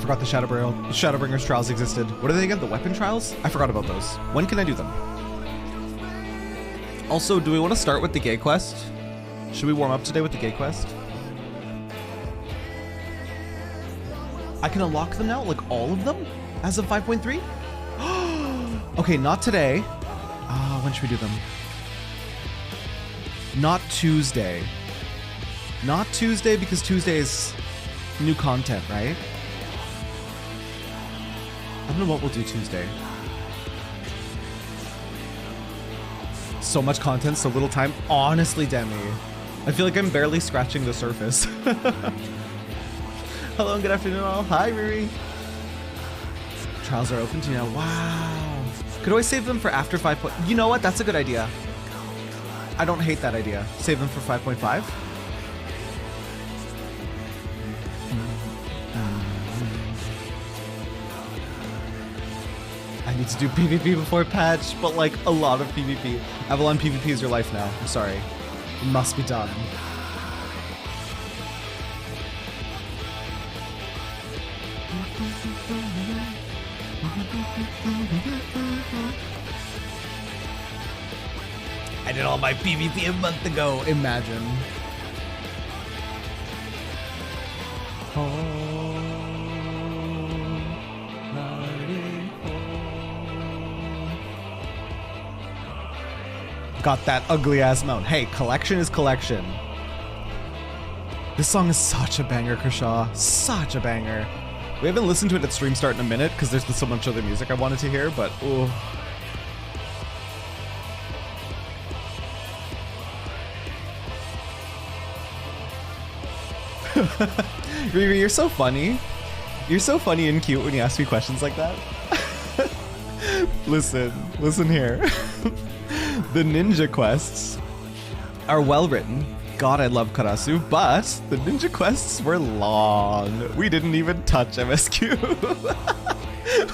forgot the Shadowbringers trials existed. What are they again? The weapon trials? I forgot about those. When can I do them? Also, do we want to start with the gay quest? Should we warm up today with the gay quest? I can unlock them now? Like all of them? As of 5.3? Okay, not today. When should we do them? Not Tuesday. Not Tuesday because Tuesday is new content, right? I don't know what we'll do Tuesday. So much content, so little time. Honestly, Demi, I feel like I'm barely scratching the surface. Hello and good afternoon all. Hi, Riri. Trials are open to you now. Wow. Could always save them for after 5. You know what? That's a good idea. I don't hate that idea. Save them for 5.5. I need to do PvP before patch, but like a lot of PvP. Avalon PvP is your life now. I'm sorry. It must be done. I did all my PvP a month ago. Imagine. Got that ugly ass mount. Hey, collection is collection. This song is such a banger, Kershaw. Such a banger. We haven't listened to it at stream start in a minute because there's so much other music I wanted to hear, but ooh. Riri, you're so funny. You're so funny and cute when you ask me questions like that. Listen here. The ninja quests are well written. God, I love Karasu, but the ninja quests were long. We didn't even touch MSQ.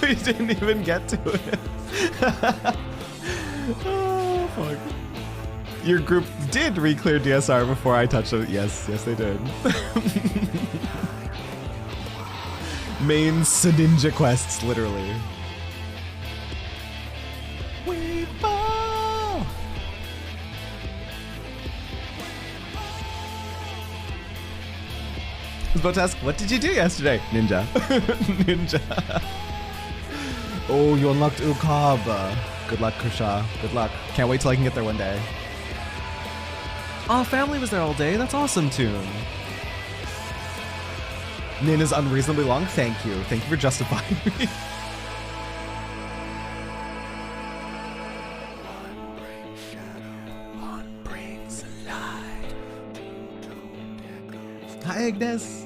We didn't even get to it. Oh, fuck. Your group did re-clear DSR before I touched it. Yes, they did. Main ninja quests, literally. We fall. I was about to ask, what did you do yesterday? Ninja. Ninja. Oh, you unlocked Ukab. Good luck, Kershaw. Good luck. Can't wait till I can get there one day. Oh, family was there all day. That's awesome, tune. Nin is unreasonably long. Thank you. Thank you for justifying me. Hi, Agnes.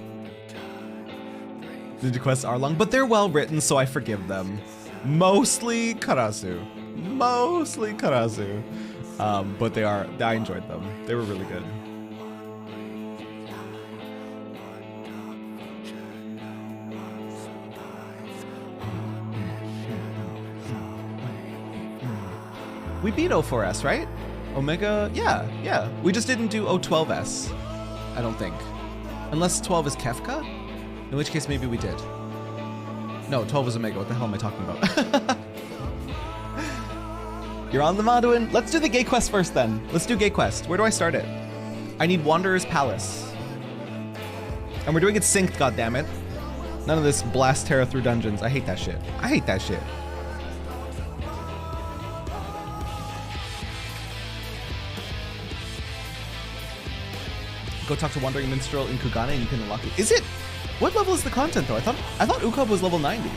Ninja quests are long, but they're well written, so I forgive them. Mostly Karasu. But I enjoyed them. They were really good. We beat O4S, right? Omega, yeah. We just didn't do O12S, I don't think. Unless 12 is Kefka? In which case maybe we did. No, 12 is Omega, what the hell am I talking about? You're on the Maduin. Let's do the gay quest first then. Let's do gay quest. Where do I start it? I need Wanderer's Palace. And we're doing it synced, goddammit. None of this blast Terra through dungeons. I hate that shit. Go talk to Wandering Minstrel in Kugane and you can unlock it. Is it? What level is the content though? I thought Ukab was level 90.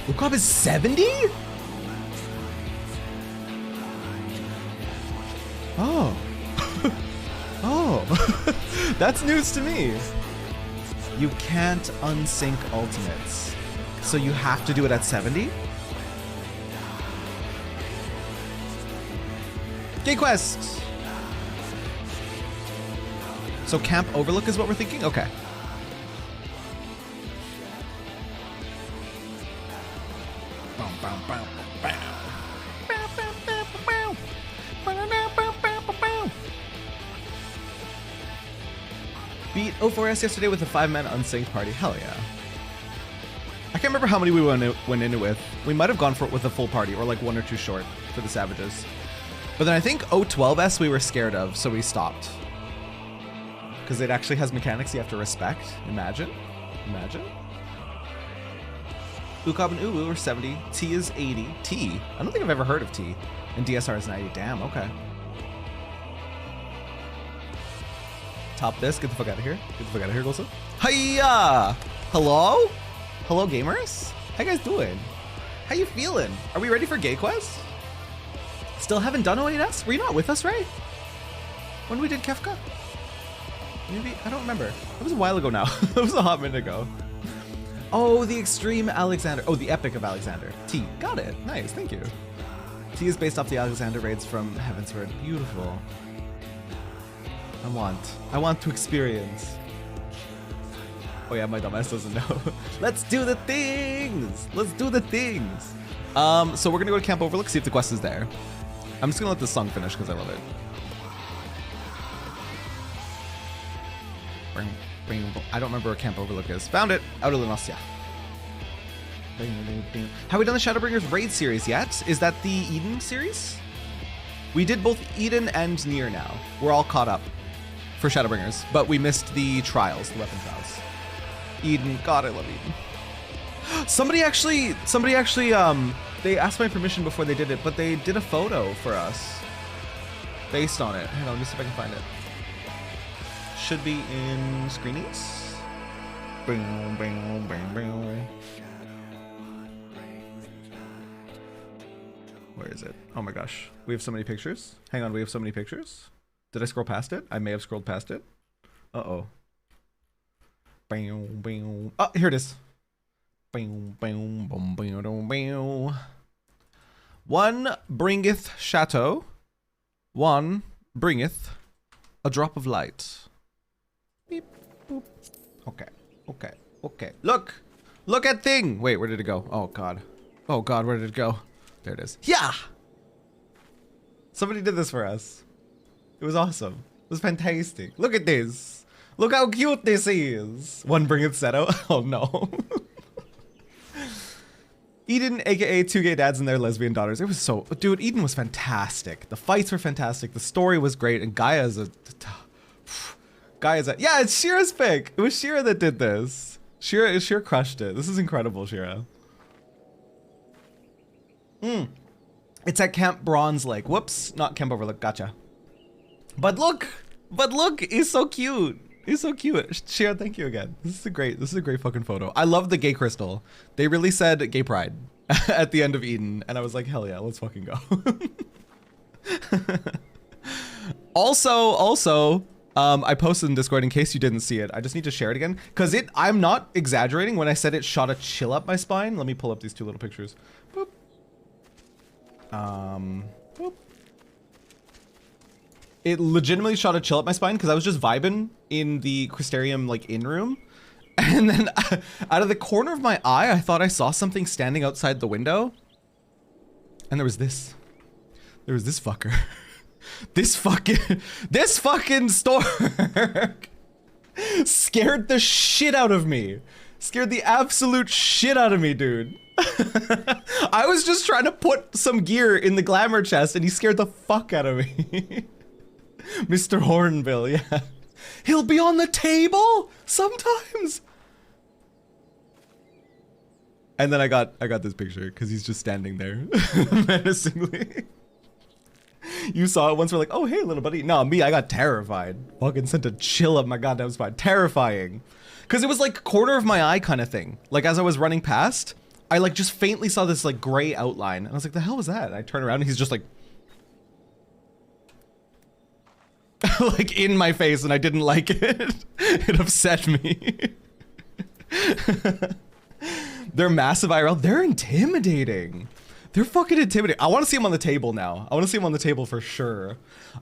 Ukab is 70? Oh. Oh. That's news to me. You can't unsync ultimates. So you have to do it at 70? Gay quest! So Camp Overlook is what we're thinking? Okay. Beat O4S yesterday with a 5-man unsynced party. Hell yeah. I can't remember how many we went in it with. We might have gone for it with a full party or like 1 or 2 short for the Savages. But then I think O12S we were scared of, so we stopped. Because it actually has mechanics you have to respect. Imagine. Imagine. Ukab and Uwu are 70. T is 80. T? I don't think I've ever heard of T. And DSR is 90. Damn, okay. Top this. Get the fuck out of here. Get the fuck out of here, Golson. Hiya! Hello? Hello, gamers? How you guys doing? How you feeling? Are we ready for Gay Quest? Still haven't done O8S? Were you not with us, right? When we did Kefka? Maybe, I don't remember. It was a while ago now. It was a hot minute ago. Oh, the Extreme Alexander. Oh, the Epic of Alexander. T, got it. Nice, thank you. T is based off the Alexander raids from Heavensward. Beautiful. I want to experience. Oh yeah, my dumbass doesn't know. Let's do the things! Let's do the things! So we're gonna go to Camp Overlook, see if the quest is there. I'm just gonna let this song finish because I love it. I don't remember where Camp Overlook is. Found it! Out of Lunasia. Have we done the Shadowbringers raid series yet? Is that the Eden series? We did both Eden and Nier now. We're all caught up for Shadowbringers, but we missed the trials, the weapon trials. Eden, God, I love Eden. Somebody actually, they asked my permission before they did it, but they did a photo for us based on it. Hang on, let me see if I can find it. Should be in screenings. Where is it? Oh my gosh, we have so many pictures. Hang on, we have so many pictures. Did I scroll past it? I may have scrolled past it. Uh-oh. Oh, here it is. One bringeth chateau, one bringeth a drop of light. Beep, boop. Okay, okay, okay. Look! Look at thing! Wait, where did it go? Oh god. Oh god, where did it go? There it is. Yeah! Somebody did this for us. It was awesome. It was fantastic. Look at this. Look how cute this is. One bringeth Seto. Oh no. Eden, aka 2 gay dads and their lesbian daughters. It was so, dude, Eden was fantastic. The fights were fantastic. The story was great. And Gaia's a, yeah, it's Shira's pick. It was Shira that did this. Shira crushed it. This is incredible, Shira. It's at Camp Bronze Lake. Whoops, not Camp Overlook. Gotcha. But look, he's so cute. He's so cute. Shira, thank you again. This is a great fucking photo. I love the gay crystal. They really said gay pride at the end of Eden, and I was like, hell yeah, let's fucking go. Also, I posted in Discord in case you didn't see it. I just need to share it again because I'm not exaggerating when I said it shot a chill up my spine. Let me pull up these 2 little pictures. Boop. Boop. It legitimately shot a chill up my spine because I was just vibing in the Crystarium like in room, and then out of the corner of my eye I thought I saw something standing outside the window, and there was this fucker. this fucking stork scared the shit out of me. Scared the absolute shit out of me, dude. I was just trying to put some gear in the glamour chest and he scared the fuck out of me. Mr. Hornbill, yeah. He'll be on the table sometimes. And then I got this picture because he's just standing there menacingly. You saw it once, we're like, oh hey little buddy. No, me, I got terrified. Fucking sent a chill up my goddamn spine. Terrifying. Because it was like corner of my eye kind of thing. Like as I was running past, I like just faintly saw this like gray outline. And I was like, the hell was that? And I turn around and he's just like like in my face, and I didn't like it. It upset me. They're massive IRL. They're intimidating. They're fucking intimidating. I want to see him on the table now. I want to see him on the table for sure.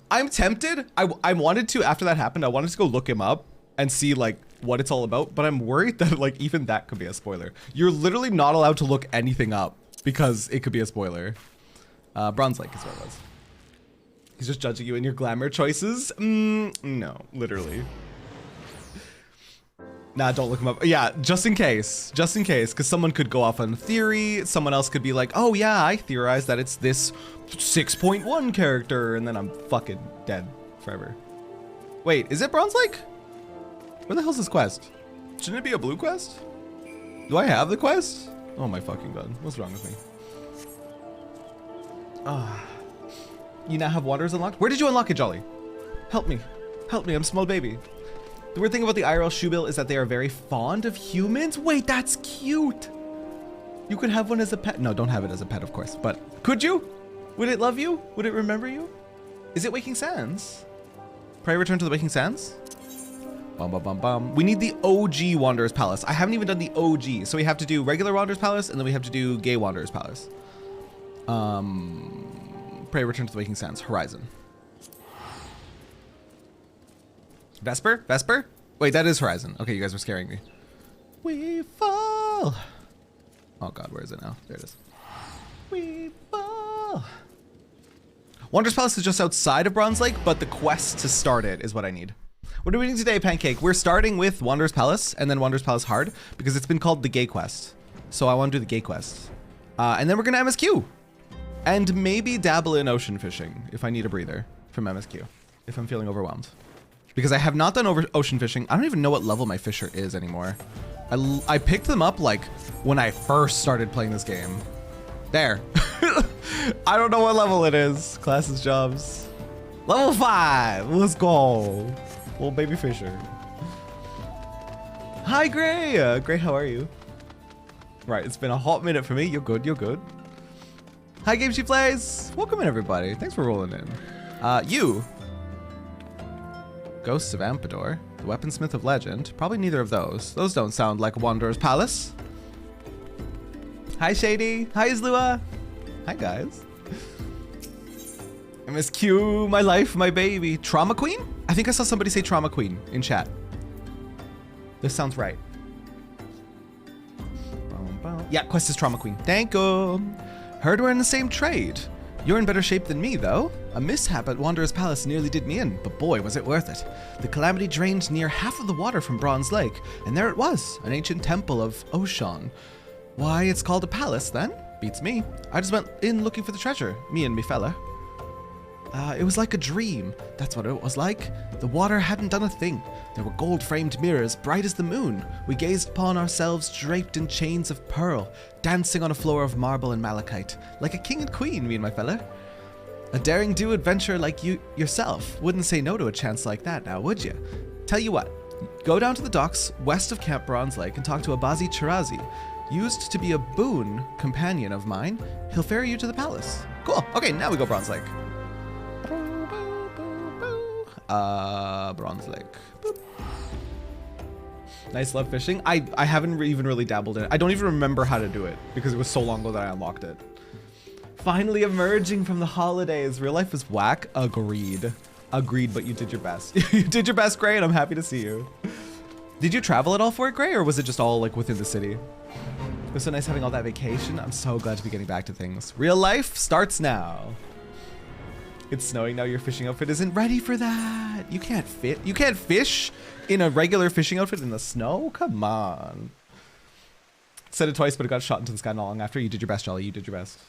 I'm tempted. I wanted to, after that happened, I wanted to go look him up and see like what it's all about, but I'm worried that like even that could be a spoiler. You're literally not allowed to look anything up because it could be a spoiler. Bronze Lake is what it was. He's just judging you in your glamour choices? No, literally. Nah, don't look him up. Yeah, just in case, because someone could go off on theory. Someone else could be like, oh yeah, I theorized that it's this 6.1 character, and then I'm fucking dead forever. Wait, is it Bronze Lake? Where the hell's this quest? Shouldn't it be a blue quest? Do I have the quest? Oh my fucking god, what's wrong with me? Ah, you now have Wanderers unlocked? Where did you unlock it, Jolly? Help me, I'm a small baby. The weird thing about the IRL shoebill is that they are very fond of humans. Wait, that's cute. You could have one as a pet. No, don't have it as a pet, of course, but could you? Would it love you? Would it remember you? Is it Waking Sands? Pray return to the Waking Sands? Bum, bum, bum, bum. We need the OG Wanderer's Palace. I haven't even done the OG, so we have to do regular Wanderer's Palace, and then we have to do gay Wanderer's Palace. Pray return to the Waking Sands. Horizon. Vesper? Vesper? Wait, that is Horizon. Okay, you guys are scaring me. We fall. Oh god, where is it now? There it is. We fall. Wanderer's Palace is just outside of Bronze Lake, but the quest to start it is what I need. What are we doing today, Pancake? We're starting with Wanderer's Palace and then Wanderer's Palace Hard because it's been called the Gay Quest. So I want to do the Gay Quest. And then we're gonna MSQ. And maybe dabble in ocean fishing if I need a breather from MSQ, if I'm feeling overwhelmed. Because I have not done ocean fishing. I don't even know what level my fisher is anymore. I picked them up like when I first started playing this game. There. I don't know what level it is. Classes, jobs. Level 5. Let's go. Little baby fisher. Hi, Gray. Gray, how are you? Right, it's been a hot minute for me. You're good, you're good. Hi, Game She Plays. Welcome in, everybody. Thanks for rolling in. You. Ghosts of Ampador, the Weaponsmith of Legend. Probably neither of those. Those don't sound like a Wanderer's Palace. Hi, Shady. Hi, Izlua. Hi, guys. MSQ, my life, my baby. Trauma Queen? I think I saw somebody say Trauma Queen in chat. This sounds right. Yeah, quest is Trauma Queen. Thank you. Heard we're in the same trade. You're in better shape than me, though. A mishap at Wanderer's Palace nearly did me in, but boy, was it worth it. The calamity drained near half of the water from Bronze Lake, and there it was, an ancient temple of Oshan. Why, it's called a palace, then? Beats me. I just went in looking for the treasure, me and me fella. It was like a dream. That's what it was like. The water hadn't done a thing. There were gold-framed mirrors, bright as the moon. We gazed upon ourselves draped in chains of pearl, dancing on a floor of marble and malachite, like a king and queen, me and my fella. A daring-do adventurer like you yourself wouldn't say no to a chance like that now, would you? Tell you what, go down to the docks west of Camp Bronze Lake and talk to Abazi Chirazi. Used to be a boon companion of mine. He'll ferry you to the palace. Cool. Okay, now we go Bronze Lake. Bronze Lake. Boop. Nice, love fishing. I haven't even really dabbled in it. I don't even remember how to do it because it was so long ago that I unlocked it. Finally emerging from the holidays. Real life is whack. Agreed. Agreed, but you did your best. You did your best, Gray, and I'm happy to see you. Did you travel at all for it, Gray, or was it just all like within the city? It was so nice having all that vacation. I'm so glad to be getting back to things. Real life starts now. It's snowing now. Your fishing outfit isn't ready for that. You can't fish in a regular fishing outfit in the snow. Come on. Said it twice, but it got shot into the sky not long after. You did your best, Jolly. You did your best.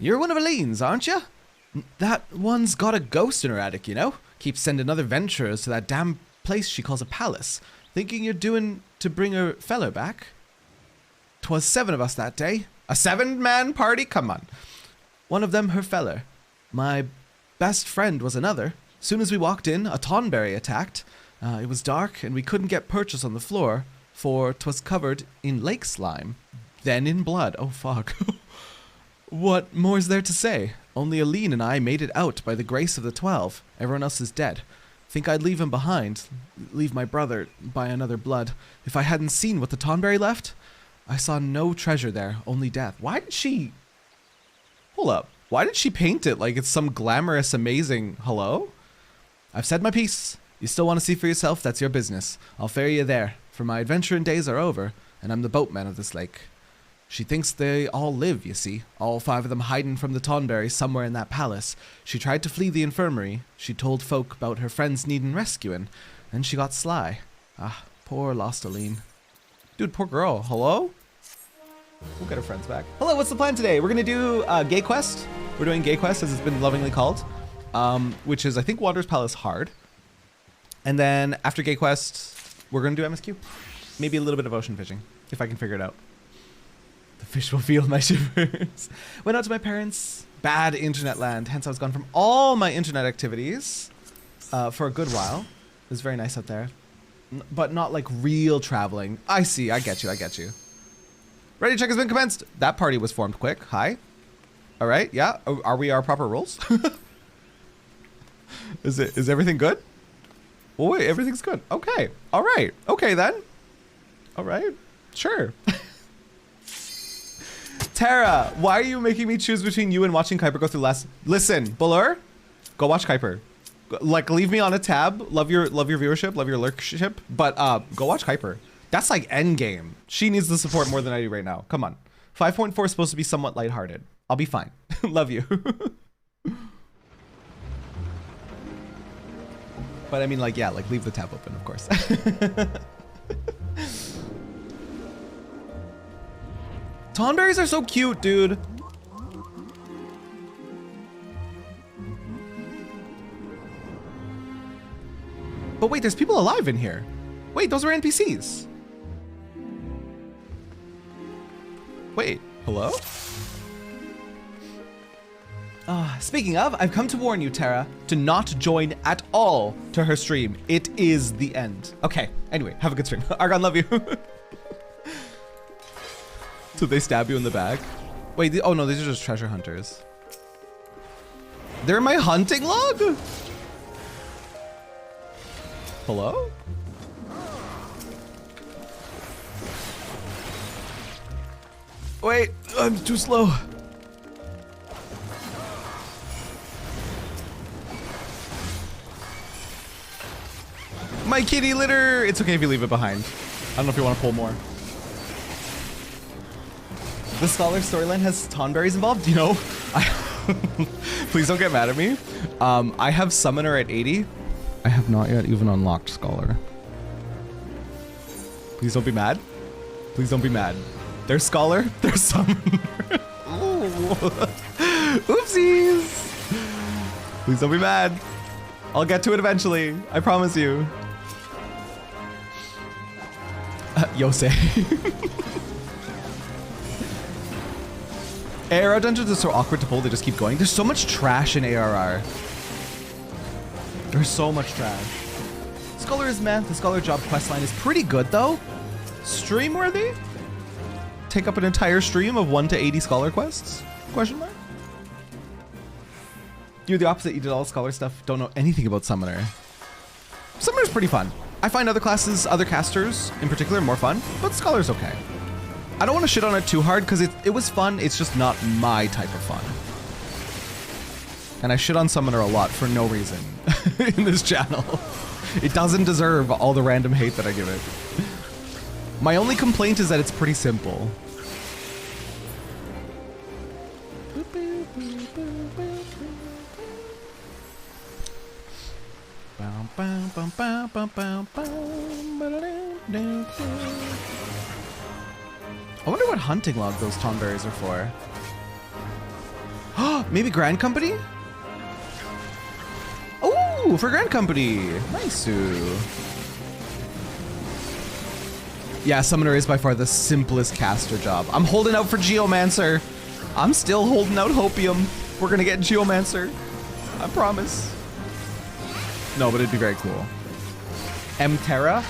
You're one of Eline's, aren't you? That one's got a ghost in her attic, you know? Keeps sending other venturers to that damn place she calls a palace. Thinking you're doing to bring her fellow back? 'Twas 7 of us that day. A 7-man party? Come on. One of them her feller. My best friend was another. Soon as we walked in, a tonberry attacked. It was dark, and we couldn't get purchase on the floor, for 'twas covered in lake slime. Then in blood. Oh, fuck. What more is there to say? Only Aline and I made it out by the grace of the 12. Everyone else is dead. Think I'd leave him behind. Leave my brother by another blood. If I hadn't seen what the tonberry left, I saw no treasure there, only death. Why did she... Hold up. Why did she paint it like it's some glamorous, amazing... Hello? I've said my piece. You still want to see for yourself? That's your business. I'll ferry you there, for my adventuring days are over, and I'm the boatman of this lake. She thinks they all live, you see. All 5 of them hiding from the tonberry somewhere in that palace. She tried to flee the infirmary. She told folk about her friends needing rescuing. Then she got sly. Ah, poor Lost Aline. Dude, poor girl. Hello? We'll get her friends back. Hello, what's the plan today? We're gonna do Gay Quest. We're doing Gay Quest, as it's been lovingly called, which is, I think, Wanderer's Palace hard. And then after Gay Quest, we're gonna do MSQ. Maybe a little bit of ocean fishing, if I can figure it out. The fish will feel my shivers. Went out to my parents' bad internet land, hence I was gone from all my internet activities for a good while. It was very nice out there, but not like real traveling. I see, I get you, I get you. Ready check has been commenced. That party was formed quick. Hi. All right, yeah. Are we our proper rules? Is everything good? Oh wait, everything's good. Okay, all right. Okay then. All right, sure. Tara, why are you making me choose between you and watching Kuiper go through last? Listen, Buller, go watch Kuiper. Like, leave me on a tab. Love your viewership, love your lurkship, but go watch Kuiper. That's like end game. She needs the support more than I do right now. Come on. 5.4 is supposed to be somewhat lighthearted. I'll be fine. Love you. But I mean, like, yeah, like leave the tab open, of course. Tonberries are so cute, dude. But wait, there's people alive in here. Wait, those are NPCs. Wait, hello? Speaking of, I've come to warn you, Tara, to not join at all to her stream. It is the end. Okay, anyway, have a good stream. Argon, love you. So they stab you in the back? Wait, oh no, these are just treasure hunters. They're my hunting log? Hello? Wait, I'm too slow. My kitty litter! It's okay if you leave it behind. I don't know if you want to pull more. The Scholar storyline has Tonberries involved? You know, please don't get mad at me. I have Summoner at 80. I have not yet even unlocked Scholar. Please don't be mad. Please don't be mad. There's Scholar, there's Summoner. Oopsies. Please don't be mad. I'll get to it eventually. I promise you. Yosei. ARR dungeons are so awkward to pull, they just keep going. There's so much trash in ARR. There's so much trash. Scholar is meh. The Scholar job questline is pretty good though. Stream worthy? Take up an entire stream of 1 to 80 Scholar quests? Question mark? You're the opposite. You did all Scholar stuff. Don't know anything about Summoner. Summoner's pretty fun. I find other classes, other casters in particular, more fun, but Scholar's okay. I don't want to shit on it too hard because it was fun. It's just not my type of fun. And I shit on Summoner a lot for no reason in this channel. It doesn't deserve all the random hate that I give it. My only complaint is that it's pretty simple. I wonder what hunting log those Tonberries are for. Maybe Grand Company? Oh, for Grand Company. Nice. Yeah, Summoner is by far the simplest caster job. I'm holding out for Geomancer. I'm still holding out Hopium. We're gonna get Geomancer. I promise. No, but it'd be very cool. M Terra?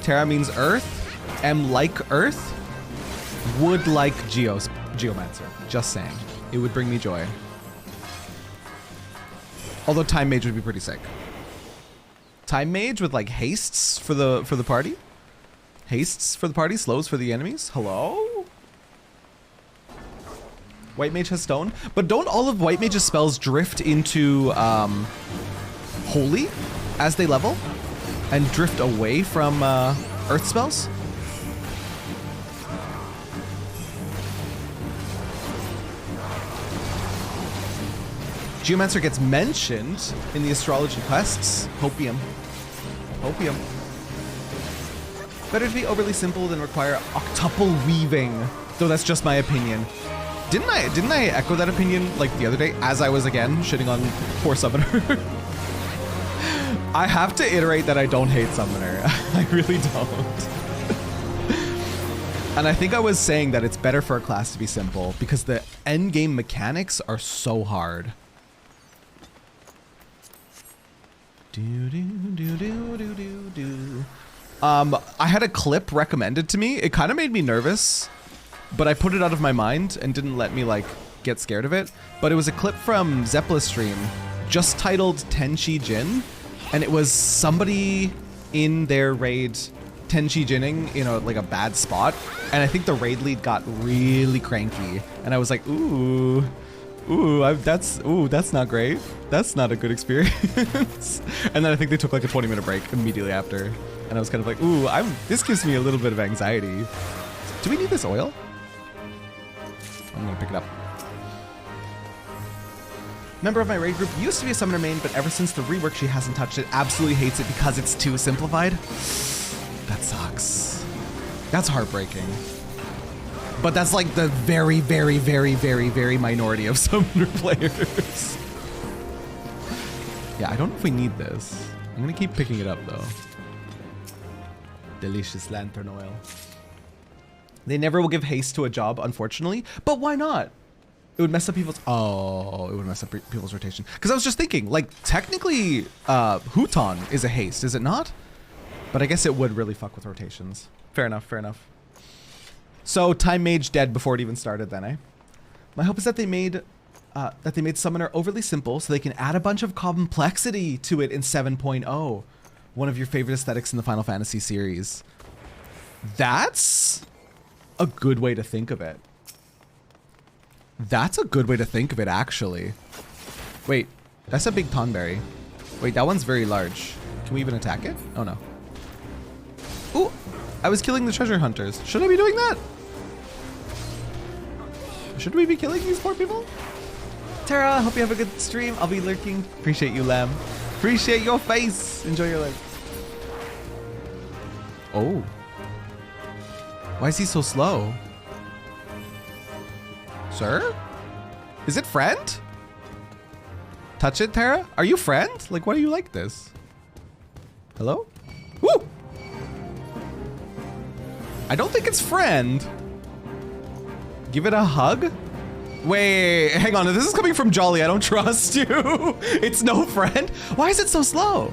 Terra means Earth. M like Earth. Would like Geomancer. Just saying. It would bring me joy. Although Time Mage would be pretty sick. Time Mage with like hastes for the party? Hastes for the party, slows for the enemies? Hello? White Mage has stone, but don't all of White Mage's spells drift into Holy as they level and drift away from Earth spells? Geomancer gets mentioned in the astrology quests. Hopium. Hopium. Better to be overly simple than require octuple weaving. Though that's just my opinion. Didn't I echo that opinion like the other day as I was again shitting on poor Summoner? I have to iterate that I don't hate Summoner. I really don't. And I think I was saying that it's better for a class to be simple because the end game mechanics are so hard. I had a clip recommended to me. It kind of made me nervous, but I put it out of my mind and didn't let me like get scared of it. But it was a clip from Zeppela's stream just titled Tenchi Jin, and it was somebody in their raid Tenchi Jinning in like a bad spot, and I think the raid lead got really cranky, and I was like, ooh, that's not great. That's not a good experience. And then I think they took like a 20-minute break immediately after, and I was kind of like, ooh, this gives me a little bit of anxiety. Do we need this oil? I'm gonna pick it up. Member of my raid group used to be a summoner main, but ever since the rework, she hasn't touched it. Absolutely hates it because it's too simplified. That sucks. That's heartbreaking. But that's like the very, very, very, very, very minority of summoner players. Yeah, I don't know if we need this. I'm gonna keep picking it up though. Delicious lantern oil. They never will give haste to a job, unfortunately. But why not? It would mess up people's... Oh, it would mess up people's rotation. Because I was just thinking, like, technically, Huton is a haste, is it not? But I guess it would really fuck with rotations. Fair enough, fair enough. So, Time Mage dead before it even started then, eh? My hope is that they made Summoner overly simple so they can add a bunch of complexity to it in 7.0. One of your favorite aesthetics in the Final Fantasy series. That's a good way to think of it. That's a good way to think of it, actually. Wait, that's a big Tonberry. Wait, that one's very large. Can we even attack it? Oh, no. Ooh, I was killing the treasure hunters. Should I be doing that? Should we be killing these poor people? Terra, hope you have a good stream. I'll be lurking. Appreciate you, Lamb. Appreciate your face. Enjoy your life. Oh. Why is he so slow? Sir? Is it friend? Touch it, Terra? Are you friend? Like, why do you like this? Hello? Woo! I don't think it's friend. Give it a hug? Wait, hang on. This is coming from Jolly. I don't trust you. It's no friend. Why is it so slow?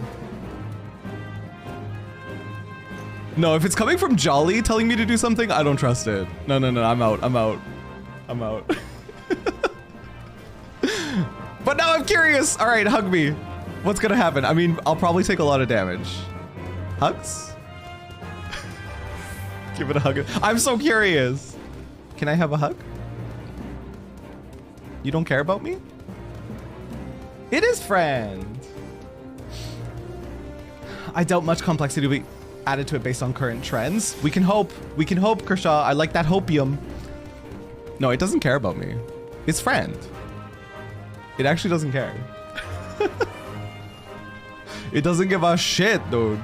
No, if it's coming from Jolly telling me to do something, I don't trust it. No, no, no. I'm out. I'm out. I'm out. But now I'm curious. All right, hug me. What's gonna happen? I mean, I'll probably take a lot of damage. Hugs? Give it a hug. I'm so curious. Can I have a hug? You don't care about me? It is friend. I doubt much complexity will be added to it based on current trends. We can hope. We can hope, Kershaw. I like that hopium. No, it doesn't care about me. It's friend. It actually doesn't care. It doesn't give a shit, dude.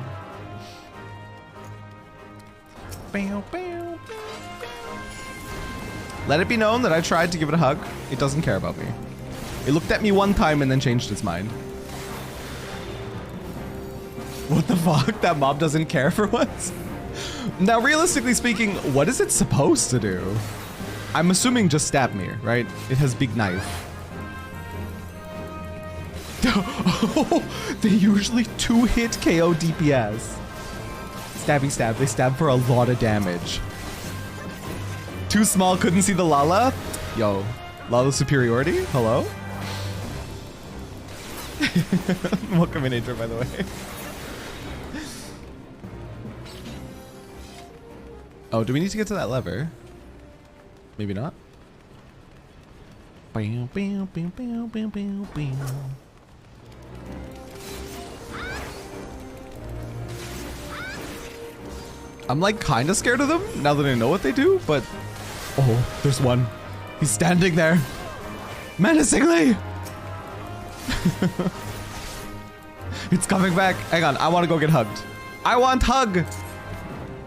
Let it be known that I tried to give it a hug. It doesn't care about me. It looked at me one time and then changed its mind. What the fuck? That mob doesn't care for once? Now, realistically speaking, what is it supposed to do? I'm assuming just stab me, right? It has big knife. They usually 2-hit KO DPS. Stabby stab. They stab for a lot of damage. Too small, couldn't see the Lala? Yo, Lala superiority? Hello? Welcome in, intro, by the way. Oh, do we need to get to that lever? Maybe not. I'm like kind of scared of them now that I know what they do, but oh, there's one. He's standing there menacingly. It's coming back. Hang on, I want to go get hugged. I want hug.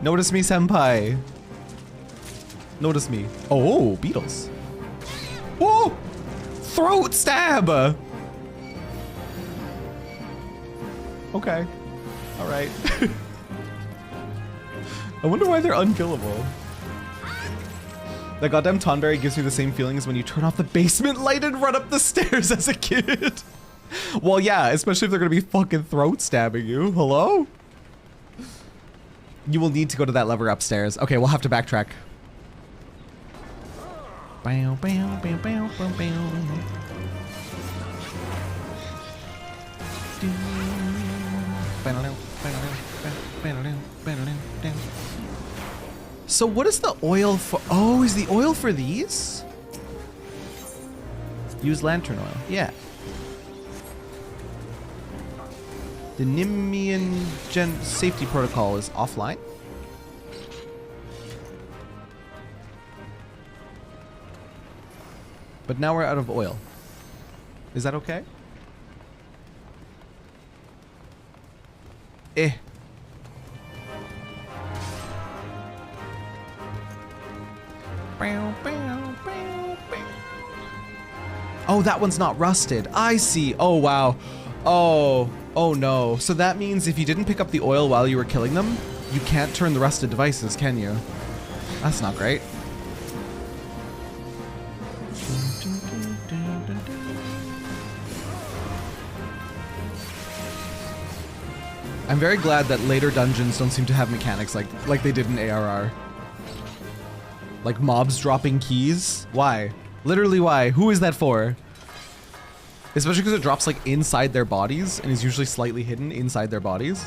Notice me, senpai. Notice me. Oh, beetles. Whoa! Throat stab! Okay. Alright. I wonder why they're unkillable. That goddamn Tonberry gives me the same feeling as when you turn off the basement light and run up the stairs as a kid. Well, yeah, especially if they're gonna be fucking throat stabbing you. Hello? You will need to go to that lever upstairs. Okay, we'll have to backtrack. Bow, bow, bow, bow, bow, bow. So what is the oil for? Oh, is the oil for these? Use lantern oil. Yeah. The Nimian safety protocol is offline. But now we're out of oil. Is that okay? Eh. Oh, that one's not rusted. I see. Oh, wow. Oh no. So that means if you didn't pick up the oil while you were killing them, you can't turn the rusted devices, can you? That's not great. I'm very glad that later dungeons don't seem to have mechanics like they did in ARR. Like mobs dropping keys? Why? Literally why? Who is that for? Especially because it drops like inside their bodies and is usually slightly hidden inside their bodies.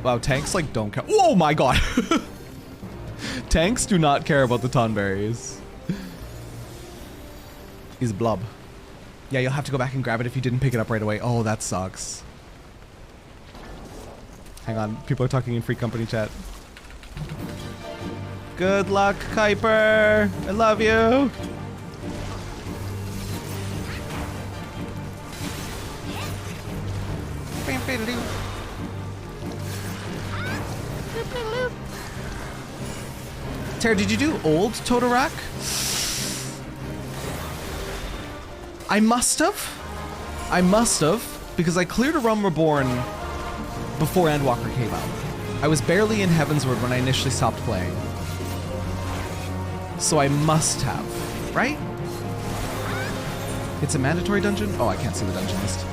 Wow, tanks like don't care. Oh my god! Tanks do not care about the Tonberries. He's blob. Yeah, you'll have to go back and grab it if you didn't pick it up right away. Oh, that sucks. Hang on, people are talking in free company chat. Good luck, Kuiper. I love you. Terra, did you do old Totorak? I must have, because I cleared A Realm Reborn before Endwalker came out. I was barely in Heavensward when I initially stopped playing. So I must have, right? It's a mandatory dungeon? Oh, I can't see the dungeon list.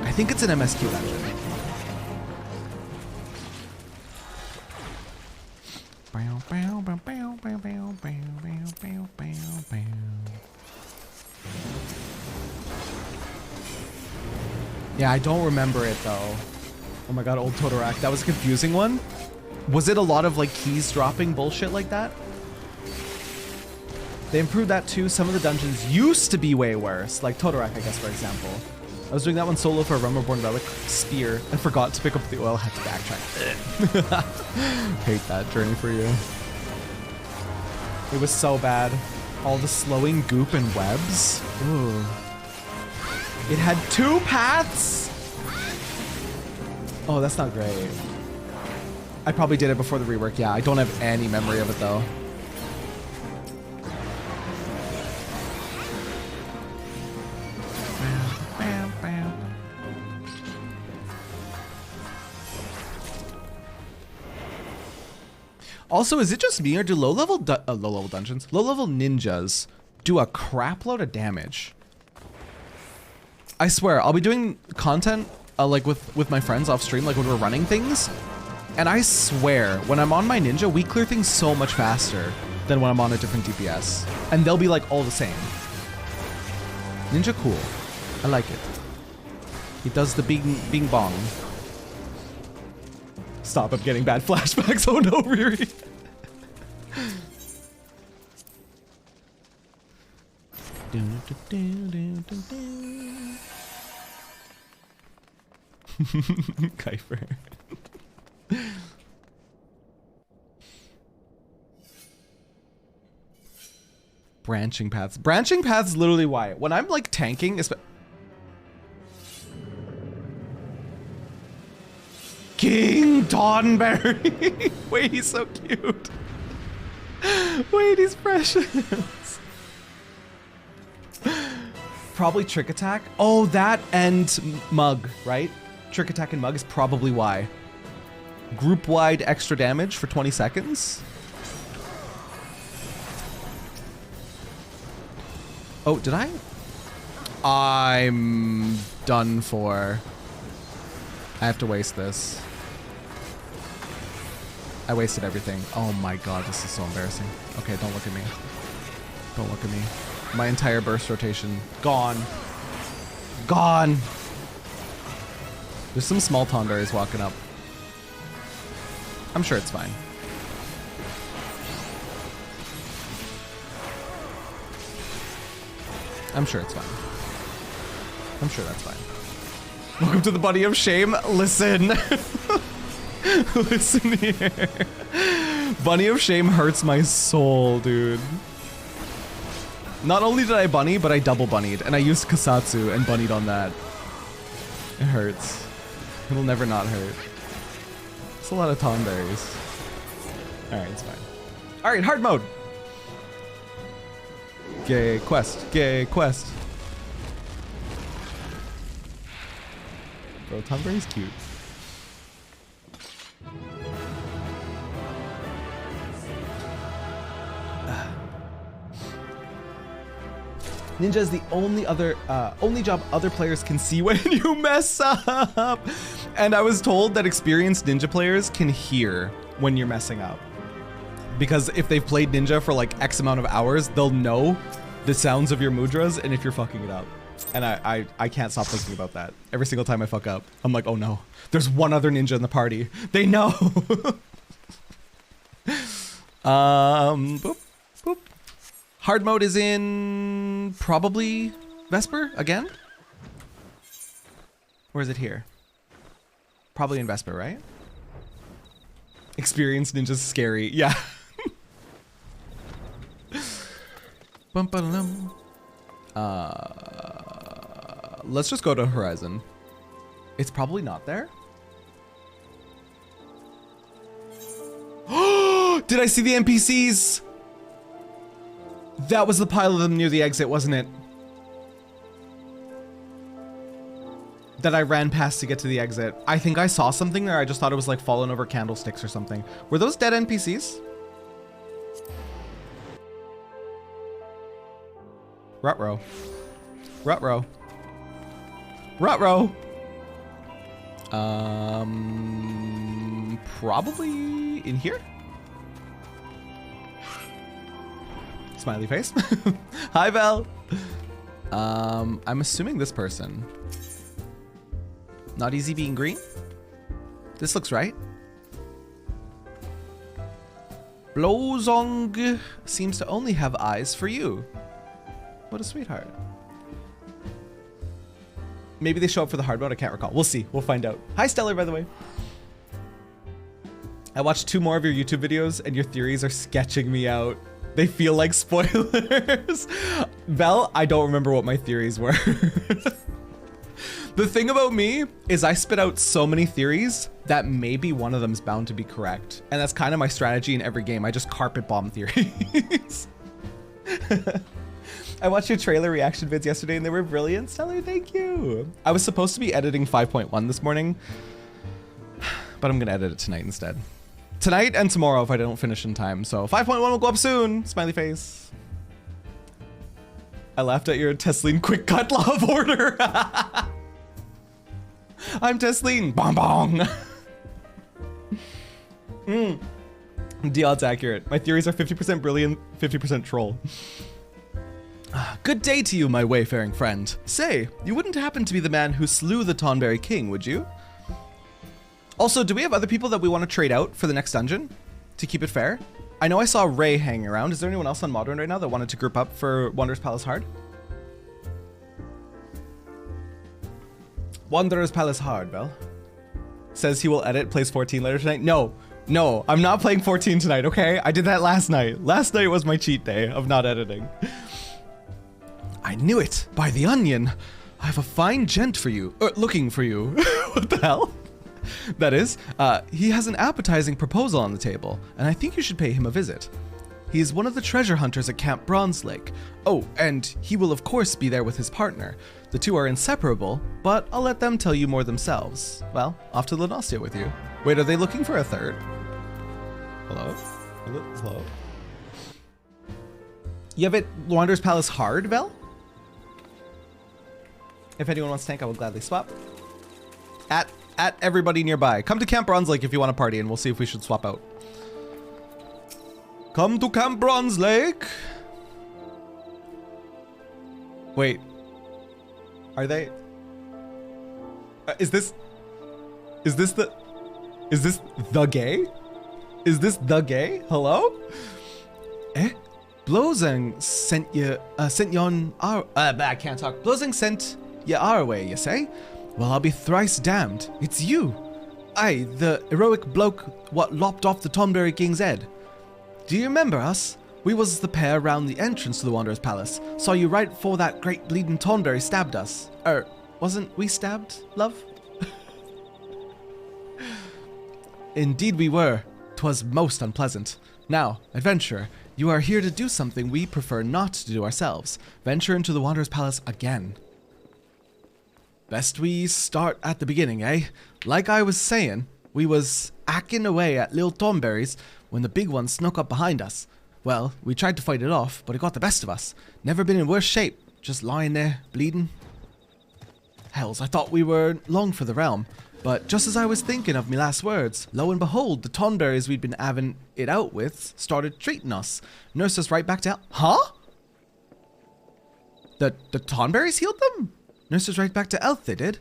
I think it's an MSQ dungeon. Yeah, I don't remember it though. Oh my god, old Totorak. That was a confusing one. Was it a lot of like keys dropping bullshit like that? They improved that too. Some of the dungeons used to be way worse, like Totorak, I guess, for example. I was doing that one solo for a Realm Reborn Relic Spear and forgot to pick up the oil, had to backtrack. Hate that journey for you. It was so bad. All the slowing goop and webs. Ooh. It had 2 paths? Oh, that's not great. I probably did it before the rework. Yeah, I don't have any memory of it though. Also, is it just me or do low-level dungeons, low-level ninjas do a crap load of damage? I swear, I'll be doing content like with my friends off stream, like when we're running things, and I swear, when I'm on my ninja, we clear things so much faster than when I'm on a different DPS, and they'll be like all the same. Ninja cool, I like it. He does the bing bong. Stop, I'm getting bad flashbacks. Oh no, Riri. Kuiper. Branching paths. Branching paths literally why. When I'm like tanking, King Tonberry. Wait, he's so cute. Wait, he's precious. Probably Trick Attack. Oh, that and Mug, right? Trick Attack and Mug is probably why. Group-wide extra damage for 20 seconds. Oh, did I? I'm done for. I have to waste this. I wasted everything. Oh my god, this is so embarrassing. Okay, don't look at me. Don't look at me. My entire burst rotation. Gone. Gone. There's some small Tonberries walking up. I'm sure it's fine. I'm sure it's fine. I'm sure that's fine. Welcome to the Bunny of Shame. Listen. Listen here. Bunny of Shame hurts my soul, dude. Not only did I bunny, but I double bunnied. And I used Kasatsu and bunnied on that. It hurts. It'll never not hurt. It's a lot of Tonberries. Alright, it's fine. Alright, hard mode. Gay quest. Gay quest. Bro, Tonberry's cute. Ninja is the only job other players can see when you mess up. And I was told that experienced Ninja players can hear when you're messing up. Because if they've played Ninja for like X amount of hours, they'll know the sounds of your mudras and if you're fucking it up. And I can't stop thinking about that. Every single time I fuck up, I'm like, oh no, there's one other ninja in the party. They know. Boop, boop. Hard mode is in probably Vesper again? Or is it here? Probably in Vesper, right? Experienced ninja's scary. Yeah. Let's just go to Horizon. It's probably not there. Did I see the NPCs? That was the pile of them near the exit, wasn't it? That I ran past to get to the exit. I think I saw something there. I just thought it was like fallen over candlesticks or something. Were those dead NPCs? Rutrow. Rutrow. Rutrow. Probably in here? Smiley face. Hi, Val. I'm assuming this person. Not easy being green? This looks right. Blozong seems to only have eyes for you. What a sweetheart. Maybe they show up for the hard mode, I can't recall. We'll see, we'll find out. Hi Stellar, by the way. I watched 2 more of your YouTube videos and your theories are sketching me out. They feel like spoilers. Vel, I don't remember what my theories were. The thing about me is I spit out so many theories that maybe one of them's bound to be correct. And that's kind of my strategy in every game. I just carpet bomb theories. I watched your trailer reaction vids yesterday and they were brilliant. Stellar, thank you. I was supposed to be editing 5.1 this morning, but I'm gonna edit it tonight instead. Tonight and tomorrow if I don't finish in time. So 5.1 will go up soon. Smiley face. I laughed at your Tesleen quick cut love order. I'm Tesleen. Bong bong. Diod's accurate. My theories are 50% brilliant, 50% troll. Good day to you, my wayfaring friend. Say, you wouldn't happen to be the man who slew the Tonberry King, would you? Also, do we have other people that we want to trade out for the next dungeon to keep it fair? I know I saw Ray hanging around. Is there anyone else on Modern right now that wanted to group up for Wanderer's Palace Hard? Wanderer's Palace Hard, Bell. Says he will edit, plays 14 later tonight. No, no, I'm not playing 14 tonight, okay? I did that last night. Last night was my cheat day of not editing. I knew it, by the onion. I have a fine gent for you, looking for you. What the hell? That is, he has an appetizing proposal on the table, and I think you should pay him a visit. He is one of the treasure hunters at Camp Bronze Lake. Oh, and he will of course be there with his partner. The two are inseparable, but I'll let them tell you more themselves. Well, off to Lenostia with you. Wait, are they looking for a third? Hello? Hello? You have it Wanderer's Palace hard, Vel? If anyone wants to tank, I will gladly swap. At everybody nearby. Come to Camp Bronze Lake if you want to party, and we'll see if we should swap out. Come to Camp Bronze Lake. Wait. Are they? Is this the gay? Is this the gay? Hello? Blozing sent you on our, I can't talk. Blozing sent you our way, you say? Well, I'll be thrice damned. It's you. Aye, the heroic bloke what lopped off the Tonberry King's head. Do you remember us? We was the pair round the entrance to the Wanderer's Palace. Saw you right before that great bleeding Tonberry stabbed us. Wasn't we stabbed, love? Indeed we were. 'Twas most unpleasant. Now, adventurer, you are here to do something we prefer not to do ourselves. Venture into the Wanderer's Palace again. Best we start at the beginning, eh? Like I was saying, we was hacking away at Lil Tonberries when the big one snuck up behind us. Well, we tried to fight it off, but it got the best of us. Never been in worse shape, just lying there, bleeding. Hells, I thought we were long for the realm. But just as I was thinking of me last words, lo and behold, the Tonberries we'd been having it out with started treating us. Nursed us right back to health. Huh? The Tonberries healed them? Nursed us right back to health, they did.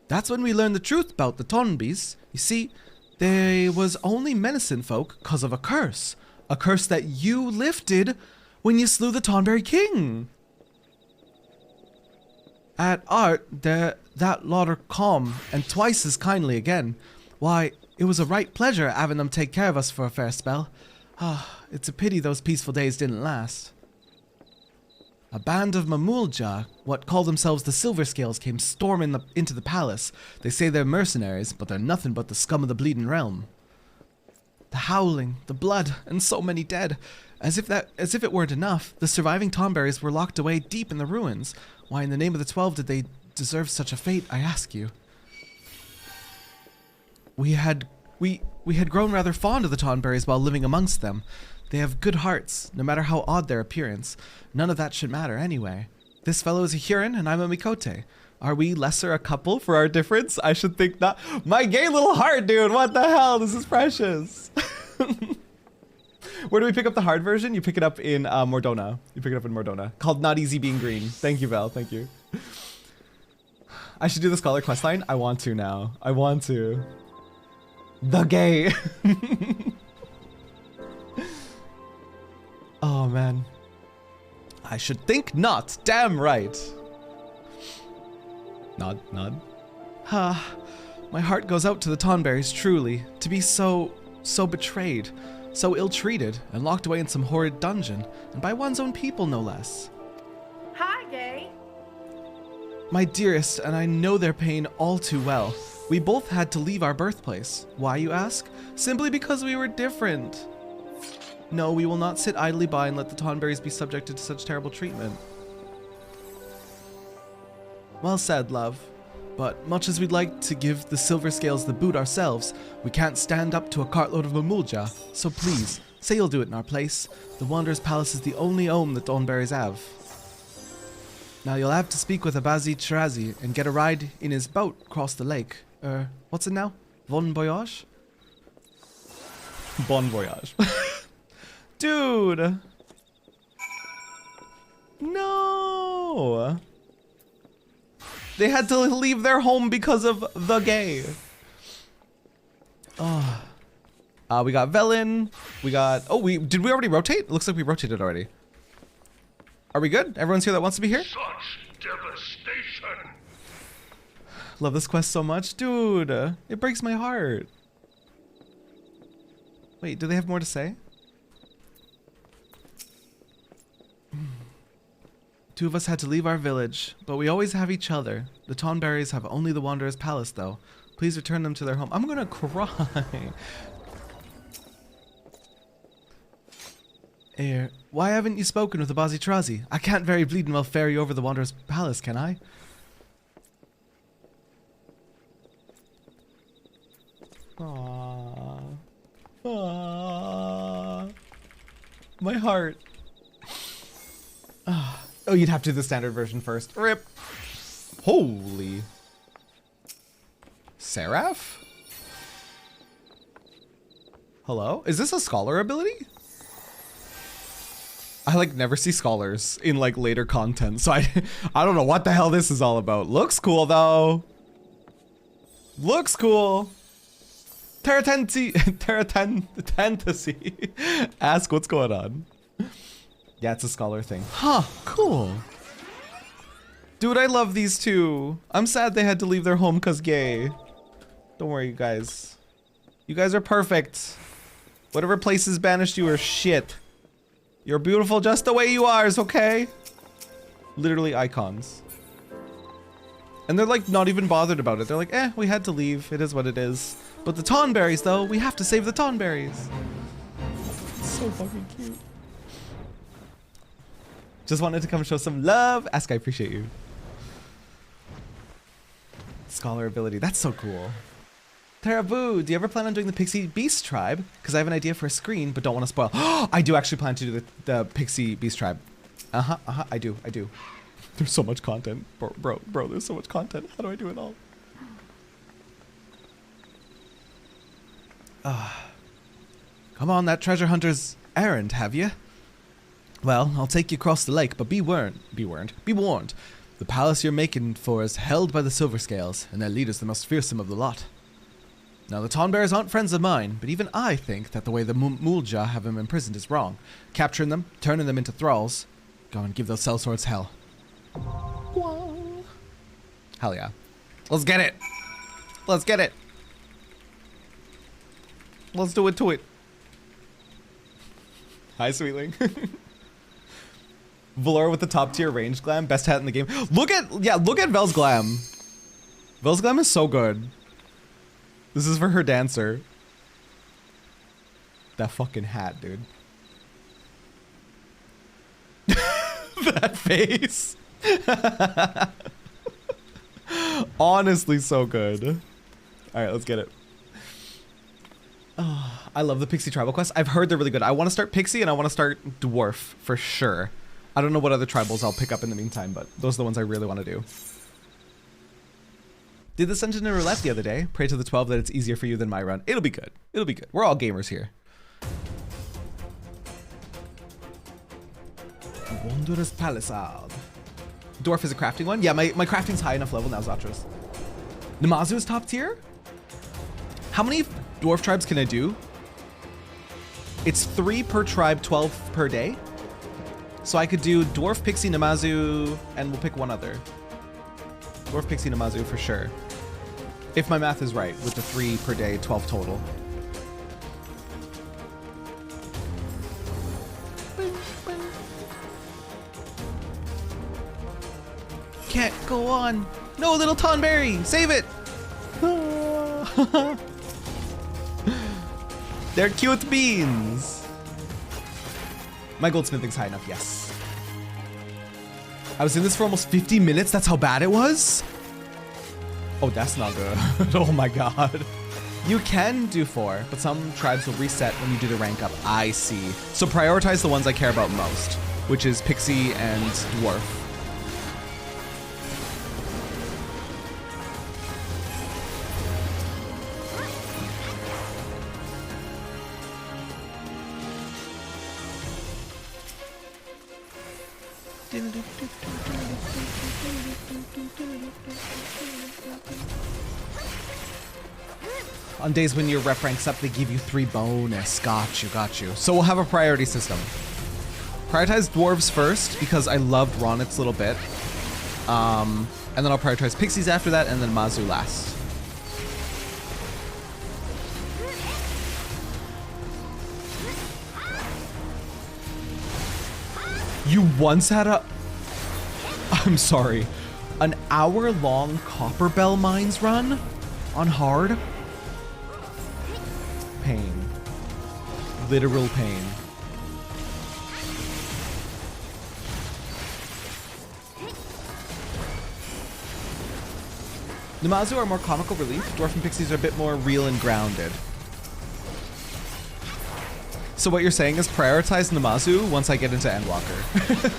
That's when we learned the truth about the Tonbies. You see, they was only menacing folk cause of a curse. A curse that you lifted when you slew the Tonberry King. At art, that lot are calm, and twice as kindly again. Why, it was a right pleasure having them take care of us for a fair spell. Ah, it's a pity those peaceful days didn't last. A band of Mamulja, what call themselves the Silverscales, came storming into the palace. They say they're mercenaries, but they're nothing but the scum of the bleeding realm. The howling, the blood, and so many dead. As if it weren't enough, the surviving Tonberries were locked away deep in the ruins. Why in the name of the 12 did they deserve such a fate, I ask you? We had grown rather fond of the Tonberries while living amongst them. They have good hearts, no matter how odd their appearance. None of that should matter anyway. This fellow is a Huron and I'm a Mikote. Are we lesser a couple for our difference? I should think not. My gay little heart, dude, what the hell? This is precious. Where do we pick up the hard version? You pick it up in Mordona. You pick it up in Mordona. Called Not Easy Being Green. Thank you, Val. Thank you. I should do the Scholar questline. I want to now. I want to. The gay. Oh, man. I should think not. Damn right. Nod, nod. My heart goes out to the Tonberries, truly. To be so betrayed. So ill-treated and locked away in some horrid dungeon, and by one's own people, no less. Hi, Gay. My dearest, and I know their pain all too well. We both had to leave our birthplace. Why, you ask? Simply because we were different. No, we will not sit idly by and let the Tonberries be subjected to such terrible treatment. Well said, love. But much as we'd like to give the Silverscales the boot ourselves, we can't stand up to a cartload of Mamulja. So please, say you'll do it in our place. The Wanderer's Palace is the only home the Tonberries have. Now you'll have to speak with Abazi Chirazi and get a ride in his boat across the lake. What's it now? Bon voyage? Bon voyage. Dude! No! They had to leave their home because of the gay. Oh. We got Velen. We got... Oh, did we already rotate? It looks like we rotated already. Are we good? Everyone's here that wants to be here? Such devastation. Love this quest so much. Dude, it breaks my heart. Wait, do they have more to say? Two of us had to leave our village, but we always have each other. The Tonberries have only the Wanderer's Palace, though. Please return them to their home. I'm gonna cry. Air, why haven't you spoken with the Bazi-Trazi? I can't very bleeding well ferry over the Wanderer's Palace, can I? Aww. Aww. My heart. Oh, you'd have to do the standard version first. Rip. Holy. Seraph? Hello? Is this a scholar ability? I like never see scholars in like later content, so I don't know what the hell this is all about. Looks cool though. Looks cool. Terratensi. Ask what's going on. Yeah, it's a scholar thing. Huh, cool. Dude, I love these two. I'm sad they had to leave their home cause gay. Don't worry, you guys. You guys are perfect. Whatever places banished you are shit. You're beautiful just the way you are, is okay? Literally icons. And they're like not even bothered about it. They're like, eh, we had to leave. It is what it is. But the Tonberries though, we have to save the Tonberries. It's so fucking cute. Just wanted to come show some love. Ask, I appreciate you. Scholar ability, that's so cool. Terraboo, do you ever plan on doing the Pixie Beast Tribe? Because I have an idea for a screen, but don't want to spoil. I do actually plan to do the Pixie Beast Tribe. I do. There's so much content. Bro, there's so much content. How do I do it all? Come on, that treasure hunter's errand, have you? Well, I'll take you across the lake, but be warned. The palace you're making for is held by the Silver Scales, and their leader's the most fearsome of the lot. Now, the Tonberries aren't friends of mine, but even I think that the way the Mulja have him imprisoned is wrong. Capturing them, turning them into thralls. Go and give those sellswords hell. Hell yeah. Let's get it. Let's get it. Let's do it to it. Hi, Sweetling. Valor with the top tier range glam, best hat in the game. Look at Vel's glam. Vel's glam is so good. This is for her dancer. That fucking hat, dude. That face. Honestly, so good. All right, let's get it. Oh, I love the Pixie Tribal Quest. I've heard they're really good. I want to start Pixie and I want to start Dwarf for sure. I don't know what other tribals I'll pick up in the meantime, but those are the ones I really want to do. Did this dungeon in roulette the other day. Pray to the 12 that it's easier for you than my run. It'll be good. It'll be good. We're all gamers here. Wanderer's Palisade. Dwarf is a crafting one? Yeah, my crafting's high enough level now, Zatros. Namazu is top tier? How many dwarf tribes can I do? It's 3 per tribe, 12 per day. So I could do Dwarf, Pixie, Namazu, and we'll pick one other. Dwarf, Pixie, Namazu for sure. If my math is right, with the 3 per day, 12 total. Can't go on. No, little Tonberry, save it. They're cute beans. My goldsmithing's high enough, yes. I was in this for almost 50 minutes. That's how bad it was? Oh, that's not good. Oh my god. You can do 4, but some tribes will reset when you do the rank up. I see. So prioritize the ones I care about most, which is Pixie and Dwarf. On days when your rep ranks up, they give you 3 bonus. Got you. So we'll have a priority system. Prioritize dwarves first because I loved Ronit's little bit. And then I'll prioritize pixies after that, and then Mazu last. You once had I'm sorry, an hour-long Copperbell Mines run? On hard? Pain. Literal pain. Namazu are more comical relief. Dwarf and Pixies are a bit more real and grounded. So what you're saying is prioritize Namazu once I get into Endwalker.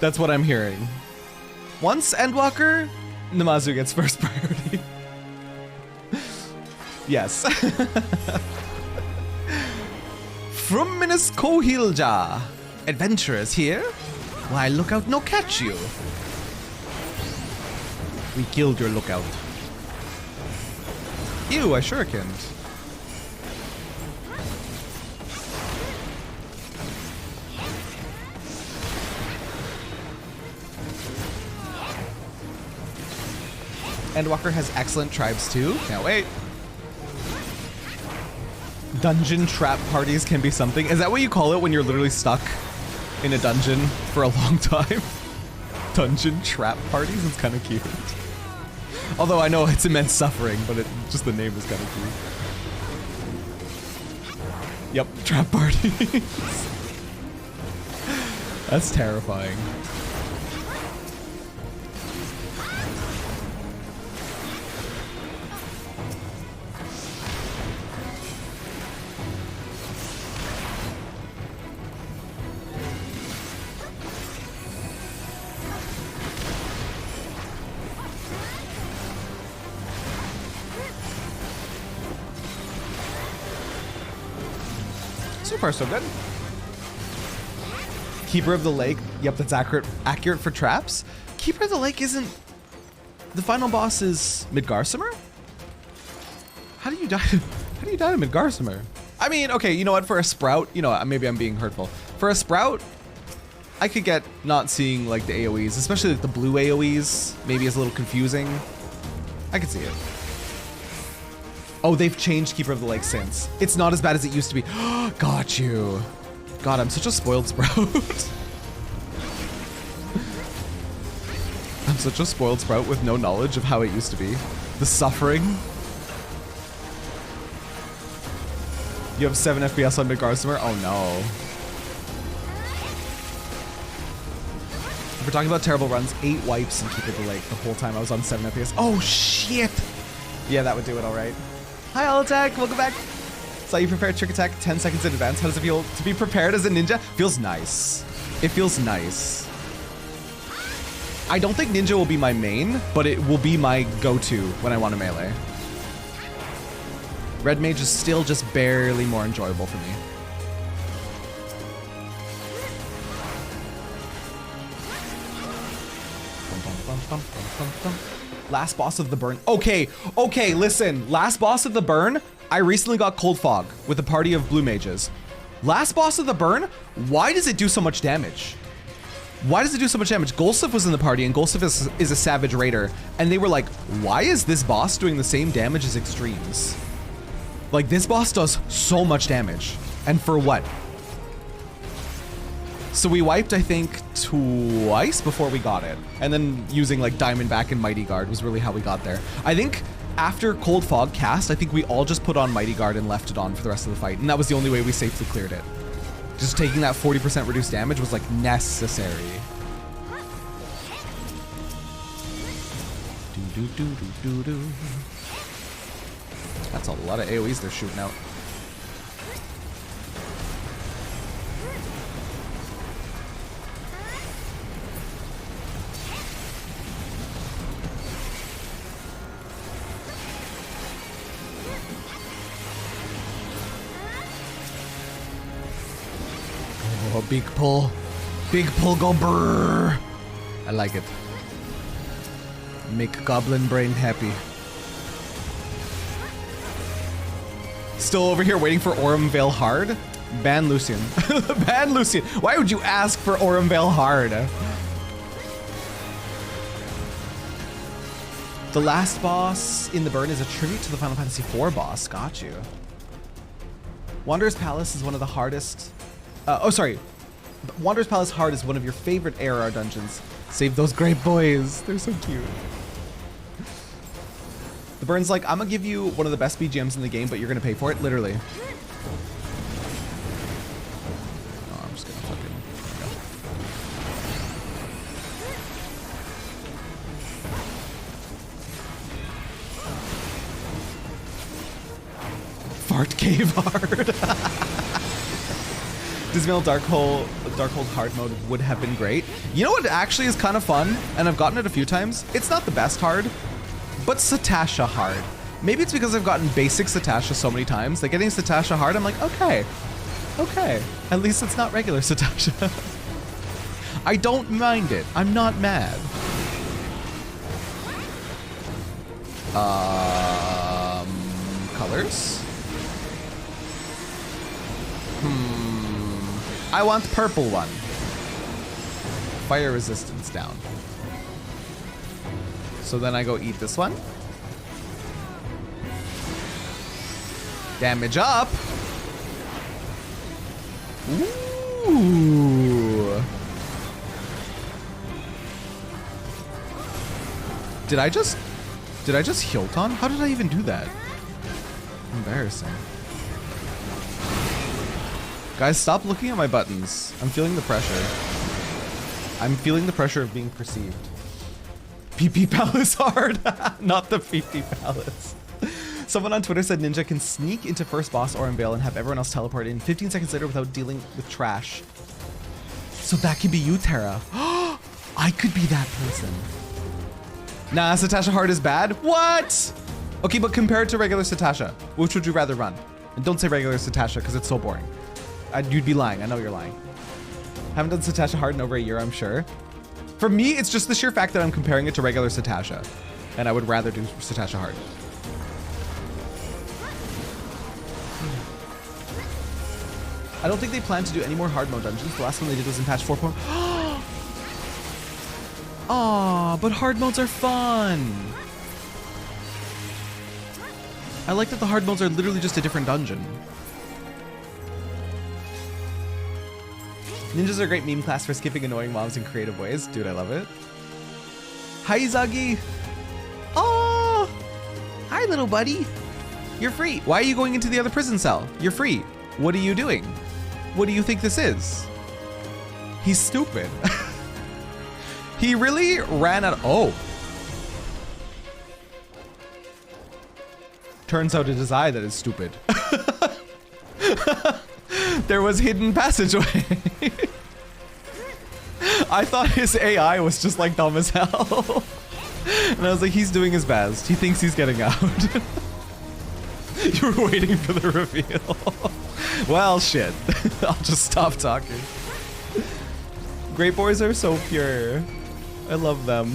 That's what I'm hearing. Once Endwalker, Namazu gets first priority. Yes. From Minas Kohilja. Adventurers here? Why, look out, no catch you. We killed your lookout. Ew, I shurikened. Endwalker has excellent tribes too. Can't wait. Dungeon trap parties can be something. Is that what you call it when you're literally stuck in a dungeon for a long time? Dungeon trap parties? It's kind of cute. Although I know it's immense suffering, but just the name is kind of cute. Yep, trap parties. That's terrifying. So far, so good. Keeper of the Lake. Yep, that's accurate for traps. Keeper of the Lake isn't... The final boss is Midgarsimer? How do you die? How do you die to Midgarsimer? I mean, okay, you know what? For a Sprout, you know what? Maybe I'm being hurtful. For a Sprout, I could get not seeing like the AoEs, especially like the blue AoEs. Maybe is a little confusing. I could see it. Oh, they've changed Keeper of the Lake since. It's not as bad as it used to be. Got you. God, I'm such a spoiled Sprout. I'm such a spoiled Sprout with no knowledge of how it used to be. The suffering. You have 7 FPS on Midgarsimer? Oh no. If we're talking about terrible runs, 8 wipes in Keeper of the Lake the whole time I was on 7 FPS. Oh shit! Yeah, that would do it alright. Hi, All Attack, welcome back. Saw you prepare Trick Attack 10 seconds in advance. How does it feel to be prepared as a ninja? Feels nice. It feels nice. I don't think ninja will be my main, but it will be my go-to when I want to melee. Red Mage is still just barely more enjoyable for me. Last boss of the burn. Okay, listen. Last boss of the burn. I recently got Cold Fog with a party of blue mages. Last boss of the burn. Why does it do so much damage? Why does it do so much damage? Golsif was in the party, and Golsif is a savage raider, and they were like, why is this boss doing the same damage as Extremes? Like, this boss does so much damage. And for what? So we wiped, I think, twice before we got it. And then using like Diamondback and Mighty Guard was really how we got there. I think after Cold Fog cast, I think we all just put on Mighty Guard and left it on for the rest of the fight. And that was the only way we safely cleared it. Just taking that 40% reduced damage was like necessary. That's a lot of AoEs they're shooting out. Oh, big pull. Big pull go brrr. I like it. Make Goblin Brain happy. Still over here waiting for Aurum Vale hard? Ban Lucian. Ban Lucian. Why would you ask for Aurum Vale hard? The last boss in the burn is a tribute to the Final Fantasy IV boss. Got you. Wanderer's Palace is one of the hardest... Wanderer's Palace Hard is one of your favorite ARR dungeons. Save those great boys. They're so cute. The Burn's like, I'm gonna give you one of the best BGMs in the game, but you're gonna pay for it, literally. Oh, I'm just gonna fucking... Fart cave hard. Dismail Darkhold hard mode would have been great. You know what actually is kind of fun, and I've gotten it a few times? It's not the best hard, but Satasha hard. Maybe it's because I've gotten basic Satasha so many times that getting Satasha hard, I'm like, okay, at least it's not regular Satasha. I don't mind it. I'm not mad. Colors? I want purple one. Fire resistance down. So then I go eat this one. Damage up. Ooh. Did I just Hilton? How did I even do that? Embarrassing. Guys, stop looking at my buttons. I'm feeling the pressure. I'm feeling the pressure of being perceived. PP Palace hard. Not the PP Palace. Someone on Twitter said Ninja can sneak into first boss or unveil and have everyone else teleport in 15 seconds later without dealing with trash. So that could be you, Terra. I could be that person. Nah, Satasha hard is bad. What? Okay, but compared to regular Satasha, which would you rather run? And don't say regular Satasha because it's so boring. You'd be lying. I know you're lying. Haven't done Satasha hard in over a year, I'm sure. For me, it's just the sheer fact that I'm comparing it to regular Satasha. And I would rather do Satasha hard. I don't think they plan to do any more hard mode dungeons. The last one they did was in patch 4. Aw, but hard modes are fun. I like that the hard modes are literally just a different dungeon. Ninjas are a great meme class for skipping annoying mobs in creative ways. Dude, I love it. Hi, Zagi. Oh, hi, little buddy. You're free. Why are you going into the other prison cell? You're free. What are you doing? What do you think this is? He's stupid. He really ran out. Oh. Turns out it is I that is stupid. There was hidden passageway. I thought his AI was just like dumb as hell. And I was like, he's doing his best. He thinks he's getting out. You were waiting for the reveal. Well, shit. I'll just stop talking. Great boys are so pure. I love them.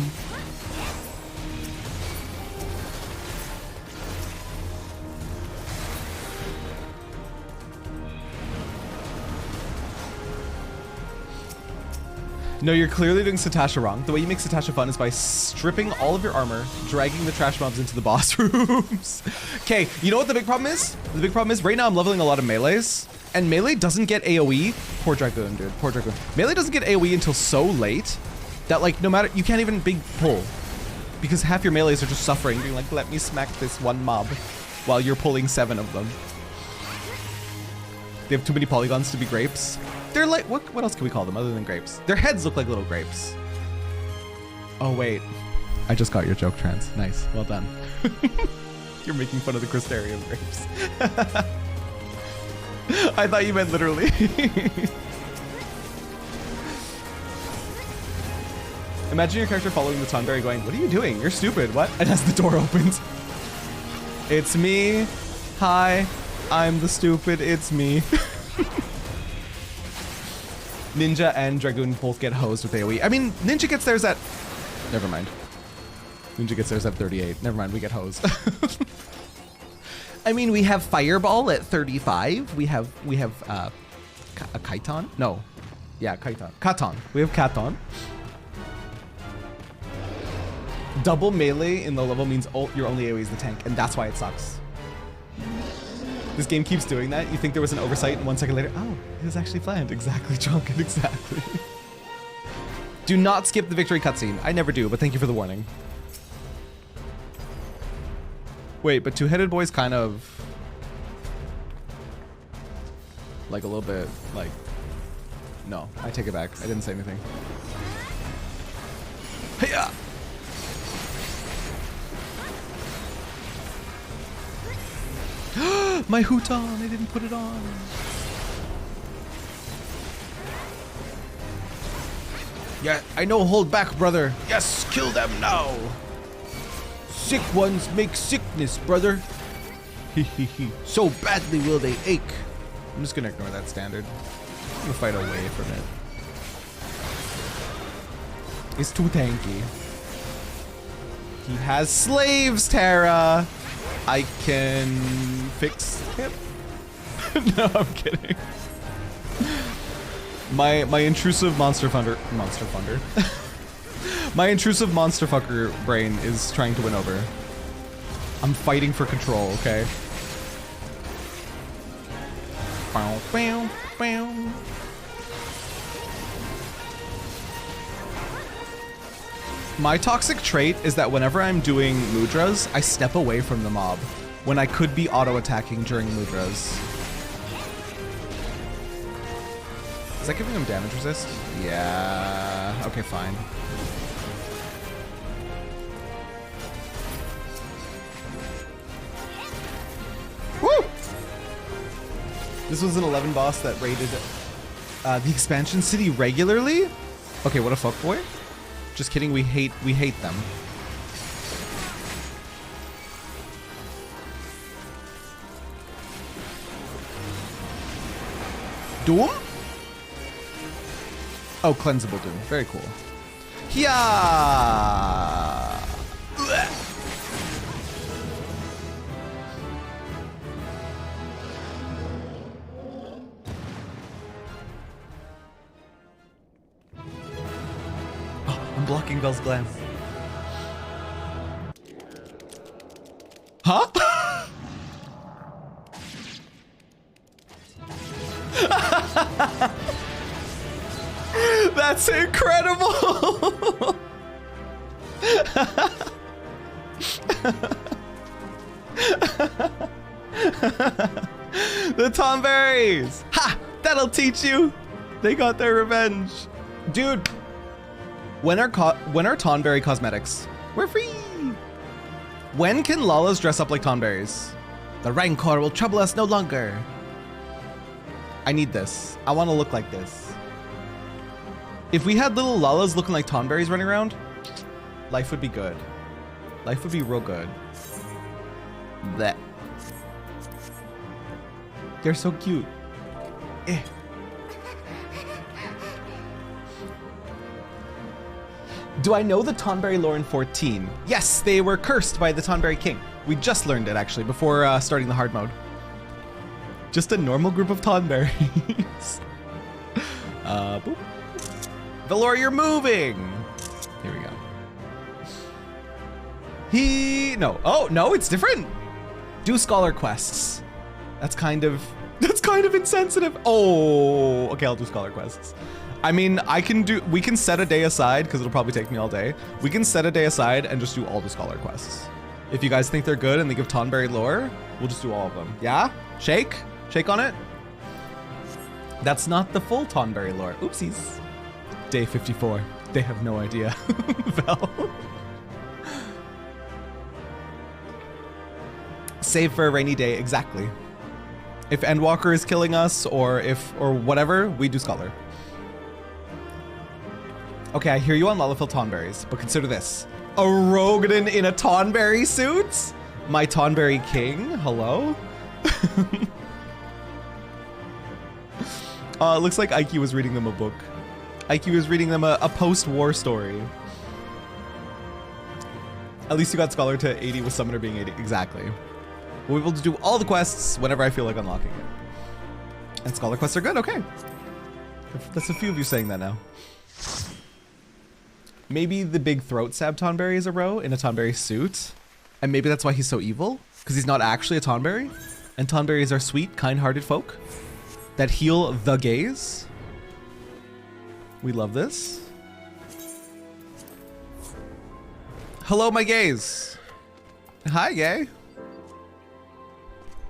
No, you're clearly doing Satasha wrong. The way you make Satasha fun is by stripping all of your armor, dragging the trash mobs into the boss rooms. Okay, you know what the big problem is? The big problem is right now I'm leveling a lot of melees, and melee doesn't get AoE. Poor Dragoon, dude. Poor Dragoon. Melee doesn't get AoE until so late that, like, no matter, you can't even big pull because half your melees are just suffering, being like, let me smack this one mob while you're pulling 7 of them. They have too many polygons to be grapes. They're like, what else can we call them other than grapes? Their heads look like little grapes. Oh, wait. I just got your joke, Trans. Nice. Well done. You're making fun of the Crystarium grapes. I thought you meant literally. Imagine your character following the Tundra going, what are you doing? You're stupid. What? And as the door opens. It's me. Hi. I'm the stupid. It's me. Ninja and Dragoon both get hosed with AoE. I mean, Ninja gets theirs at... Never mind. Ninja gets theirs at 38. Never mind, we get hosed. I mean, we have Fireball at 35. We have a Kaiton? No. Yeah, Kaiton. Katon. We have Katon. Double melee in the level means your only AoE is the tank, and that's why it sucks. This game keeps doing that. You think there was an oversight, and 1 second later, oh, it was actually planned. Exactly, Drunken, exactly. Do not skip the victory cutscene. I never do, but thank you for the warning. Wait, but two-headed boy's kind of like a little bit like, no, I take it back. I didn't say anything. Hey-ya! My huton, I didn't put it on. Yeah, I know, hold back, brother. Yes, kill them now. Sick ones make sickness, brother. Hehehe. So badly will they ache. I'm just gonna ignore that standard. I'm gonna fight away from it. It's too tanky. He has slaves, Terra. I can fix him. No, I'm kidding. My intrusive monster fucker. My intrusive monster fucker brain is trying to win over. I'm fighting for control, okay? Bow, bow, bow. My toxic trait is that whenever I'm doing mudras, I step away from the mob when I could be auto-attacking during mudras. Is that giving him damage resist? Yeah. Okay, fine. Woo! This was an 11 boss that raided the expansion city regularly? Okay, what a fuckboy. Just kidding, we hate them. Doom? Oh, cleansable doom. Very cool. Yeah. I'm blocking Belle's glance. Huh? That's incredible! The Tomberries! Ha! That'll teach you! They got their revenge. Dude, when are Tonberry cosmetics? We're free! When can Lalas dress up like Tonberries? The Rancor will trouble us no longer. I need this. I want to look like this. If we had little Lalas looking like Tonberries running around, life would be good. Life would be real good. Blech. They're so cute. Eh. Do I know the Tonberry lore in 14? Yes, they were cursed by the Tonberry King. We just learned it actually before starting the hard mode. Just a normal group of Tonberries. Boop. Valor, you're moving. Here we go. No. Oh no, it's different. Do scholar quests. That's kind of insensitive. Oh, okay, I'll do scholar quests. I mean, we can set a day aside because it'll probably take me all day. We can set a day aside and just do all the scholar quests. If you guys think they're good and they give Tonberry lore, we'll just do all of them. Yeah? Shake on it. That's not the full Tonberry lore. Oopsies. Day 54. They have no idea. Val. Save for a rainy day, exactly. If Endwalker is killing us or whatever, we do Scholar. Okay, I hear you on Lalafell Tonberries, but consider this. A Rogadin in a Tonberry suit? My Tonberry King? Hello? It looks like Ike was reading them a book. Ike was reading them a post-war story. At least you got Scholar to 80 with Summoner being 80. Exactly. We'll be able to do all the quests whenever I feel like unlocking it. And Scholar quests are good? Okay. That's a few of you saying that now. Maybe the big throat stab Tonberry is a row in a Tonberry suit. And maybe that's why he's so evil. Because he's not actually a Tonberry. And Tonberries are sweet, kind-hearted folk that heal the gaze. We love this. Hello, my gaze. Hi, gay.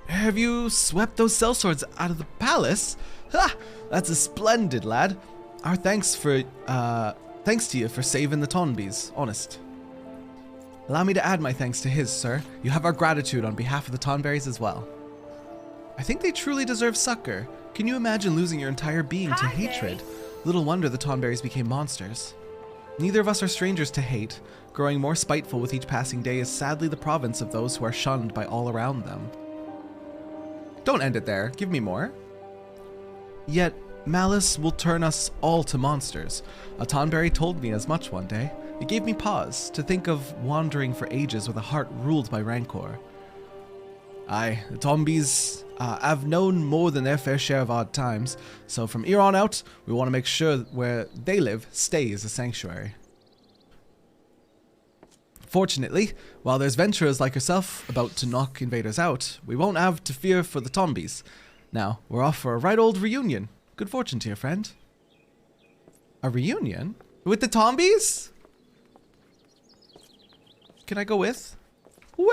Have you swept those sellswords out of the palace? Ha! That's a splendid, lad. Our thanks to you for saving the Tonbys, honest. Allow me to add my thanks to his, sir. You have our gratitude on behalf of the Tonberries as well. I think they truly deserve succor. Can you imagine losing your entire being to hatred? Little wonder the Tonberries became monsters. Neither of us are strangers to hate. Growing more spiteful with each passing day is sadly the province of those who are shunned by all around them. Don't end it there. Give me more. Yet, malice will turn us all to monsters. A Tonberry told me as much one day. It gave me pause to think of wandering for ages with a heart ruled by rancor. Aye, the Tonbys have known more than their fair share of odd times, so from here on out, we want to make sure where they live stays a sanctuary. Fortunately, while there's venturers like yourself about to knock invaders out, we won't have to fear for the Tonbys. Now, we're off for a right old reunion. Good fortune to your friend. A reunion? With the Tonbys? Can I go with? Wait!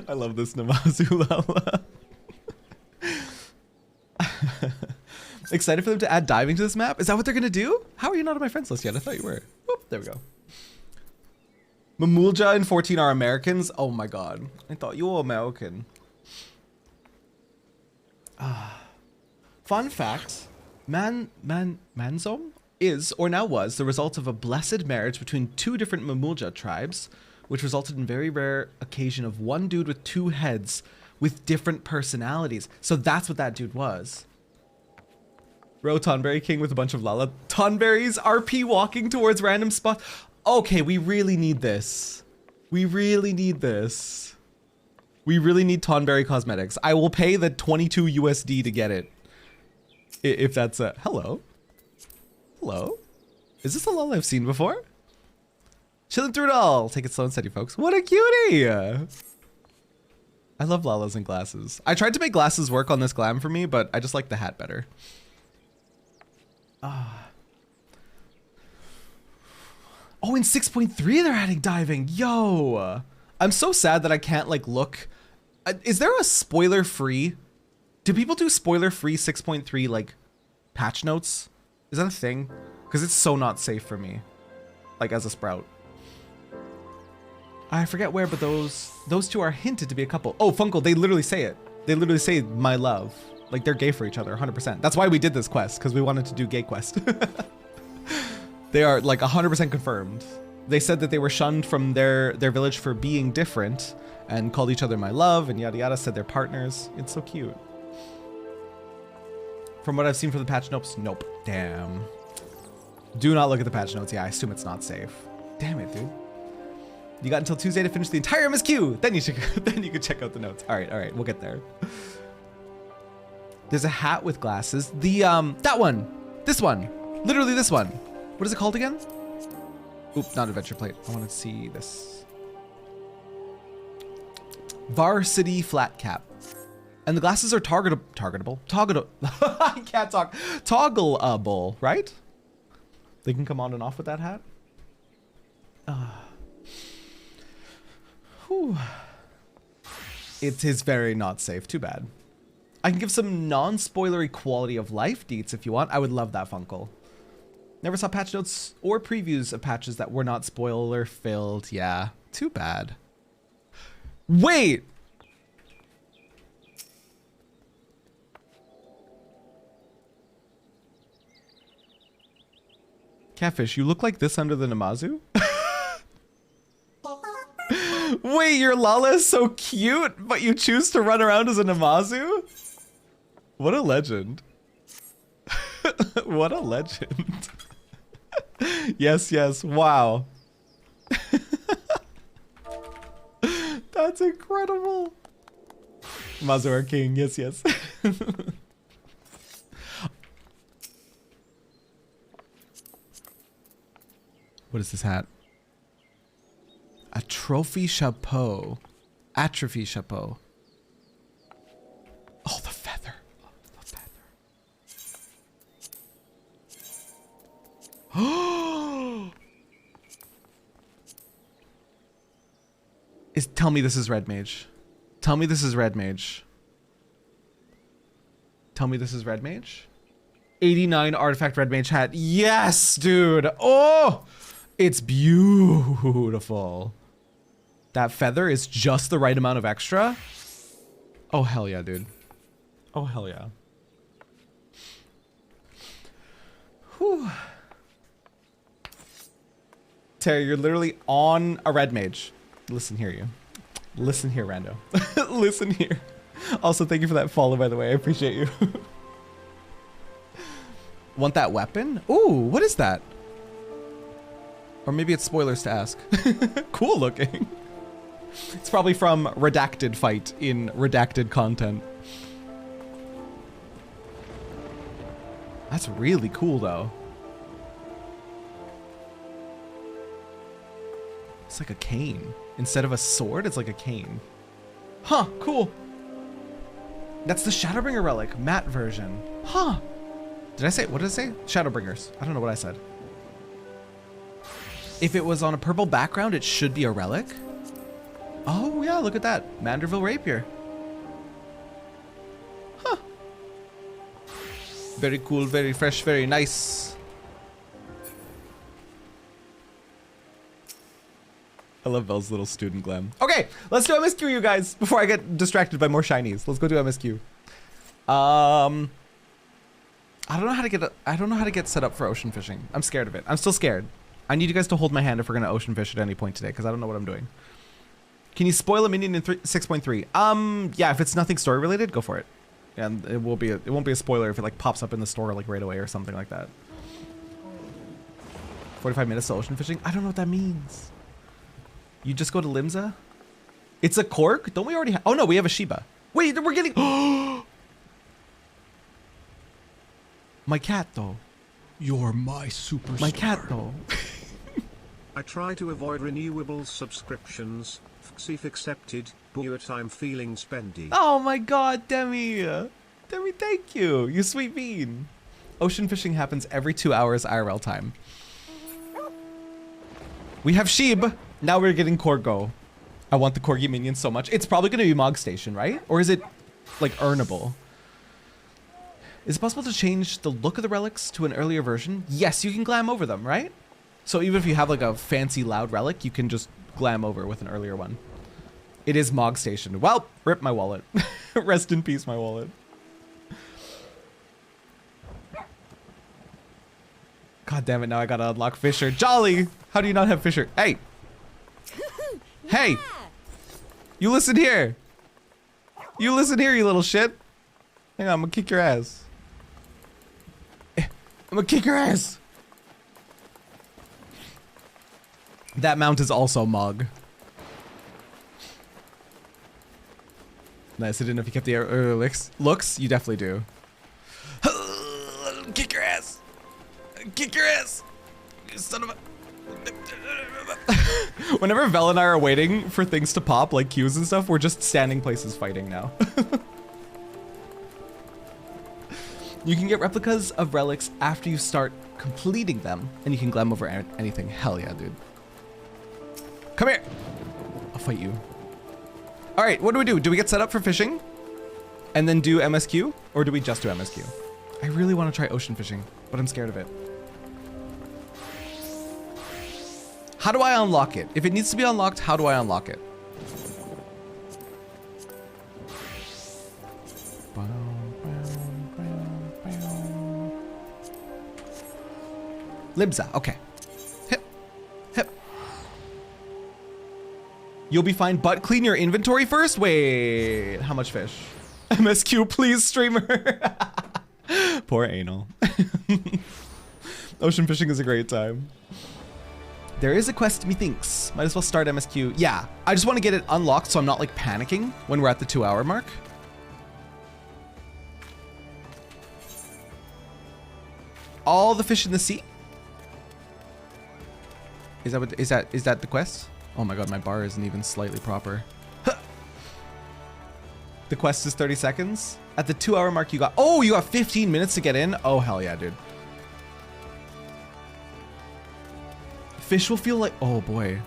I love this Namazu Lala. Excited for them to add diving to this map? Is that what they're gonna do? How are you not on my friends list yet? I thought you were. Whoop, there we go. Mamulja and 14 are Americans? Oh my god. I thought you were American. Fun fact, Manzom is, or now was, the result of a blessed marriage between two different Mamulja tribes, which resulted in very rare occasion of one dude with two heads with different personalities. So that's what that dude was. Row Tonberry King with a bunch of Lala. Tonberries RP walking towards random spots. Okay, we really need this. We really need this. We really need Tonberry cosmetics. I will pay the 22 USD to get it. If that's a... Hello? Hello? Is this a lull I've seen before? Chilling through it all. Take it slow and steady, folks. What a cutie! I love Lalas and glasses. I tried to make glasses work on this glam for me, but I just like the hat better. Oh, in 6.3 they're adding diving. Yo! I'm so sad that I can't, like, look. Is there a spoiler-free? Do people do spoiler-free 6.3, like, patch notes? Is that a thing? Because it's so not safe for me. Like, as a sprout. I forget where, but those two are hinted to be a couple. Oh, Funkle, they literally say it. They literally say, my love. Like, they're gay for each other, 100%. That's why we did this quest, because we wanted to do gay quest. They are, like, 100% confirmed. They said that they were shunned from their village for being different and called each other my love and yada yada, said they're partners. It's so cute. From what I've seen from the patch notes, nope. Damn. Do not look at the patch notes. Yeah, I assume it's not safe. Damn it, dude. You got until Tuesday to finish the entire MSQ. Then you could check out the notes. All right, we'll get there. There's a hat with glasses. The that one. This one. Literally this one. What is it called again? Oop, not adventure plate. I want to see this. Varsity flat cap. And the glasses are targetable. I can't talk. Toggleable, right? They can come on and off with that hat. Whew. It is very not safe. Too bad. I can give some non-spoilery quality of life deets if you want. I would love that, Funkle. Never saw patch notes or previews of patches that were not spoiler filled. Yeah, too bad. Wait! Catfish, you look like this under the Namazu? Wait, your Lala is so cute, but you choose to run around as a Namazu? What a legend. What a legend. Yes, yes. Wow. That's incredible. Mazur King. Yes, yes. What is this hat? A trophy chapeau. Atrophy chapeau. Oh, the feather. Oh, the feather. Tell me this is red mage. Tell me this is red mage. Tell me this is red mage. 89 artifact red mage hat. Yes, dude. Oh, it's beautiful. That feather is just the right amount of extra. Oh, hell yeah, dude. Oh, hell yeah. Whew. Terry, you're literally on a red mage. Listen here, you. Listen here, rando. Listen here. Also, thank you for that follow, by the way. I appreciate you. Want that weapon? Ooh, what is that? Or maybe it's spoilers to ask. Cool looking. It's probably from redacted fight in redacted content. That's really cool, though. It's like a cane. Instead of a sword, it's like a cane. Huh, cool. That's the Shadowbringer relic, matte version. Huh. Did I say, what did I say? Shadowbringers. I don't know what I said. If it was on a purple background, it should be a relic. Oh yeah, look at that. Manderville Rapier. Huh. Very cool, very fresh, very nice. I love Belle's little student glam. Okay, let's do MSQ, you guys, before I get distracted by more shinies. Let's go do MSQ. I don't know how to get set up for ocean fishing. I'm scared of it. I'm still scared. I need you guys to hold my hand if we're gonna ocean fish at any point today, because I don't know what I'm doing. Can you spoil a minion in 6.3? Yeah, if it's nothing story related, go for it. And it won't be a spoiler if it like pops up in the store like right away or something like that. 45 minutes to ocean fishing? I don't know what that means. You just go to Limsa? It's a cork? Don't we already have? Oh no, we have a Shiba. Wait, we're getting. My cat though. You're my superstar. My cat though. I try to avoid renewable subscriptions. FXIF accepted, but I'm feeling spendy. Oh my god, Demi. Demi, thank you. You sweet bean. Ocean fishing happens every 2 hours IRL time. We have Sheeb. Now we're getting Corgo. I want the Corgi minion so much. It's probably going to be Mog Station, right? Or is it like earnable? Is it possible to change the look of the relics to an earlier version? Yes, you can glam over them, right? So even if you have like a fancy loud relic, you can just glam over with an earlier one. It is Mog Station. Well, rip my wallet. Rest in peace, my wallet. God damn it, now I gotta unlock Fisher. Jolly! How do you not have Fisher? Hey! Hey! You listen here! You listen here, you little shit! Hang on, I'm gonna kick your ass. I'm gonna kick your ass! That mount is also Mog. Nice, I didn't know if you kept the looks. You definitely do. Kick your ass! Kick your ass! You son of a... Whenever Vel and I are waiting for things to pop, like queues and stuff, we're just standing places fighting now. You can get replicas of relics after you start completing them, and you can glam over anything. Hell yeah, dude. Come here! I'll fight you. Alright, what do? Do we get set up for fishing? And then do MSQ? Or do we just do MSQ? I really want to try ocean fishing, but I'm scared of it. How do I unlock it? If it needs to be unlocked, how do I unlock it? Libza, okay. Hip, hip. You'll be fine, but clean your inventory first? Wait, how much fish? MSQ, please, streamer. Poor anal. Ocean fishing is a great time. There is a quest, methinks. Might as well start MSQ. Yeah, I just want to get it unlocked so I'm not like panicking when we're at the 2 hour mark. All the fish in the sea? Is that what, is that the quest? Oh my god, my bar isn't even slightly proper. The quest is 30 seconds. At the 2 hour mark you got, oh, you got 15 minutes to get in? Oh hell yeah, dude. fish will feel like, oh boy.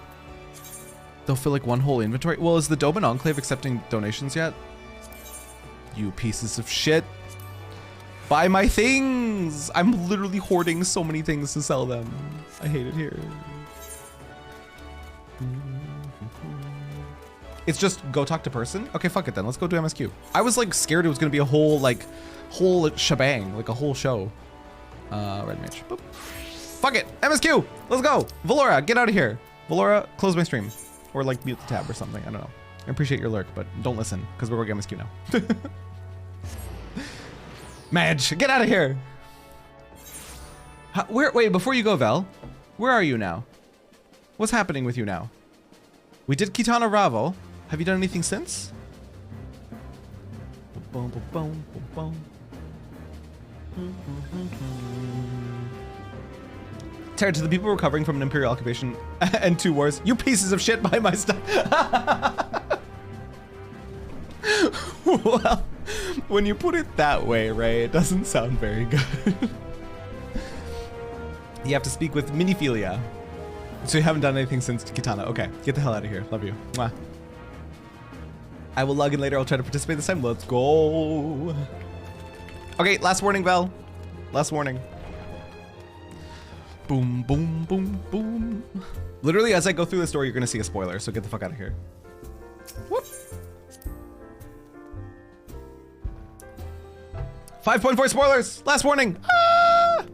They'll fill like one whole inventory. Well, is the Doban Enclave accepting donations yet? You pieces of shit. Buy my things. I'm literally hoarding so many things to sell them. I hate it here. It's just go talk to person? Okay, fuck it then. Let's go do MSQ. I was like scared it was gonna be a whole shebang, like a whole show. Red mage. Boop. Fuck it. MSQ. Let's go. Valora, get out of here. Valora, close my stream. Or like mute the tab or something. I don't know. I appreciate your lurk, but don't listen because we're going MSQ now. Madge, get out of here. Wait, before you go, Vel, where are you now? What's happening with you now? We did Kitana Ravo. Have you done anything since? Terra, to the people recovering from an Imperial occupation and 2 wars, you pieces of shit, buy my stuff. Well, when you put it that way, Ray, it doesn't sound very good. You have to speak with Miniphilia. So you haven't done anything since Kitana. Okay, get the hell out of here. Love you. Mwah. I will log in later. I'll try to participate this time. Let's go. Okay, last warning, Vel. Last warning. Boom, boom, boom, boom. Literally, as I go through the story, you're gonna see a spoiler, so get the fuck out of here. Whoop. 5.4 spoilers! Last warning! Ah!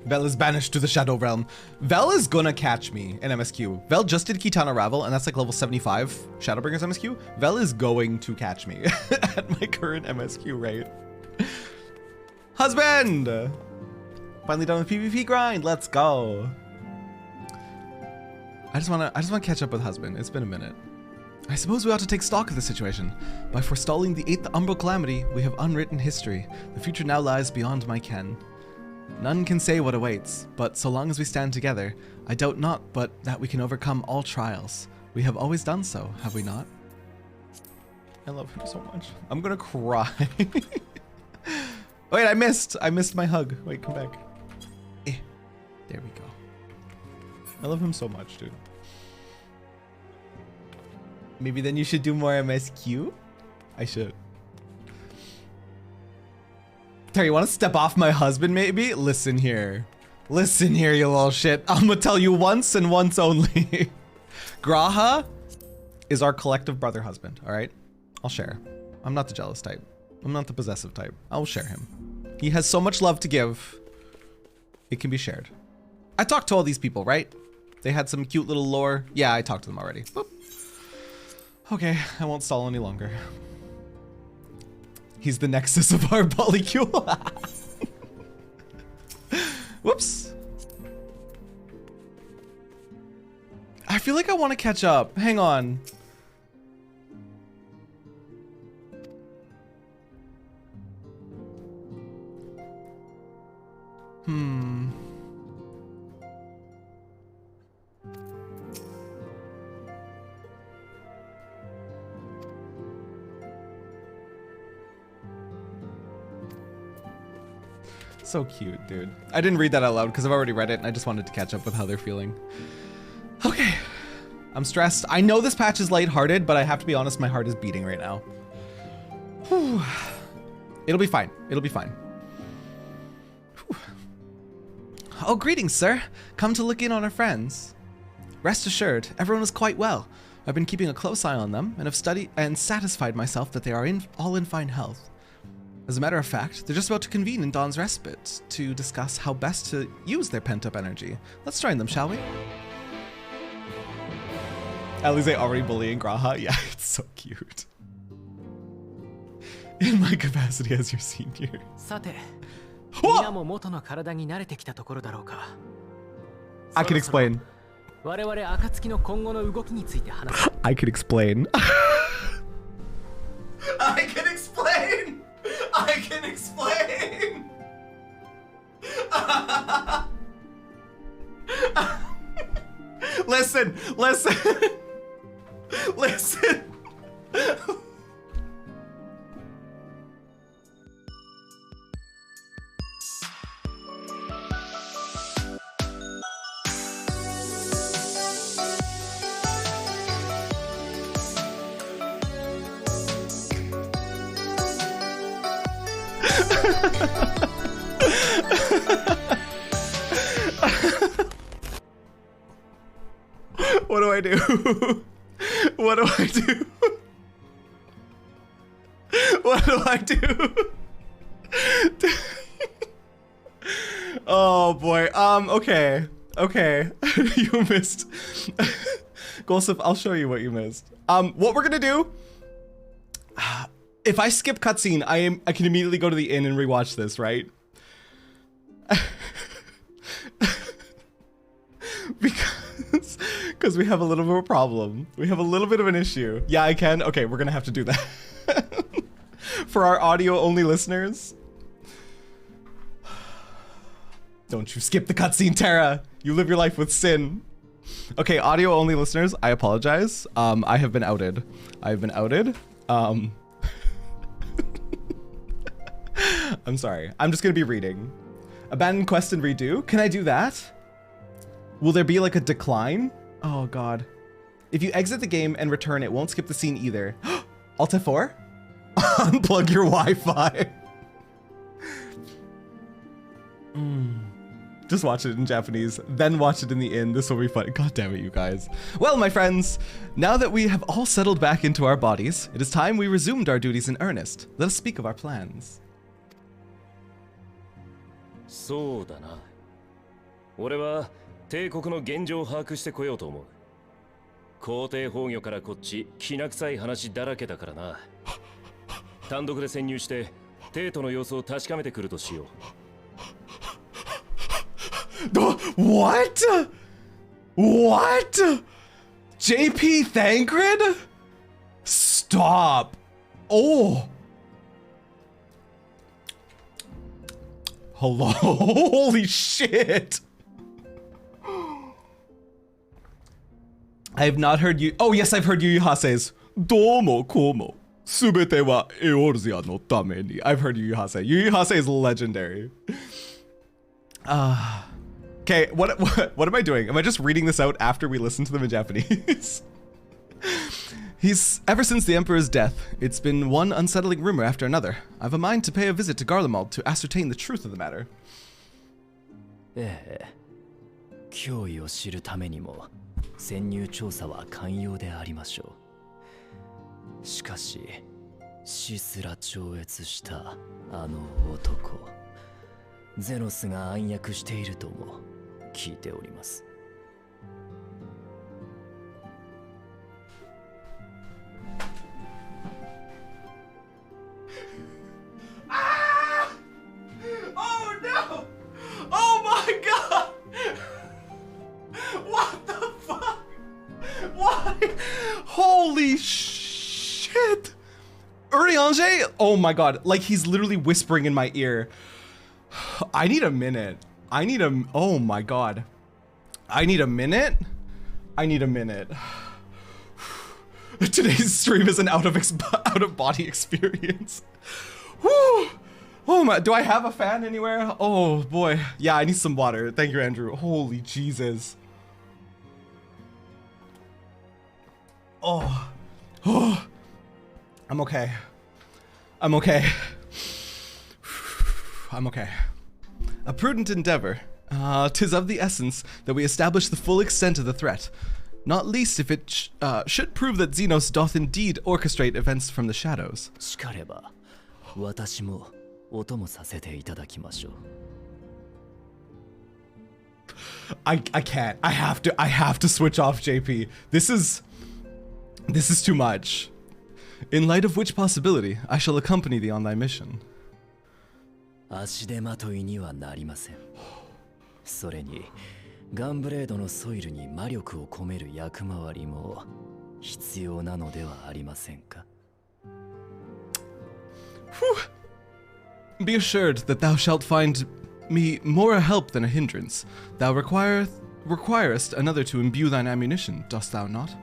Vel is banished to the Shadow Realm. Vel is gonna catch me in MSQ. Vel just did Kitana Ravel, and that's like level 75 Shadowbringers MSQ. Vel is going to catch me at my current MSQ rate. Husband! Finally done with PvP grind. Let's go. I just wanna catch up with husband. It's been a minute. I suppose we ought to take stock of the situation. By forestalling the 8th Umbral Calamity, we have unwritten history. The future now lies beyond my ken. None can say what awaits, but so long as we stand together, I doubt not but that we can overcome all trials. We have always done so, have we not? I love him so much. I'm gonna cry. Wait, I missed my hug. Wait, come back. There we go. I love him so much, dude. Maybe then you should do more MSQ? I should. Terry, you want to step off my husband, maybe? Listen here. Listen here, you little shit. I'm gonna tell you once and once only. Graha is our collective brother husband, all right? I'll share. I'm not the jealous type. I'm not the possessive type. I'll share him. He has so much love to give. It can be shared. I talked to all these people, right? They had some cute little lore. Yeah, I talked to them already. Boop. Okay, I won't stall any longer. He's the nexus of our polycule. Whoops. I feel like I want to catch up. Hang on. So cute, dude. I didn't read that out loud because I've already read it and I just wanted to catch up with how they're feeling. Okay. I'm stressed. I know this patch is lighthearted, but I have to be honest, my heart is beating right now. Whew. It'll be fine. It'll be fine. Whew. Oh, greetings, sir. Come to look in on our friends. Rest assured, everyone is quite well. I've been keeping a close eye on them and have studied and satisfied myself that they are all in fine health. As a matter of fact, they're just about to convene in Dawn's Respite to discuss how best to use their pent-up energy. Let's join them, shall we? Alize already bullying Graha? Yeah, it's so cute. In my capacity as your senior. I can explain. I can explain. I can explain! I can explain! Listen, listen, listen. What do I do? What do I do? What do I do? Oh boy. Okay. Okay. You missed. Golsif, I'll show you what you missed. What we're gonna do, if I skip cutscene, I can immediately go to the inn and rewatch this, right? Because we have a little bit of a problem. We have a little bit of an issue. Yeah, I can. Okay, we're gonna have to do that. For our audio-only listeners. Don't you skip the cutscene, Terra. You live your life with sin. Okay, audio-only listeners, I apologize. I have been outed. I have been outed. I'm sorry. I'm just gonna be reading. Abandon quest and redo. Can I do that? Will there be like a decline? Oh god. If you exit the game and return, it won't skip the scene either. Alt F4? Unplug your Wi-Fi. Just watch it in Japanese, then watch it in the inn. This will be fun. God damn it, you guys. Well, my friends, now that we have all settled back into our bodies, it is time we resumed our duties in earnest. Let us speak of our plans. そうだな。俺は帝国の現状を把握してこようと思う。皇帝崩御からこっちきな臭い話だらけだからな。単独で潜入して帝都の様子を確かめてくるとしよう。What? What? JP Thancred? Stop. Oh. Hello. Holy shit. I have not heard you. Oh, yes, I've heard Yu Yu Hase's. Domo komo. Subete wa Eorzea no tame ni. I've heard Yu Yu Hase. Yu Yu Hase is legendary. Okay, what am I doing? Am I just reading this out after we listen to them in Japanese? Ever since the Emperor's death, it's been one unsettling rumor after another. I've a mind to pay a visit to Garlemald to ascertain the truth of the matter. ええ、脅威を知るためにも潜入調査は寛容でありましょう。しかし、死すら超越したあの男、ゼノスが暗躍しているとも聞いております。Oh no! Oh my god! What the fuck? Why? Holy shit! Eorzea? Oh my god, like he's literally whispering in my ear. I need a minute. Oh my god. I need a minute? I need a minute. Today's stream is an out of body experience. Whew. Oh my, do I have a fan anywhere? Oh boy. Yeah, I need some water. Thank you, Andrew. Holy Jesus. Oh. Oh. I'm okay. I'm okay. I'm okay. A prudent endeavor. 'Tis of the essence that we establish the full extent of the threat. Not least if it should prove that Xenos doth indeed orchestrate events from the shadows. しかれば、私もお供させていただきましょう。I can't. I have to switch off JP. This is too much. In light of which possibility, I shall accompany thee on thy mission. 足手まといにはなりません。それに、ガンブレードのソイルに魔力を込める役回りも必要なのではありませんか。Be assured that thou shalt find me more a help than a hindrance. Thou requirest another to imbue thine ammunition, dost thou not?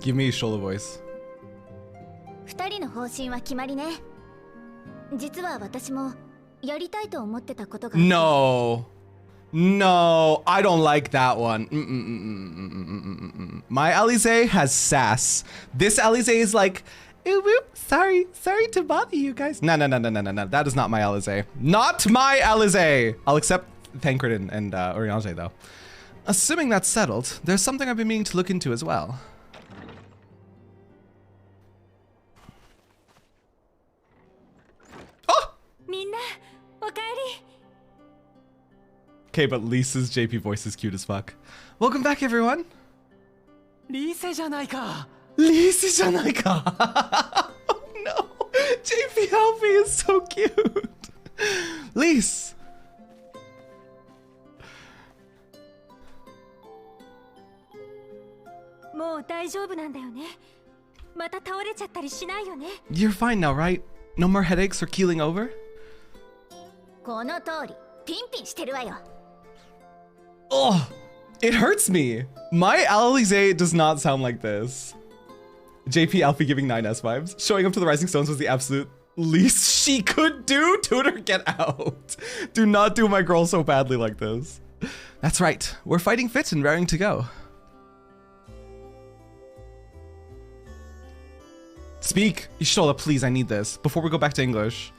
Give me a Shola voice. 二人の方針は決まりね。実は私もやりたいと思ってたことが。No. No, I don't like that one. My Alize has sass. This Alize is like, ooh, ooh, sorry to bother you guys. No. That is not my Alize. Not my Alize. I'll accept Thancred and Eorzea though. Assuming that's settled, there's something I've been meaning to look into as well. Oh! Okay, but Lisa's JP voice is cute as fuck. Welcome back, everyone. Lisa じゃないか. Oh no. JP Alfie is so cute. Lise. もう大丈夫なんだよね。また倒れちゃったりしないよね。You're fine now, right? No more headaches or keeling over? この通り、ピンピンしてるわよ。Oh, it hurts me. My Alize does not sound like this. JP Alfie giving 9S vibes. Showing up to the Rising Stones was the absolute least she could do. Tutor, get out. Do not do my girl so badly like this. That's right. We're fighting fit and raring to go. Speak. Ishola, please, I need this. Before we go back to English.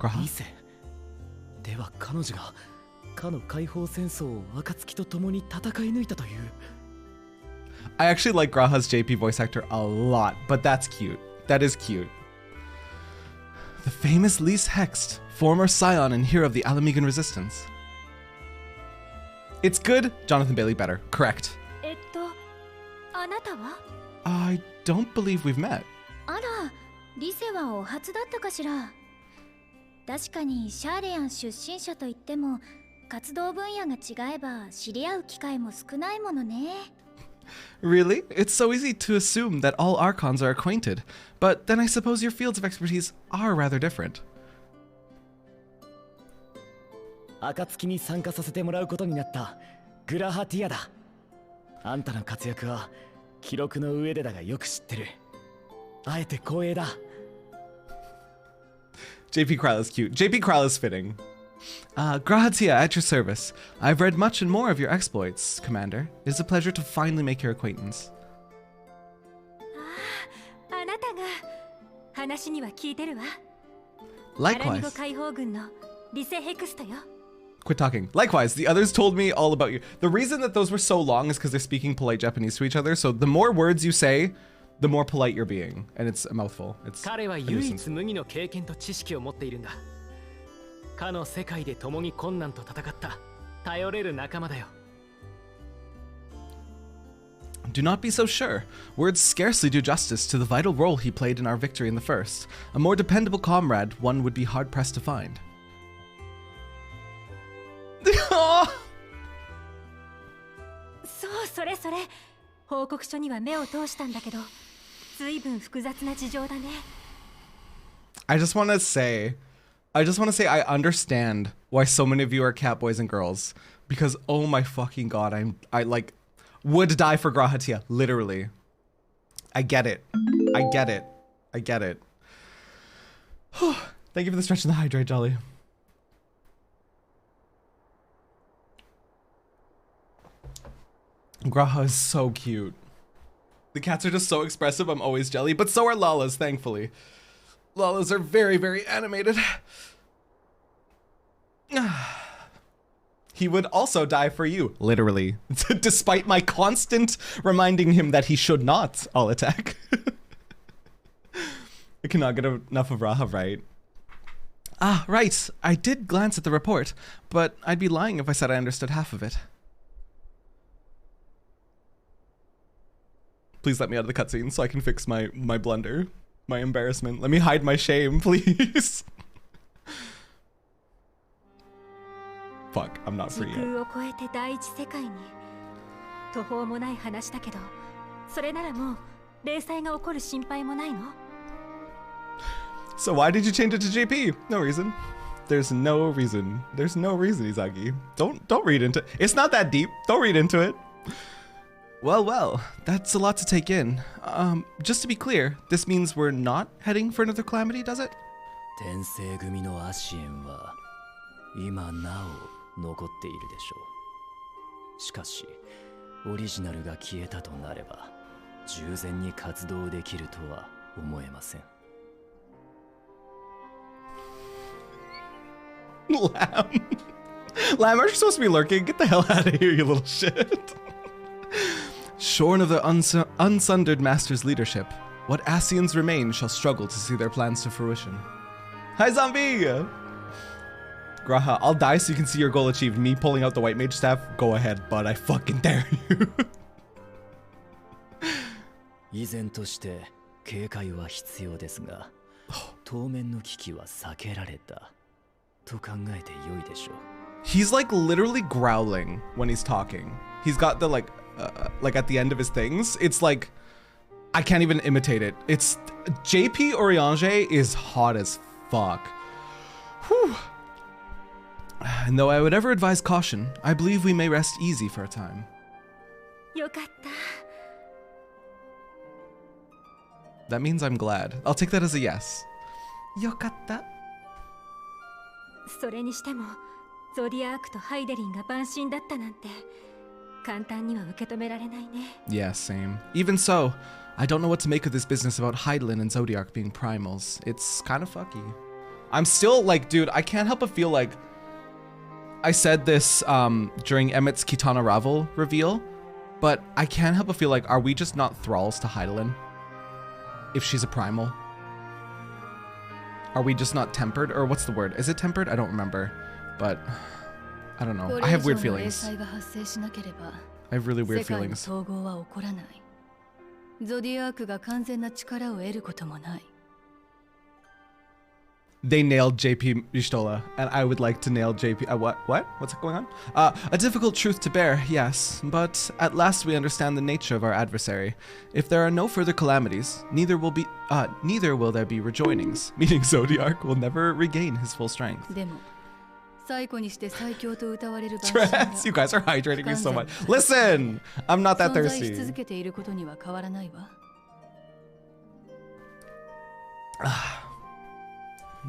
Graha? では彼女がかの解放戦争を暁と共に戦い抜いたという。I actually like Graha's JP voice actor a lot, but that's cute. That is cute. The famous Lise Hext, former scion and hero of the Alamigan resistance. It's good, Jonathan Bailey better. Correct. あなたは? I don't believe we've met. あら、リセはお初だったかしら。確かにシャーレアン出身者といっても活動分野が違えば知り合う機会も少ないものね。Really? It's so easy to assume that all Archons are acquainted, but then I suppose your fields of expertise are rather different. 暁に参加させてもらうことになったグラハティアだ。あんたの活躍は記録の上でだがよく知ってる。あえて光栄だ。JP Krall is cute. JP Krall is fitting. Grahatia, at your service. I've read much and more of your exploits, Commander. It is a pleasure to finally make your acquaintance. あなたが話には聞いてるわ。 Likewise. 解放軍のリセヘクストよ。 Quit talking. Likewise, the others told me all about you. The reason that those were so long is because they're speaking polite Japanese to each other, so the more words you say, the more polite you're being. And it's a mouthful. It's 彼は唯一無二の経験と知識を持っているんだ。かの世界で共に困難と戦った頼れる仲間だよ。Do not be so sure. Words scarcely do justice to the vital role he played in our victory in the first. A more dependable comrade, one would be hard-pressed to find. そうそれそれ。報告書には目を通したんだけど、随分複雑な事情だね。I just want to say I understand why so many of you are cat boys and girls, because oh my fucking god, I like would die for Grahatia, literally. I get it. Thank you for the stretch and the hydrate, Jolly. Graha is so cute. The cats are just so expressive, I'm always jelly, but so are Lalas, thankfully. Lalas are very, very animated. He would also die for you, literally, despite my constant reminding him that he should not all attack. I cannot get enough of Raha, right? Ah, right. I did glance at the report, but I'd be lying if I said I understood half of it. Please let me out of the cutscene so I can fix my blunder, my embarrassment. Let me hide my shame, please. Fuck, I'm not free yet. 時空を超えて第一世界に途方もない話だけど、それならもう霊災が起こる心配もないの? So why did you change it to JP? No reason. There's no reason. There's no reason, Izagi. Don't read into it. It's not that deep. Don't read into it. Well, that's a lot to take in. Just to be clear, this means we're not heading for another calamity, does it? 天聖組のアシエンは今なお残っているでしょう。しかしオリジナルが消えたとなれば従前に活動できるとは思えません。Lamb. Lamb, aren't you supposed to be lurking? Get the hell out of here, you little shit. Shorn of the unsundered master's leadership, what Ascians remain shall struggle to see their plans to fruition. Hi, zombie! Graha, I'll die so you can see your goal achieved. Me pulling out the white mage staff? Go ahead, bud. I fucking dare you. 依然として警戒は必要ですが、当面の危機は避けられたと考えて良いでしょう。He's like literally growling when he's talking. He's got the like at the end of his things. It's like I can't even imitate it. It's JP Eorzea is hot as fuck. Whew. And though I would ever advise caution, I believe we may rest easy for a time. よかった。 That means I'm glad. I'll take that as a yes. よかった。それにしても、ゾディアークとハイデリンが晩神だったなんて、簡単には受け止められないね。Yeah, same. Even so, I don't know what to make of this business about Heidelin and Zodiark being primals. It's kind of fucky. I'm still like, dude, I can't help but feel like I said this during Emmett's Kitana Ravel reveal, but I can't help but feel like, are we just not thralls to Heidelin? If she's a primal? Are we just not tempered? Or what's the word? Is it tempered? I don't remember. But I don't know. I have weird feelings. I have really weird feelings. They nailed JP Ristola, and I would like to nail JP. What? What's going on? A difficult truth to bear, yes, but at last we understand the nature of our adversary. If there are no further calamities, neither will there be rejoinings, meaning Zodiark will never regain his full strength. Trans, you guys are hydrating me so much. Listen, I'm not that thirsty.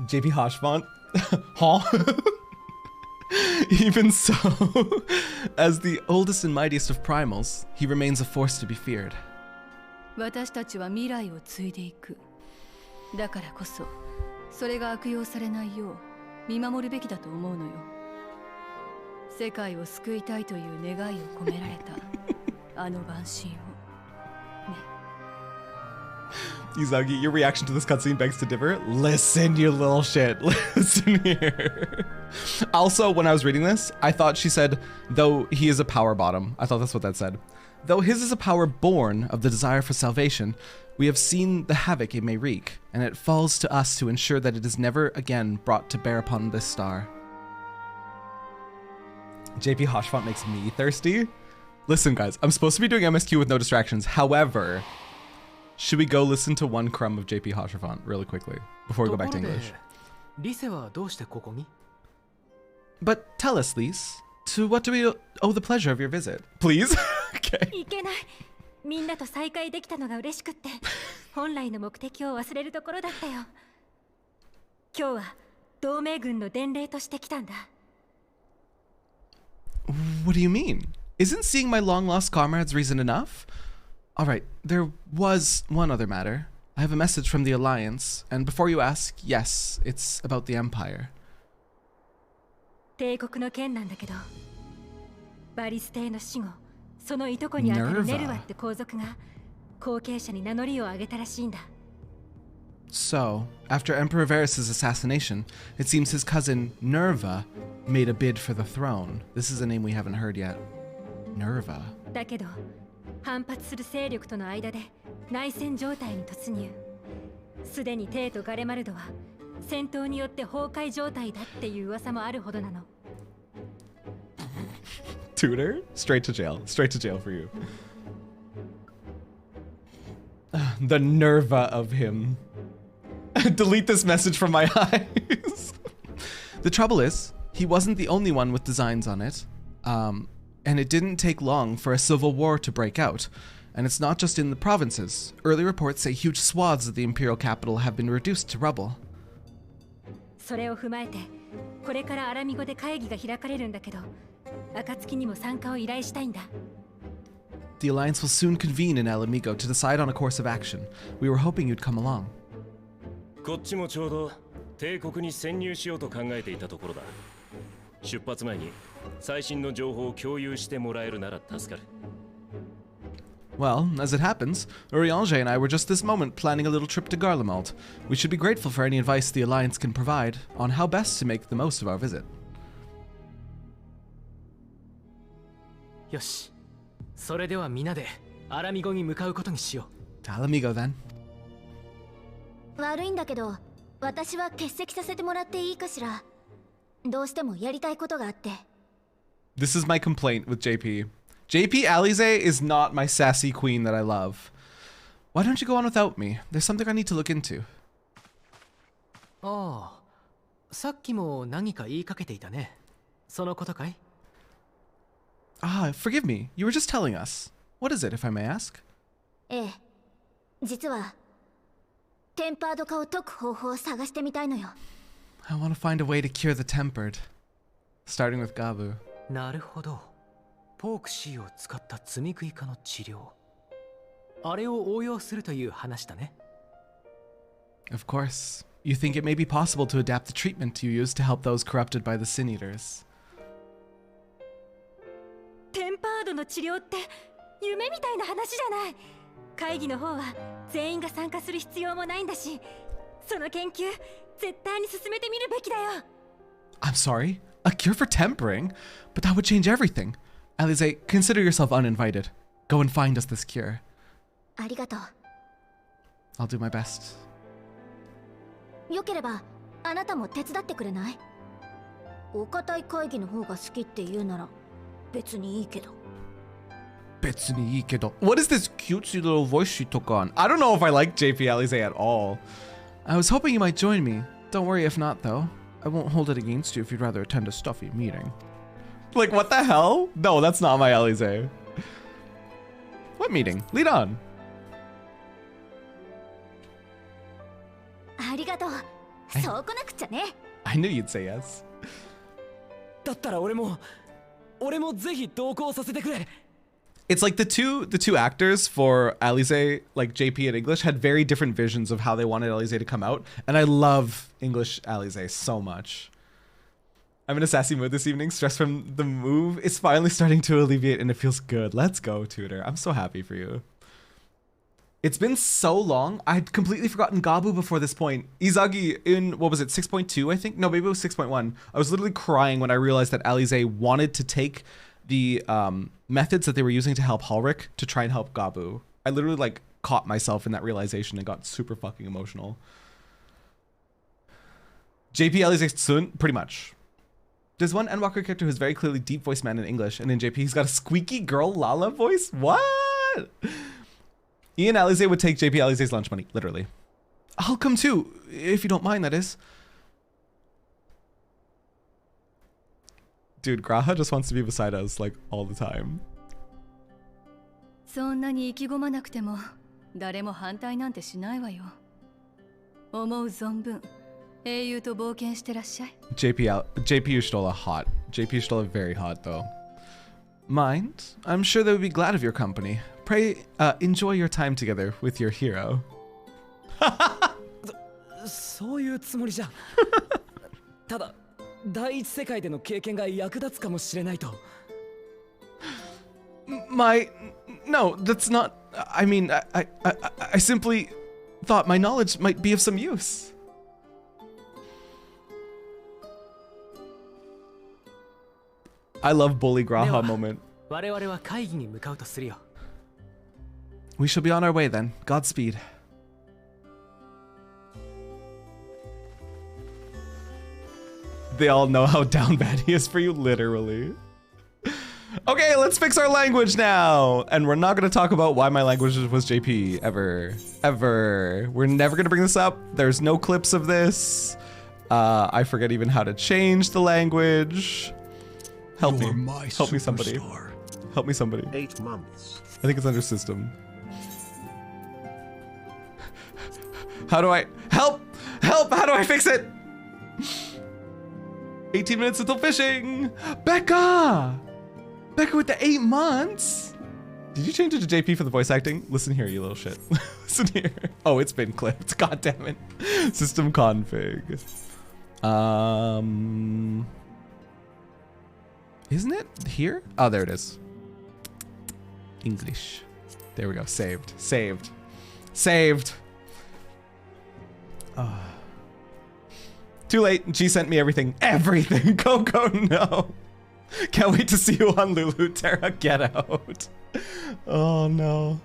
JP Hoshfont? Huh? Even so, as the oldest and mightiest of primals, he remains a force to be feared. 私たちは未来を継いでいく。だからこそ、それが悪用されないよう見守るべきだと思うのよ。世界を救いたいという願いを込められたあの晩神を。Izagi, your reaction to this cutscene begs to differ. Listen, you little shit. Listen here. Also, when I was reading this, I thought she said, though he is a power bottom. I thought that's what that said. Though his is a power born of the desire for salvation, we have seen the havoc it may wreak, and it falls to us to ensure that it is never again brought to bear upon this star. JP Hoshfont makes me thirsty. Listen, guys, I'm supposed to be doing MSQ with no distractions. However, should we go listen to one crumb of JP Hoshfont really quickly before we go back to English? But tell us, Lise, to what do we owe the pleasure of your visit? Please? Okay. みんなと再会できたのが嬉しくって、本来の目的を忘れるところだったよ。今日は同盟軍の伝令として来たんだ。What do you mean? Isn't seeing my long-lost comrades reason enough? Alright, there was one other matter. I have a message from the Alliance, and before you ask, yes, it's about the Empire. 帝国の件なんだけど、バリス帝の死後、そのいとこにあたるネルワって皇族が後継者に名乗りを上げたらしいんだ。So, after Emperor Varys' assassination, it seems his cousin Nerva made a bid for the throne. This is a name we haven't heard yet. Nerva. だけど、反発する勢力との間で内戦状態に突入。すでにテイとガレマルドは戦闘によって崩壊状態だっていう噂もあるほどなの。Tutor? Straight to jail. Straight to jail for you. The Nerva of him. Delete this message from my eyes. The trouble is, he wasn't the only one with designs on it. And it didn't take long for a civil war to break out. And it's not just in the provinces. Early reports say huge swaths of the imperial capital have been reduced to rubble. それを踏まえてこれからアラミ語で会議が開かれるんだけど、暁にも参加を依頼したいんだ。 The Alliance will soon convene in El Amigo to decide on a course of action. We were hoping you'd come along. こっちもちょうど帝国に潜入しようと考えていたところだ。出発前に最新の情報を共有してもらえるなら助かる。Well, as it happens, Eorzea and I were just this moment planning a little trip to Garlemald. We should be grateful for any advice the Alliance can provide on how best to make the most of our visit. よし、それでは皆でアラミゴに向かうことにしよう。 To El Amigo then. 悪いんだけど、私は欠席させてもらっていいかしら。どうしてもやりたいことがあって。 This is my complaint with JP. JP Alize is not my sassy queen that I love. Why don't you go on without me? There's something I need to look into. ああ、さっきも何か言いかけていたね。そのことかい？ Ah, forgive me. You were just telling us. What is it, if I may ask? ええ、実はテンパード化を解く方法を探してみたいのよ。 I want to find a way to cure the tempered. Starting with Gabu. なるほど。ポークシーを使った積み食い化の治療。あれを応用するという話だね。 Of course. You think it may be possible to adapt the treatment you use to help those corrupted by the Sin Eaters. テンパードの治療って夢みたいな話じゃない。会議の方は全員が参加する必要もないんだし、その研究絶対に進めてみるべきだよ。 I'm sorry? A cure for tempering? But that would change everything. Alize, consider yourself uninvited. Go and find us this cure. ありがとう。 I'll do my best. よければあなたも手伝ってくれない？お堅い会議の方が好きって言うなら別にいいけど。 What is this cutesy little voice she took on? I don't know if I like JP Alize at all. I was hoping you might join me. Don't worry if not, though. I won't hold it against you if you'd rather attend a stuffy meeting. Like, what the hell? No, that's not my Alize. What meeting? Lead on. ありがとう。そうこなくちゃね。 I knew you'd say yes. だったら俺もぜひ同行させてくれ。 It's like the two actors for Alize, like JP and English, had very different visions of how they wanted Alize to come out, and I love English Alize so much. I'm in a sassy mood this evening. Stress from the move is finally starting to alleviate, and it feels good. Let's go, Tutor. I'm so happy for you. It's been so long. I'd completely forgotten Gabu before this point. Izagi in, what was it, 6.2, I think? No, maybe it was 6.1. I was literally crying when I realized that Alize wanted to take the methods that they were using to help Halric to try and help Gabu. I literally like caught myself in that realization and got super fucking emotional. JP Alize Tsun, pretty much. There's one Endwalker character who's very clearly deep voice man in English, and in JP he's got a squeaky girl Lala voice? What? Ian Alize would take JP Alize's lunch money, literally. I'll come too, if you don't mind, that is. Dude, Graha just wants to be beside us, like, all the time. そんなに意気込まなくても誰も反対なんてしないわよ。思う存分英雄と冒険してらっしゃい。 JP Ustola hot. JP Ustola very hot, though. Mind? I'm sure they would be glad of your company. Pray, enjoy your time together with your hero. そういうつもりじゃ。ただ第一世界での経験が役立つかもしれないと。No, that's not. I mean, I simply thought my knowledge might be of some use. I love Bully Graha moment. 我々は会議に向かうとするよ。 We shall be on our way then. Godspeed. They all know how down bad he is for you, literally. Okay, let's fix our language now. And we're not going to talk about why my language was JP ever. Ever. We're never going to bring this up. There's no clips of this. I forget even how to change the language. Help me. Help me somebody. Help me somebody. 8 months. I think it's under system. How do I help? How do I fix it? 18 minutes until fishing. Becca! Becca with the 8 months. Did you change it to JP for the voice acting? Listen here, you little shit. Listen here. Oh, it's been clipped. God damn it. System config. Isn't it here? Oh, there it is. English. There we go. Saved. Saved. Saved. Too late. She sent me everything. Everything. Coco, no. Can't wait to see you on Lulu. Terra, get out. Oh, no.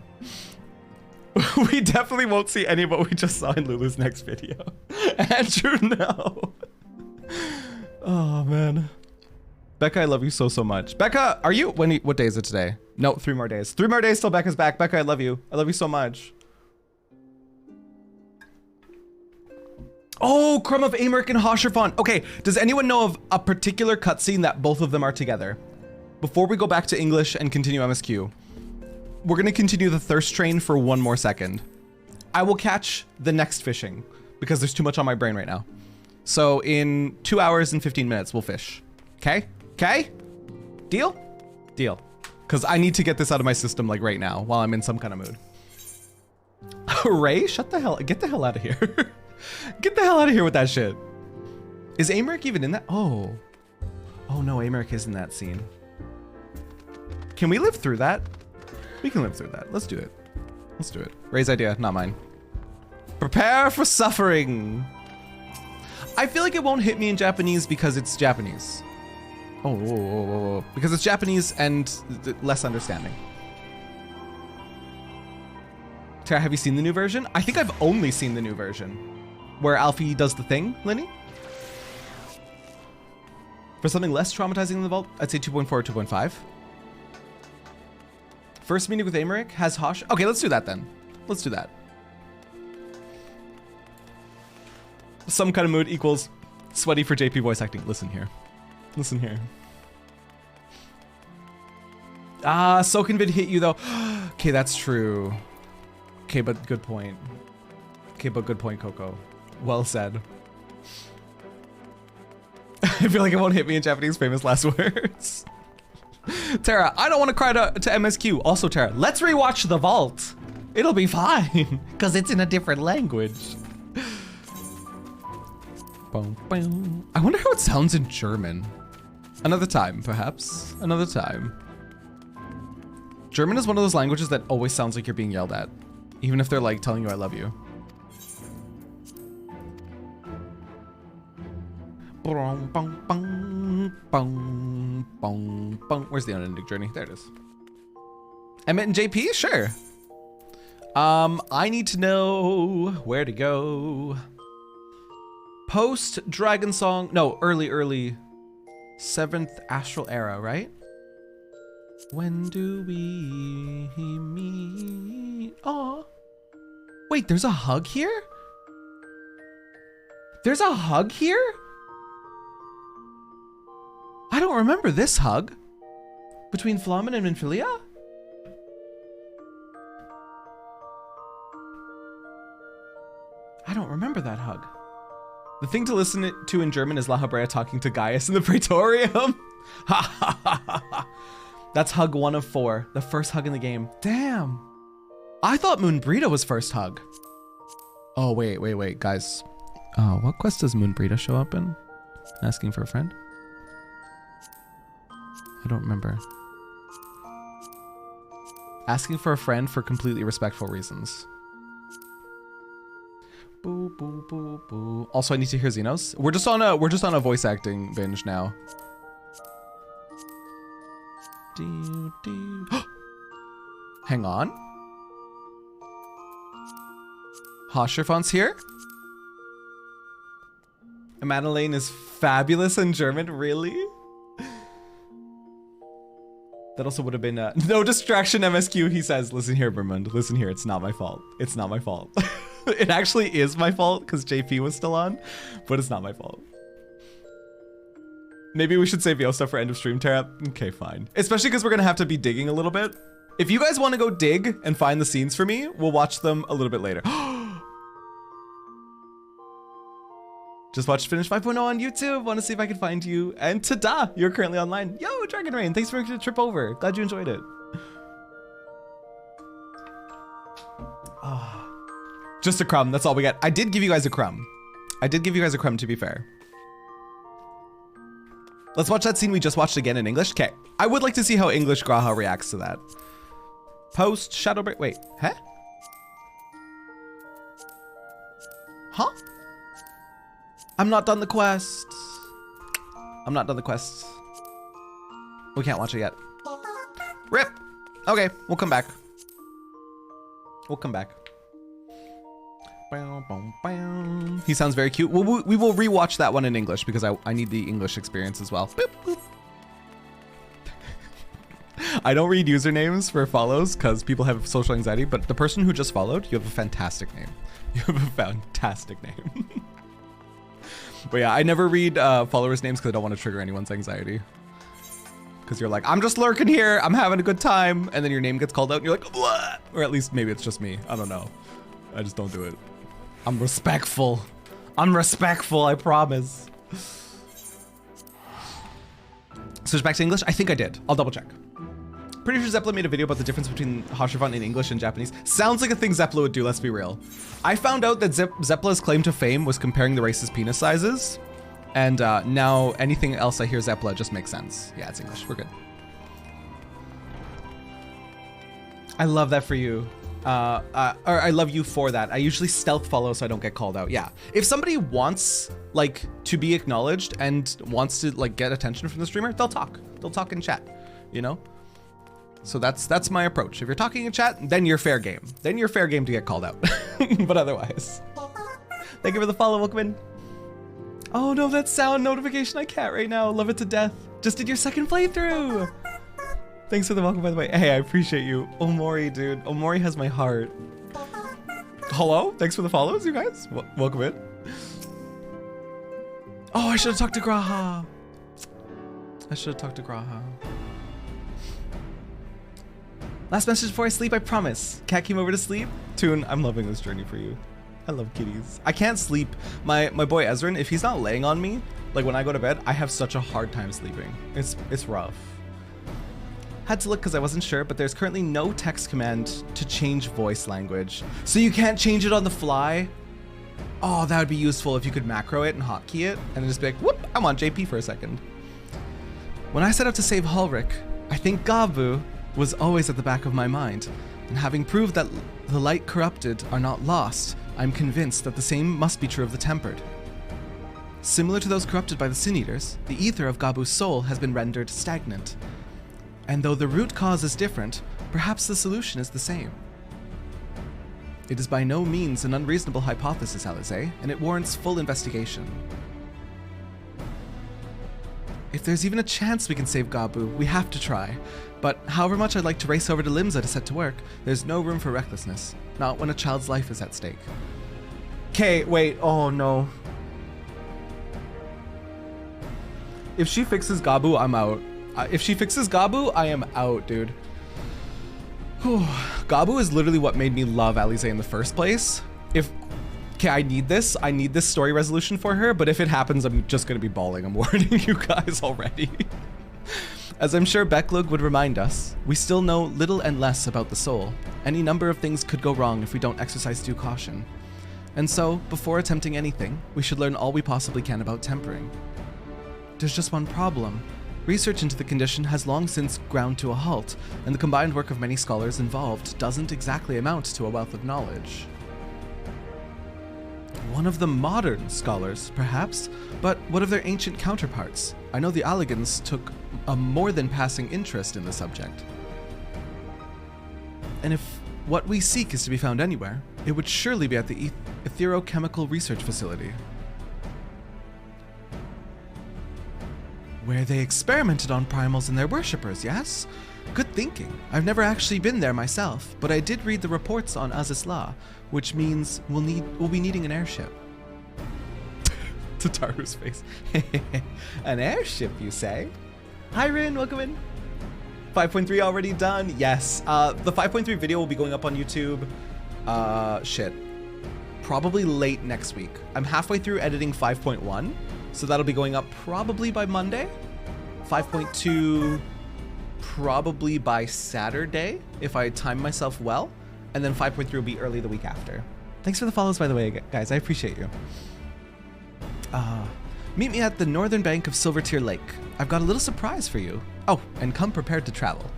We definitely won't see any of what we just saw in Lulu's next video. Andrew, no. Oh, man. Becca, I love you so, so much. Becca, are you, what day is it today? No, 3 more days. 3 more days till Becca's back. Becca, I love you. I love you so much. Oh, Crumb of Americ and Hosherfon. Okay, does anyone know of a particular cutscene that both of them are together? Before we go back to English and continue MSQ, we're gonna continue the thirst train for 1 more second. I will catch the next fishing because there's too much on my brain right now. So in 2 hours and 15 minutes, we'll fish. Okay? Okay? Deal? Deal. Because I need to get this out of my system like right now while I'm in some kind of mood. Ray, shut the hell, get the hell out of here. Get the hell out of here with that shit. Is Americ even in that? Oh. Oh no, Americ is in that scene. Can we live through that? We can live through that. Let's do it. Let's do it. Ray's idea, not mine. Prepare for suffering. I feel like it won't hit me in Japanese because it's Japanese. Oh, whoa, whoa, whoa, whoa. Because it's Japanese and less understanding. Tara, have you seen the new version? I think I've only seen the new version. Where Alfie does the thing, Lenny? For something less traumatizing than the vault, I'd say 2.4 or 2.5. First meeting with Americ has Hosh. Okay, let's do that then. Let's do that. Some kind of mood equals sweaty for JP voice acting. Listen here. Listen here. Ah, Sokenvid hit you though. Okay, that's true. Okay, but good point. Okay, but good point, Coco. Well said. I feel like it won't hit me in Japanese famous last words. Tara, I don't want to cry to MSQ. Also, Tara, let's rewatch The Vault. It'll be fine, because it's in a different language. Boom, boom. I wonder how it sounds in German. Another time, perhaps. Another time. German is one of those languages that always sounds like you're being yelled at. Even if they're like telling you I love you. Where's the unending journey? There it is. Emmett and JP? Sure. I need to know where to go. Post Dragon Song. No, early 7th Astral Era, right? When do we meet? Oh. Wait, there's a hug here? There's a hug here? I don't remember this hug. Between Flamen and Minfilia? I don't remember that hug. The thing to listen to in German is La Habrea talking to Gaius in the Praetorium. Ha ha ha ha ha. That's hug 1 of 4. The first hug in the game. Damn. I thought Moonbrita was first hug. Oh, wait, guys. What quest does Moonbrita show up in? Asking for a friend? I don't remember. Asking for a friend for completely respectful reasons. Boo, boo, boo, boo. Also, I need to hear Xenos. We're just on a voice acting binge now. Hang on. Hosherfon's here? Madeleine is fabulous in German, really? That also would have been no distraction MSQ, he says. Listen here, Vermund. Listen here, it's not my fault. It's not my fault. It actually is my fault because JP was still on, but it's not my fault. Maybe we should save Yosta for end of stream, Tara. Okay, fine. Especially because we're gonna have to be digging a little bit. If you guys want to go dig and find the scenes for me, we'll watch them a little bit later. Just watched Finish 5.0 on YouTube. Want to see if I can find you. And ta-da, you're currently online. Yo, Dragon Rain, thanks for making the trip over. Glad you enjoyed it. Oh, just a crumb, that's all we got. I did give you guys a crumb. To be fair. Let's watch that scene we just watched again in English. Okay, I would like to see how English Graha reacts to that. Post Shadowbringers, wait, huh? Huh? I'm not done the quest. We can't watch it yet. RIP. Okay, we'll come back. He sounds very cute. We will rewatch that one in English because I need the English experience as well. Boop, boop. I don't read usernames for follows because people have social anxiety, but the person who just followed, you have a fantastic name. But yeah, I never read followers' names because I don't want to trigger anyone's anxiety. Because you're like, I'm just lurking here, I'm having a good time, and then your name gets called out and you're like, what? Or at least maybe it's just me, I don't know. I just don't do it. I'm respectful, I promise. Switch back to English? I think I did, I'll double check. Pretty sure Zeppela made a video about the difference between Hashirvan in English and Japanese. Sounds like a thing Zeppela would do, let's be real. I found out that Zeppela's claim to fame was comparing the races' penis sizes. And now anything else I hear Zeppela just makes sense. Yeah, it's English, we're good. I love that for you. Or I love you for that. I usually stealth follow so I don't get called out. Yeah, if somebody wants like to be acknowledged and wants to like get attention from the streamer, they'll talk in chat, you know? So that's my approach. If you're talking in chat, then you're fair game. Then you're fair game to get called out. But otherwise. Thank you for the follow, welcome in. Oh no, that sound notification I can't right now. Love it to death. Just did your second playthrough. Thanks for the welcome, by the way. Hey, I appreciate you. Omori, dude. Omori has my heart. Hello? Thanks for the follows, you guys. Welcome in. Oh, I should have talked to Graha. Last message before I sleep, I promise. Cat came over to sleep. Toon, I'm loving this journey for you. I love kitties. I can't sleep. My boy Ezrin, if he's not laying on me, like when I go to bed, I have such a hard time sleeping. It's rough. Had to look because I wasn't sure, but there's currently no text command to change voice language. So you can't change it on the fly? Oh, that would be useful if you could macro it and hotkey it, and then just be like, whoop, I'm on JP for a second. When I set out to save Hulric, I think Gabu was always at the back of my mind, and having proved that the light corrupted are not lost, I'm convinced that the same must be true of the tempered. Similar to those corrupted by the Sin Eaters, the ether of Gabu's soul has been rendered stagnant. And though the root cause is different, perhaps the solution is the same. It is by no means an unreasonable hypothesis, Alize, and it warrants full investigation. If there's even a chance we can save Gabu, we have to try. But however much I'd like to race over to Limsa to set to work, there's no room for recklessness. Not when a child's life is at stake. Okay, wait, oh no. If she fixes Gabu, I'm out. If she fixes Gabu, I am out, dude. Whew. Gabu is literally what made me love Alize in the first place. Okay, I need this story resolution for her, but if it happens, I'm just gonna be bawling. I'm warning you guys already. As I'm sure Beklug would remind us, we still know little and less about the soul. Any number of things could go wrong if we don't exercise due caution. And so, before attempting anything, we should learn all we possibly can about tempering. There's just one problem. Research into the condition has long since ground to a halt, and the combined work of many scholars involved doesn't exactly amount to a wealth of knowledge. One of the modern scholars, perhaps, but what of their ancient counterparts? I know the Alligans took a more than passing interest in the subject. And if what we seek is to be found anywhere, it would surely be at the Etherochemical Research Facility. Where they experimented on primals and their worshippers, yes? Good thinking. I've never actually been there myself, but I did read the reports on Azizla, which means we'll be needing an airship. Tataru's face. An airship, you say? Hi Rin, welcome in. 5.3 already done? Yes. The 5.3 video will be going up on YouTube. probably late next week. I'm halfway through editing 5.1, so that'll be going up probably by Monday. 5.2 probably by Saturday, if I time myself well. And then 5.3 will be early the week after. Thanks for the follows, by the way, guys. I appreciate you. Meet me at the northern bank of Silvertear Lake. I've got a little surprise for you. Oh, and come prepared to travel.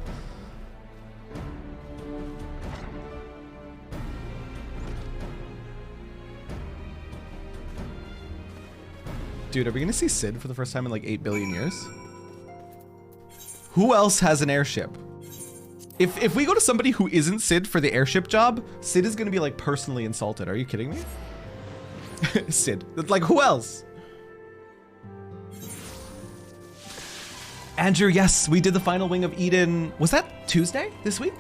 Dude, are we gonna see Sid for the first time in like 8 billion years? Who else has an airship? If we go to somebody who isn't Sid for the airship job, Sid is gonna be like personally insulted. Are you kidding me? Sid, like who else? Andrew, yes, we did the final wing of Eden. Was that Tuesday this week?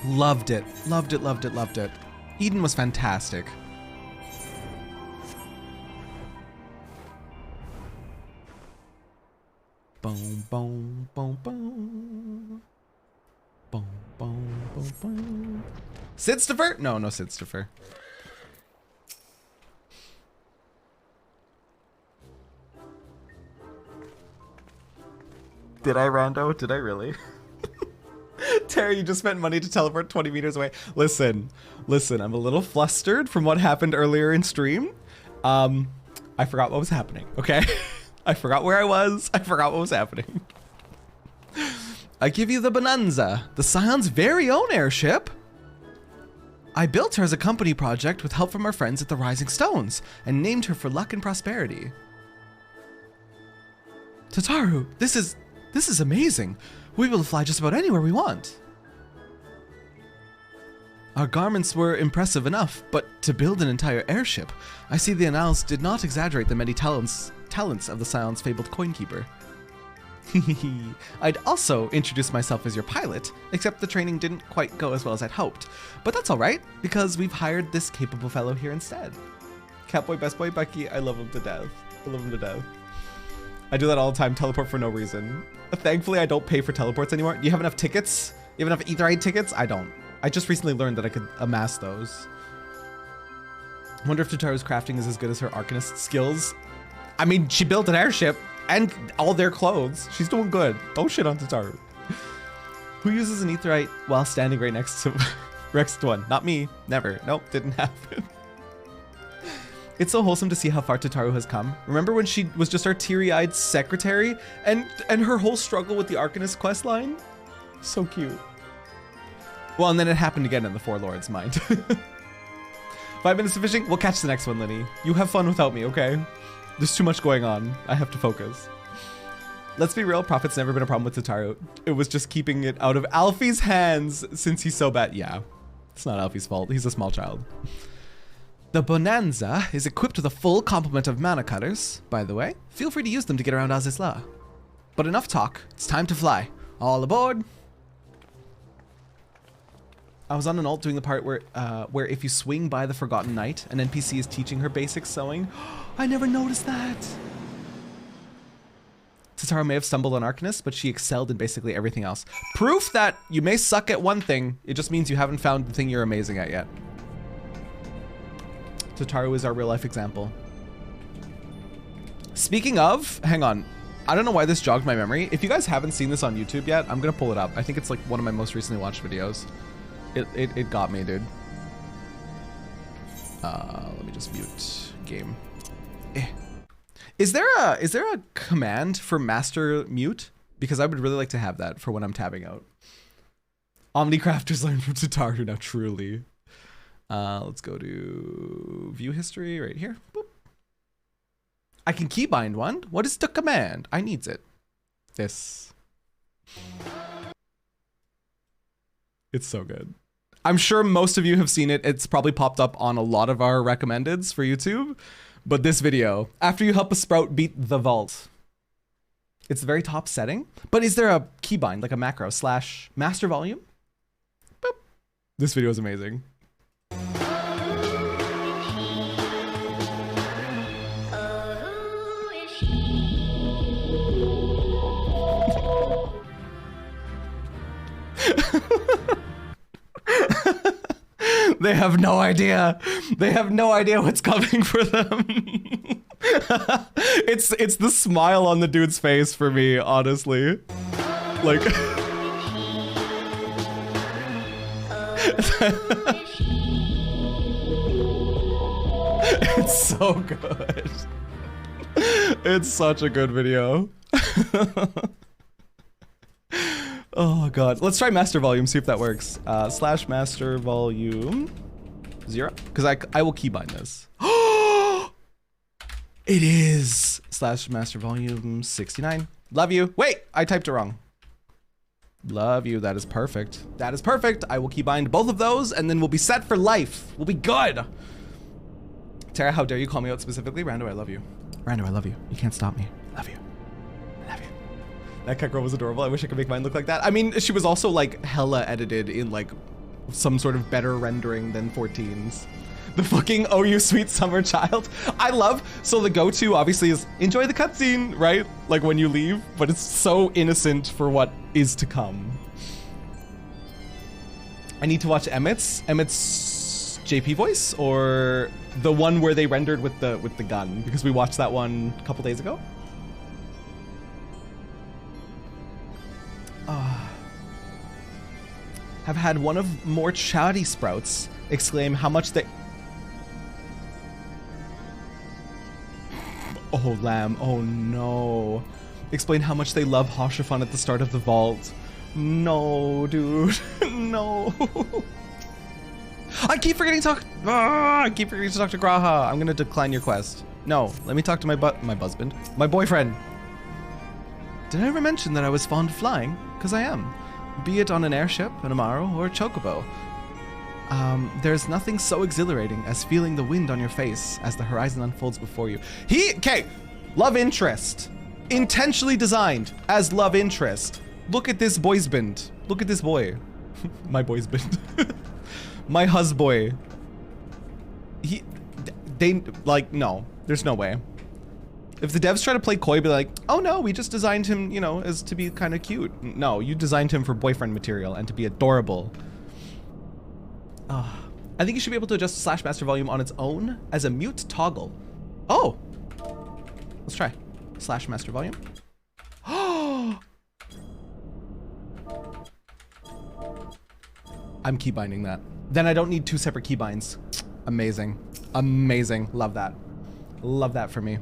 Loved it, loved it, loved it, loved it. Eden was fantastic. Boom, boom, boom, boom. Boom, boom, boom, boom. Sidstifer? No, no Sidstifer. Did I, Rando? Did I really? Terry, you just spent money to teleport 20 meters away. Listen, I'm a little flustered from what happened earlier in stream. I forgot what was happening, okay? I forgot where I was. I forgot what was happening. I give you the Bonanza, the Scion's very own airship. I built her as a company project with help from our friends at the Rising Stones and named her for luck and prosperity. Tataru, this is amazing. We'll be able to fly just about anywhere we want. Our garments were impressive enough, but to build an entire airship, I see the annals did not exaggerate the many talents of the Scion's fabled coinkeeper. I'd also introduced myself as your pilot, except the training didn't quite go as well as I'd hoped. But that's alright, because we've hired this capable fellow here instead. Catboy, Best Boy, Bucky, I love him to death. I love him to death. I do that all the time, teleport for no reason. Thankfully, I don't pay for teleports anymore. Do you have enough tickets? You have enough Aetherite tickets? I don't. I just recently learned that I could amass those. I wonder if Tataru's crafting is as good as her Arcanist skills. I mean, she built an airship and all their clothes. She's doing good. Don't shit on Tataru. Who uses an Aetherite while standing right next to one? Not me. Never. Nope, didn't happen. It's so wholesome to see how far Tataru has come. Remember when she was just our teary-eyed secretary and her whole struggle with the Arcanist questline? So cute. Well, and then it happened again in the Four Lords' mind. 5 minutes of fishing? We'll catch the next one, Linny. You have fun without me, okay? There's too much going on. I have to focus. Let's be real, Prophet's never been a problem with Tataru. It was just keeping it out of Alfie's hands since he's so bad. Yeah, it's not Alfie's fault. He's a small child. The Bonanza is equipped with a full complement of mana cutters, by the way. Feel free to use them to get around Azizla. But enough talk. It's time to fly. All aboard. I was on an alt doing the part where if you swing by the Forgotten Knight, an NPC is teaching her basic sewing. I never noticed that. Tataru may have stumbled on Arcanist, but she excelled in basically everything else. Proof that you may suck at one thing, it just means you haven't found the thing you're amazing at yet. Tataru is our real life example. Speaking of, hang on. I don't know why this jogged my memory. If you guys haven't seen this on YouTube yet, I'm gonna pull it up. I think it's like one of my most recently watched videos. It got me, dude. Let me just mute game. Is there a command for master mute? Because I would really like to have that for when I'm tabbing out. Omnicrafters learn from Tataru now, truly. Let's go to view history right here. Boop. I can keybind one. What is the command? I needs it. This. It's so good. I'm sure most of you have seen it. It's probably popped up on a lot of our recommendeds for YouTube. But this video, after you help a sprout beat the vault. It's the very top setting. But is there a keybind, like a macro / master volume? Boop. This video is amazing. They have no idea. They have no idea what's coming for them. It's the smile on the dude's face for me, honestly. Like it's so good. It's such a good video. Oh god. Let's try master volume, see if that works. Slash master volume 0. Because I will keybind this. It is slash master volume 69. Love you. Wait, I typed it wrong. Love you. That is perfect. That is perfect. I will keybind both of those and then we'll be set for life. We'll be good. Terra, how dare you call me out specifically? Rando, I love you. Rando, I love you. You can't stop me. Love you. I love you. That cat girl was adorable. I wish I could make mine look like that. I mean, she was also like hella edited in like some sort of better rendering than 14's. The fucking oh you sweet summer child. I love, so the go-to obviously is enjoy the cutscene, right? Like when you leave, but it's so innocent for what is to come. I need to watch Emmett's JP voice or the one where they rendered with the gun, because we watched that one a couple days ago. Have had one of more chatty sprouts exclaim how much they... Oh, lamb. Oh, no. Explain how much they love Hoshifan at the start of the vault. No, dude. No. I keep forgetting to talk... I keep forgetting to talk to Graha. I'm gonna decline your quest. No, let me talk to my husband. My boyfriend. Did I ever mention that I was fond of flying? Because I am. Be it on an airship, an Amaro, or a chocobo. There's nothing so exhilarating as feeling the wind on your face as the horizon unfolds before you. Okay, love interest. Intentionally designed as love interest. Look at this boy's band. Look at this boy. My boy's band. My husboy. They, like, no. There's no way. If the devs try to play coy, be like, oh no, we just designed him, you know, as to be kind of cute. No, you designed him for boyfriend material and to be adorable. I think you should be able to adjust slash master volume on its own as a mute toggle. Oh! Let's try. Slash master volume. Oh! I'm keybinding that. Then I don't need 2 separate keybinds. Amazing. Amazing. Love that. Love that for me.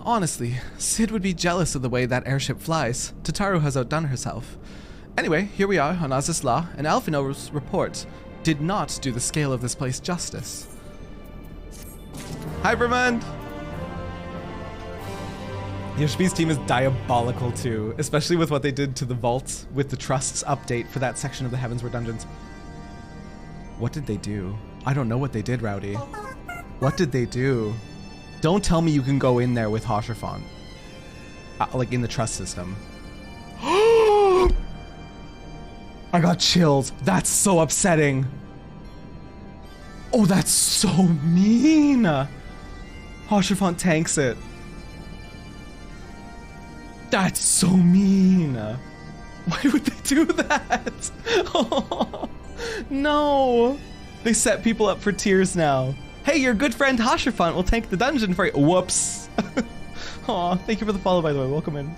Honestly, Sid would be jealous of the way that airship flies. Tataru has outdone herself. Anyway, here we are on Azizla, and Alphino's report did not do the scale of this place justice. Hyperman! Yoshi's team is diabolical too, especially with what they did to the vault with the Trust's update for that section of the Heavensward dungeons. What did they do? I don't know what they did, Rowdy. What did they do? Don't tell me you can go in there with Hoshifan. Like in the Trust system. I got chills. That's so upsetting. Oh, that's so mean. Hoshifan tanks it. That's so mean. Why would they do that? Oh, no. They set people up for tears now. Hey, your good friend Hoshifan will tank the dungeon for you. Whoops. Aw, thank you for the follow, by the way. Welcome in.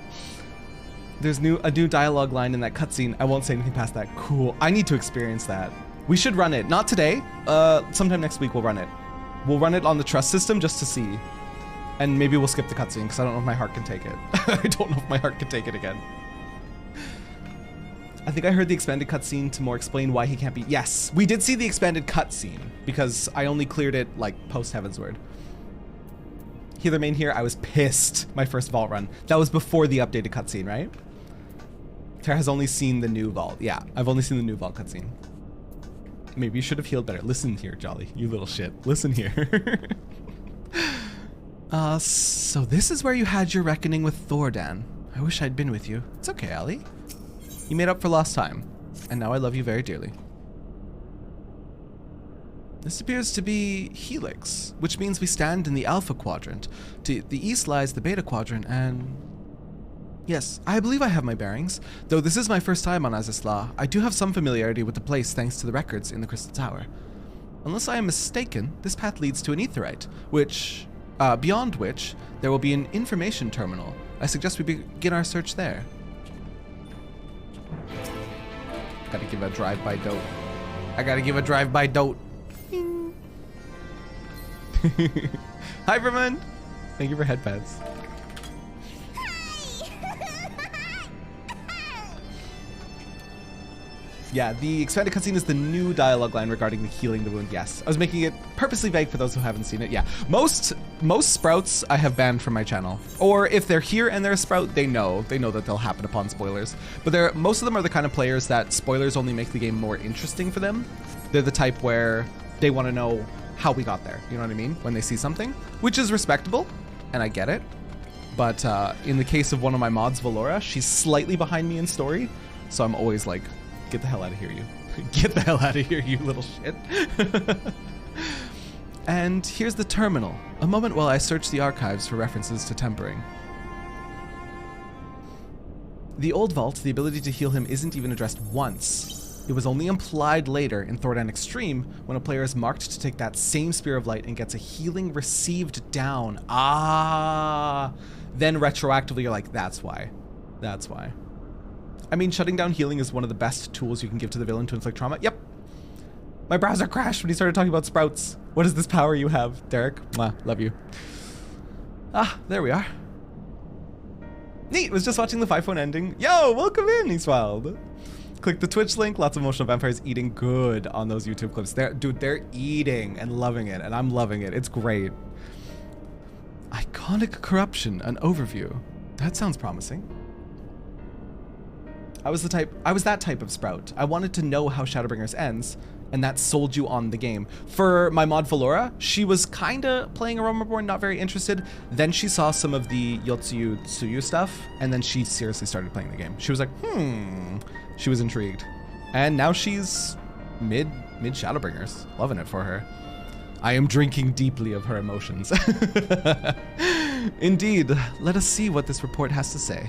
There's a new dialogue line in that cutscene. I won't say anything past that. Cool. I need to experience that. We should run it. Not today. Sometime next week we'll run it. We'll run it on the Trust system just to see. And maybe we'll skip the cutscene because I don't know if my heart can take it. I don't know if my heart can take it again. I think I heard the expanded cutscene to more explain why he can't be... Yes, we did see the expanded cutscene because I only cleared it like post Heavensward. Healer main here, I was pissed my first vault run. That was before the updated cutscene, right? Terra has only seen the new vault. Yeah, I've only seen the new vault cutscene. Maybe you should have healed better. Listen here, Jolly, you little shit. Listen here. So this is where you had your reckoning with Thordan. I wish I'd been with you. It's okay, Ali. You made up for lost time, and now I love you very dearly. This appears to be Helix, which means we stand in the Alpha Quadrant. To the east lies the Beta Quadrant, and... Yes, I believe I have my bearings. Though this is my first time on Azisla, I do have some familiarity with the place thanks to the records in the Crystal Tower. Unless I am mistaken, this path leads to an aetherite, beyond which there will be an information terminal. I suggest we begin our search there. Gotta give a drive-by dote. I gotta give a drive-by dote. Hi, Vermund! Thank you for headpads. Yeah, the expanded cutscene is the new dialogue line regarding the healing the wound. Yes, I was making it purposely vague for those who haven't seen it. Yeah, most sprouts I have banned from my channel, or if they're here and they're a sprout, they know that they'll happen upon spoilers. But most of them are the kind of players that spoilers only make the game more interesting for them. They're the type where they want to know how we got there. You know what I mean? When they see something, which is respectable, and I get it. But in the case of one of my mods, Valora, she's slightly behind me in story, so I'm always like, get the hell out of here, you. Get the hell out of here, you little shit. And here's the terminal. A moment while I search the archives for references to tempering. The old vault, the ability to heal him isn't even addressed once. It was only implied later in Thordan Extreme when a player is marked to take that same Spear of Light and gets a healing received down. Then retroactively you're like, that's why. That's why. I mean, shutting down healing is one of the best tools you can give to the villain to inflict trauma. Yep. My browser crashed when he started talking about sprouts. What is this power you have, Derek? Mwah, love you. There we are. Neat, was just watching the 5-phone ending. Yo, welcome in, East Wild. Click the Twitch link. Lots of emotional vampires eating good on those YouTube clips. They're eating and loving it, and I'm loving it. It's great. Iconic corruption, an overview. That sounds promising. I was that type of sprout. I wanted to know how Shadowbringers ends, and that sold you on the game. For my mod Valora, she was kinda playing A Realm Reborn, not very interested. Then she saw some of the Yotsuyu Tsuyu stuff, and then she seriously started playing the game. She was like, She was intrigued. And now she's mid Shadowbringers. Loving it for her. I am drinking deeply of her emotions. Indeed, let us see what this report has to say.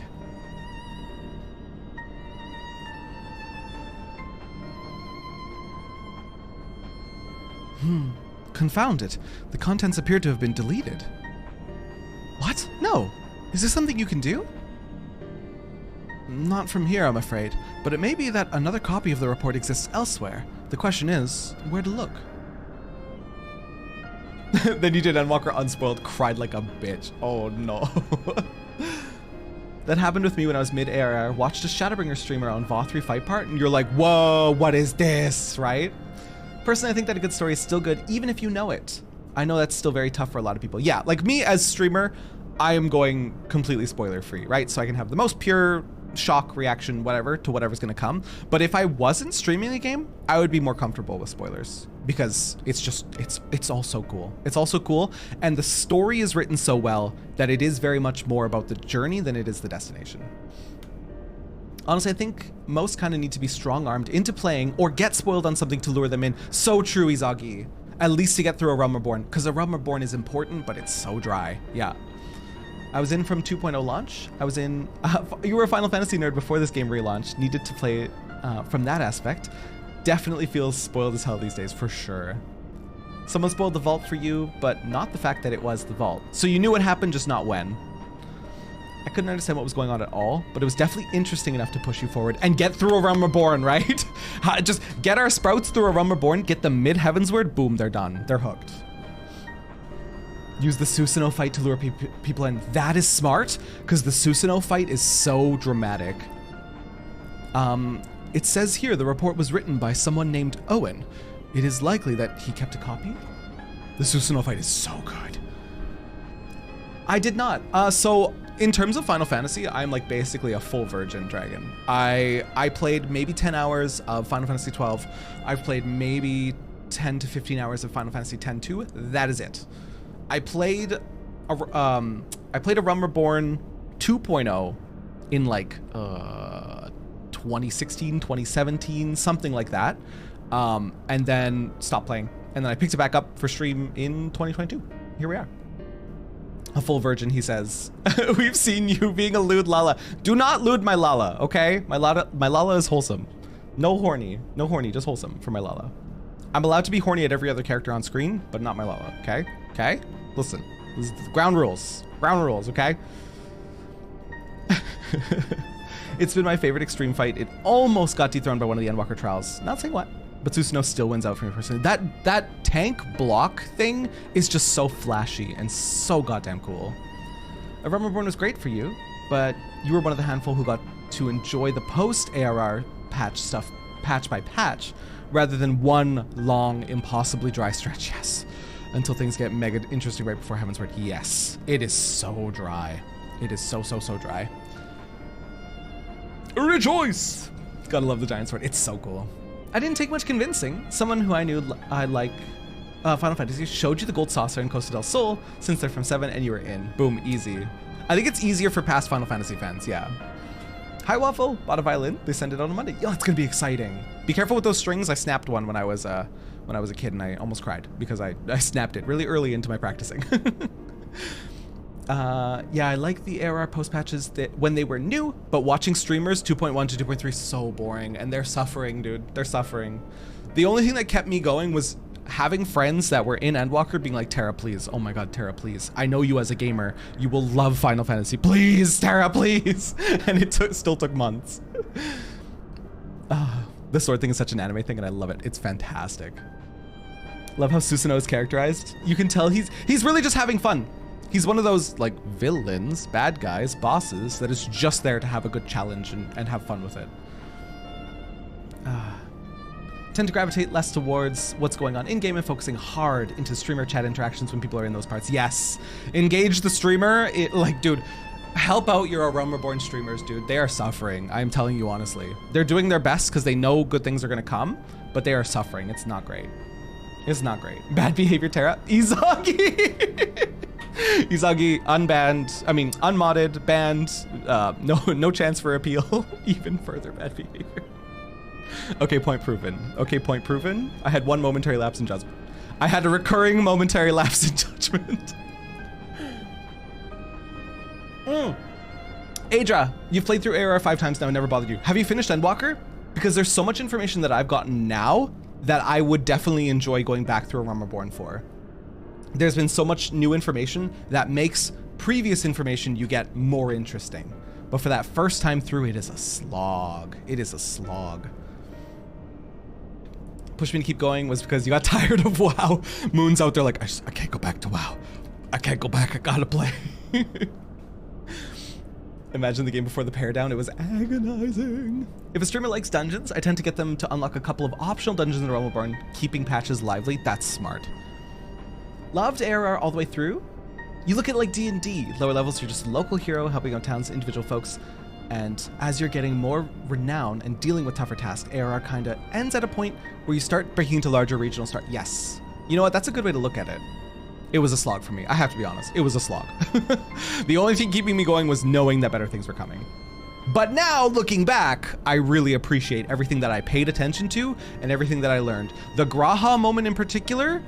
Confound it. The contents appear to have been deleted. What? No. Is this something you can do? Not from here, I'm afraid. But it may be that another copy of the report exists elsewhere. The question is, where to look? Then you did Endwalker Unspoiled, cried like a bitch. Oh no. That happened with me when I was mid-ARR, watched a Shadowbringer streamer on VOD3 fight part, and you're like, whoa, what is this, right? Personally, I think that a good story is still good, even if you know it. I know that's still very tough for a lot of people. Yeah, like me as streamer, I am going completely spoiler-free, right? So I can have the most pure shock reaction, whatever, to whatever's gonna come. But if I wasn't streaming the game, I would be more comfortable with spoilers because it's all so cool. It's all so cool, and the story is written so well that it is very much more about the journey than it is the destination. Honestly, I think most kind of need to be strong-armed into playing or get spoiled on something to lure them in. So true, Izagi. At least to get through A Realm Reborn, because A Realm Reborn is important, but it's so dry. Yeah. I was in from 2.0 launch. I was in... you were a Final Fantasy nerd before this game relaunched. Needed to play it from that aspect. Definitely feels spoiled as hell these days, for sure. Someone spoiled the vault for you, but not the fact that it was the vault. So you knew what happened, just not when. I couldn't understand what was going on at all, but it was definitely interesting enough to push you forward and get through A Realm Reborn, right? Just get our sprouts through A Realm Reborn, get them mid-Heavensward, boom, they're done. They're hooked. Use the Susanoo fight to lure people in. That is smart, because the Susanoo fight is so dramatic. It says here the report was written by someone named Owen. It is likely that he kept a copy. The Susanoo fight is so good. I did not. So in terms of Final Fantasy, I'm like basically a full virgin dragon. I played maybe 10 hours of Final Fantasy XII. I've played maybe 10 to 15 hours of Final Fantasy X-2. That is it. I played A Realm Reborn 2.0 in like 2016, 2017, something like that. And then stopped playing. And then I picked it back up for stream in 2022. Here we are. A full virgin, he says. We've seen you being a lewd Lala. Do not lewd my Lala, okay? My Lala is wholesome. No horny, just wholesome for my Lala. I'm allowed to be horny at every other character on screen, but not my Lala, okay? Okay? Listen, this is ground rules, okay? It's been my favorite extreme fight. It almost got dethroned by one of the Endwalker trials. Not saying what, but Susanoo still wins out for me personally. That tank block thing is just so flashy and so goddamn cool. A Realm Reborn was great for you, but you were one of the handful who got to enjoy the post-ARR patch stuff, patch by patch, rather than one long, impossibly dry stretch, yes. Until things get mega interesting right before Heavensward, yes. It is so dry. It is so dry. Rejoice! Gotta love the giant sword. It's so cool. I didn't take much convincing. Someone who I knew I like Final Fantasy showed you the gold saucer in Costa del Sol since they're from 7 and you were in. Boom, easy. I think it's easier for past Final Fantasy fans, yeah. Hi Waffle, bought a violin. They send it on a Monday. Yo, it's gonna be exciting. Be careful with those strings. I snapped one when I was a kid and I almost cried because I snapped it really early into my practicing. Yeah, I like the ARR post patches that when they were new, but watching streamers 2.1 to 2.3 so boring, and they're suffering, dude. They're suffering. The only thing that kept me going was having friends that were in Endwalker being like, Terra, please. Oh my god, Terra, please. I know you as a gamer. You will love Final Fantasy. Please, Terra, please. And it still took months. The sword thing is such an anime thing, and I love it. It's fantastic. Love how Susanoo is characterized. You can tell he's really just having fun. He's one of those, like, villains, bad guys, bosses, that is just there to have a good challenge and have fun with it. Tend to gravitate less towards what's going on in-game and focusing hard into streamer chat interactions when people are in those parts. Yes, engage the streamer. Like, dude, help out your A Realm Reborn streamers, dude. They are suffering. I'm telling you honestly. They're doing their best because they know good things are going to come, but they are suffering. It's not great. It's not great. Bad behavior, Terra. Izagi! Izagi unbanned, I mean unmodded, banned, no chance for appeal. Even further bad behavior. Okay, point proven. Okay, point proven. I had one momentary lapse in judgment. I had a recurring momentary lapse in judgment. Adra, you've played through ARR 5 times now and never bothered you. Have you finished Endwalker? Because there's so much information that I've gotten now that I would definitely enjoy going back through A Realm Reborn for. There's been so much new information that makes previous information you get more interesting. But for that first time through, it is a slog. It is a slog. Push me to keep going was because you got tired of WoW. Moon's out there like, I can't go back to WoW. I can't go back, I gotta play. Imagine the game before the pare down, it was agonizing. If a streamer likes dungeons, I tend to get them to unlock a couple of optional dungeons in A Realm Reborn, keeping patches lively. That's smart. Loved ARR all the way through. You look at like D&D, lower levels, you're just a local hero helping out towns, individual folks, and as you're getting more renown and dealing with tougher tasks, ARR kinda ends at a point where you start breaking into larger regional start. Yes. You know what, that's a good way to look at it. It was a slog for me, I have to be honest, it was a slog. The only thing keeping me going was knowing that better things were coming. But now, looking back, I really appreciate everything that I paid attention to and everything that I learned. The Graha moment in particular,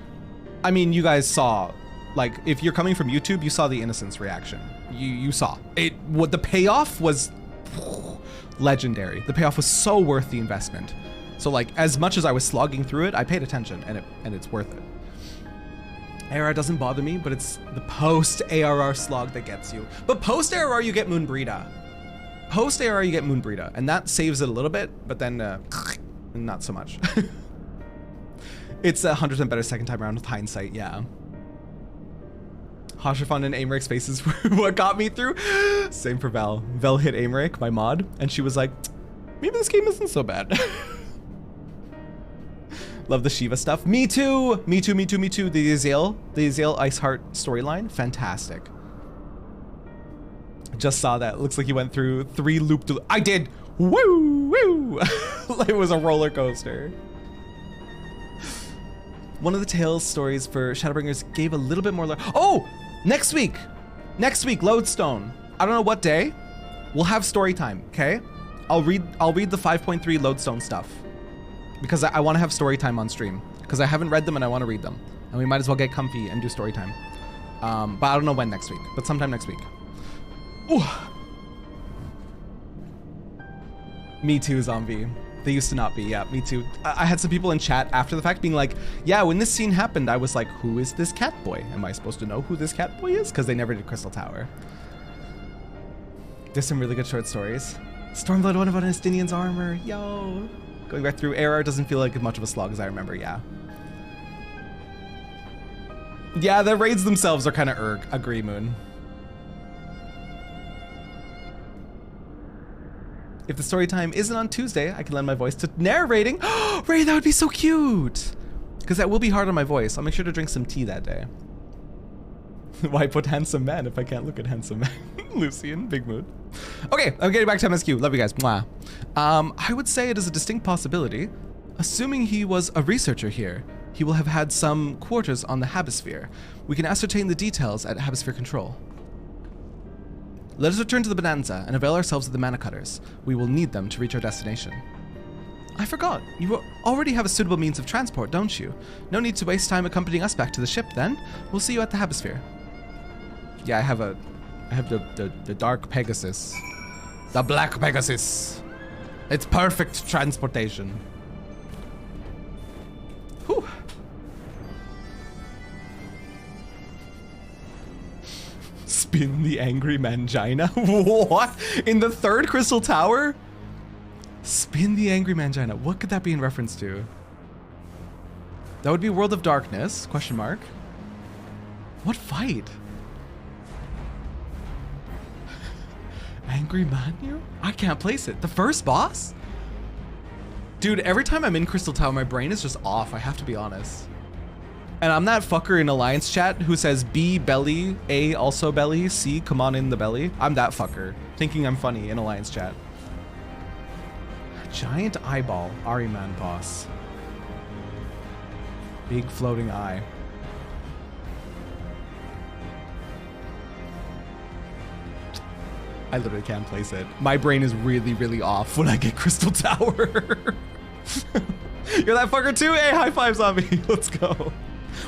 I mean, you guys saw, like, if you're coming from YouTube, you saw the Innocence reaction. You saw. What the payoff was legendary. The payoff was so worth the investment. So like, as much as I was slogging through it, I paid attention and it's worth it. ARR doesn't bother me, but it's the post-ARR slog that gets you. But post-ARR, you get Moonbreeda. Post-ARR, you get Moonbreeda, and that saves it a little bit, but then not so much. It's 100% better second time around with hindsight, yeah. Hashifon and Aymeric spaces were what got me through. Same for Vel. Vel hit Aymeric, my mod, and she was like, maybe this game isn't so bad. Love the Shiva stuff. Me too! Me too, me too, me too. The Azael Iceheart storyline, fantastic. Just saw that. Looks like you went through 3 loop. I did! Woo! Woo! It was a roller coaster. One of the Tales stories for Shadowbringers gave a little bit more. Oh! Next week! Next week, Lodestone. I don't know what day. We'll have story time, okay? I'll read the 5.3 Lodestone stuff. Because I want to have story time on stream. Because I haven't read them and I want to read them. And we might as well get comfy and do story time. But I don't know when next week, but sometime next week. Ooh. Me too, zombie. They used to not be, yeah, me too. I had some people in chat after the fact being like, yeah, when this scene happened, I was like, who is this cat boy? Am I supposed to know who this cat boy is? Because they never did Crystal Tower. There's some really good short stories. Stormblood, one of Estinian's armor, yo. Going back through Error doesn't feel like much of a slog as I remember, yeah. Yeah, the raids themselves are kind of erg, agree, Moon. If the story time isn't on Tuesday, I can lend my voice to narrating. Ray, that would be so cute. Because that will be hard on my voice. I'll make sure to drink some tea that day. Why put handsome man if I can't look at handsome man? Lucian, big mood. Okay, I'm getting back to MSQ. Love you guys. Mwah. I would say it is a distinct possibility. Assuming he was a researcher here, he will have had some quarters on the Habisphere. We can ascertain the details at Habisphere Control. Let us return to the Bonanza and avail ourselves of the mana cutters. We will need them to reach our destination. I forgot, you already have a suitable means of transport, don't you? No need to waste time accompanying us back to the ship then. We'll see you at the Habisphere. Yeah, I have the dark Pegasus. The black Pegasus. It's perfect transportation. Whew. Spin the angry mangina? What? In the third Crystal Tower? Spin the angry mangina. What could that be in reference to? That would be World of Darkness, question mark. What fight? Angry Manu? I can't place it. The first boss? Dude, every time I'm in Crystal Tower, my brain is just off, I have to be honest. And I'm that fucker in Alliance chat who says B, belly, A, also belly, C, come on in the belly. I'm that fucker, thinking I'm funny in Alliance chat. Giant eyeball, Ahriman boss. Big floating eye. I literally can't place it. My brain is really, really off when I get Crystal Tower. You're that fucker too? Hey, high five, zombie. Let's go.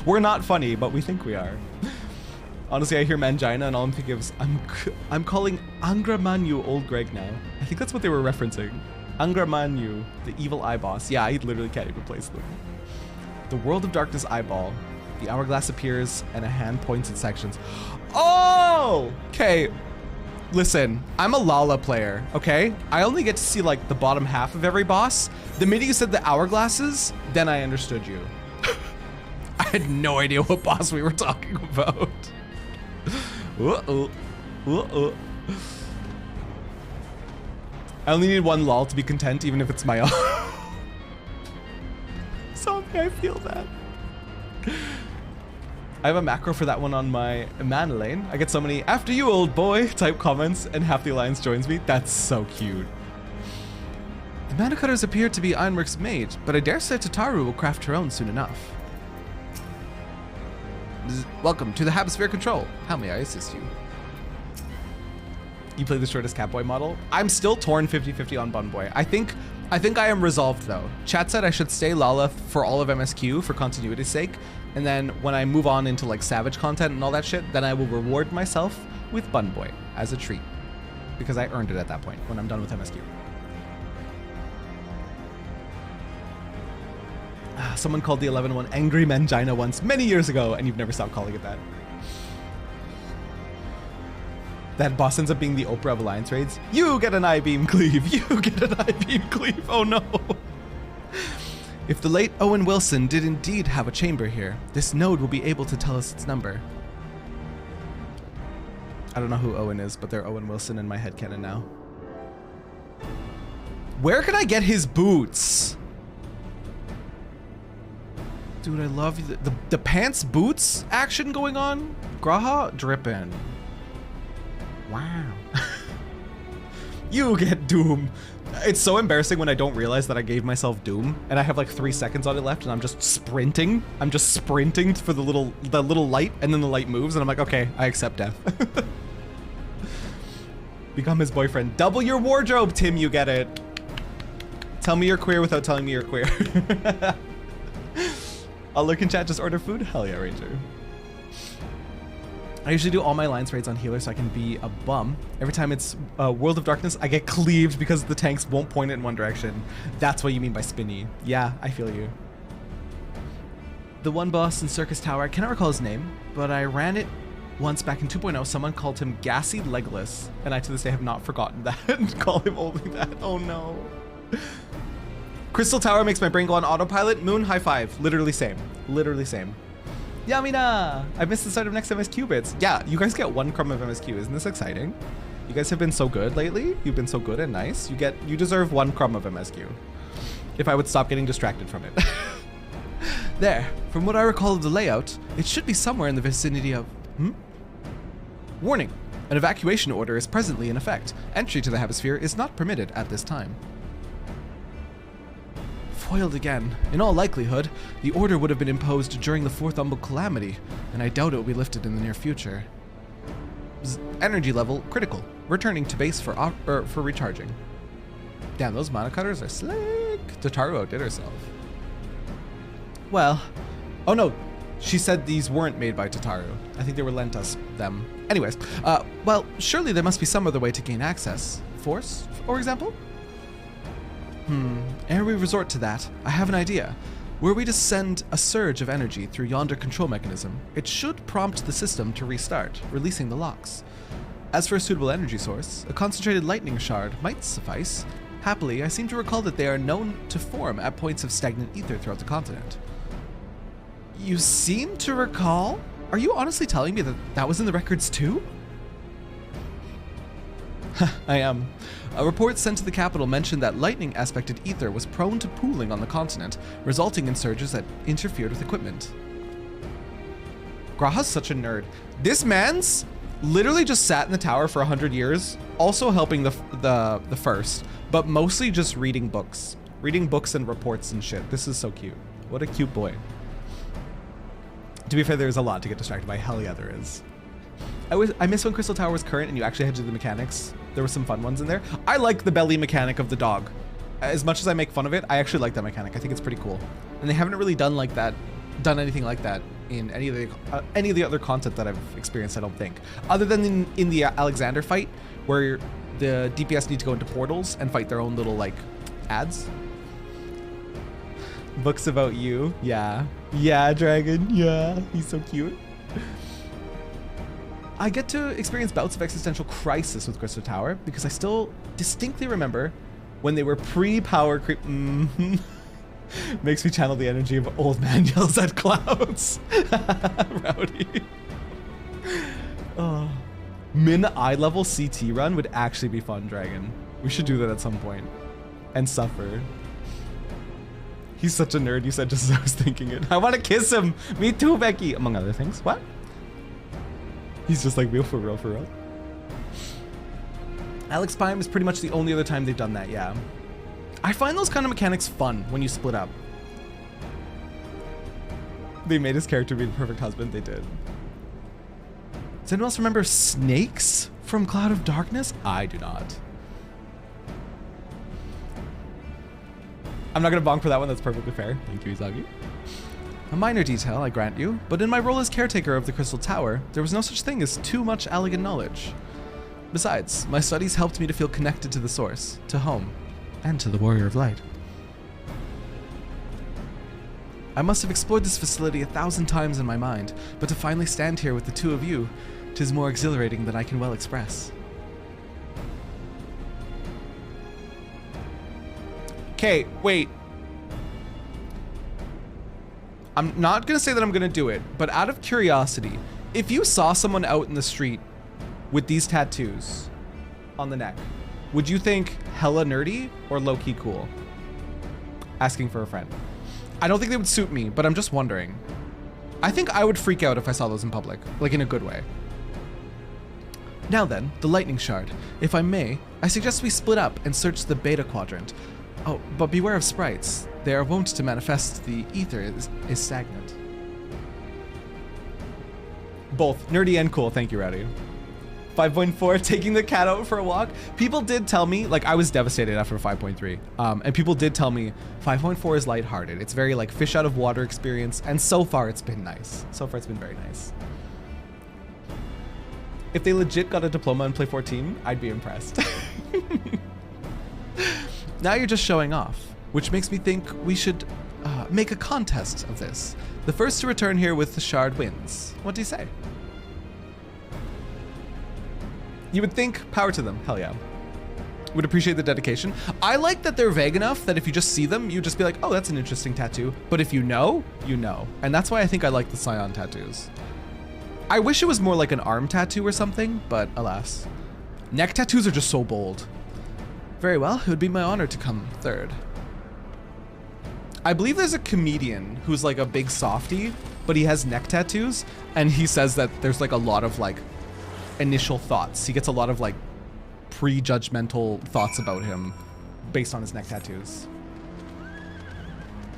We're not funny, but we think we are. Honestly, I hear Mangina and all I'm thinking is, I'm calling Angra Manu Old Greg now. I think that's what they were referencing. Angra Manu, the evil eye boss. Yeah, I literally can't even place them. The World of Darkness eyeball. The hourglass appears and a hand points in sections. Oh! Okay. Listen, I'm a Lala player, okay? I only get to see like the bottom half of every boss. The minute you said the hourglasses, then I understood you. I had no idea what boss we were talking about. Uh-oh. Uh-oh. I only need one lol to be content, even if it's my own. Sorry, I feel that. I have a macro for that one on my mana lane. I get so many "after you, old boy" type comments, and half the alliance joins me. That's so cute. The mana cutters appear to be Ironworks made, but I dare say Tataru will craft her own soon enough. Welcome to the Habisphere Control. How may I assist you? You play the shortest Catboy model? I'm still torn 50-50 on Bunboy. I think I am resolved though. Chat said I should stay Lala for all of MSQ for continuity's sake. And then when I move on into like Savage content and all that shit, then I will reward myself with Bunboy as a treat. Because I earned it at that point when I'm done with MSQ. Someone called the 11-1 Angry Mangina once many years ago, and you've never stopped calling it that. That boss ends up being the Oprah of Alliance raids. You get an I-beam cleave. You get an I-beam cleave. Oh no. If the late Owen Wilson did indeed have a chamber here, this node will be able to tell us its number. I don't know who Owen is, but they're Owen Wilson in my headcanon now. Where can I get his boots? Dude, I love the pants boots action going on. Graha dripping. Wow. You get Doom. It's so embarrassing when I don't realize that I gave myself Doom and I have like 3 seconds on it left and I'm just sprinting. I'm just sprinting for the little light, and then the light moves and I'm like, okay, I accept death. Become his boyfriend. Double your wardrobe, Tim, you get it. Tell me you're queer without telling me you're queer. I'll look in chat, just order food? Hell yeah, Ranger. I usually do all my alliance raids on healer so I can be a bum. Every time it's World of Darkness, I get cleaved because the tanks won't point it in one direction. That's what you mean by spinny. Yeah, I feel you. The one boss in Circus Tower, I cannot recall his name, but I ran it once back in 2.0. Someone called him Gassy Legless, and I to this day have not forgotten that and call him only that. Oh no. Crystal Tower makes my brain go on autopilot. Moon, high five. Literally same. Literally same. Yamina! I missed the start of next MSQ bits. Yeah, you guys get 1 crumb of MSQ. Isn't this exciting? You guys have been so good lately. You've been so good and nice. You deserve 1 crumb of MSQ. If I would stop getting distracted from it. There. From what I recall of the layout, it should be somewhere in the vicinity of... Warning. An evacuation order is presently in effect. Entry to the Hemisphere is not permitted at this time. Foiled again. In all likelihood, the order would have been imposed during the 4th Umbral Calamity, and I doubt it will be lifted in the near future. Energy level critical. Returning to base for recharging. Damn, those mana cutters are slick. Tataru outdid herself. Well, oh no, she said these weren't made by Tataru. I think they were lent us them. Anyways, well, surely there must be some other way to gain access. Force, for example? Ere we resort to that, I have an idea. Were we to send a surge of energy through yonder control mechanism, it should prompt the system to restart, releasing the locks. As for a suitable energy source, a concentrated lightning shard might suffice. Happily, I seem to recall that they are known to form at points of stagnant ether throughout the continent. You seem to recall? Are you honestly telling me that that was in the records too? I am. A report sent to the capital mentioned that lightning aspected ether was prone to pooling on the continent, resulting in surges that interfered with equipment. Graha's such a nerd. This man's literally just sat in the tower for 100 years, also helping the first, but mostly just reading books. Reading books and reports and shit. This is so cute. What a cute boy. To be fair, there's a lot to get distracted by. Hell yeah, there is. I miss when Crystal Tower was current and you actually had to do the mechanics. There were some fun ones in there. I like the belly mechanic of the dog. As much as I make fun of it, I actually like that mechanic. I think it's pretty cool. And they haven't really done anything like that in any of the other content that I've experienced, I don't think. Other than in the Alexander fight, where the DPS need to go into portals and fight their own little, like, ads. Books about you. Yeah. Yeah, Dragon. Yeah. He's so cute. I get to experience bouts of existential crisis with Crystal Tower because I still distinctly remember when they were pre-power creep. Makes me channel the energy of old man yells at clouds. Rowdy. Oh. Min eye level CT run would actually be fun, Dragon. We should do that at some point. And suffer. He's such a nerd, you said just as I was thinking it. I want to kiss him. Me too, Becky. Among other things. What? He's just like, real for real, for real. Alex Pime is pretty much the only other time they've done that, yeah. I find those kind of mechanics fun when you split up. They made his character be the perfect husband, they did. Does anyone else remember snakes from Cloud of Darkness? I do not. I'm not gonna bonk for that one, that's perfectly fair. Thank you, Izagi. A minor detail, I grant you, but in my role as caretaker of the Crystal Tower, there was no such thing as too much elegant knowledge. Besides, my studies helped me to feel connected to the source, to home, and to the Warrior of Light. I must have explored this facility 1,000 times in my mind, but to finally stand here with the two of you, 'tis more exhilarating than I can well express. Okay, wait. I'm not gonna say that I'm gonna do it, but out of curiosity, if you saw someone out in the street with these tattoos on the neck, would you think hella nerdy or low-key cool? Asking for a friend. I don't think they would suit me, but I'm just wondering. I think I would freak out if I saw those in public, like in a good way. Now then, the lightning shard. If I may, I suggest we split up and search the beta quadrant. Oh, but beware of sprites. They are wont to manifest the ether is stagnant. Both nerdy and cool, thank you, Rowdy. 5.4, taking the cat out for a walk. People did tell me, like, I was devastated after 5.3. And people did tell me 5.4 is lighthearted. It's very like fish out of water experience, and so far it's been nice. So far it's been very nice. If they legit got a diploma in Play 14, I'd be impressed. Now you're just showing off, which makes me think we should make a contest of this. The first to return here with the shard wins. What do you say? You would think power to them. Hell yeah. Would appreciate the dedication. I like that they're vague enough that if you just see them, you just be like, oh, that's an interesting tattoo. But if you know, you know. And that's why I think I like the Scion tattoos. I wish it was more like an arm tattoo or something, but alas. Neck tattoos are just so bold. Very well, it would be my honor to come third. I believe there's a comedian who's like a big softie, but he has neck tattoos, and he says that there's like a lot of like initial thoughts. He gets a lot of like prejudgmental thoughts about him based on his neck tattoos.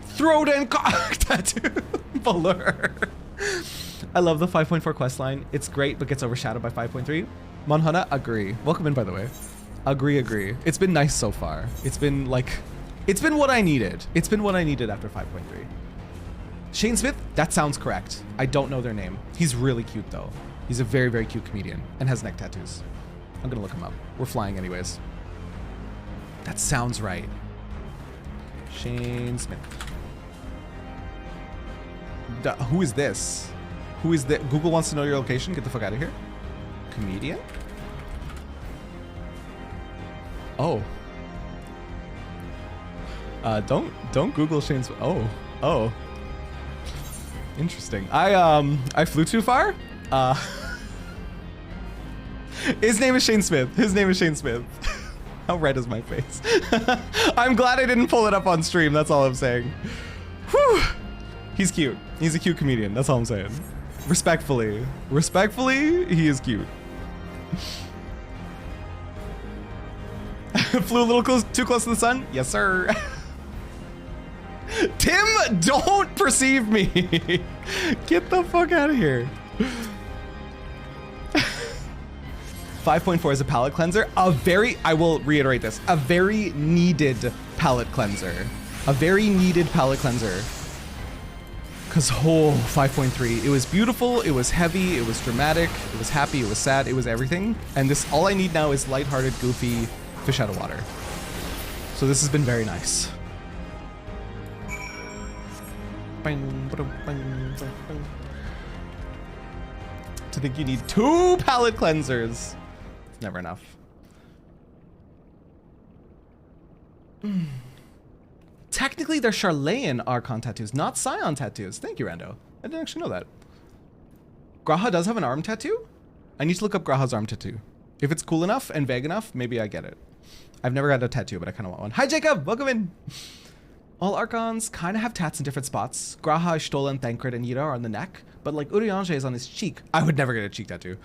Throat and cock tattoo. Blur. I love the 5.4 quest line. It's great, but gets overshadowed by 5.3. Monhana, agree. Welcome in, by the way. Agree. It's been nice so far. It's been like, it's been what I needed. It's been what I needed after 5.3. Shane Smith, that sounds correct. I don't know their name. He's really cute though. He's a very, very cute comedian and has neck tattoos. I'm gonna look him up. We're flying anyways. That sounds right. Shane Smith. Who is this? Who is that? Google wants to know your location. Get the fuck out of here. Comedian? Oh. Don't Google Shane Smith. Oh. Interesting. I flew too far? His name is Shane Smith. How red is my face? I'm glad I didn't pull it up on stream. That's all I'm saying. Whew. He's cute. He's a cute comedian. That's all I'm saying. Respectfully, he is cute. Flew a little too close to the sun? Yes, sir. Tim, don't perceive me. Get the fuck out of here. 5.4 is a palate cleanser. I will reiterate this, a very needed palate cleanser. Because, 5.3, it was beautiful, it was heavy, it was dramatic, it was happy, it was sad, it was everything. And this, all I need now is lighthearted, goofy, fish out of water. So this has been very nice. To think you need 2 palette cleansers. It's never enough. Technically, they're Charlayan Archon tattoos, not Scion tattoos. Thank you, Rando. I didn't actually know that. Graha does have an arm tattoo? I need to look up Graha's arm tattoo. If it's cool enough and vague enough, maybe I get it. I've never got a tattoo, but I kind of want one. Hi, Jacob! Welcome in! All Archons kind of have tats in different spots. Graha, Stolen, Thancred, and Yira are on the neck, but like Urianger is on his cheek. I would never get a cheek tattoo.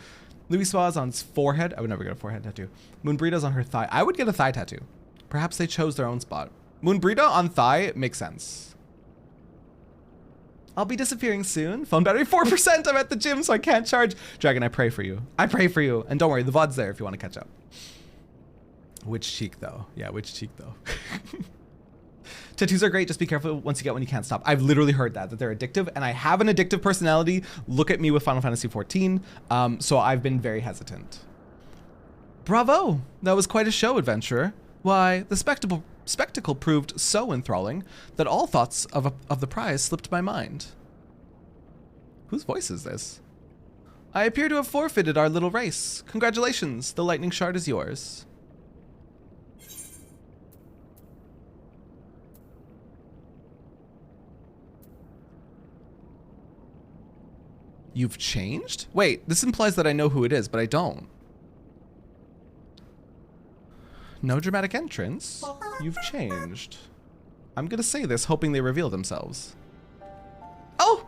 Louis Swa is on his forehead. I would never get a forehead tattoo. Moonbreeda's on her thigh. I would get a thigh tattoo. Perhaps they chose their own spot. Moonbreeda on thigh makes sense. I'll be disappearing soon. Phone battery 4%. I'm at the gym, so I can't charge. Dragon, I pray for you. And don't worry, the VOD's there if you want to catch up. Which cheek, though? Yeah, which cheek, though? Tattoos are great. Just be careful once you get one, you can't stop. I've literally heard that they're addictive, and I have an addictive personality. Look at me with Final Fantasy XIV. So I've been very hesitant. Bravo. That was quite a show, adventurer. Why, the spectacle proved so enthralling that all thoughts of the prize slipped my mind. Whose voice is this? I appear to have forfeited our little race. Congratulations, the lightning shard is yours. You've changed? Wait, this implies that I know who it is, but I don't. No dramatic entrance. You've changed. I'm gonna say this, hoping they reveal themselves. Oh!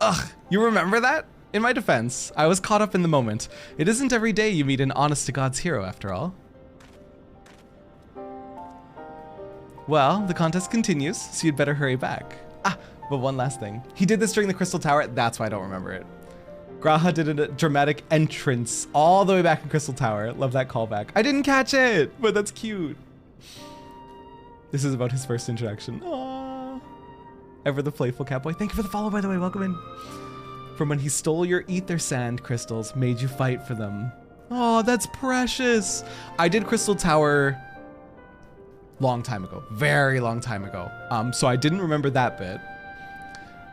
Ugh, you remember that? In my defense, I was caught up in the moment. It isn't every day you meet an honest-to-God's hero, after all. Well, the contest continues, so you'd better hurry back. Ah, but one last thing. He did this during the Crystal Tower, that's why I don't remember it. Graha did a dramatic entrance all the way back in Crystal Tower. Love that callback. I didn't catch it, but that's cute. This is about his first introduction. Aww. Ever the playful catboy. Thank you for the follow, by the way. Welcome in. from when he stole your ether sand crystals, made you fight for them. Oh, that's precious. I did Crystal Tower long time ago, very long time ago. So I didn't remember that bit.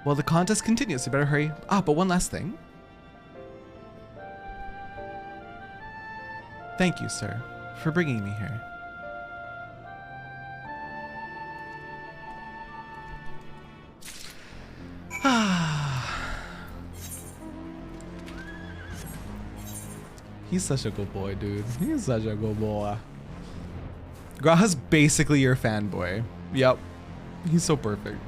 Well, the contest continues, you better hurry. But one last thing. Thank you, sir, for bringing me here. He's such a good boy, dude. He's such a good boy. Graha's basically your fanboy. Yep. He's so perfect.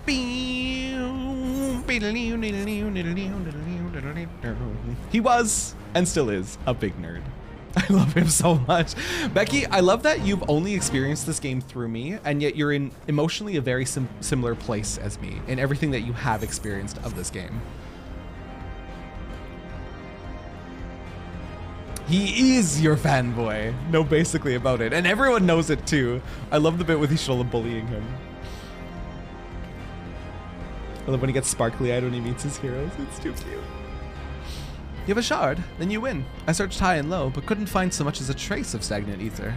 He was, and still is, a big nerd. I love him so much. Becky, I love that you've only experienced this game through me, and yet you're in emotionally a very similar place as me in everything that you have experienced of this game. He is your fanboy. No, basically about it. And everyone knows it too. I love the bit with Ishola bullying him. I love when he gets sparkly-eyed when he meets his heroes. It's too cute. You have a shard, then you win. I searched high and low, but couldn't find so much as a trace of stagnant ether.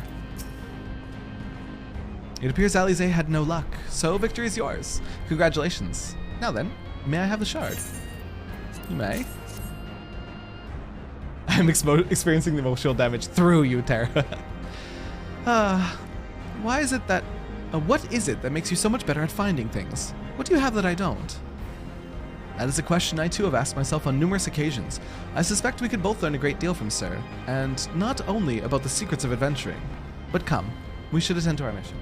It appears Eorzea had no luck, so victory is yours. Congratulations. Now then, may I have the shard? You may. I'm experiencing the emotional damage through you, Terra. Why is it that... what is it that makes you so much better at finding things? What do you have that I don't? That is a question I too have asked myself on numerous occasions. I suspect we could both learn a great deal from Sir, and not only about the secrets of adventuring. But come, we should attend to our mission.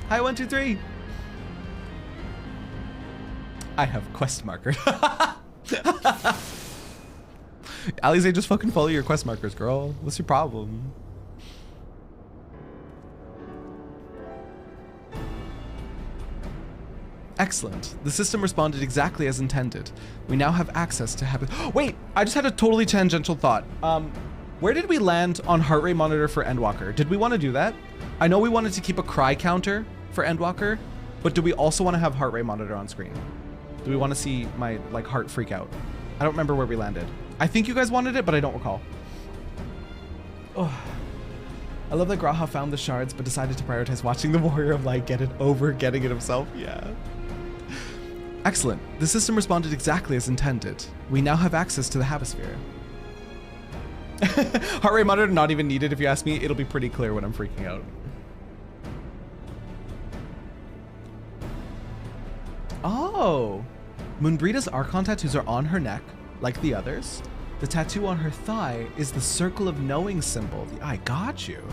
Hi, 1, 2, 3! I have quest marker. Eorzea, just fucking follow your quest markers, girl. What's your problem? Excellent. The system responded exactly as intended. We now have access to habit. Wait, I just had a totally tangential thought. Where did we land on heart rate monitor for Endwalker? Did we want to do that? I know we wanted to keep a cry counter for Endwalker, but do we also want to have heart rate monitor on screen? Do we want to see my heart freak out? I don't remember where we landed. I think you guys wanted it, but I don't recall. Oh. I love that Graha found the shards, but decided to prioritize watching the Warrior of Light get it over getting it himself. Yeah. Excellent. The system responded exactly as intended. We now have access to the Hemisphere. Heart rate monitor not even needed. If you ask me, it'll be pretty clear when I'm freaking out. Oh. Moonbreeda's Archon tattoos are on her neck, like the others. The tattoo on her thigh is the Circle of Knowing symbol. I got you.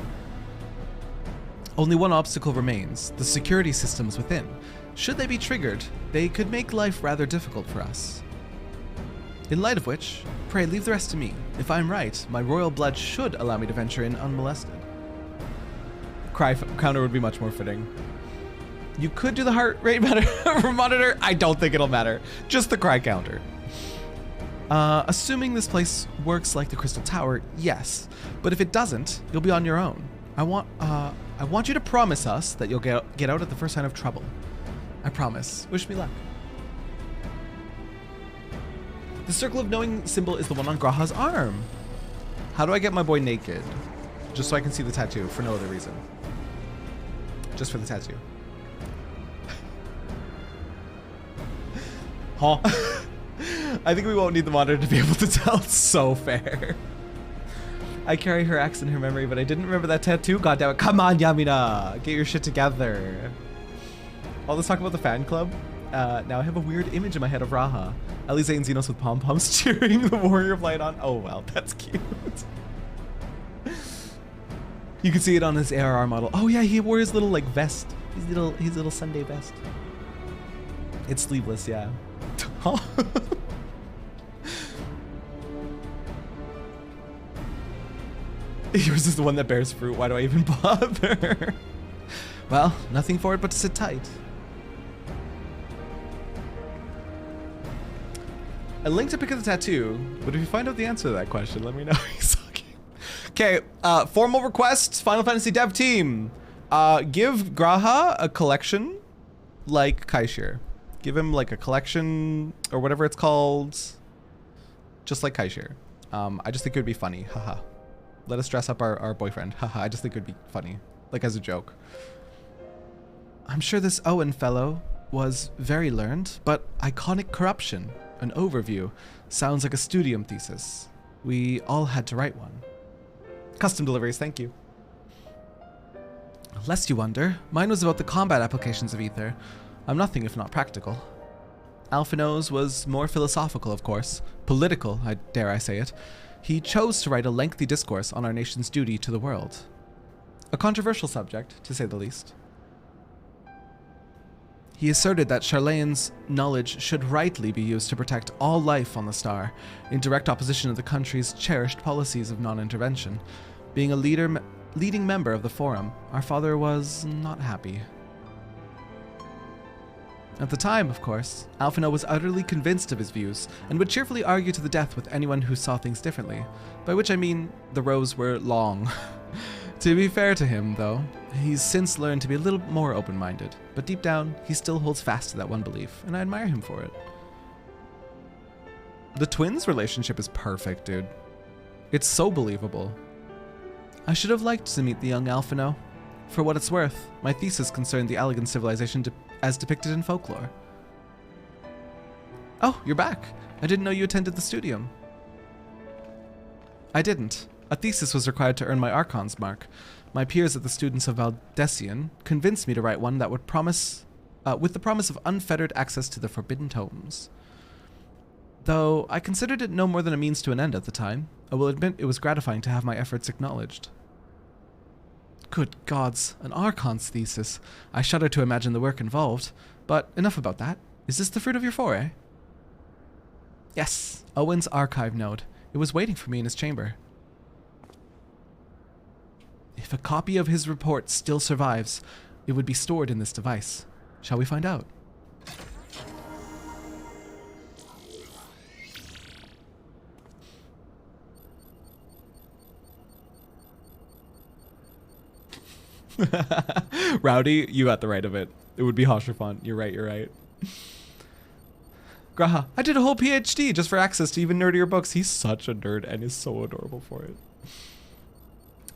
Only one obstacle remains, the security systems within. Should they be triggered, they could make life rather difficult for us. In light of which, pray leave the rest to me. If I'm right, my royal blood should allow me to venture in unmolested. Cry counter would be much more fitting. You could do the heart rate monitor. I don't think it'll matter. Just the cry counter. Assuming this place works like the Crystal Tower, yes. But if it doesn't, you'll be on your own. I want you to promise us that you'll get out at the first sign of trouble. I promise. Wish me luck. The Circle of Knowing symbol is the one on Graha's arm. How do I get my boy naked? Just so I can see the tattoo, for no other reason. Just for the tattoo. Huh? I think we won't need the monitor to be able to tell. It's so fair. I carry her axe in her memory, but I didn't remember that tattoo. God damn it. Come on, Yamina. Get your shit together. Oh, let's talk about the fan club. Now I have a weird image in my head of Raha. Eorzea and Xenos with pom-poms cheering the Warrior of Light on. Oh, well, that's cute. You can see it on his ARR model. Oh yeah, he wore his little vest. His little Sunday vest. It's sleeveless, yeah. Huh? Yours is the one that bears fruit. Why do I even bother? Well, nothing for it but to sit tight. A link to pick up the tattoo, but if you find out the answer to that question, let me know. Okay, formal requests, Final Fantasy dev team. Give Graha a collection like Kaishir. Give him like a collection or whatever it's called. Just like Kaishir. I just think it would be funny. Haha. Let us dress up our boyfriend. Haha. I just think it would be funny. Like as a joke. I'm sure this Owen fellow was very learned, but iconic corruption, an overview, sounds like a studium thesis. We all had to write one. Custom deliveries, thank you. Lest you wonder, mine was about the combat applications of Ether. I'm nothing if not practical. Alphino's was more philosophical, of course. Political, dare I say it. He chose to write a lengthy discourse on our nation's duty to the world. A controversial subject, to say the least. He asserted that Charlane's knowledge should rightly be used to protect all life on the star, in direct opposition to the country's cherished policies of non-intervention. Being a leading member of the Forum, our father was not happy. At the time, of course, Alphino was utterly convinced of his views, and would cheerfully argue to the death with anyone who saw things differently, by which I mean the rows were long. To be fair to him, though, he's since learned to be a little more open-minded, but deep down, he still holds fast to that one belief, and I admire him for it. The twins' relationship is perfect, dude. It's so believable. I should have liked to meet the young Alphino. For what it's worth, my thesis concerned the Allegan civilization as depicted in folklore. Oh, you're back. I didn't know you attended the studium. I didn't. A thesis was required to earn my Archon's mark. My peers at the Students of Valdesian convinced me to write one that would promise, with the promise of unfettered access to the Forbidden Tomes. Though I considered it no more than a means to an end at the time, I will admit it was gratifying to have my efforts acknowledged. Good gods, an Archon's thesis. I shudder to imagine the work involved, but enough about that. Is this the fruit of your foray? Yes, Owen's archive node. It was waiting for me in his chamber. If a copy of his report still survives, it would be stored in this device. Shall we find out? Rowdy, you got the right of it. It would be Hoshrafont. You're right, you're right. Graha, I did a whole PhD just for access to even nerdier books. He's such a nerd and is so adorable for it.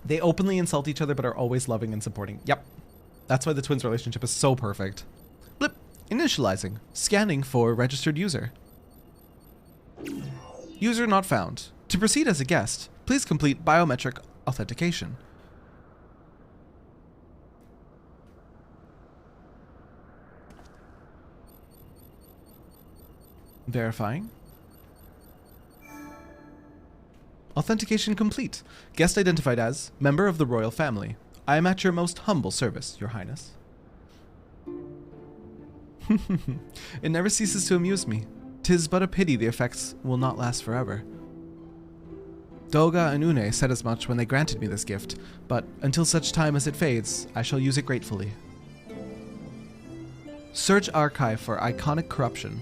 They openly insult each other but are always loving and supporting. Yep. That's why the twins' relationship is so perfect. Blip. Initializing. Scanning for registered user. User not found. To proceed as a guest, please complete biometric authentication. Verifying. Authentication complete. Guest identified as member of the royal family. I am at your most humble service, Your Highness. It never ceases to amuse me. 'Tis but a pity the effects will not last forever. Doga and Une said as much when they granted me this gift, but until such time as it fades, I shall use it gratefully. Search archive for iconic corruption.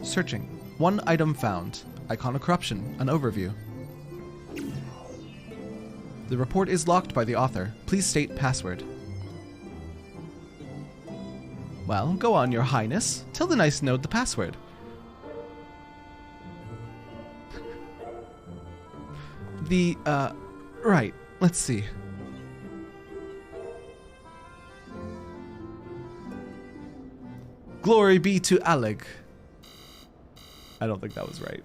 Searching. One item found. Iconic corruption. An overview. The report is locked by the author. Please state password. Well, go on, Your Highness. Tell the nice node the password. Right. Let's see. Glory be to Alleg. I don't think that was right.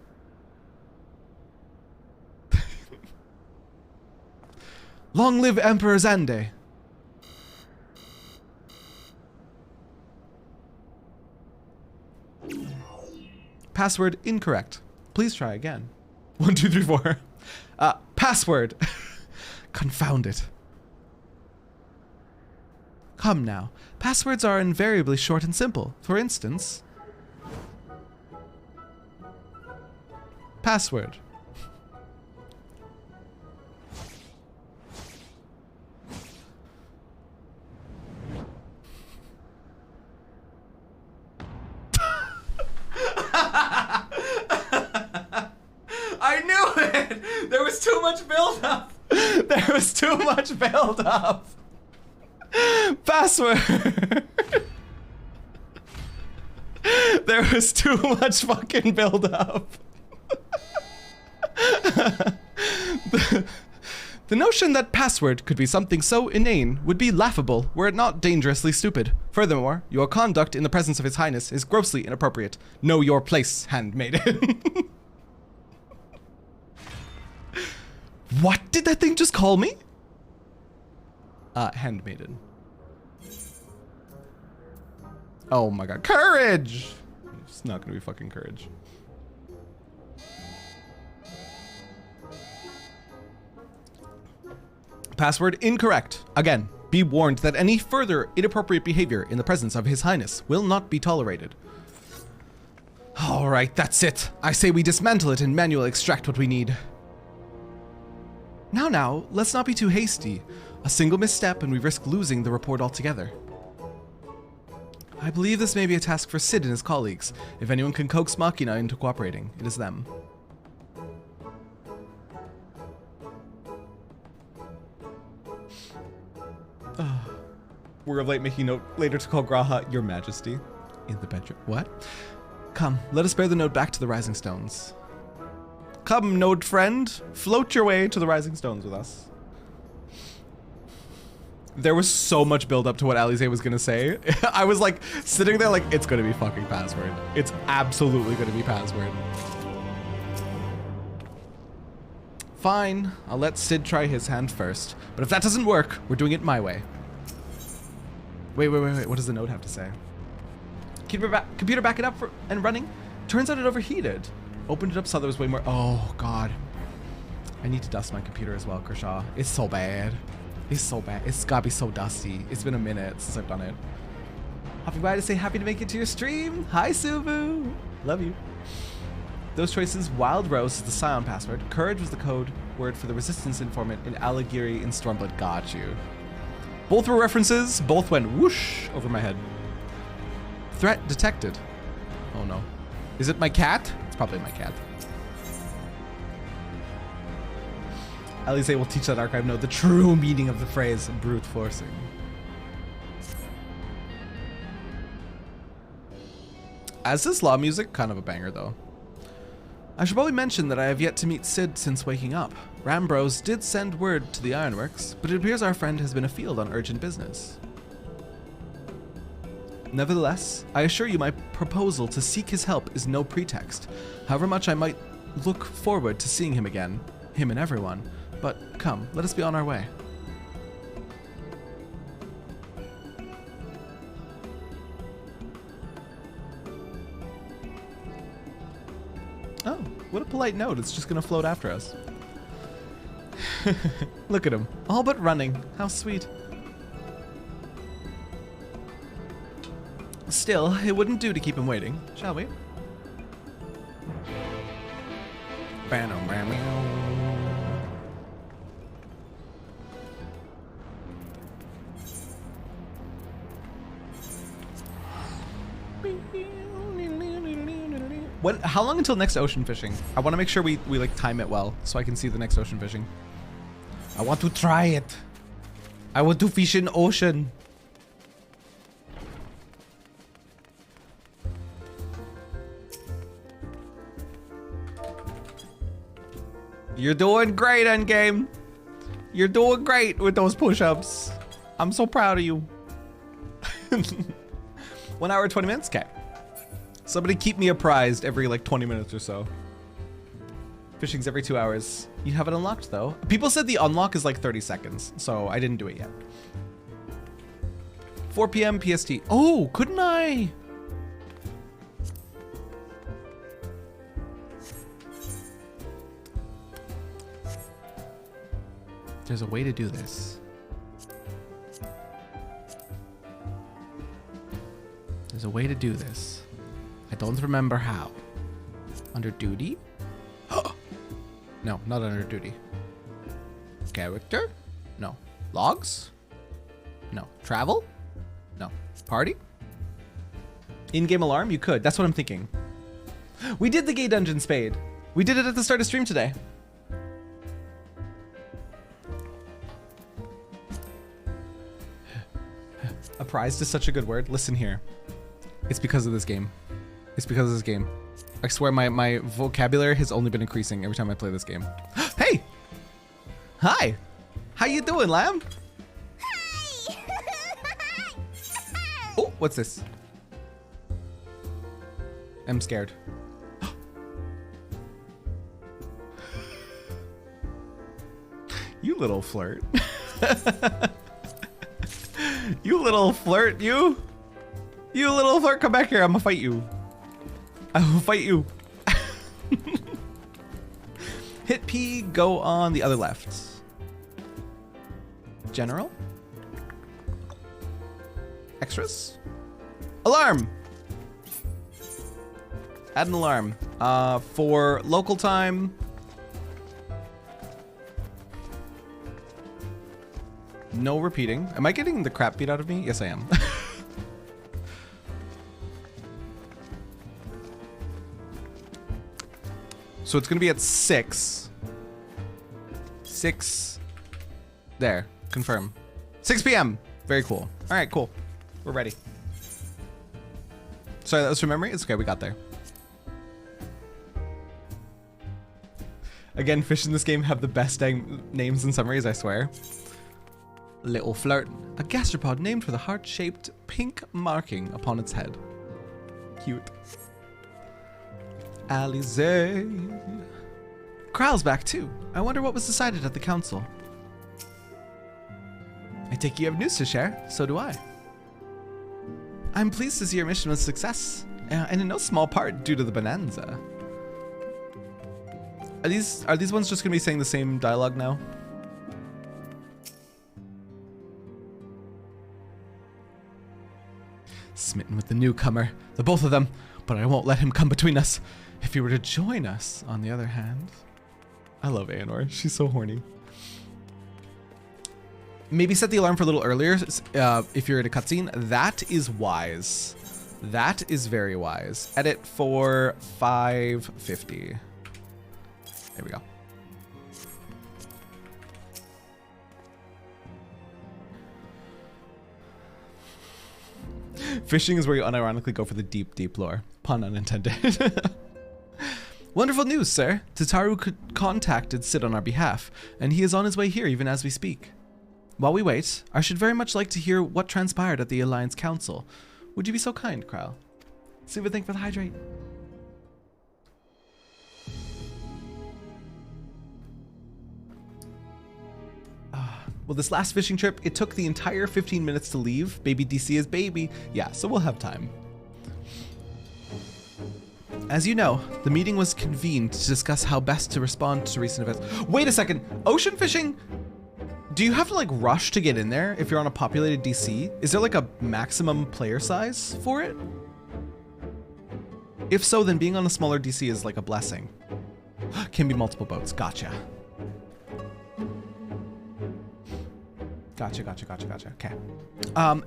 Long live Emperor Zande. Password incorrect. Please try again. 1, 2, 3, 4. Password. Confound it. Come now. Passwords are invariably short and simple. For instance, password. I knew it! There was too much build-up! There was too much build-up! Password! There was too much fucking build up. The notion that password could be something so inane would be laughable were it not dangerously stupid. Furthermore, your conduct in the presence of His Highness is grossly inappropriate. Know your place, handmaiden. What did that thing just call me? Handmaiden. Oh my god. Courage! It's not gonna be fucking courage. Password incorrect. Again, be warned that any further inappropriate behavior in the presence of His Highness will not be tolerated. Alright, that's it. I say we dismantle it and manually extract what we need. Now, let's not be too hasty. A single misstep and we risk losing the report altogether. I believe this may be a task for Sid and his colleagues. If anyone can coax Machina into cooperating, it is them. We're late making note later to call Graha Your Majesty in the bedroom. What? Come, let us bear the note back to the Rising Stones. Come, node friend, float your way to the Rising Stones with us. There was so much build up to what Alize was gonna say. I was like sitting there like, it's gonna be fucking password. It's absolutely gonna be password. Fine, I'll let Sid try his hand first. But if that doesn't work, we're doing it my way. Wait, what does the note have to say? Computer back it up and running? Turns out it overheated. Opened it up, saw there was way more. Oh, God. I need to dust my computer as well, Kershaw. It's so bad. It's so bad. It's gotta be so dusty. It's been a minute since I've done it. Hopping by to say happy to make it to your stream. Hi, Suvu. Love you. Those choices, Wild Rose is the Scion password. Courage was the code word for the Resistance informant in Aligiri in Stormblood. Got you. Both were references. Both went whoosh over my head. Threat detected. Oh, no. Is it my cat? It's probably my cat. Alize will teach that archive note the true meaning of the phrase brute forcing. As is law music, kind of a banger though. I should probably mention that I have yet to meet Sid since waking up. Rambros did send word to the Ironworks, but it appears our friend has been afield on urgent business. Nevertheless, I assure you my proposal to seek his help is no pretext, however much I might look forward to seeing him again, him and everyone. But come, let us be on our way. Oh, what a polite note. It's just gonna float after us. Look at him, all but running. How sweet. Still, it wouldn't do to keep him waiting, shall we? How long until next ocean fishing? I want to make sure we like time it well so I can see the next ocean fishing. I want to try it. I want to fish in ocean. You're doing great, Endgame. You're doing great with those push-ups. I'm so proud of you. 1 hour, 20 minutes? Okay. Somebody keep me apprised every like 20 minutes or so. Fishing's every 2 hours. You have it unlocked though. People said the unlock is like 30 seconds, so I didn't do it yet. 4 p.m. PST. Oh, couldn't I? There's a way to do this. There's a way to do this. I don't remember how. Under duty? No, not under duty. Character? No. Logs? No. Travel? No. Party? In-game alarm? You could. That's what I'm thinking. We did the gay dungeon spade. We did it at the start of stream today. Apprised is such a good word. Listen here. It's because of this game. It's because of this game. I swear my vocabulary has only been increasing every time I play this game. Hey! Hi! How you doing, lamb? Oh, what's this? I'm scared. You little flirt. You little flirt, you. You little flirt, come back here. I'm gonna fight you. I will fight you. Hit P, go on the other left. General? Extras? Alarm! Add an alarm. For local time. No repeating. Am I getting the crap beat out of me? Yes, I am. So it's gonna be at 6. 6. There. Confirm. 6 p.m. Very cool. All right, cool. We're ready. Sorry, that was from memory? It's okay, we got there. Again, fish in this game have the best dang names and summaries, I swear. Little flirt. A gastropod named for the heart-shaped pink marking upon its head. Cute. Alize. Kral's back too. I wonder what was decided at the council. I take you have news to share. So do I. I'm pleased to see your mission was a success, and in no small part due to the bonanza. Are these ones just gonna be saying the same dialogue now? Smitten with the newcomer, the both of them, but I won't let him come between us. If he were to join us, on the other hand. I love Aenor, she's so horny. Maybe set the alarm for a little earlier if you're at a cutscene. That is wise. That is very wise. Edit for 5:50. There we go. Fishing is where you unironically go for the deep, deep lore. Pun unintended. Wonderful news, sir. Tataru contacted Sid on our behalf, and he is on his way here even as we speak. While we wait, I should very much like to hear what transpired at the Alliance Council. Would you be so kind, Kral? Super thank for the hydrate. Well, this last fishing trip, it took the entire 15 minutes to leave. Baby DC is baby. Yeah, so we'll have time. As you know, the meeting was convened to discuss how best to respond to recent events. Wait a second, ocean fishing? Do you have to like rush to get in there if you're on a populated DC? Is there like a maximum player size for it? If so, then being on a smaller DC is like a blessing. Can be multiple boats, gotcha. Gotcha. Okay.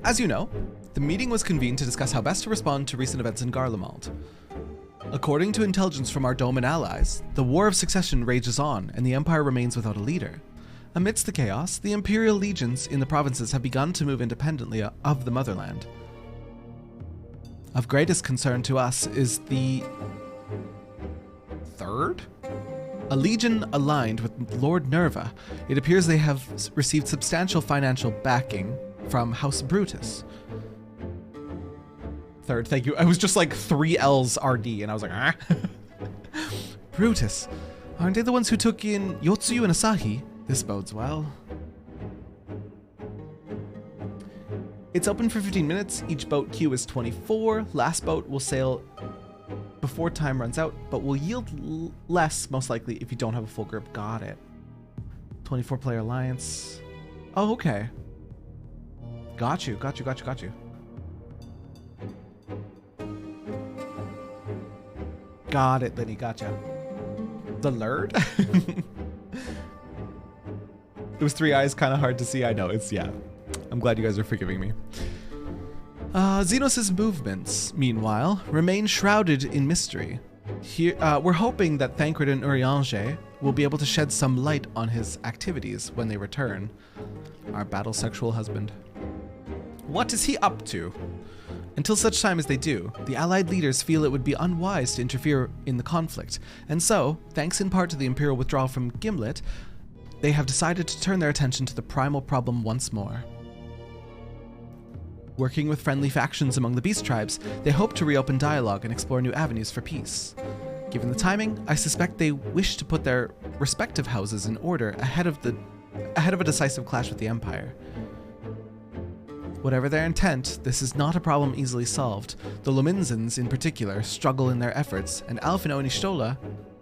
As you know, the meeting was convened to discuss how best to respond to recent events in Garlemald. According to intelligence from our Doman allies, the War of Succession rages on, and the Empire remains without a leader. Amidst the chaos, the Imperial legions in the provinces have begun to move independently of the motherland. Of greatest concern to us is the Third? A legion aligned with Lord Nerva. It appears they have received substantial financial backing from House Brutus. Third, thank you. I was just like 3 L's RD, and I was like, ah. Brutus. Aren't they the ones who took in Yotsuyu and Asahi? This bodes well. It's open for 15 minutes. Each boat queue is 24. Last boat will sail before time runs out, but will yield less, most likely, if you don't have a full group. Got it. 24 player alliance. Oh, okay. Got you. Got it, Liddy, gotcha. The Lurd? It was 3 eyes, kind of hard to see. I know, it's, yeah. I'm glad you guys are forgiving me. Xenos' movements, meanwhile, remain shrouded in mystery. Here, we're hoping that Thancred and Eorzea will be able to shed some light on his activities when they return. Our battle-sexual husband. What is he up to? Until such time as they do, the Allied leaders feel it would be unwise to interfere in the conflict, and so, thanks in part to the Imperial withdrawal from Gimlet, they have decided to turn their attention to the primal problem once more. Working with friendly factions among the beast tribes, they hope to reopen dialogue and explore new avenues for peace. Given the timing, I suspect they wish to put their respective houses in order ahead of a decisive clash with the Empire. Whatever their intent, this is not a problem easily solved. The Lominzans, in particular, struggle in their efforts, and Alfino and Ishtola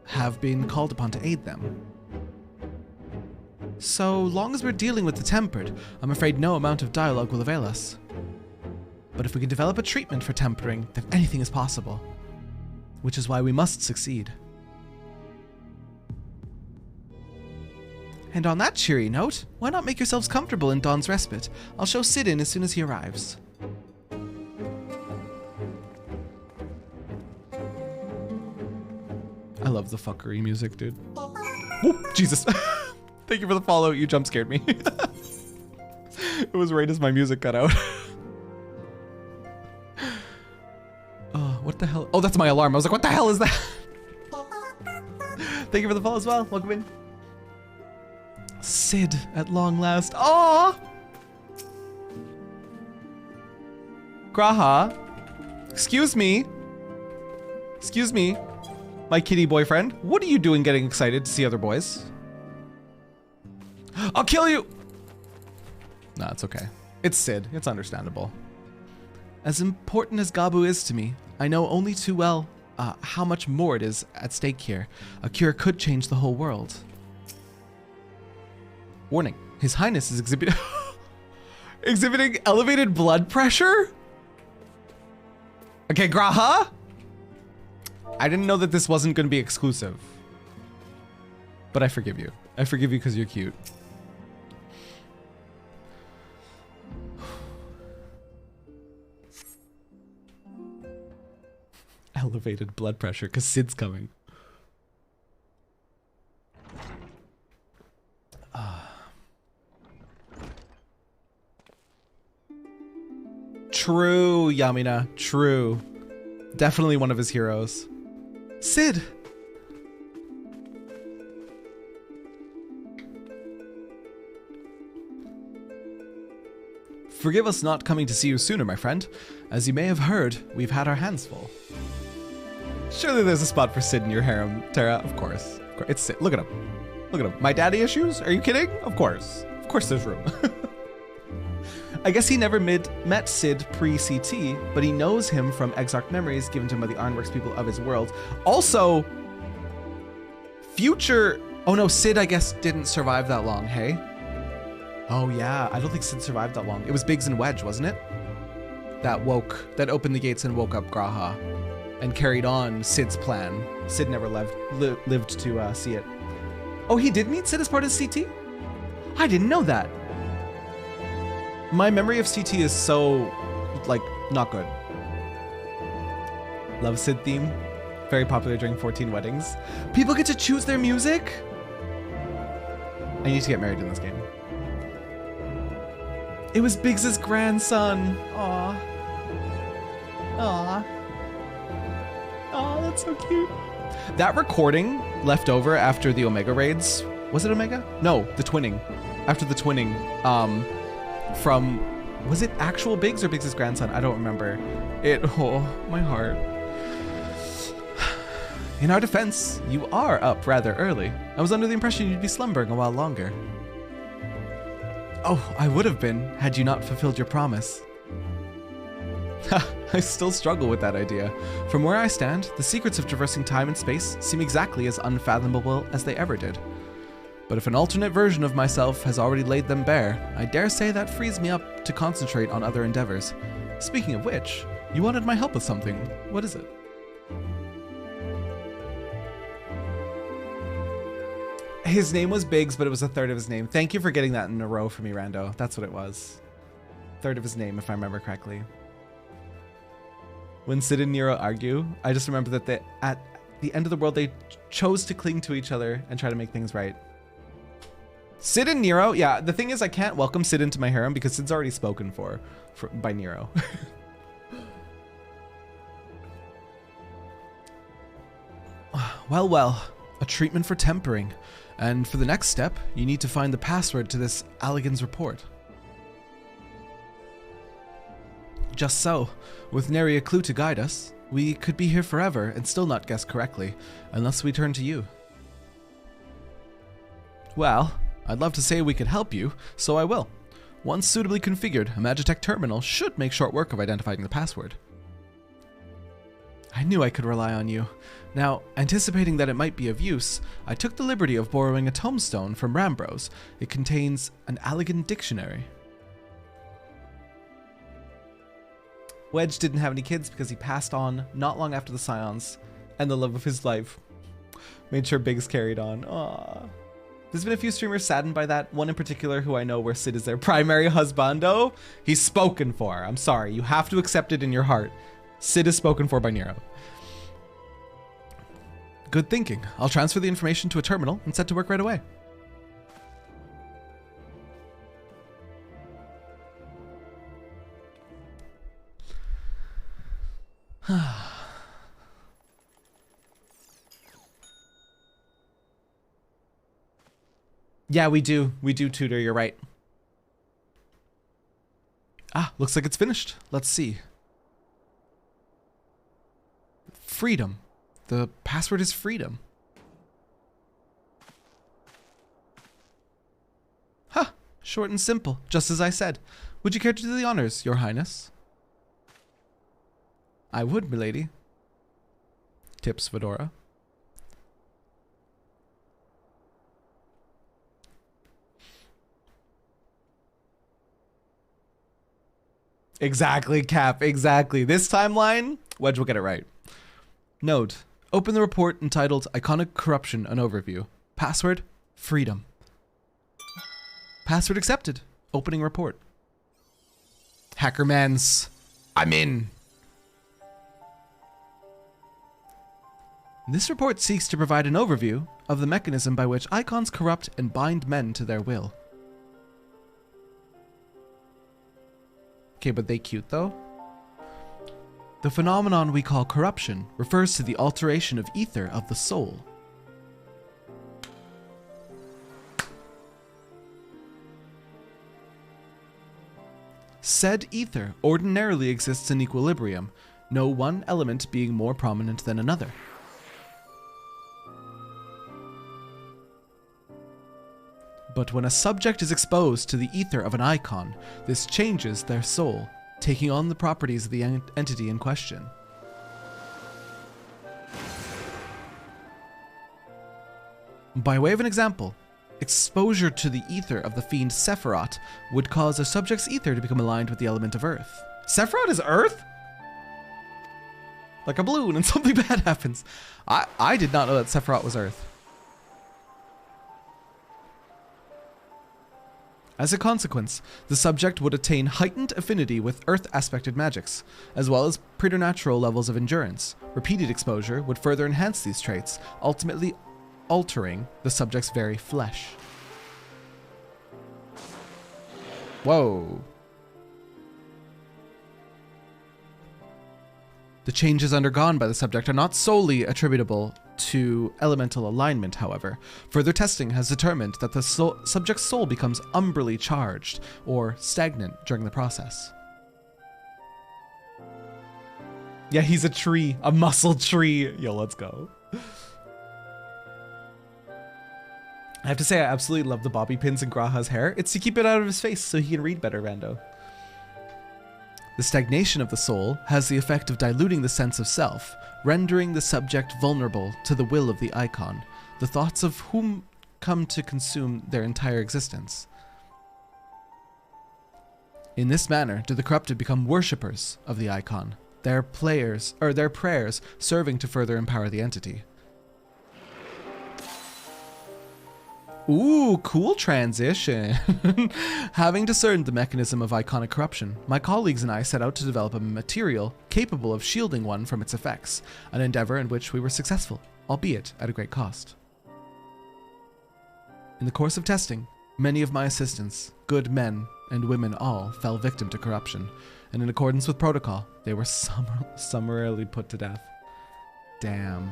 have been called upon to aid them. So long as we're dealing with the tempered, I'm afraid no amount of dialogue will avail us. But if we can develop a treatment for tempering, then anything is possible. Which is why we must succeed. And on that cheery note, why not make yourselves comfortable in Dawn's Respite? I'll show Sid in as soon as he arrives. I love the fuckery music, dude. Oh, Jesus. Thank you for the follow. You jump scared me. It was right as my music cut out. Oh, what the hell? Oh, that's my alarm. I was like, what the hell is that? Thank you for the follow as well. Welcome in. Sid, at long last. Aww! Graha. Excuse me. Excuse me. My kitty boyfriend. What are you doing getting excited to see other boys? I'll kill you! Nah, it's okay. It's Sid. It's understandable. As important as Gabu is to me, I know only too well how much more it is at stake here. A cure could change the whole world. Warning, His Highness is exhibiting elevated blood pressure? Okay, Graha? I didn't know that this wasn't going to be exclusive. But I forgive you. I forgive you because you're cute. Elevated blood pressure because Sid's coming. True, Yamina. True. Definitely one of his heroes. Sid! Forgive us not coming to see you sooner, my friend. As you may have heard, we've had our hands full. Surely there's a spot for Sid in your harem, Terra. Of course. It's Sid. Look at him. Look at him. My daddy issues? Are you kidding? Of course. Of course there's room. I guess he never met Sid pre-CT, but he knows him from Exarch memories given to him by the Ironworks people of his world. Also, future... Oh no, Sid, I guess, didn't survive that long, hey? Oh yeah, I don't think Sid survived that long. It was Biggs and Wedge, wasn't it? That opened the gates and woke up Graha and carried on Sid's plan. Sid never lived to see it. Oh, he did meet Sid as part of CT? I didn't know that. My memory of CT is so, like, not good. Love Sid theme. Very popular during 14 weddings. People get to choose their music? I need to get married in this game. It was Biggs's grandson. Aw. Aw. Aw, that's so cute. That recording left over after the Omega raids. Was it Omega? No, the twinning. After the twinning, from, was it actual Biggs or Biggs's grandson? I don't remember. Oh, my heart. In our defense, you are up rather early. I was under the impression you'd be slumbering a while longer. Oh, I would have been, had you not fulfilled your promise. I still struggle with that idea. From where I stand, the secrets of traversing time and space seem exactly as unfathomable as they ever did. But if an alternate version of myself has already laid them bare, I dare say that frees me up to concentrate on other endeavors. Speaking of which, you wanted my help with something. What is it? His name was Biggs, but it was a third of his name. Thank you for getting that in a row for me, Rando. That's what it was. Third of his name, if I remember correctly. When Sid and Nero argue, I just remember that at the end of the world, they chose to cling to each other and try to make things right. Sid and Nero, yeah, the thing is I can't welcome Sid into my harem because Sid's already spoken for by Nero. Well, well, a treatment for tempering. And for the next step, you need to find the password to this Allegan's report. Just so, with nary a clue to guide us, we could be here forever and still not guess correctly, unless we turn to you. Well, I'd love to say we could help you, so I will. Once suitably configured, a Magitech terminal should make short work of identifying the password. I knew I could rely on you. Now, anticipating that it might be of use, I took the liberty of borrowing a tombstone from Rambros. It contains an Allegan dictionary. Wedge didn't have any kids because he passed on not long after the Scions, and the love of his life made sure Biggs carried on. Aww. There's been a few streamers saddened by that, one in particular who I know where Sid is their primary husbando. He's spoken for. I'm sorry, you have to accept it in your heart. Sid is spoken for by Nero. Good thinking. I'll transfer the information to a terminal and set to work right away. Yeah, we do. We do, Tutor. You're right. Ah, looks like it's finished. Let's see. Freedom. The password is freedom. Huh. Short and simple, just as I said. Would you care to do the honors, Your Highness? I would, milady. Tips Fedora. Exactly, Cap, exactly. This timeline, Wedge will get it right. Note, open the report entitled Iconic Corruption, an overview. Password, freedom. Password accepted. Opening report. Hackermans, I'm in. This report seeks to provide an overview of the mechanism by which icons corrupt and bind men to their will. Okay, but they cute though. The phenomenon we call corruption refers to the alteration of ether of the soul. Said ether ordinarily exists in equilibrium, no one element being more prominent than another. But when a subject is exposed to the ether of an icon, this changes their soul, taking on the properties of the entity in question. By way of an example, exposure to the ether of the fiend Sephiroth would cause a subject's ether to become aligned with the element of earth. Sephiroth is earth? Like a balloon and something bad happens. I did not know that Sephiroth was earth. As a consequence, the subject would attain heightened affinity with earth-aspected magics, as well as preternatural levels of endurance. Repeated exposure would further enhance these traits, ultimately altering the subject's very flesh. Whoa. The changes undergone by the subject are not solely attributable to elemental alignment, however. Further testing has determined that the subject's soul becomes umbrally charged, or stagnant, during the process. Yeah, he's a tree, a muscle tree. Yo, let's go. I have to say, I absolutely love the bobby pins in Graha's hair. It's to keep it out of his face so he can read better, Rando. The stagnation of the soul has the effect of diluting the sense of self, rendering the subject vulnerable to the will of the icon, the thoughts of whom come to consume their entire existence. In this manner do the corrupted become worshippers of the icon, their prayers serving to further empower the entity. Ooh, cool transition. Having discerned the mechanism of iconic corruption, my colleagues and I set out to develop a material capable of shielding one from its effects, an endeavor in which we were successful, albeit at a great cost. In the course of testing, many of my assistants, good men and women all, fell victim to corruption, and in accordance with protocol, they were summarily put to death. Damn.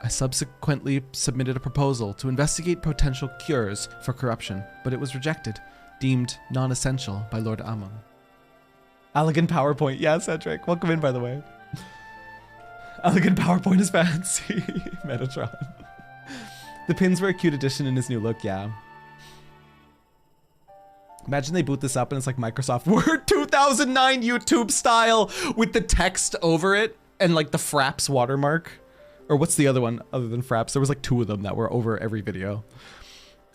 I subsequently submitted a proposal to investigate potential cures for corruption, but it was rejected, deemed non-essential by Lord Amon. Elegant PowerPoint. Yeah, Cedric. Welcome in, by the way. Elegant PowerPoint is fancy. Metatron. The pins were a cute addition in his new look, yeah. Imagine they boot this up and it's like Microsoft Word 2009 YouTube style with the text over it and like the Fraps watermark. Or what's the other one other than Fraps? There was like 2 of them that were over every video.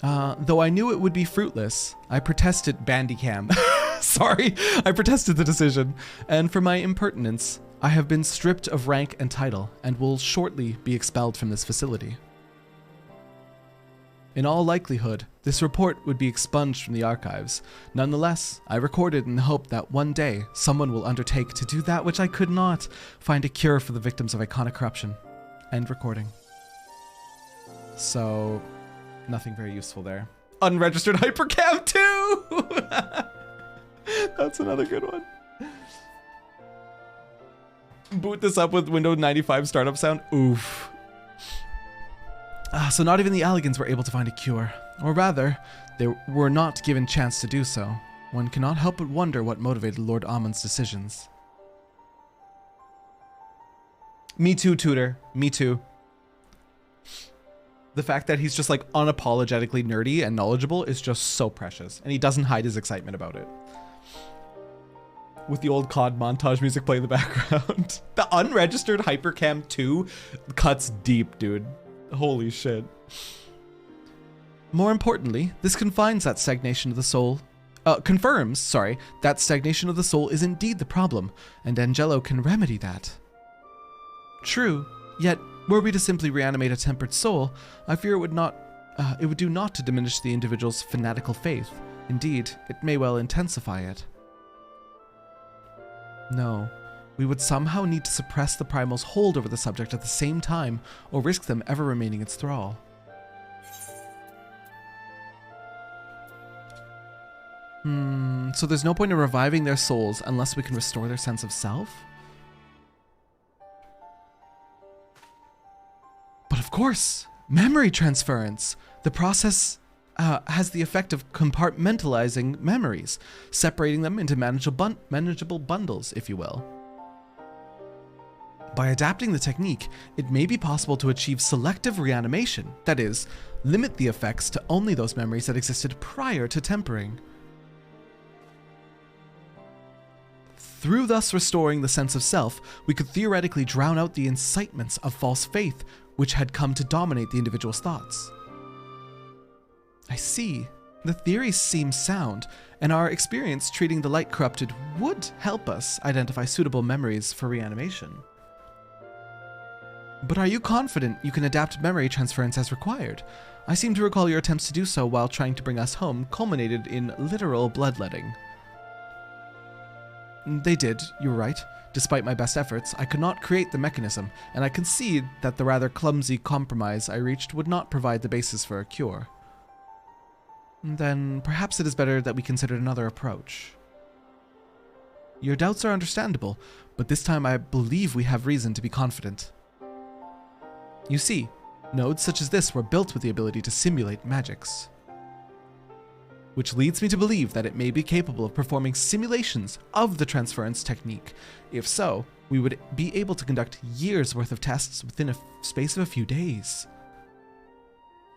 Though I knew it would be fruitless, I protested Bandicam. Sorry, I protested the decision. And for my impertinence, I have been stripped of rank and title and will shortly be expelled from this facility. In all likelihood, this report would be expunged from the archives. Nonetheless, I recorded in the hope that one day someone will undertake to do that which I could not, find a cure for the victims of iconic corruption. End recording. So, nothing very useful there. Unregistered Hypercam 2! That's another good one. Boot this up with Windows 95 startup sound. Oof. So not even the Alligans were able to find a cure. Or rather, they were not given chance to do so. One cannot help but wonder what motivated Lord Amon's decisions. Me too, Tutor. Me too. The fact that he's just like unapologetically nerdy and knowledgeable is just so precious. And he doesn't hide his excitement about it. With the old COD montage music playing in the background. The unregistered Hypercam 2 cuts deep, dude. Holy shit. More importantly, this confirms that stagnation of the soul is indeed the problem, and Angelo can remedy that. True, yet were we to simply reanimate a tempered soul, I fear it would do naught to diminish the individual's fanatical faith. Indeed, it may well intensify it. No. We would somehow need to suppress the primal's hold over the subject at the same time, or risk them ever remaining its thrall. So there's no point in reviving their souls unless we can restore their sense of self? But of course, memory transference! The process has the effect of compartmentalizing memories, separating them into manageable bundles, if you will. By adapting the technique, it may be possible to achieve selective reanimation, that is, limit the effects to only those memories that existed prior to tempering. Through thus restoring the sense of self, we could theoretically drown out the incitements of false faith which had come to dominate the individual's thoughts. I see. The theory seems sound, and our experience treating the light corrupted would help us identify suitable memories for reanimation. But are you confident you can adapt memory transference as required? I seem to recall your attempts to do so while trying to bring us home culminated in literal bloodletting. They did, you were right. Despite my best efforts, I could not create the mechanism, and I concede that the rather clumsy compromise I reached would not provide the basis for a cure. Then perhaps it is better that we consider another approach. Your doubts are understandable, but this time I believe we have reason to be confident. You see, nodes such as this were built with the ability to simulate magics. Which leads me to believe that it may be capable of performing simulations of the transference technique. If so, we would be able to conduct years worth of tests within a space of a few days.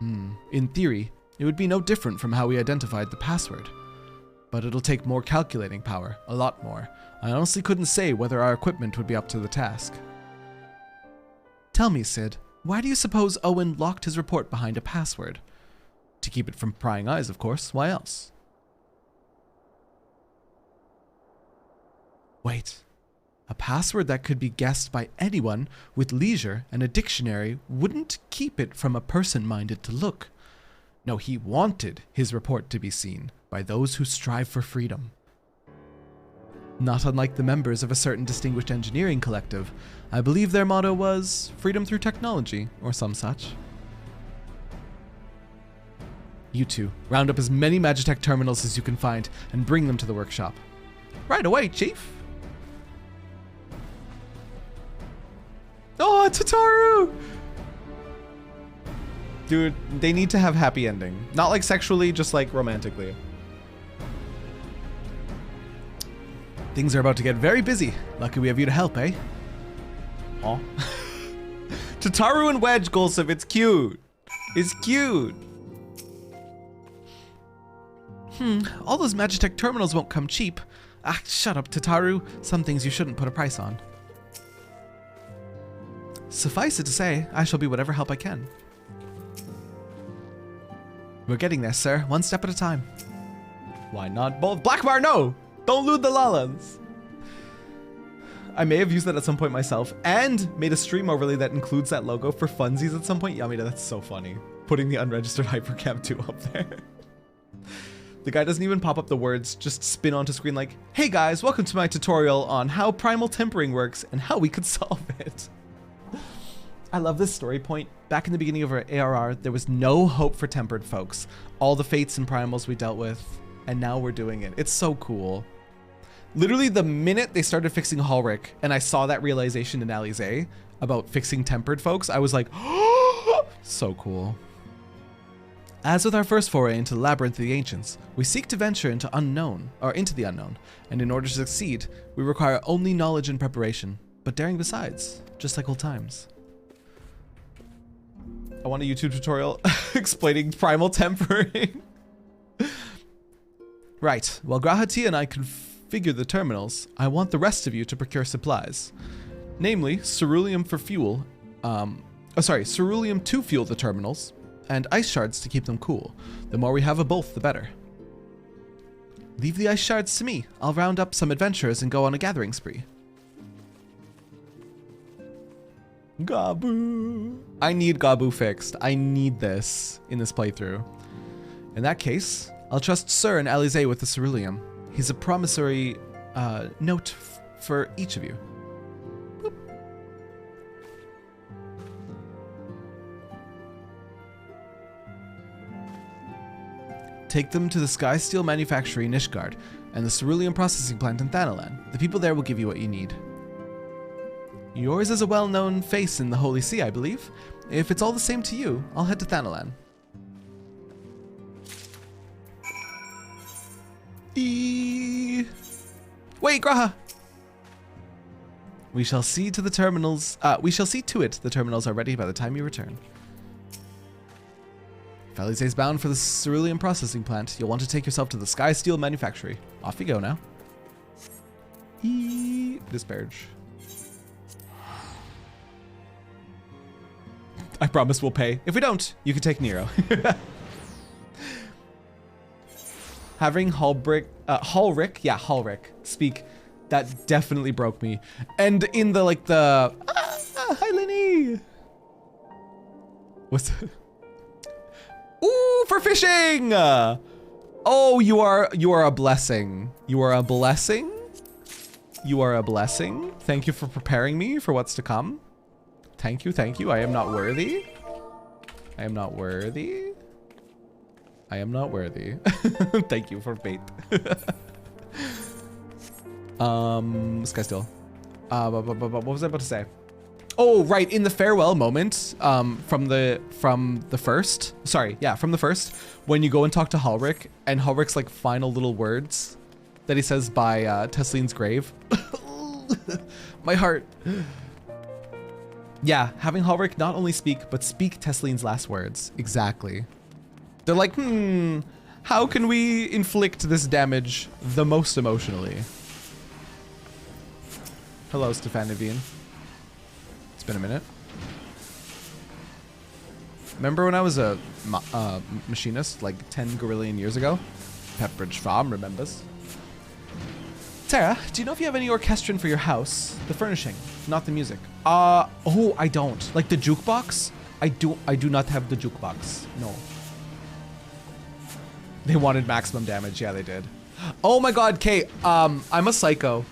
In theory, it would be no different from how we identified the password. But it'll take more calculating power, a lot more. I honestly couldn't say whether our equipment would be up to the task. Tell me, Sid, why do you suppose Owen locked his report behind a password? To keep it from prying eyes, of course. Why else? Wait. A password that could be guessed by anyone with leisure and a dictionary wouldn't keep it from a person minded to look. No, he wanted his report to be seen by those who strive for freedom. Not unlike the members of a certain distinguished engineering collective, I believe their motto was freedom through technology, or some such. You two, round up as many Magitech terminals as you can find and bring them to the workshop. Right away, Chief! Oh, Tataru! Dude, they need to have happy ending. Not like sexually, just like romantically. Things are about to get very busy. Lucky we have you to help, eh? Aw. Tataru and Wedge, Golsif, it's cute. It's cute. All those Magitech terminals won't come cheap. Ah, shut up, Tataru. Some things you shouldn't put a price on. Suffice it to say, I shall be whatever help I can. We're getting there, sir. One step at a time. Why not both? Blackbar, no! Don't loot the Lalas! I may have used that at some point myself and made a stream overlay that includes that logo for funsies at some point. Yamida, that's so funny. Putting the unregistered Hypercam 2 up there. The guy doesn't even pop up the words, just spin onto screen like, hey guys, welcome to my tutorial on how primal tempering works and how we could solve it. I love this story point. Back in the beginning of our ARR, there was no hope for tempered folks. All the fates and primals we dealt with, and now we're doing it. It's so cool. Literally the minute they started fixing Halric, and I saw that realization in Alize about fixing tempered folks, I was like, oh, so cool. As with our first foray into the Labyrinth of the Ancients, we seek to venture into the unknown, and in order to succeed, we require only knowledge and preparation, but daring besides, just like old times. I want a YouTube tutorial explaining primal tempering. Right, while Grahati and I configure the terminals, I want the rest of you to procure supplies. Namely, ceruleum for fuel, ceruleum to fuel the terminals, and ice shards to keep them cool. The more we have of both, the better. Leave the ice shards to me. I'll round up some adventurers and go on a gathering spree. Gabu. I need Gabu fixed. I need this in this playthrough. In that case, I'll trust Sir and Alize with the ceruleum. He's a promissory note for each of you. Boop. Take them to the Sky Steel Manufactory in Ishgard and the ceruleum processing plant in Thanalan. The people there will give you what you need. Yours is a well-known face in the Holy See, I believe. If it's all the same to you, I'll head to Thanalan. Wait, Graha! We shall see to the terminals. We shall see to it the terminals are ready by the time you return. If Alize's bound for the ceruleum processing plant, you'll want to take yourself to the Sky Steel Manufactory. Off you go now. Disparage. I promise we'll pay. If we don't, you can take Nero. Having Halric speak, that definitely broke me. And in the hi Lenny. What's ooh, for fishing. Oh, you are a blessing. You are a blessing. You are a blessing. Thank you for preparing me for what's to come. Thank you, thank you. I am not worthy. I am not worthy. I am not worthy. Thank you for bait. Sky Steel. What was I about to say? Oh, right, in the farewell moment, from the first, when you go and talk to Halric, and Halric's like final little words that he says by Tesline's grave. My heart. Yeah, having Halric not only speak, but speak Tesline's last words. Exactly. They're like, how can we inflict this damage the most emotionally? Hello, Stefanivine. It's been a minute. Remember when I was a machinist like 10 gorillion years ago? Pepperidge Farm remembers. Sarah, do you know if you have any orchestrion for your house? The furnishing, not the music. Oh, I don't. Like the jukebox? I do not have the jukebox. No. They wanted maximum damage. Yeah, they did. Oh my god, Kate. I'm a psycho.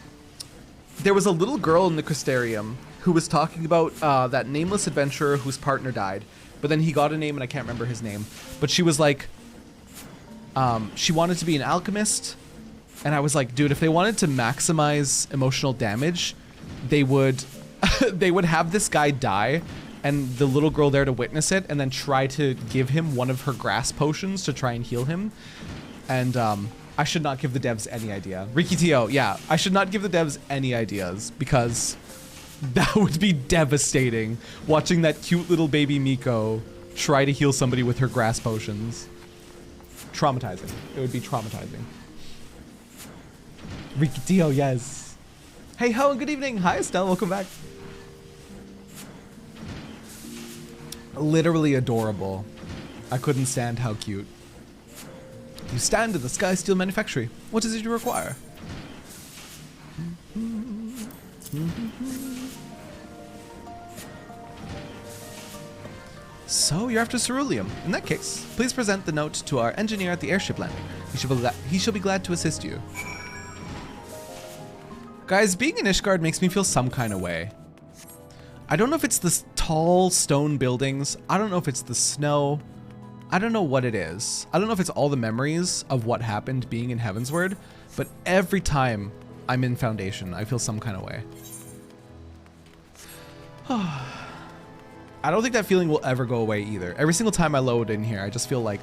There was a little girl in the Crystarium who was talking about that nameless adventurer whose partner died. But then he got a name and I can't remember his name. But she was like, she wanted to be an alchemist. And I was like, dude, if they wanted to maximize emotional damage, they would they would have this guy die and the little girl there to witness it, and then try to give him one of her grass potions to try and heal him. And I should not give the devs any idea. Riki Tio, yeah, I should not give the devs any ideas, because that would be devastating, watching that cute little baby Miko try to heal somebody with her grass potions. Traumatizing. It would be traumatizing. Riki Tio, yes. Hey ho, good evening. Hi Estelle, welcome back. Literally adorable. I couldn't stand how cute. You stand in the Sky Steel Manufactory. What is it you require? So you're after ceruleum. In that case, please present the note to our engineer at the airship landing. He shall be glad to assist you. Guys, being in Ishgard makes me feel some kind of way. I don't know if it's the tall stone buildings. I don't know if it's the snow. I don't know what it is. I don't know if it's all the memories of what happened being in Heavensward, but every time I'm in Foundation, I feel some kind of way. I don't think that feeling will ever go away either. Every single time I load in here, I just feel like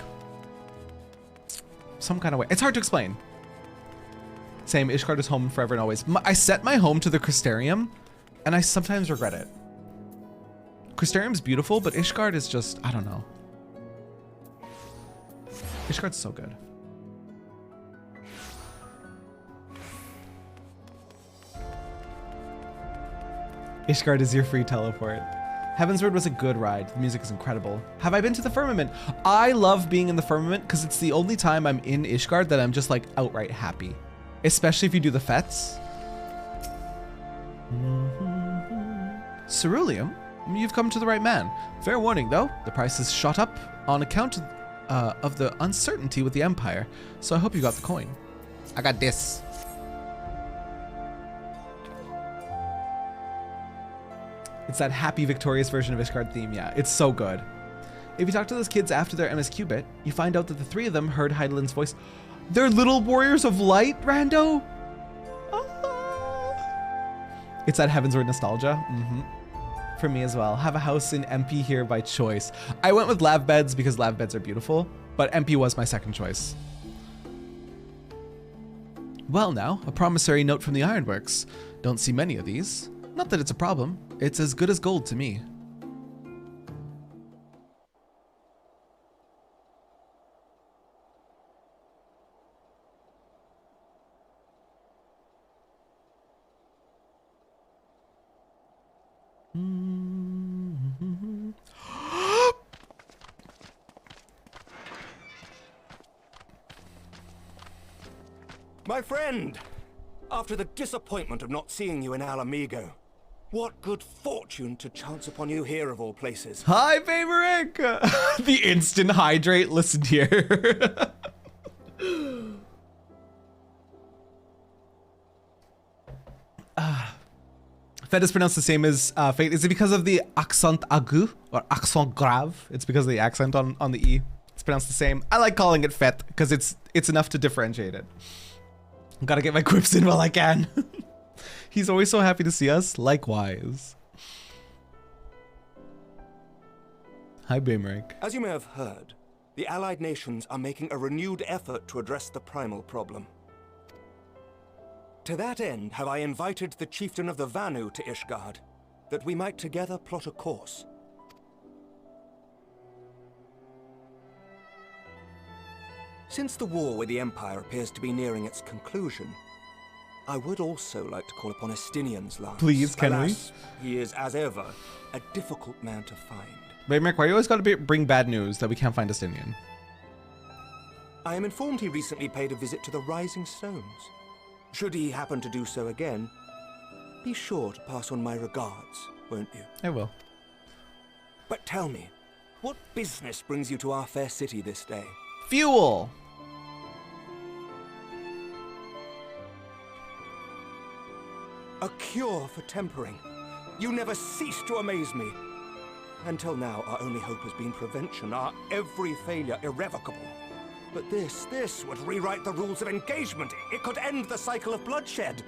some kind of way. It's hard to explain. Same, Ishgard is home forever and always. I set my home to the Crystarium, and I sometimes regret it. Crystarium's beautiful, but Ishgard is just, I don't know. Ishgard's so good. Ishgard is your free teleport. Heavensward was a good ride. The music is incredible. Have I been to the Firmament? I love being in the Firmament because it's the only time I'm in Ishgard that I'm just like outright happy. Especially if you do the fetes. Ceruleum? You've come to the right man. Fair warning though, the price has shot up on account of the uncertainty with the Empire. So I hope you got the coin. I got this. It's that happy, victorious version of Ishgard theme. Yeah, it's so good. If you talk to those kids after their MSQ bit, you find out that the three of them heard Heidelin's voice. They're little warriors of light, Rando? It's that Heavensward nostalgia. For me as well. Have a house in MP here by choice. I went with lav beds because lav beds are beautiful, but MP was my second choice. Well now, a promissory note from the Ironworks. Don't see many of these. Not that it's a problem. It's as good as gold to me. My friend, after the disappointment of not seeing you in Alamigo, what good fortune to chance upon you here of all places. Hi, Favoric! The instant hydrate, listen here. Fed is pronounced the same as Fate. Is it because of the accent aigu or accent grave? It's because of the accent on the E. It's pronounced the same. I like calling it Fet because it's enough to differentiate it. Gotta get my quips in while I can. He's always so happy to see us. Likewise. Hi, Baymeric. As you may have heard, the Allied nations are making a renewed effort to address the primal problem. To that end, have I invited the chieftain of the Vanu to Ishgard, that we might together plot a course. Since the war with the Empire appears to be nearing its conclusion, I would also like to call upon Estinian's lance. Please, can Alas, he is, as ever, a difficult man to find. Baymeric, why you always gotta bring bad news that we can't find Estinian? I am informed he recently paid a visit to the Rising Stones. Should he happen to do so again, be sure to pass on my regards, won't you? I will. But tell me, what business brings you to our fair city this day? Fuel! A cure for tempering. You never cease to amaze me. Until now, our only hope has been prevention, our every failure irrevocable. But this would rewrite the rules of engagement. It could end the cycle of bloodshed.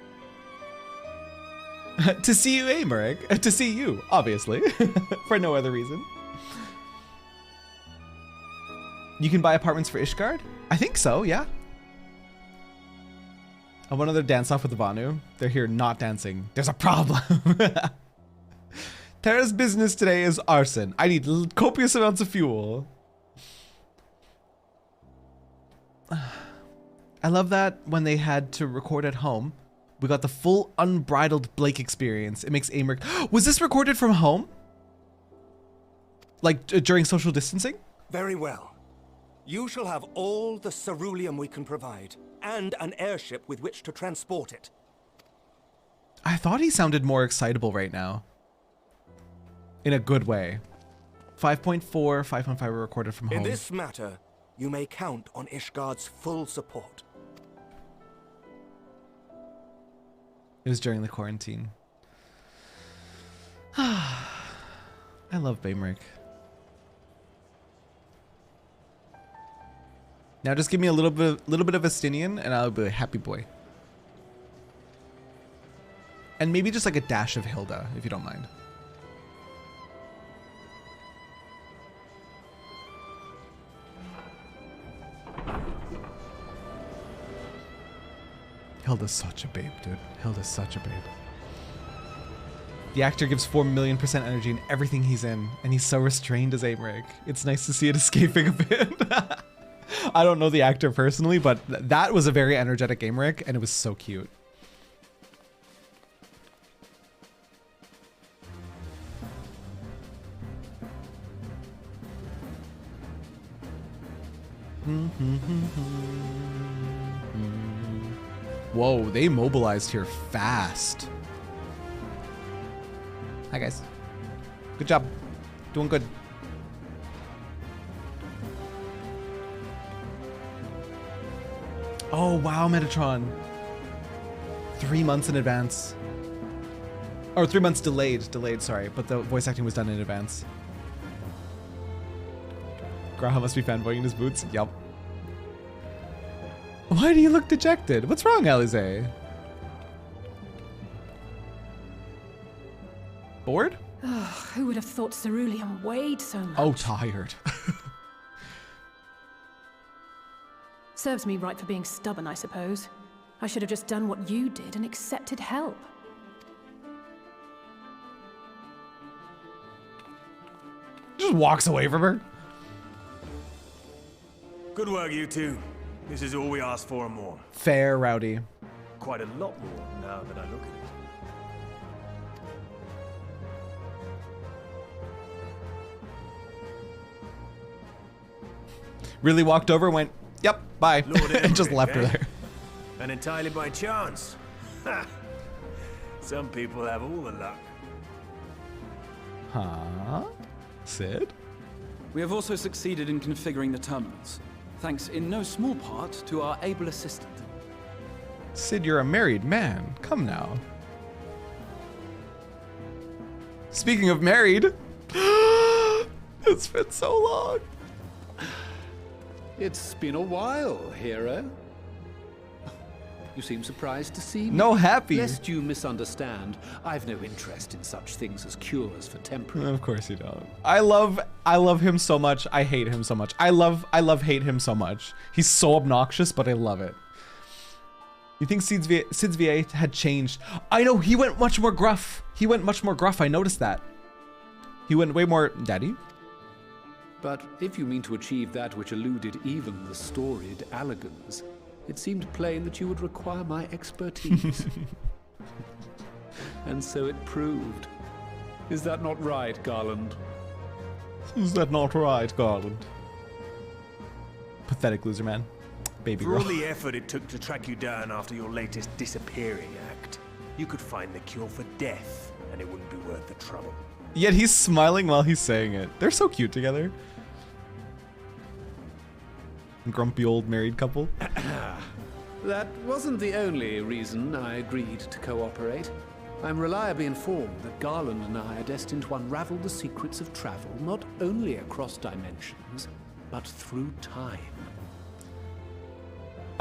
To see you, Amaric. To see you, obviously. For no other reason. You can buy apartments for Ishgard? I think so, yeah. I want another dance off with the Vanu. They're here not dancing. There's a problem. Terra's business today is arson. I need copious amounts of fuel. I love that when they had to record at home, we got the full unbridled Blake experience. It makes Amaric... Was this recorded from home? Like during social distancing? Very well. You shall have all the ceruleum we can provide, and an airship with which to transport it. I thought he sounded more excitable right now. In a good way. 5.4, 5.5 were recorded from home. In this matter, you may count on Ishgard's full support. It was during the quarantine. I love Baymric. Now just give me a little bit of Estinian and I'll be a happy boy. And maybe just like a dash of Hilda, if you don't mind. Hilda's such a babe, dude. Hilda's such a babe. The actor gives 4 million% energy in everything he's in, and he's so restrained as Amaric. It's nice to see it escaping a bit. I don't know the actor personally, but that was a very energetic Amaric, and it was so cute. Whoa, they mobilized here fast. Hi guys. Good job. Doing good. Oh wow, Metatron. 3 months in advance. Or 3 months delayed, sorry, but the voice acting was done in advance. Graha must be fanboying his boots. Yup. Why do you look dejected? What's wrong, Alize? Bored? Who would have thought ceruleum weighed so much? Oh, tired. Serves me right for being stubborn, I suppose. I should have just done what you did and accepted help. Just walks away from her. Good work, you two. This is all we asked for and more. Fair, Rowdy. Quite a lot more now that I look at it. Really walked over and went, yep, bye. And just left her there. And entirely by chance. Some people have all the luck. Huh? Sid? We have also succeeded in configuring the terminals, thanks in no small part to our able assistant. Sid, you're a married man. Come now. Speaking of married, it's been so long. It's been a while, hero. You seem surprised to see me. No happy. Lest you misunderstand, I've no interest in such things as cures for tempering. Of course you don't. I love him so much. I hate him so much. I love hate him so much. He's so obnoxious, but I love it. You think Sid's VA had changed? I know, he went much more gruff. I noticed that. He went way more daddy. But if you mean to achieve that which eluded even the storied Allagans, it seemed plain that you would require my expertise. And so it proved. Is that not right, Garland? Is that not right, Garland? Pathetic loser, man. Baby girl. For all the effort it took to track you down after your latest disappearing act, you could find the cure for death, and it wouldn't be worth the trouble. Yet he's smiling while he's saying it. They're so cute together. Grumpy old married couple. That wasn't the only reason I agreed to cooperate. I'm reliably informed that Garland and I are destined to unravel the secrets of travel, not only across dimensions, but through time.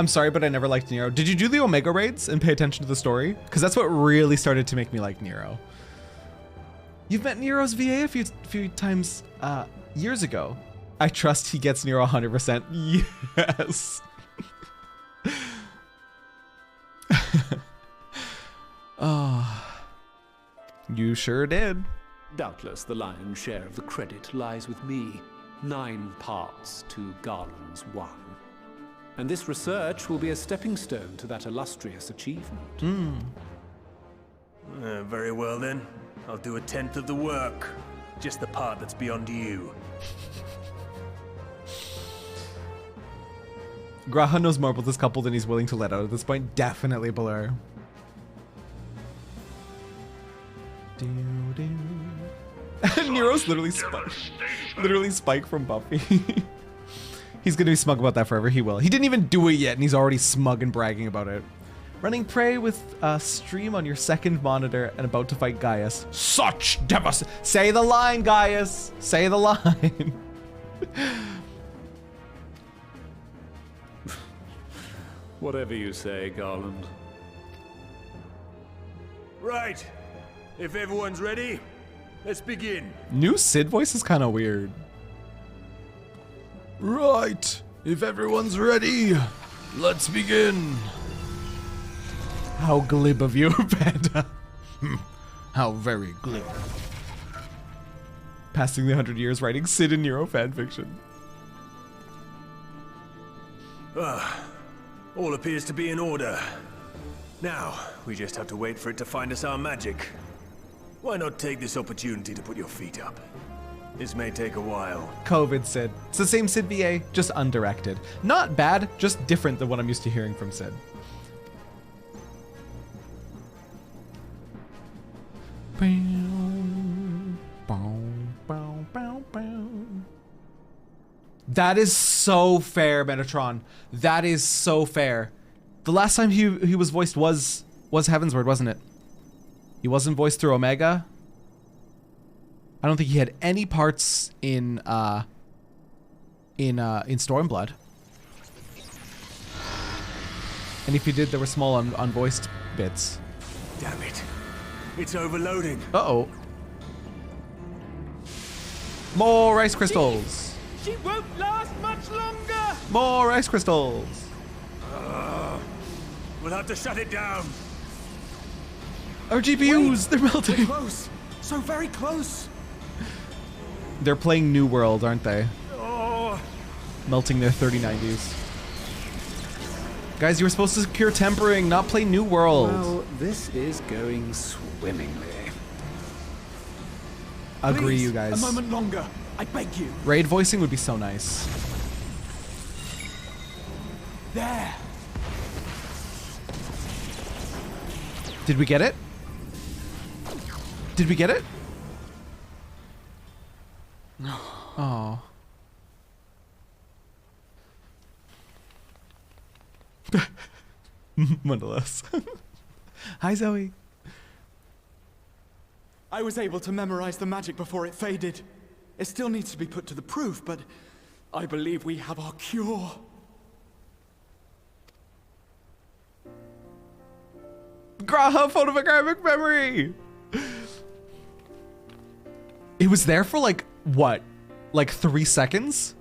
I'm sorry, but I never liked Nero. Did you do the Omega raids and pay attention to the story? Because that's what really started to make me like Nero. You've met Nero's VA a few times years ago. I trust he gets Nero 100%. Yes. Oh, you sure did. Doubtless the lion's share of the credit lies with me. 9 parts to Garland's 1. And this research will be a stepping stone to that illustrious achievement. Very well then. I'll do 1/10 of the work. Just the part that's beyond you. Graha knows more about this couple than he's willing to let out at this point. Definitely Blur. Nero's literally Spike from Buffy. He's gonna be smug about that forever. He will. He didn't even do it yet, and he's already smug and bragging about it. Running prey with a stream on your second monitor and about to fight Gaius. Such devastation! Say the line, Gaius. Say the line. Whatever you say, Garland. Right. If everyone's ready, let's begin. New Sid voice is kind of weird. Right. If everyone's ready, let's begin. How glib of you, Panda. How very glib. Passing the 100 years writing Sid and Nero fanfiction. All appears to be in order. Now, we just have to wait for it to find us our magic. Why not take this opportunity to put your feet up? This may take a while. COVID Sid. It's the same Sid VA, just undirected. Not bad, just different than what I'm used to hearing from Sid. That is so fair, Metatron. That is so fair. The last time he was voiced was Heavensward, wasn't it? He wasn't voiced through Omega. I don't think he had any parts in Stormblood. And if he did, there were small unvoiced bits. Damn it. It's overloading. Uh-oh. More ice crystals. She won't last much longer. More ice crystals. We'll have to shut it down. Our GPUs, they're melting. We're close. So very close. They're playing New World, aren't they? Oh. Melting their 3090s. Guys, you were supposed to secure tempering, not play New World. Well, this is going swimmingly. Agree, Please, you guys. A moment longer. I beg you. Raid voicing would be so nice. There. Did we get it? Did we get it? No. Oh. Mundalos. Hi, Zoe. I was able to memorize the magic before it faded. It still needs to be put to the proof, but I believe we have our cure. Graha photographic memory. It was there for like what? Like 3 seconds?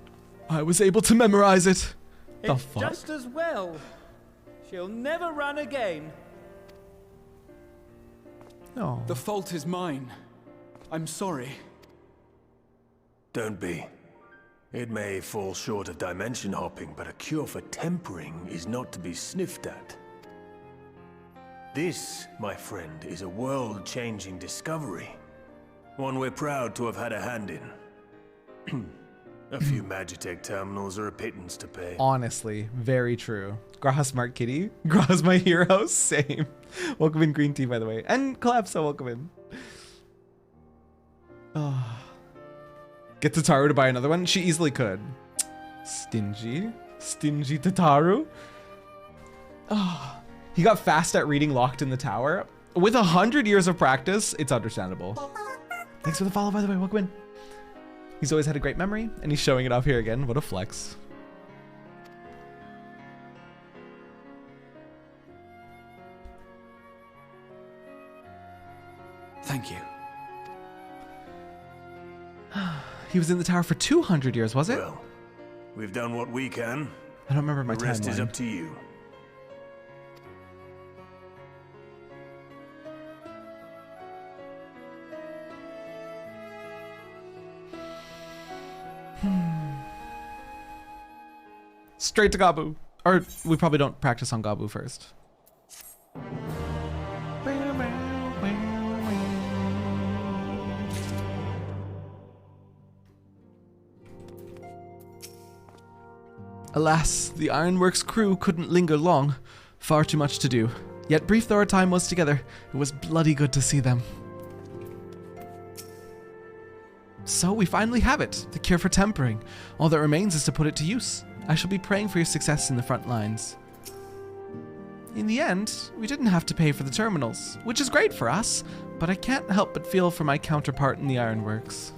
I was able to memorize it. The It's fuck? just as well. She'll never run again. Oh. The fault is mine. I'm sorry. Don't be. It may fall short of dimension hopping, but a cure for tempering is not to be sniffed at. This, my friend, is a world-changing discovery. One we're proud to have had a hand in. A few Magitech terminals are a pittance to pay. Honestly, very true. Graha smart kitty. Graha's my hero. Same. Welcome in, Green Tea, by the way. And Collapso, welcome in. Oh. Get Tataru to buy another one? She easily could. Stingy. Stingy Tataru. Oh. He got fast at reading Locked in the Tower. With 100 years of practice, it's understandable. Thanks for the follow, by the way. Welcome in. He's always had a great memory, and he's showing it off here again. What a flex. Thank you. He was in the tower for 200 years, was it? Well, we've done what we can. I don't remember my The rest is timeline. up to you. Straight to Gabu. Or we probably don't practice on Gabu first. Alas, the Ironworks crew couldn't linger long. Far too much to do. Yet brief though our time was together, it was bloody good to see them. So we finally have it, the cure for tempering. All that remains is to put it to use. I shall be praying for your success in the front lines. In the end, we didn't have to pay for the terminals, which is great for us, but I can't help but feel for my counterpart in the Ironworks.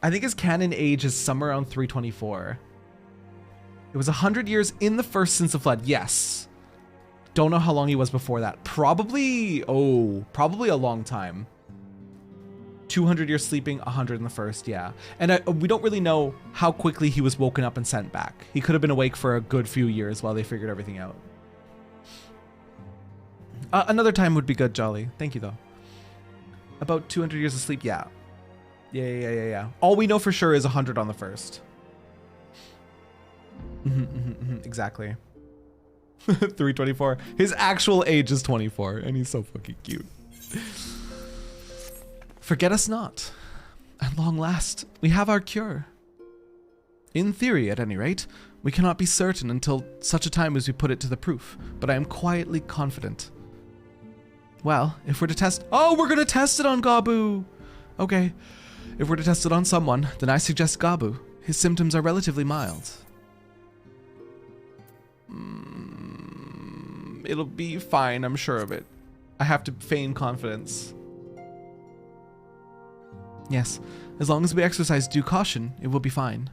I think his canon age is somewhere around 324. It was 100 years in the first since the flood, yes. Don't know how long he was before that. Probably a long time. 200 years sleeping, 100 in the first, yeah. And we don't really know how quickly he was woken up and sent back. He could have been awake for a good few years while they figured everything out. Another time would be good, Jolly. Thank you, though. About 200 years of sleep, yeah. Yeah. All we know for sure is 100 on the first. Exactly. 324. His actual age is 24, and he's so fucking cute. Forget us not. At long last, we have our cure. In theory, at any rate, we cannot be certain until such a time as we put it to the proof, but I am quietly confident. Well, if we're to test... Oh, we're gonna test it on Gabu! Okay. If we're to test it on someone, then I suggest Gabu. His symptoms are relatively mild. It'll be fine, I'm sure of it. I have to feign confidence. Yes, as long as we exercise due caution, it will be fine.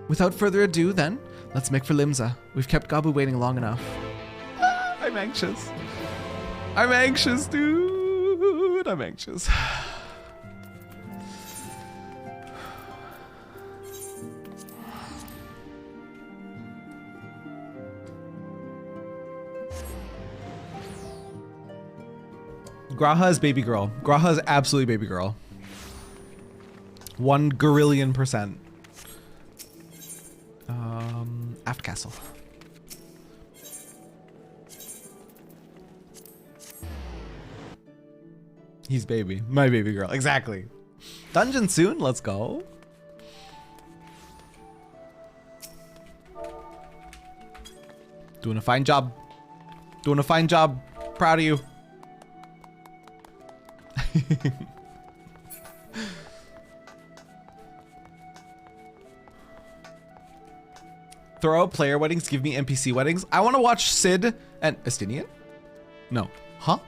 Without further ado, then, let's make for Limsa. We've kept Gabu waiting long enough. I'm anxious. I'm anxious, dude. I'm anxious. Graha is baby girl. Graha is absolutely baby girl. 1 gorillion%. Aft castle. He's baby. My baby girl. Exactly. Dungeon soon. Let's go. Doing a fine job. Doing a fine job. Proud of you. Throw out player weddings, give me NPC weddings. I want to watch Sid and Estinian? No. Huh?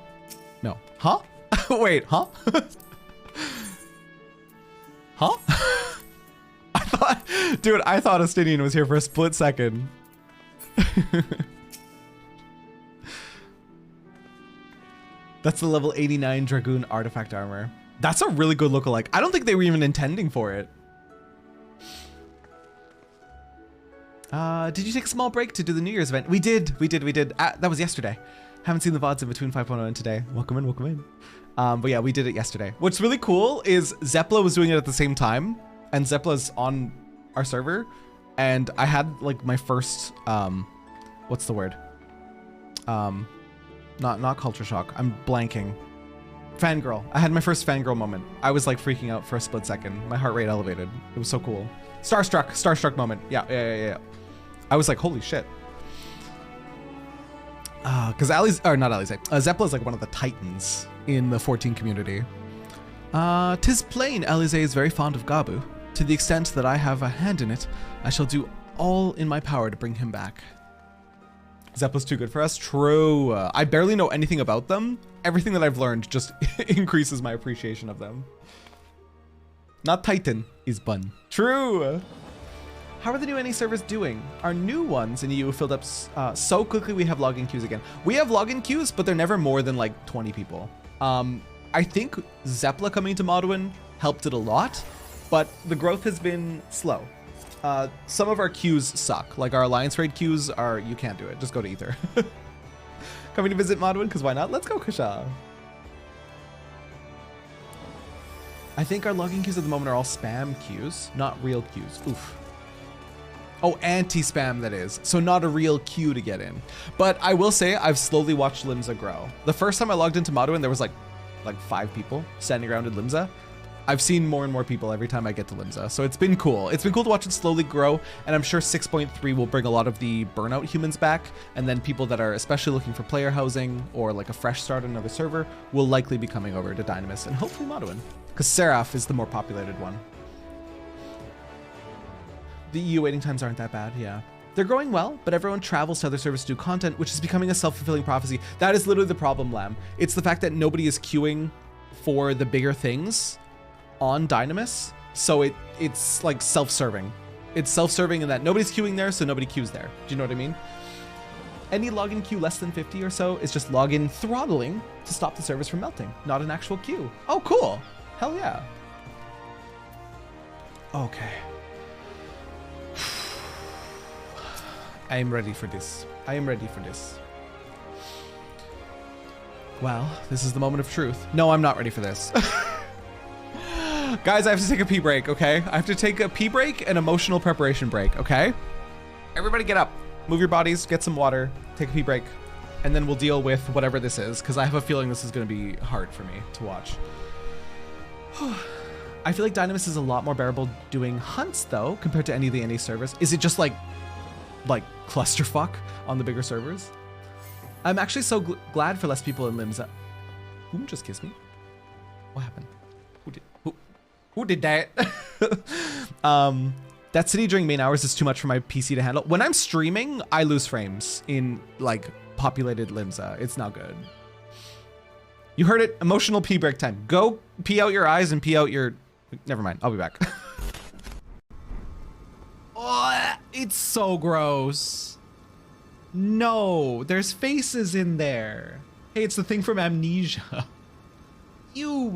No. Huh? Wait, huh? Huh? I thought Estinian was here for a split second. That's the level 89 Dragoon artifact armor. That's a really good lookalike. I don't think they were even intending for it. Did you take a small break to do the New Year's event? We did. That was yesterday. Haven't seen the VODs in between 5.0 and today. Welcome in. But yeah, we did it yesterday. What's really cool is Zepla was doing it at the same time, and Zepla's on our server, and I had like my first, what's the word? Not culture shock. I'm blanking. Fangirl. I had my first fangirl moment. I was like freaking out for a split second. My heart rate elevated. It was so cool. Starstruck moment. Yeah. I was like, holy shit. Because Zepla is like one of the titans in the 14 community. 'Tis plain Alize is very fond of Gabu. To the extent that I have a hand in it, I shall do all in my power to bring him back. Zepla's too good for us. True. I barely know anything about them. Everything that I've learned just increases my appreciation of them. Not Titan, is Bun. True. How are the new NA servers doing? Our new ones in EU filled up so quickly we have login queues again. We have login queues, but they're never more than like 20 people. I think Zepla coming to Modwin helped it a lot, but the growth has been slow. Some of our queues suck. Like our Alliance Raid queues are, you can't do it. Just go to Ether. Coming to visit Modwin, because why not? Let's go, Kasha. I think our login queues at the moment are all spam queues, not real queues. Oof. Oh, anti-spam that is. So not a real queue to get in. But I will say I've slowly watched Limsa grow. The first time I logged into Modwin, there was like 5 people standing around in Limsa. I've seen more and more people every time I get to Limsa. So it's been cool. It's been cool to watch it slowly grow. And I'm sure 6.3 will bring a lot of the burnout humans back. And then people that are especially looking for player housing or like a fresh start on another server will likely be coming over to Dynamis and hopefully Modwin. Because Seraph is the more populated one. The EU waiting times aren't that bad, yeah. They're growing well, but everyone travels to other servers to do content, which is becoming a self-fulfilling prophecy. That is literally the problem, Lamb. It's the fact that nobody is queuing for the bigger things on Dynamis, so it's like self-serving. It's self-serving in that nobody's queuing there, so nobody queues there. Do you know what I mean? Any login queue less than 50 or so is just login throttling to stop the service from melting, not an actual queue. Oh, cool. Hell yeah. Okay. I am ready for this. I am ready for this. Well, this is the moment of truth. No, I'm not ready for this. Guys, I have to take a pee break, okay? I have to take a pee break and emotional preparation break, okay? Everybody get up. Move your bodies, get some water, take a pee break, and then we'll deal with whatever this is, because I have a feeling this is going to be hard for me to watch. I feel like Dynamis is a lot more bearable doing hunts, though, compared to any of the NA servers. Is it just like clusterfuck on the bigger servers? I'm actually so glad for less people in Limsa. Who just kissed me? What happened? Who did that? That city during main hours is too much for my PC to handle. When I'm streaming, I lose frames in like populated Limsa. It's not good. You heard it. Emotional pee break time. Go pee out your eyes and pee out your... Never mind. I'll be back. Oh, it's so gross. No, there's faces in there. Hey, it's the thing from Amnesia. Ew.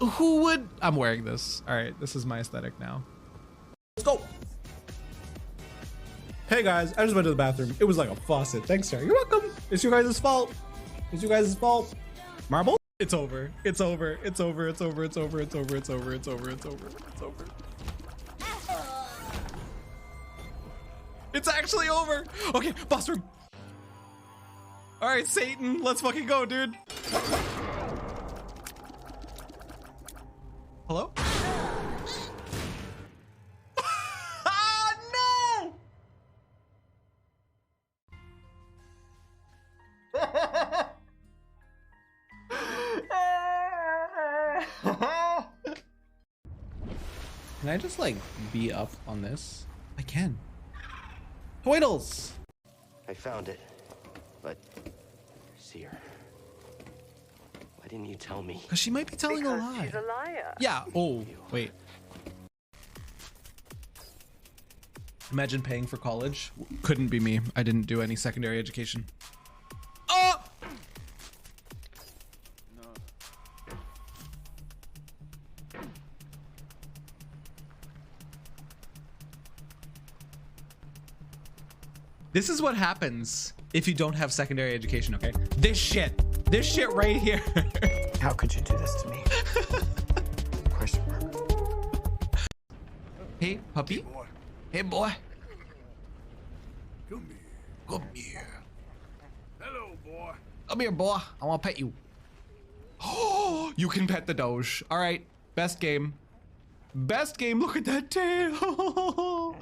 Who would? I'm wearing this. All right, this is my aesthetic now. Let's go. Hey guys, I just went to the bathroom. It was like a faucet. Thanks, sir. You're welcome. It's your guys' fault. It's you guys' fault. Marble? It's over. It's over. It's over. It's over. It's over. It's over. It's over. It's over. It's over. It's over. It's actually over. Okay, boss room. All right, Satan, let's fucking go, dude. Hello? Ah, no! Can I just like be up on this? I can. Hoidles! I found it, but see her. Why didn't you tell me? Because she might be telling a lie. She's a liar. Yeah. Oh, wait. Imagine paying for college. Couldn't be me. I didn't do any secondary education. Oh! This is what happens if you don't have secondary education, okay? This shit right here. How could you do this to me? Question mark. Hey, puppy. Hey, boy. Come here. Come here. Hello, boy. Come here, boy. I want to pet you. Oh, you can pet the Doge. All right, best game. Best game. Look at that tail. Oh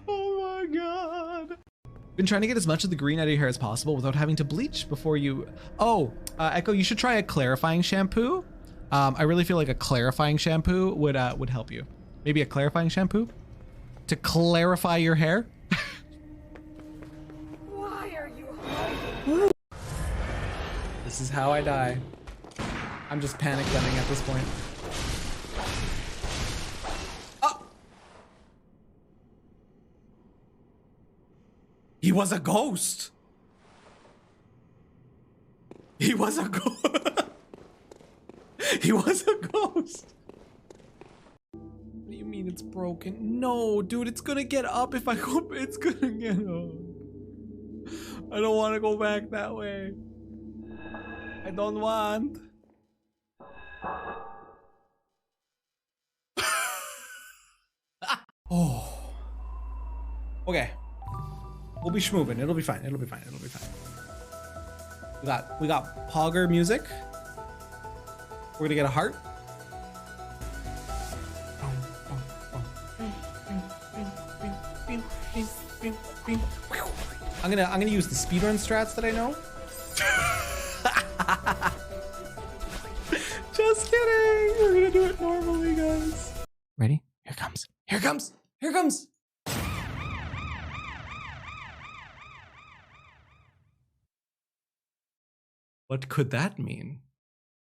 my God. Been trying to get as much of the green out of your hair as possible without having to bleach before you... Oh, Echo, you should try a clarifying shampoo. I really feel like a clarifying shampoo would help you. Maybe a clarifying shampoo to clarify your hair. Why are you hiding? This is how I die. I'm just panic gunning at this point. He was a ghost. He was a ghost. He was a ghost. What do you mean it's broken? No, dude, it's gonna get up if I go. It's gonna get up. I don't want to go back that way. I don't want. Oh. Okay. We'll be schmoving. It'll be fine. It'll be fine. It'll be fine. We got Pogger music. We're gonna get a heart. I'm gonna use the speedrun strats that I know. Just kidding. We're gonna do it normally, guys. Ready? Here it comes. Here it comes. Here it comes. What could that mean?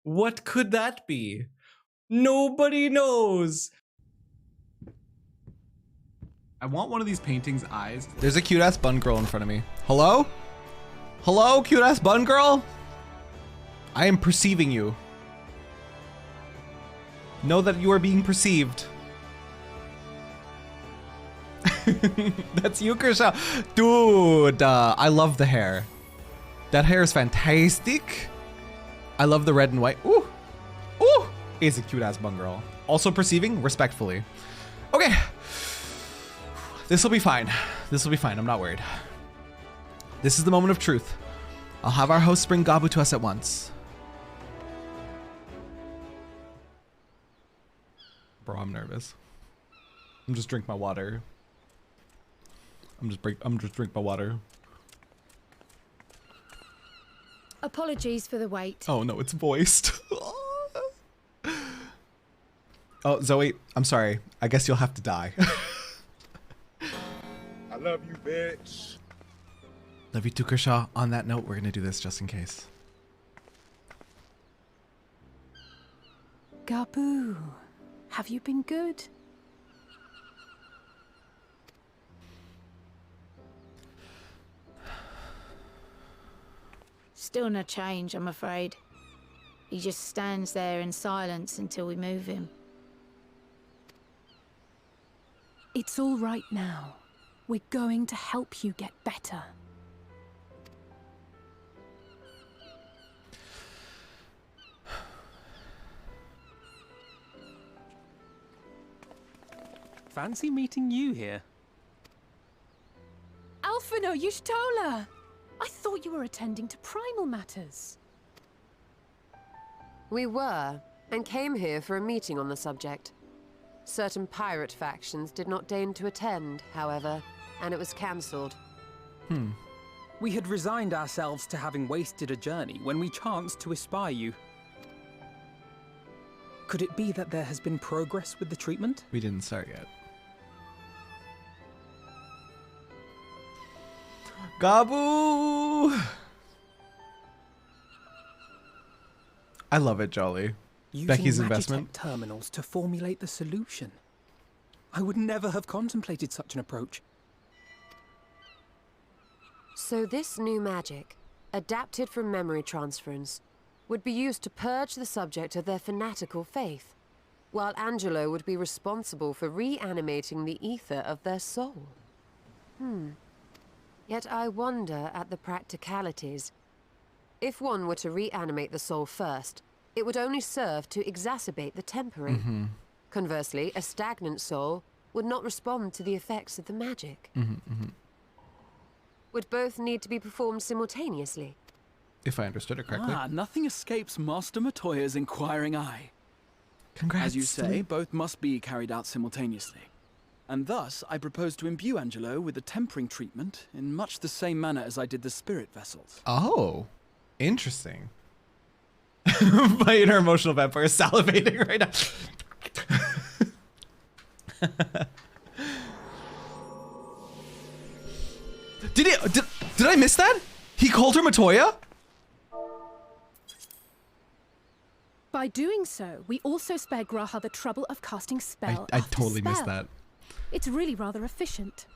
What could that be? Nobody knows. I want one of these paintings' eyes. There's a cute ass bun girl in front of me. Hello? Hello, cute ass bun girl? I am perceiving you. Know that you are being perceived. That's you, Kershaw. Dude, I love the hair. That hair is fantastic. I love the red and white. Ooh. Ooh. Is a cute ass bun girl. Also perceiving respectfully. Okay. This will be fine. This will be fine. I'm not worried. This is the moment of truth. I'll have our hosts bring Gabu to us at once. Bro, I'm nervous. I'm just drink my water. I'm just drink my water. Apologies for the wait. Oh no, it's voiced. Oh, Zoe, I'm sorry. I guess you'll have to die. I love you, bitch. Love you too, Kershaw. On that note, we're gonna do this just in case. Gabu, have you been good? Still no change, I'm afraid. He just stands there in silence until we move him. It's all right now. We're going to help you get better. Fancy meeting you here. Alphino Yushtola! I thought you were attending to primal matters. We were, and came here for a meeting on the subject. Certain pirate factions did not deign to attend, however, and it was cancelled. We had resigned ourselves to having wasted a journey when we chanced to espy you. Could it be that there has been progress with the treatment? We didn't start yet. Gabu! I love it, Jolly. Using Becky's Magitech investment. terminals to formulate the solution. I would never have contemplated such an approach. So this new magic, adapted from memory transference, would be used to purge the subject of their fanatical faith, while Angelo would be responsible for reanimating the ether of their soul. Yet I wonder at the practicalities. If one were to reanimate the soul first, it would only serve to exacerbate the tempering. Conversely, a stagnant soul would not respond to the effects of the magic. Would both need to be performed simultaneously? If I understood it correctly. Nothing escapes Master Matoya's inquiring eye. Congrats. As you say, both must be carried out simultaneously. And thus, I propose to imbue Angelo with the tempering treatment in much the same manner as I did the spirit vessels. Oh, interesting. My inner emotional vampire is salivating right now. Did I miss that? He called her Matoya? By doing so, we also spare Graha the trouble of casting spell I after totally spell. missed that. It's really rather efficient.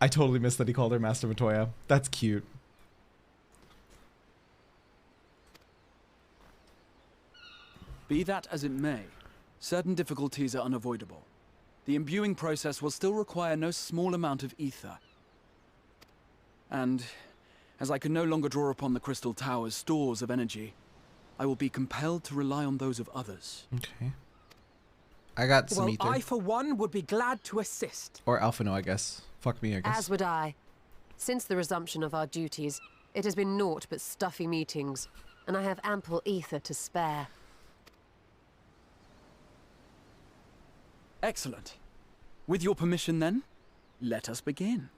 I totally missed that he called her Master Matoya. That's cute. Be that as it may, certain difficulties are unavoidable. The imbuing process will still require no small amount of ether. And as I can no longer draw upon the Crystal Tower's stores of energy, I will be compelled to rely on those of others. Okay. I got some ether. I, for one, would be glad to assist. Or Alphino, I guess. Fuck me, I guess. As would I. Since the resumption of our duties, it has been naught but stuffy meetings, and I have ample ether to spare. Excellent. With your permission then, let us begin.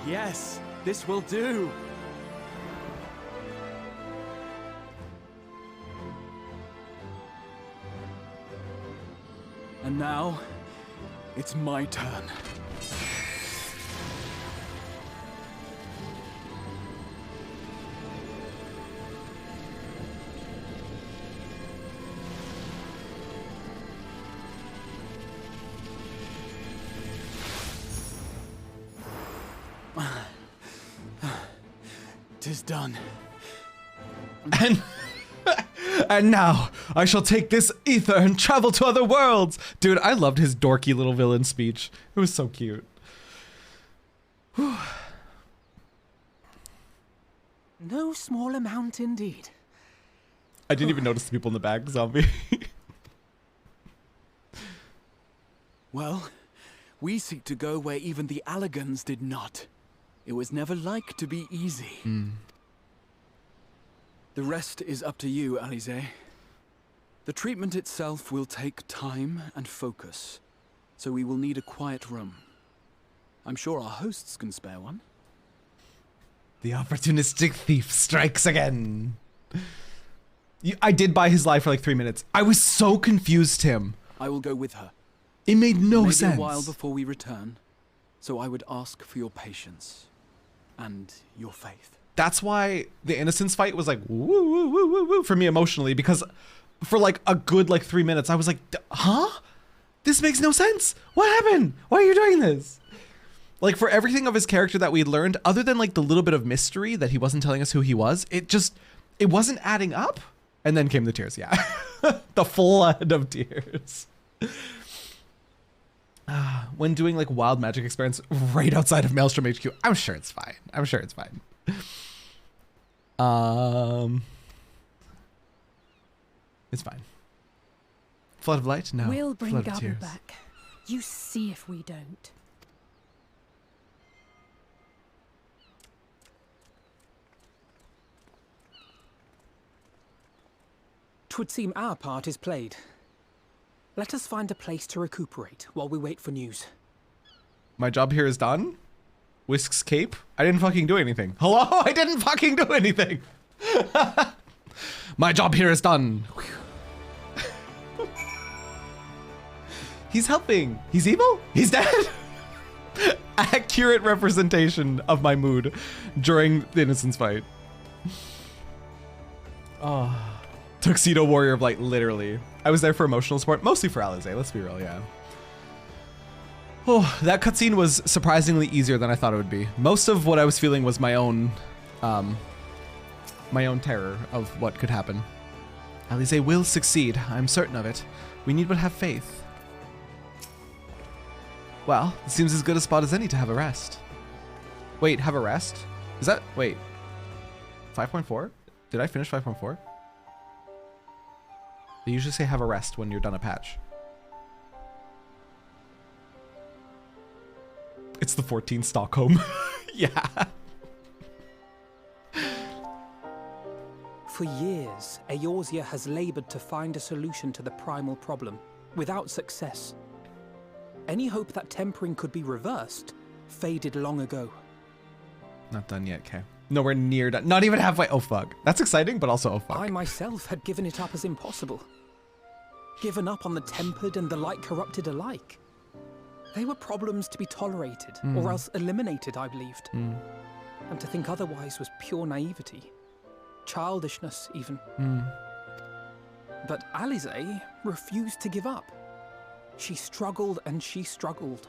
Yes, this will do. And now, it's my turn. Tis done. And now, I shall take this ether and travel to other worlds! Dude, I loved his dorky little villain speech. It was so cute. No small amount indeed. I didn't even notice the people in the back, zombie. Well, we seek to go where even the Allagans did not. It was never like to be easy. The rest is up to you, Alize. The treatment itself will take time and focus, so we will need a quiet room. I'm sure our hosts can spare one. The opportunistic thief strikes again. I did buy his life for like 3 minutes. I was so confused, Tim. I will go with her. It made no Maybe sense. a while before we return, so I would ask for your patience and your faith. That's why the Innocence fight was like woo woo woo woo woo for me emotionally, because for like a good like 3 minutes I was like, huh? This makes no sense. What happened? Why are you doing this? Like, for everything of his character that we learned, other than like the little bit of mystery that he wasn't telling us who he was, it wasn't adding up. And then came the tears, yeah. The flood of tears. When doing like wild magic experiments right outside of Maelstrom HQ, I'm sure it's fine. I'm sure it's fine. It's fine. Flood of light? No. We'll bring Flood of Gabble tears. back. You see if we don't. Twould seem our part is played. Let us find a place to recuperate while we wait for news. My job here is done? Whisk's cape? I didn't fucking do anything. Hello? I didn't fucking do anything. My job here is done. He's helping. He's evil? He's dead? Accurate representation of my mood during the Innocence fight. Oh. Tuxedo Warrior of Light, literally. I was there for emotional support, mostly for Alize, let's be real, yeah. Oh, that cutscene was surprisingly easier than I thought it would be. Most of what I was feeling was my own terror of what could happen. Alize will succeed, I'm certain of it. We need but have faith. Well, it seems as good a spot as any to have a rest. Wait, have a rest? Is that, wait, 5.4? Did I finish 5.4? They usually say have a rest when you're done a patch. It's the 14th Stockholm. Yeah. For years, Eorzea has labored to find a solution to the primal problem, without success. Any hope that tempering could be reversed faded long ago. Not done yet, okay. Nowhere near done. Not even halfway. Oh, fuck. That's exciting, but also, oh, fuck. I myself had given it up as impossible. given up on the tempered and the light corrupted alike. They were problems to be tolerated, or else eliminated, I believed. And to think otherwise was pure naivety. Childishness, even. But Alize refused to give up. She struggled and she struggled.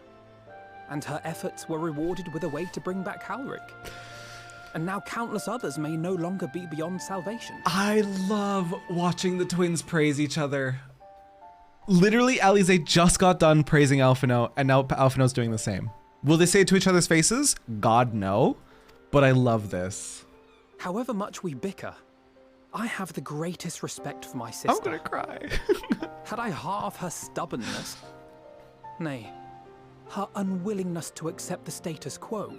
And her efforts were rewarded with a way to bring back Halric. And now countless others may no longer be beyond salvation. I love watching the twins praise each other. Literally, Alize just got done praising Alphino, and now Alphino's doing the same. Will they say it to each other's faces? God, no. But I love this. However much we bicker, I have the greatest respect for my sister. I'm gonna cry. Had I half her stubbornness, nay, her unwillingness to accept the status quo,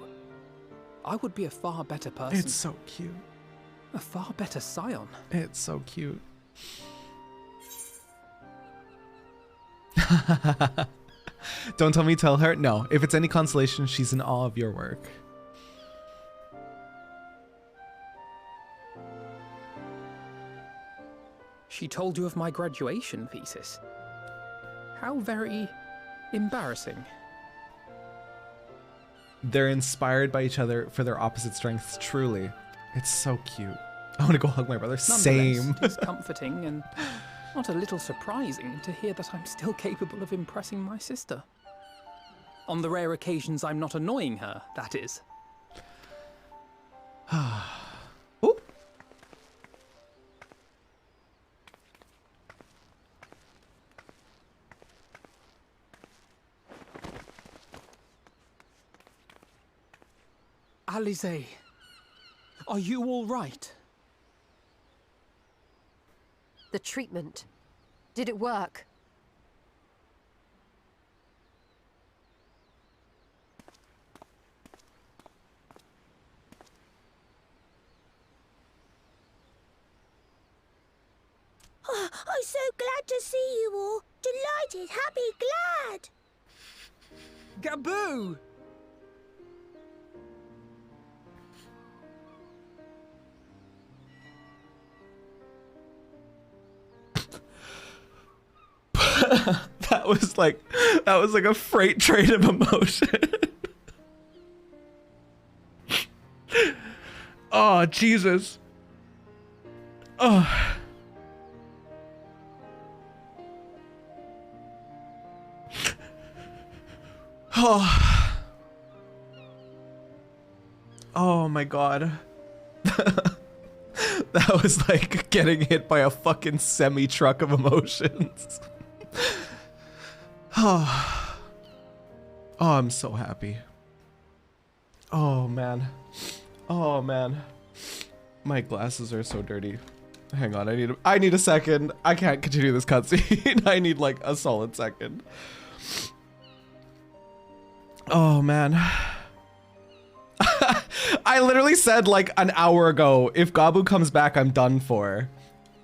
I would be a far better person. It's so cute. A far better scion. It's so cute. Don't tell me, tell her. No, if it's any consolation, she's in awe of your work. She told you of my graduation thesis. How very embarrassing. They're inspired by each other for their opposite strengths, truly. It's so cute. I want to go hug my brother. Same. It's comforting and not a little surprising to hear that I'm still capable of impressing my sister. On the rare occasions I'm not annoying her, that is. Ooh. Alize, are you all right? The treatment. Did it work? Oh, I'm so glad to see you all. Delighted, happy, glad. Gaboo! that was like a freight train of emotion. Oh, Jesus. Oh. Oh. Oh my God. That was like getting hit by a fucking semi-truck of emotions. Oh, I'm so happy. Oh man. Oh man. My glasses are so dirty. Hang on, I need a second. I can't continue this cutscene. I need like a solid second. Oh man. I literally said like an hour ago, if Gabu comes back, I'm done for.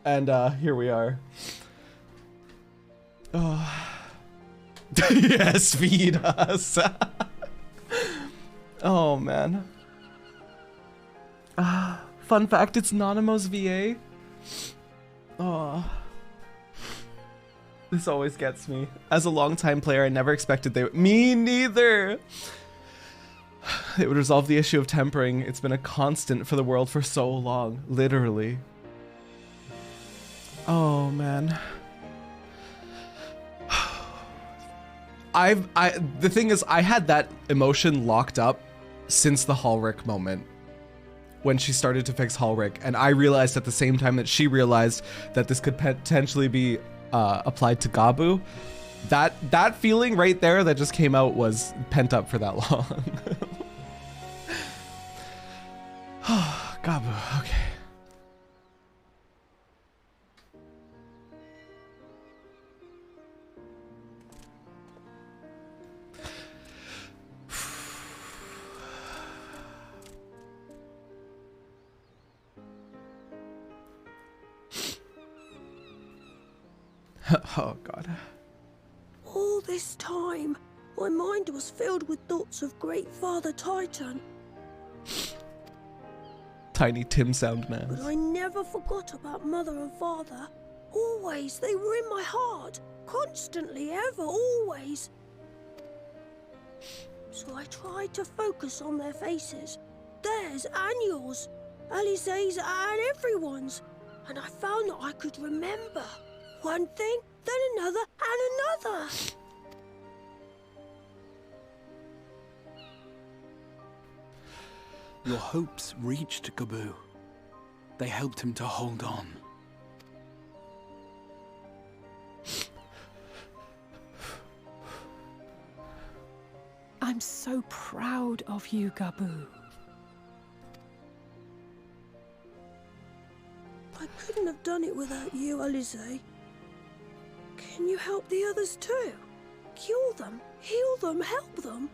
And here we are. Oh. Yes, feed us. Oh man. Fun fact, it's Nanimo's VA. Oh. This always gets me. As a longtime player, I never expected they would. Me neither! It would resolve the issue of tempering. It's been a constant for the world for so long. Literally. Oh, man. The thing is, I had that emotion locked up since the Halric moment. When she started to fix Halric, and I realized at the same time that she realized that this could potentially be applied to Gabu. That feeling right there that just came out was pent up for that long. Gabu, okay. Oh God. All this time, my mind was filled with thoughts of Great Father Titan. Tiny Tim sound man. But I never forgot about Mother and Father, Always, they were in my heart. Constantly, ever, always. So I tried to focus on their faces. Theirs and yours. Alize's and everyone's. And I found that I could remember. One thing, then another, and another. Your hopes reached Gabu. They helped him to hold on. I'm so proud of you, Gabu. I couldn't have done it without you, Alize. Can you help the others too? Cure them, heal them, help them?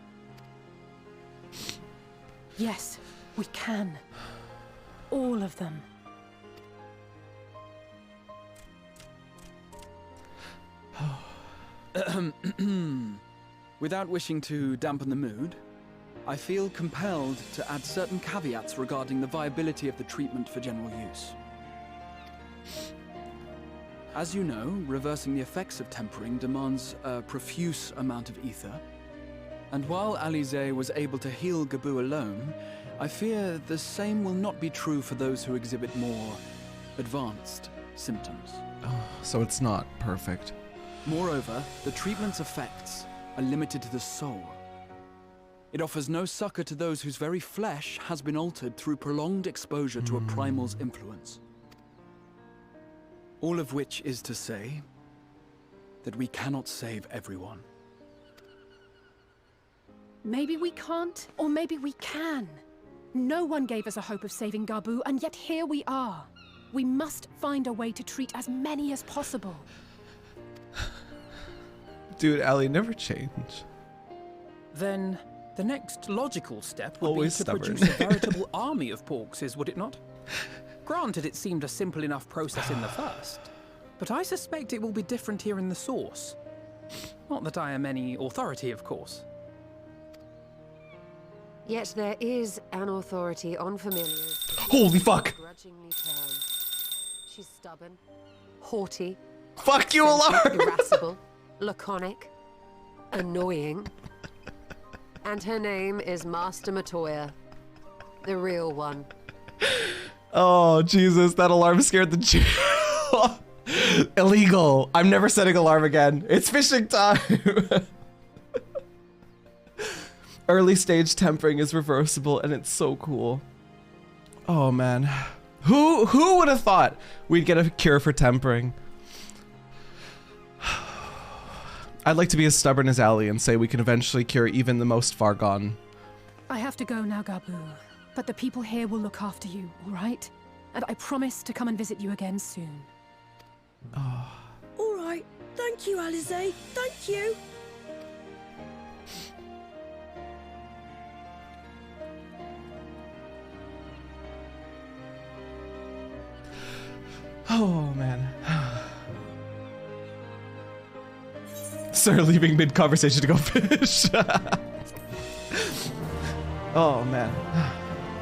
Yes, we can. All of them. Without wishing to dampen the mood, I feel compelled to add certain caveats regarding the viability of the treatment for general use. As you know, reversing the effects of tempering demands a profuse amount of ether. And while Alize was able to heal Gabu alone, I fear the same will not be true for those who exhibit more advanced symptoms. Oh, so it's not perfect. Moreover, the treatment's effects are limited to the soul. It offers no succor to those whose very flesh has been altered through prolonged exposure to a primal's influence. All of which is to say that we cannot save everyone. Maybe we can't, or maybe we can. No one gave us a hope of saving Gabu, and yet here we are. We must find a way to treat as many as possible. Dude, Allie, never change. Then the next logical step would Always be to stubborn. produce a veritable army of porkses, would it not? Granted, it seemed a simple enough process in the first, but I suspect it will be different here in the source. Not that I am any authority, of course. Yet there is an authority on familiars. Holy fuck! Grudgingly turned. She's stubborn, haughty. Fuck you, Alarm! Irascible, laconic, annoying. And her name is Master Matoya, the real one. Oh, Jesus, that alarm scared the shit. Illegal. I'm never setting alarm again. It's fishing time. Early stage tempering is reversible and it's so cool. Oh man. Who would have thought we'd get a cure for tempering? I'd like to be as stubborn as Allie and say we can eventually cure even the most far gone. I have to go now, Gabu. But the people here will look after you, all right? And I promise to come and visit you again soon. Oh. All right. Thank you, Alize. Thank you. Oh man. Sir leaving mid-conversation to go fish. Oh man.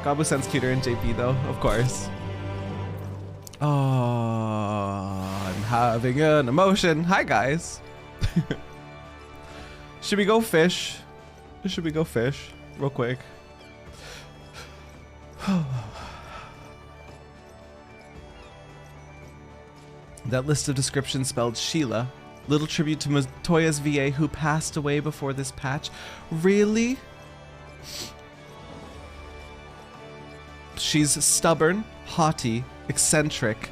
Gabu sounds cuter in JP though, of course. Oh, I'm having an emotion. Hi guys. Should we go fish? Should we go fish? Real quick. That list of descriptions spelled Sheila. Little tribute to Matoya's VA who passed away before this patch. Really? She's stubborn, haughty, eccentric,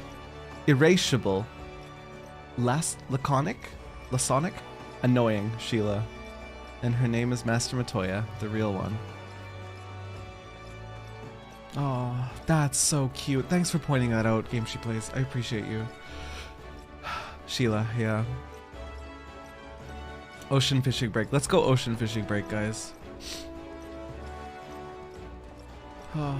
irascible, laconic, annoying, Sheila. And her name is Master Matoya, the real one. Oh, that's so cute. Thanks for pointing that out, Game She Plays. I appreciate you. Sheila, yeah. Ocean fishing break. Let's go ocean fishing break, guys. Oh.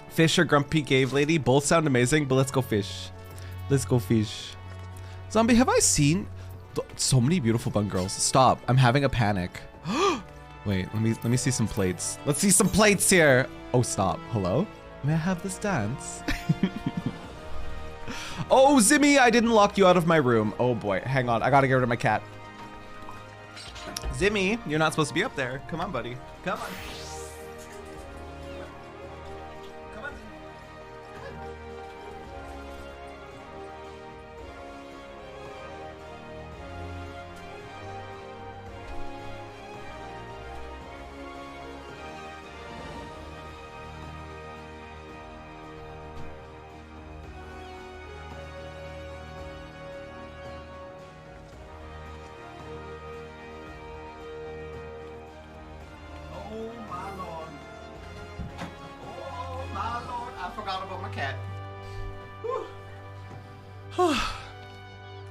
Fish or grumpy cave lady, both sound amazing, but let's go fish. Let's go fish. Zombie, have I seen so many beautiful bun girls? Stop, I'm having a panic. Wait, let me see some plates. Let's see some plates here. Oh, stop. Hello? May I have this dance? Oh, Zimmy, I didn't lock you out of my room. Oh boy, hang on. I gotta get rid of my cat. Zimmy, you're not supposed to be up there. Come on, buddy. Come on.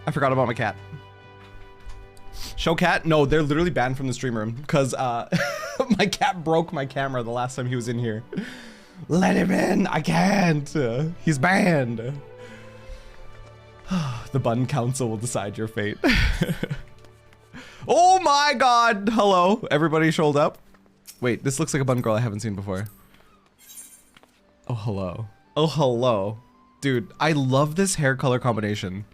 I forgot about my cat. Show cat? No, they're literally banned from the stream room because my cat broke my camera the last time he was in here. Let him in. I can't. He's banned. The Bun Council will decide your fate. Oh my god. Hello. Everybody showed up. Wait, this looks like a bun girl I haven't seen before. Oh, hello. Oh, hello. Dude, I love this hair color combination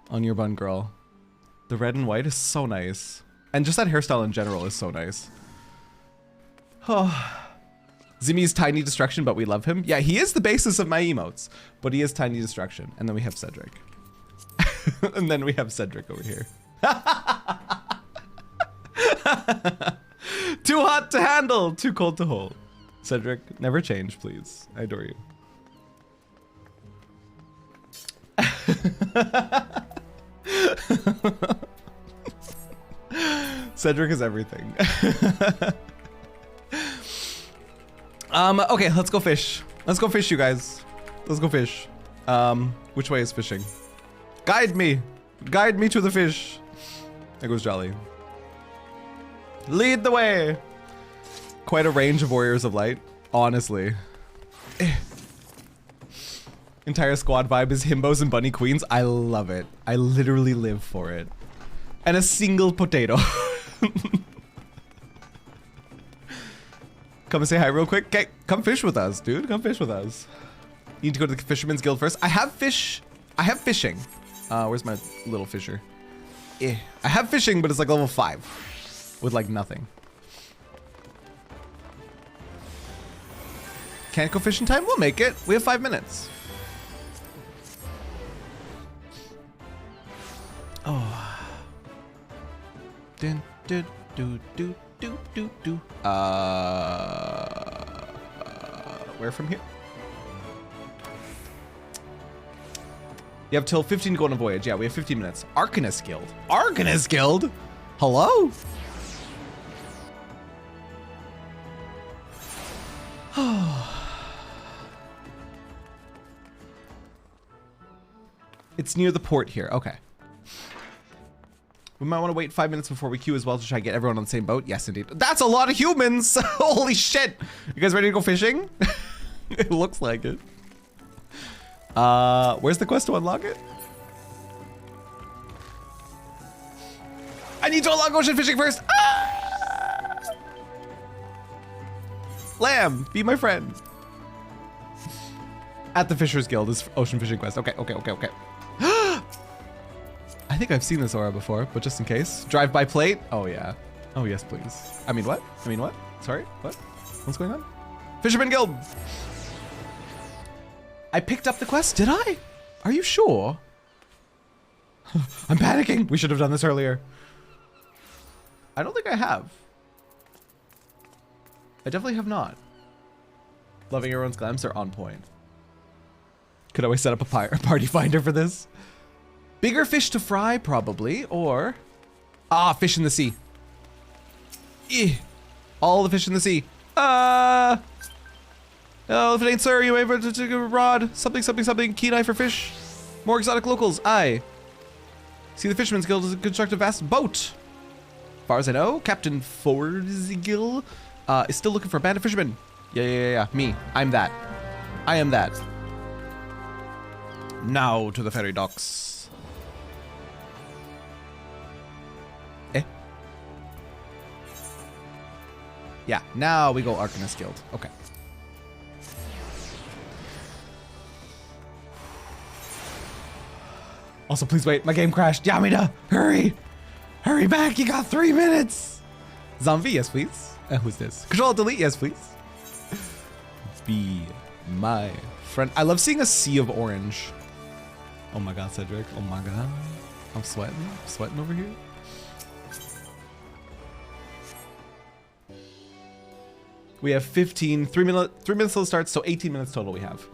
on your bun girl. The red and white is so nice. And just that hairstyle in general is so nice. Oh. Zimmy's Tiny Destruction, but we love him. Yeah, he is the basis of my emotes, but he is Tiny Destruction. And then we have Cedric. And then we have Cedric over here. Too hot to handle, too cold to hold. Cedric, never change, please. I adore you. Cedric is everything. Okay, let's go fish. Let's go fish, you guys. Let's go fish. Which way is fishing? Guide me. Guide me to the fish. There goes Jolly. Lead the way. Quite a range of Warriors of Light, honestly. Entire squad vibe is himbos and bunny queens. I love it. I literally live for it. And a single potato. Come and say hi real quick. Okay, come fish with us, dude. Come fish with us. You need to go to the Fisherman's Guild first. I have fish. I have fishing. Where's my little fisher? I have fishing, but it's like level 5. With like nothing. Can't go fishing time? We'll make it. We have 5 minutes. Oh. Dun, dun, do, do, do, do, do. Where from here? You have till 15 to go on a voyage. Yeah, we have 15 minutes. Arcanist Guild. Arcanist Guild? Hello? It's near the port here. Okay. We might want to wait 5 minutes before we queue as well to try to get everyone on the same boat. Yes, indeed. That's a lot of humans. Holy shit. You guys ready to go fishing? It looks like it. Where's the quest to unlock it? I need to unlock ocean fishing first. Ah! Lamb, be my friend. At the Fisher's Guild is ocean fishing quest. Okay, okay, okay, okay. I think I've seen this aura before, but just in case. Drive-by plate? Oh, yeah. Oh, yes, please. I mean, what? I mean, what? Sorry, what? What's going on? Fisherman Guild! I picked up the quest, did I? Are you sure? I'm panicking! We should have done this earlier. I don't think I have. I definitely have not. Loving everyone's glams are on point. Could always set up a party finder for this. Bigger fish to fry, probably, or... Ah, fish in the sea. All the fish in the sea. Oh, if it ain't sir, you able to take a rod. Something, something, something. Keen eye for fish. More exotic locals. Aye. See, the Fisherman's Guild is a construct a vast boat. As far as I know, Captain Forzigill is still looking for a band of fishermen. Yeah. Me. I'm that. I am that. Now to the ferry docks. Yeah, now we go Arcanist Guild. Okay. Also, please wait. My game crashed. Yamida, hurry. Hurry back. You got 3 minutes. Zombie, yes, please. Who's this? Control Delete, yes, please. Be my friend. I love seeing a sea of orange. Oh my God, Cedric. Oh my God. I'm sweating. I'm sweating over here. We have 3 minutes till it starts, so 18 minutes total we have.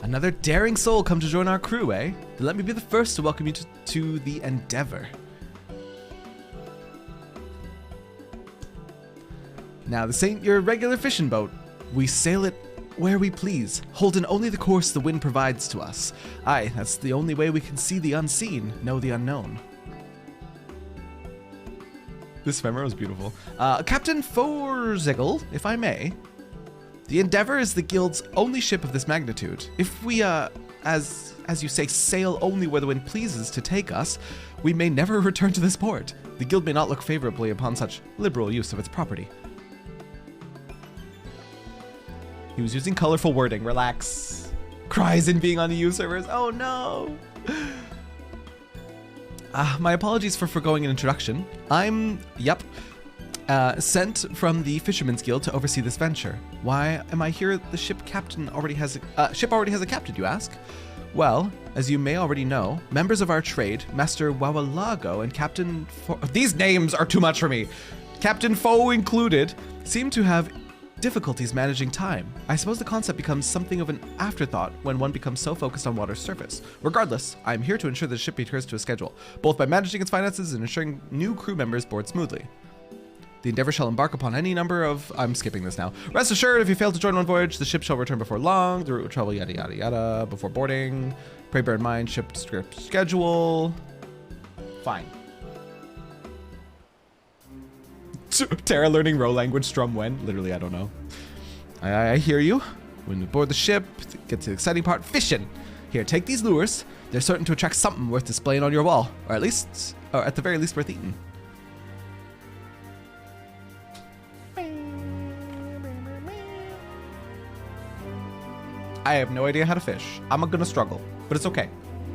Another daring soul come to join our crew, eh? Then let me be the first to welcome you to the Endeavor. Now, this ain't your regular fishing boat. We sail it where we please, holding only the course the wind provides to us. Aye, that's the only way we can see the unseen, know the unknown. This ephemera was beautiful. Captain Forzegel, if I may. The Endeavor is the Guild's only ship of this magnitude. If we, as you say, sail only where the wind pleases to take us, we may never return to this port. The Guild may not look favorably upon such liberal use of its property. He was using colorful wording. Relax. Cries in being on EU servers. Oh no. My apologies for foregoing an introduction. I'm, sent from the Fisherman's Guild to oversee this venture. Why am I here? The ship already has a captain, you ask? Well, as you may already know, members of our trade, Master Wawalago and Captain these names are too much for me. Captain Foe included, seem to have difficulties managing time. I suppose the concept becomes something of an afterthought when one becomes so focused on water's surface. Regardless, I am here to ensure the ship adheres to a schedule, both by managing its finances and ensuring new crew members board smoothly. The Endeavor shall embark upon any number of... I'm skipping this now. Rest assured, if you fail to join one voyage, the ship shall return before long. The route will travel yada yada yada before boarding. Pray bear in mind, ship script schedule. Fine. Terra learning row language, strum when? Literally, I don't know. I hear you. When you board the ship, get to the exciting part, fishing. Here, take these lures. They're certain to attract something worth displaying on your wall, or at the very least worth eating. I have no idea how to fish. I'm gonna struggle, but it's okay.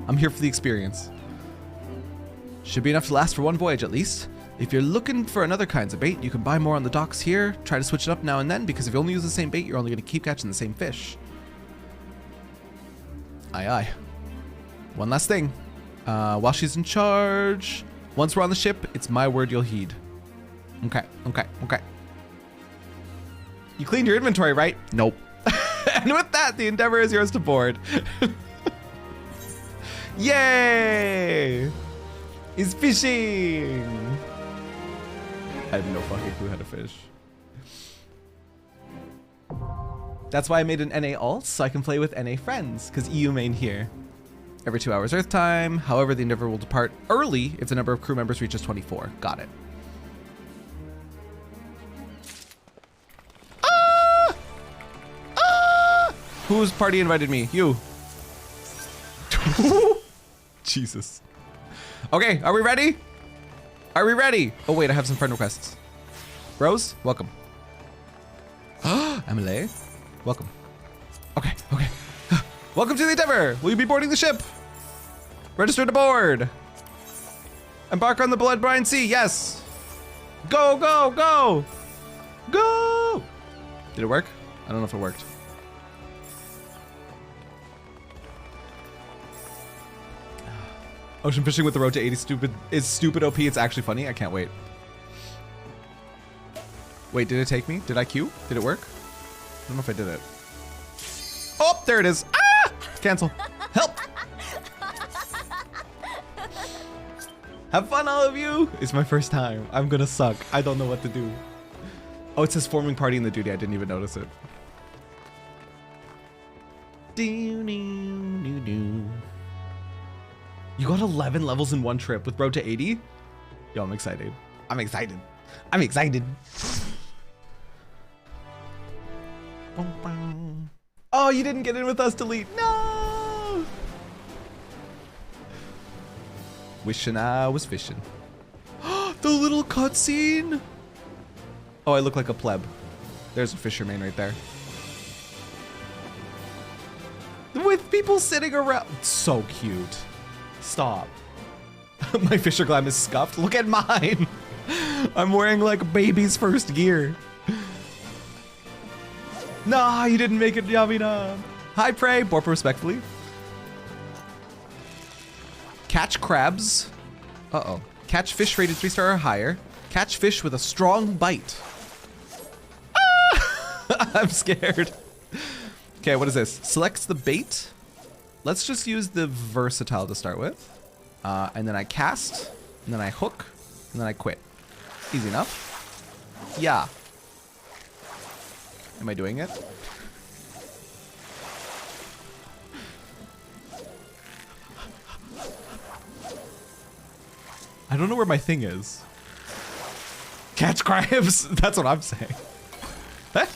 I'm here for the experience. Should be enough to last for one voyage at least. If you're looking for another kinds of bait, you can buy more on the docks here. Try to switch it up now and then, because if you only use the same bait, you're only going to keep catching the same fish. Aye, aye. One last thing. While she's in charge, once we're on the ship, it's my word you'll heed. Okay. You cleaned your inventory, right? Nope. And with that, the Endeavor is yours to board. Yay! He's fishing! I have no fucking clue how to fish. That's why I made an NA alt, so I can play with NA friends, because EU main here. Every 2 hours Earth time. However, the Endeavor will depart early if the number of crew members reaches 24. Got it. Whose party invited me? You. Jesus. Okay, are we ready? Are we ready? Oh wait, I have some friend requests. Rose, welcome. Emily, welcome. Okay. Welcome to the Endeavor. Will you be boarding the ship? Register to board. Embark on the blood brine sea. Yes. Go. Did it work? I don't know if it worked. Ocean fishing with the road to 80 is stupid OP. It's actually funny. I can't wait. Wait, did it take me? Did I queue? Did it work? I don't know if I did it. Oh, there it is. Ah! Cancel. Help. Have fun, all of you. It's my first time. I'm gonna suck. I don't know what to do. Oh, it says forming party in the duty. I didn't even notice it. You got 11 levels in one trip with Road to 80? Yo, I'm excited. Oh, you didn't get in with us, Delete. No! Wishing I was fishing. The little cutscene! Oh, I look like a pleb. There's a fisherman right there. people sitting around. So cute. Stop. My Fisher Glam is scuffed. Look at mine. I'm wearing like baby's first gear. Nah, you didn't make it, Yamina. Hi, Prey. Borpa respectfully. Catch crabs. Uh-oh. Catch fish rated 3-star or higher. Catch fish with a strong bite. Ah! I'm scared. Okay, what is this? Selects the bait. Let's just use the versatile to start with. And then I cast, and then I hook, and then I quit. Easy enough. Yeah. Am I doing it? I don't know where my thing is. Catch crabs. That's what I'm saying. Huh?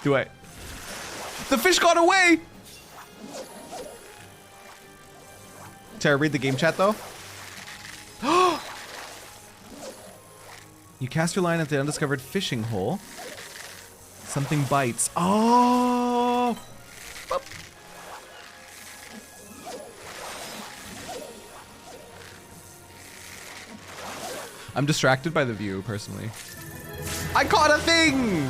Do I? The fish got away! Tara, read the game chat though. You cast your line at the undiscovered fishing hole. Something bites. Oh! Boop. I'm distracted by the view, personally. I caught a thing!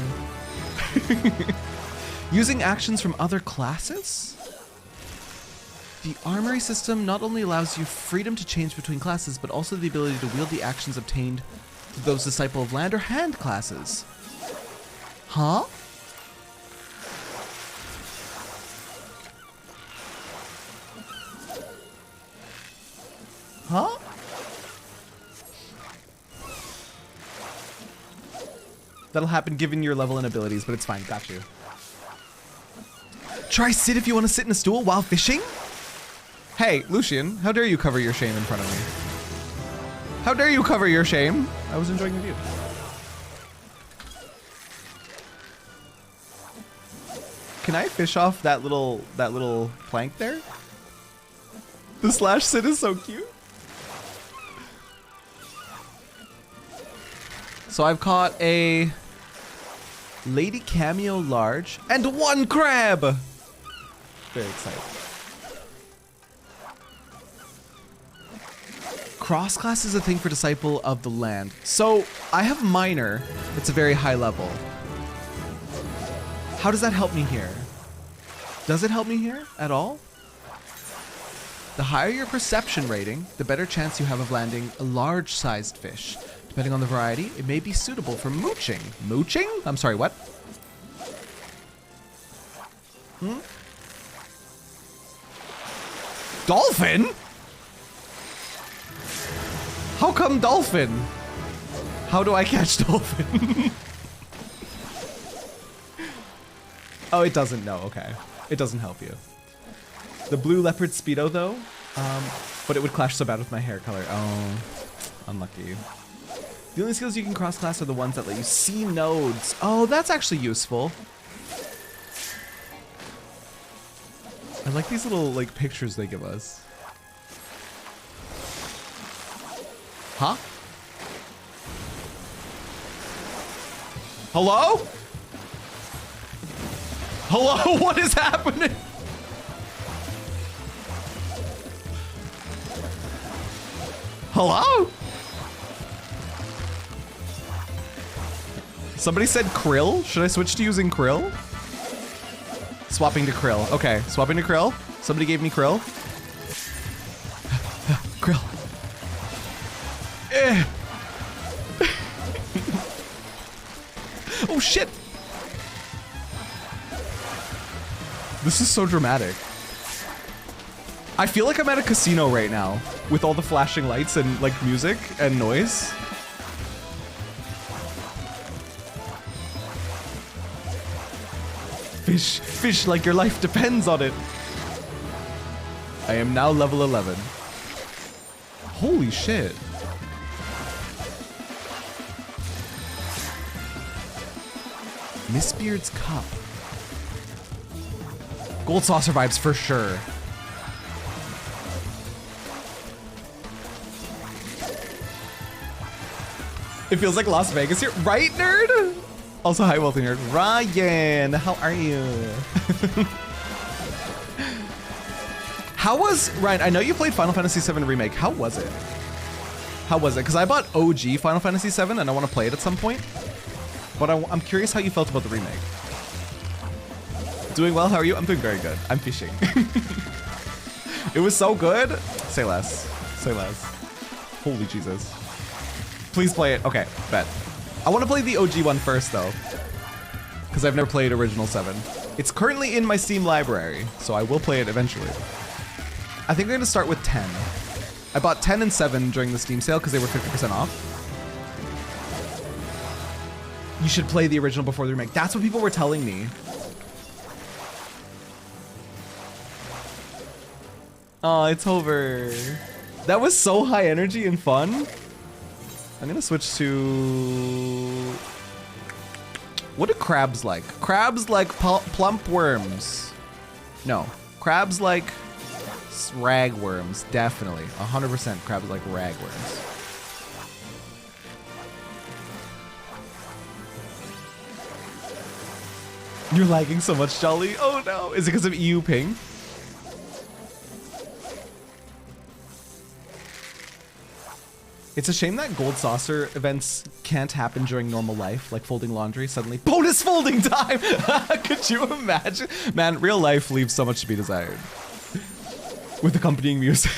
Using actions from other classes? The armory system not only allows you freedom to change between classes, but also the ability to wield the actions obtained with those Disciple of Land or Hand classes. Huh? Huh? That'll happen given your level and abilities, but it's fine. Got you. Try sit if you want to sit in a stool while fishing? Hey, Lucian, how dare you cover your shame in front of me? How dare you cover your shame? I was enjoying the view. Can I fish off that little plank there? The slash sit is so cute. So I've caught a Lady Cameo large and 1 crab. Very excited. Cross class is a thing for Disciple of the Land. So I have minor. It's a very high level. How does that help me here? Does it help me here at all? The higher your perception rating, the better chance you have of landing a large-sized fish. Depending on the variety, it may be suitable for mooching. Mooching? I'm sorry, what? Hmm? Dolphin? How come dolphin? How do I catch dolphin? Oh, it doesn't know. Okay. It doesn't help you. The blue leopard speedo though, but it would clash so bad with my hair color. Oh, unlucky. The only skills you can cross class are the ones that let you see nodes. Oh, that's actually useful. I like these little like pictures they give us. Huh? Hello? Hello? What is happening? Hello? Somebody said krill? Should I switch to using krill? Swapping to krill. Okay, swapping to krill. Somebody gave me krill. Krill. Eh. Oh shit! This is so dramatic. I feel like I'm at a casino right now with all the flashing lights and like music and noise. Fish, fish like your life depends on it. I am now level 11. Holy shit. Mistbeard's Cup. Gold saucer vibes for sure. It feels like Las Vegas here. Right, nerd? Also, hi, wealthy nerd. Ryan, how are you? How was, Ryan, I know you played Final Fantasy VII Remake. How was it? How was it? Because I bought OG Final Fantasy VII and I want to play it at some point. But I'm curious how you felt about the remake. Doing well, how are you? I'm doing very good. I'm fishing. It was so good. Say less. Say less. Holy Jesus. Please play it. Okay, bet. I want to play the OG one first though. Because I've never played Original 7. It's currently in my Steam library, so I will play it eventually. I think I'm going to start with 10. I bought 10 and 7 during the Steam sale because they were 50% off. You should play the original before the remake. That's what people were telling me. Oh, it's over. That was so high energy and fun. I'm gonna switch to... What do crabs like? Crabs like plump worms. No, crabs like ragworms. Definitely, 100% crabs like ragworms. You're lagging so much, Jolly. Oh no, is it because of EU ping? It's a shame that gold saucer events can't happen during normal life, like folding laundry. Suddenly, bonus folding time! Could you imagine? Man, real life leaves so much to be desired. With accompanying music.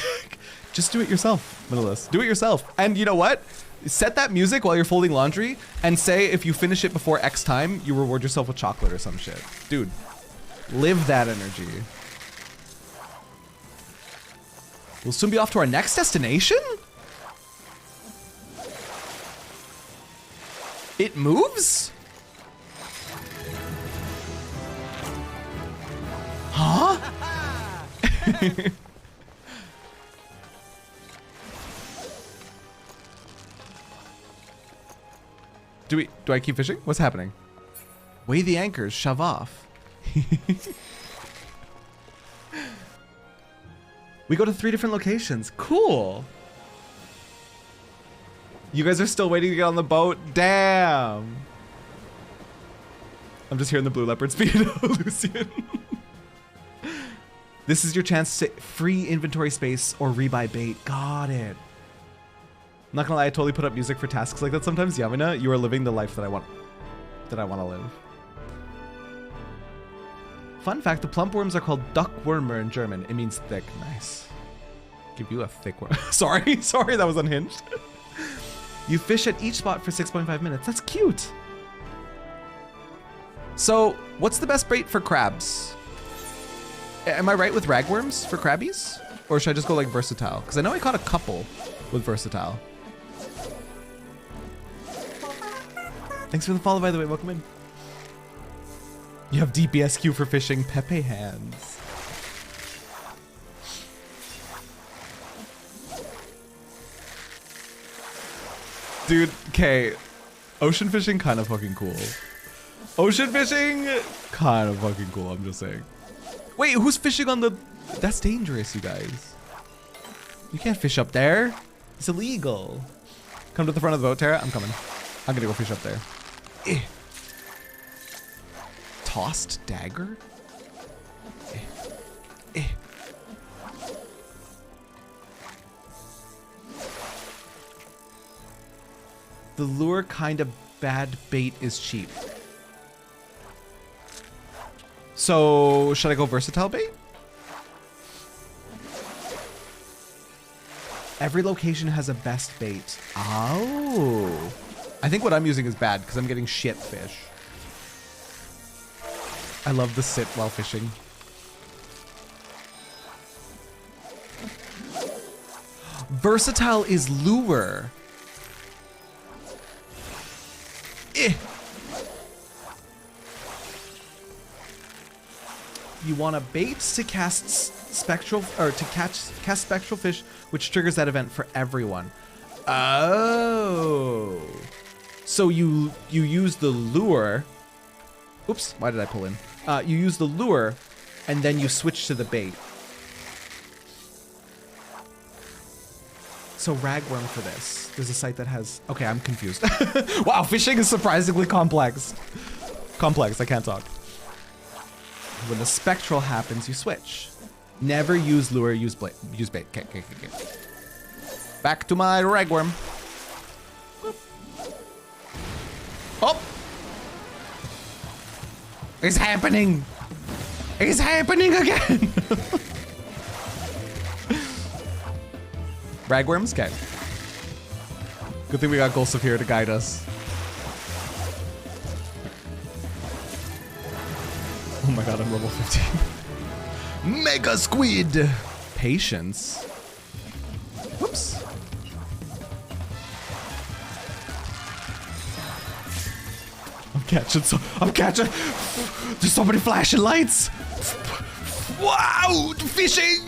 Just do it yourself, Manilis. Do it yourself. And you know what? Set that music while you're folding laundry and say if you finish it before X time, you reward yourself with chocolate or some shit. Dude, live that energy. We'll soon be off to our next destination? It moves? Huh? Do I keep fishing? What's happening? Weigh the anchors, shove off. We go to 3 different locations. Cool. You guys are still waiting to get on the boat? Damn. I'm just hearing the blue leopard speed. Lucian. This is your chance to free inventory space or rebuy bait. Got it. I'm not gonna lie, I totally put up music for tasks like that sometimes. Yamina, you are living the life that I want to live. Fun fact, the plump worms are called Duckwürmer in German. It means thick. Nice. Give you a thick worm. Sorry, that was unhinged. You fish at each spot for 6.5 minutes. That's cute. So, what's the best bait for crabs? Am I right with ragworms for crabbies? Or should I just go like versatile? Because I know I caught a couple with versatile. Thanks for the follow, by the way. Welcome in. You have DPSQ for fishing. Pepe hands. Dude, okay. Ocean fishing, kind of fucking cool. Ocean fishing, kind of fucking cool, I'm just saying. Wait, who's fishing on the... That's dangerous, you guys. You can't fish up there. It's illegal. Come to the front of the boat, Terra. I'm coming. I'm gonna go fish up there. Eh. Tossed dagger? Eh. Eh. The lure kind of bad bait is cheap. So, should I go versatile bait? Every location has a best bait. Oh. I think what I'm using is bad because I'm getting shit fish. I love the sit while fishing. Versatile is lure. Eh. You want a bait to cast spectral, or to cast spectral fish, which triggers that event for everyone. Oh. So you use the lure. Oops, why did I pull in? You use the lure, and then you switch to the bait. So ragworm for this. There's a site that has, okay, I'm confused. Wow, fishing is surprisingly complex. Complex, I can't talk. When the spectral happens, you switch. Never use lure, use bait. Okay. Back to my ragworm. Oh! It's happening! It's happening again! Ragworms? Okay. Good thing we got Gulsif here to guide us. Oh my god, I'm level 15. Mega squid! Patience. Whoops. I'm catching. There's so many flashing lights. Wow, fishing.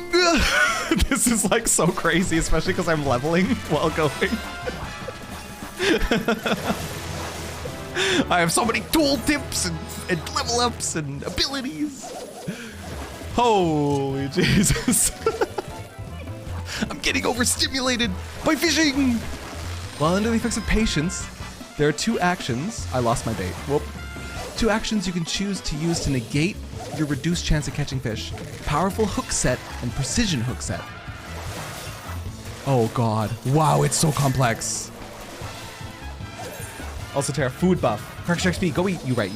This is like so crazy, especially because I'm leveling while going. I have so many tool tips and level ups and abilities. Holy Jesus. I'm getting overstimulated by fishing. While under the effects of patience, there are 2 actions. I lost my bait. Whoop. 2 actions you can choose to use to negate your reduced chance of catching fish. Powerful hook set and precision hook set. Oh god. Wow, it's so complex. Also Terra, food buff. Correction XP, go eat. You're right.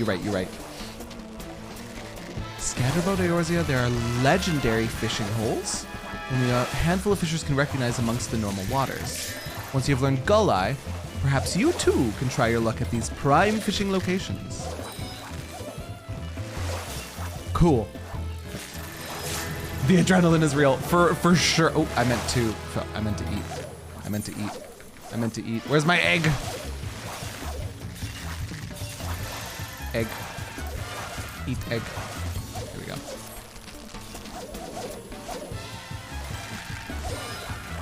Scatterboat Eorzea, there are legendary fishing holes. Only a handful of fishers can recognize amongst the normal waters. Once you have learned Gull Eye, perhaps you too can try your luck at these prime fishing locations. Cool. The adrenaline is real, for sure. Oh, I meant to eat. Where's my egg? Egg. Eat egg. Here we go.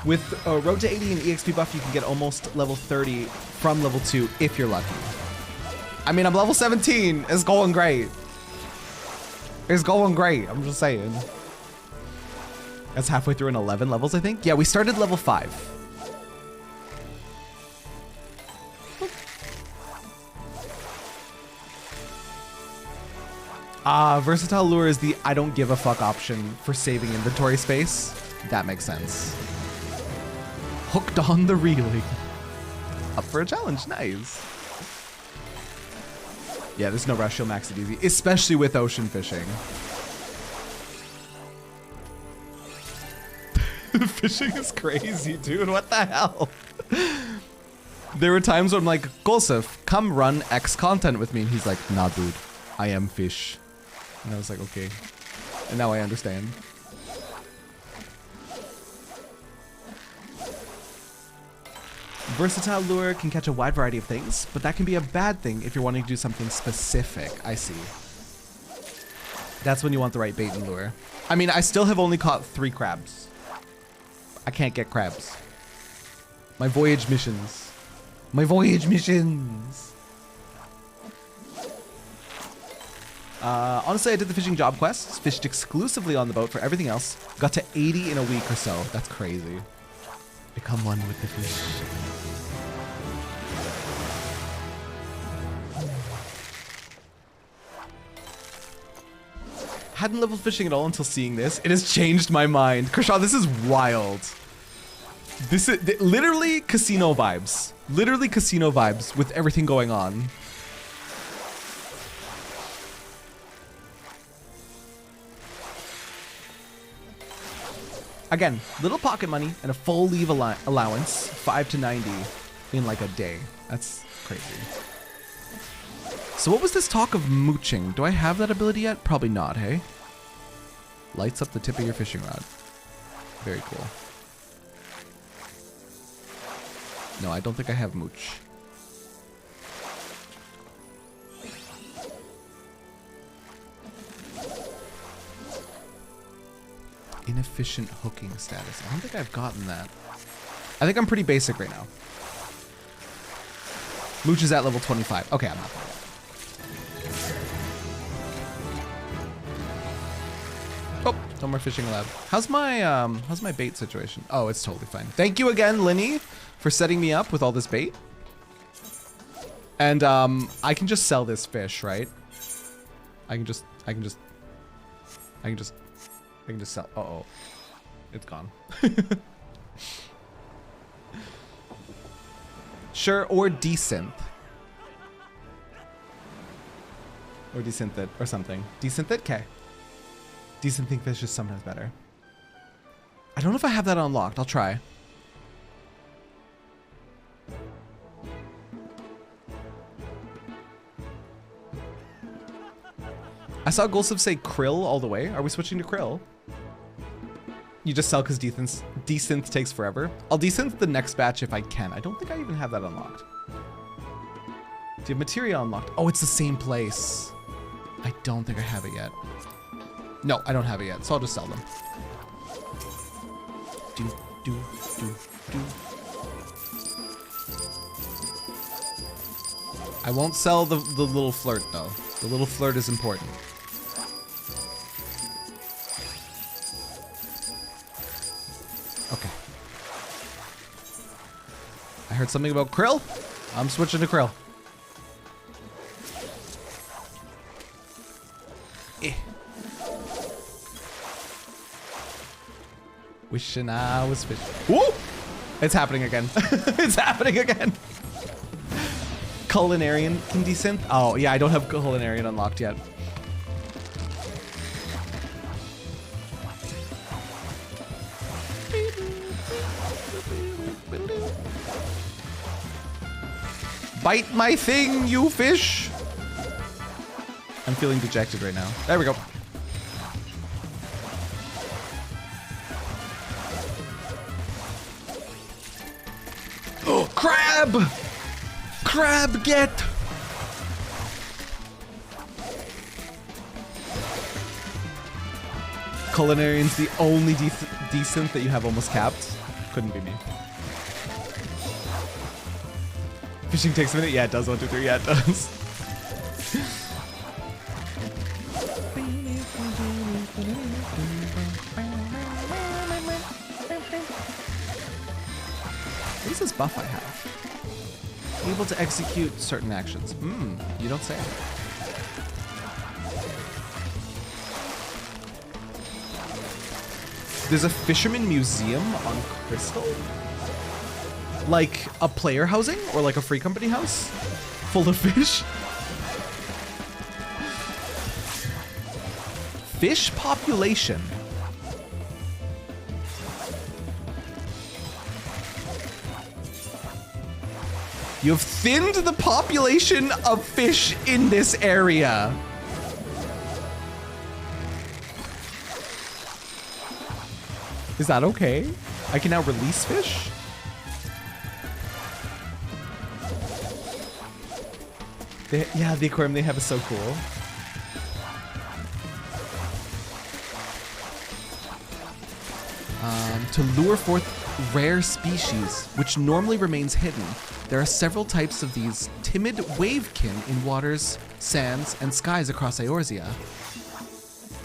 With Road to 80 and EXP buff, you can get almost level 30 from level 2 if you're lucky. I mean, I'm level 17. It's going great. It's going great. I'm just saying. That's halfway through in 11 levels, I think. Yeah, we started level 5. Versatile lure is the I don't give a fuck option for saving inventory space. That makes sense. Hooked on the reeling. Up for a challenge, nice. Yeah, there's no rush, you'll max it easy, especially with ocean fishing. Fishing is crazy, dude, what the hell? There were times where I'm like, Gulsif, come run X content with me. And he's like, nah, dude, I am fish. And I was like, okay. And now I understand. Versatile lure can catch a wide variety of things, but that can be a bad thing if you're wanting to do something specific. I see. That's when you want the right bait and lure. I mean, I still have only caught 3 crabs. I can't get crabs. My voyage missions. My voyage missions. Honestly, I did the fishing job quests, fished exclusively on the boat for everything else, got to 80 in a week or so. That's crazy. Become one with the fish. Hadn't leveled fishing at all until seeing this. It has changed my mind. Kershaw, this is wild. This is literally casino vibes. Literally casino vibes with everything going on. Again, little pocket money and a full leave allowance, 5 to 90 in like a day. That's crazy. So what was this talk of mooching? Do I have that ability yet? Probably not, hey? Lights up the tip of your fishing rod. Very cool. No, I don't think I have mooch. Inefficient hooking status. I don't think I've gotten that. I think I'm pretty basic right now. Mooch is at level 25. Okay, I'm not there yet. Oh, No more fishing allowed. How's my bait situation? Oh, it's totally fine. Thank you again, Linny, for setting me up with all this bait. And I can just sell this fish, right? I can just sell. Uh-oh. It's gone. Sure, or decent. Or decent that, or something. Decent that, okay. Decent think fish is sometimes better. I don't know if I have that unlocked. I'll try. I saw Golsov say krill all the way. Are we switching to krill? You just sell because desynth takes forever. I'll desynth the next batch if I can. I don't think I even have that unlocked. Do you have materia unlocked? Oh, it's the same place. I don't think I have it yet. No, I don't have it yet, so I'll just sell them. Do. I won't sell the little flirt though. The little flirt is important. Okay. I heard something about krill. I'm switching to krill. Wishing I was fishing. Woo! It's happening again. It's happening again. Culinarian can desynth. Oh, yeah, I don't have Culinarian unlocked yet. Bite my thing, you fish. I'm feeling dejected right now. There we go. Oh, crab! Crab get! Culinarian's the only decent that you have almost capped. Couldn't be me. Fishing takes a minute? Yeah, it does. 1, 2, 3. Yeah, it does. What is this buff I have? Able to execute certain actions. You don't say. There's a fisherman museum on Crystal? Like a player housing or like a free company house full of fish? Fish population. You have thinned the population of fish in this area. Is that okay? I can now release fish? Yeah, the aquarium they have is so cool. To lure forth rare species, which normally remains hidden, there are several types of these timid wavekin in waters, sands, and skies across Eorzea.